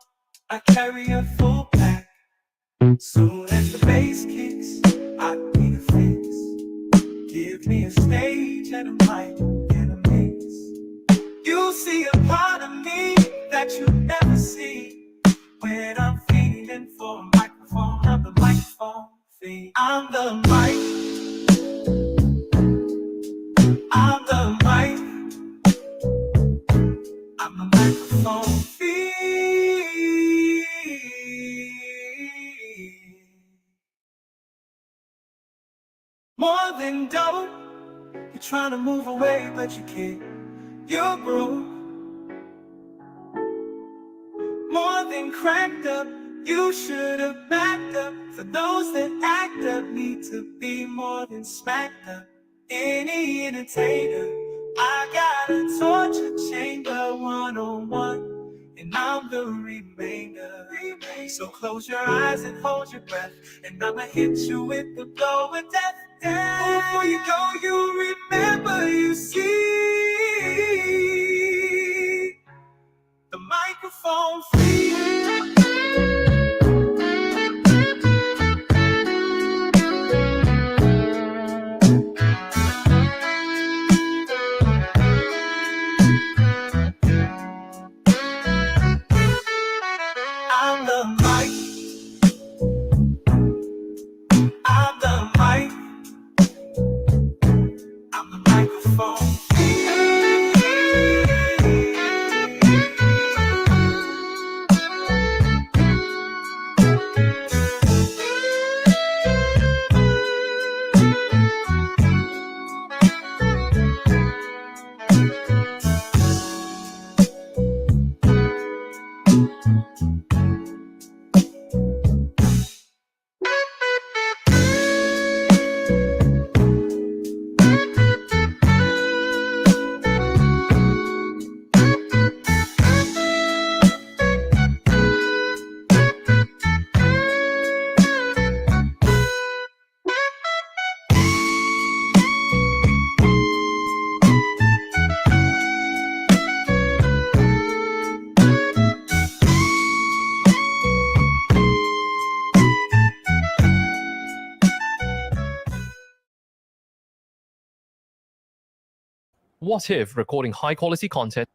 I carry a full pack. Soon as the bass kicks, I need a fix. Give me a stage and a mic and a mix. You see a part of me that you never see. When I'm feeling for a microphone, I'm the microphone fiend. I'm the mic. I'm the mic. I'm the microphone fiend. More than dope, you're trying to move away, but you can't. You're broke. More than cracked up, you should have backed up. For those that act up, need to be more than smacked up. Any entertainer, I got a torture chamber 101, and I'm the remainder. So close your eyes and hold your breath, and I'ma hit you with the blow of death. Before you go, you remember, you see the microphone free. What if recording high quality content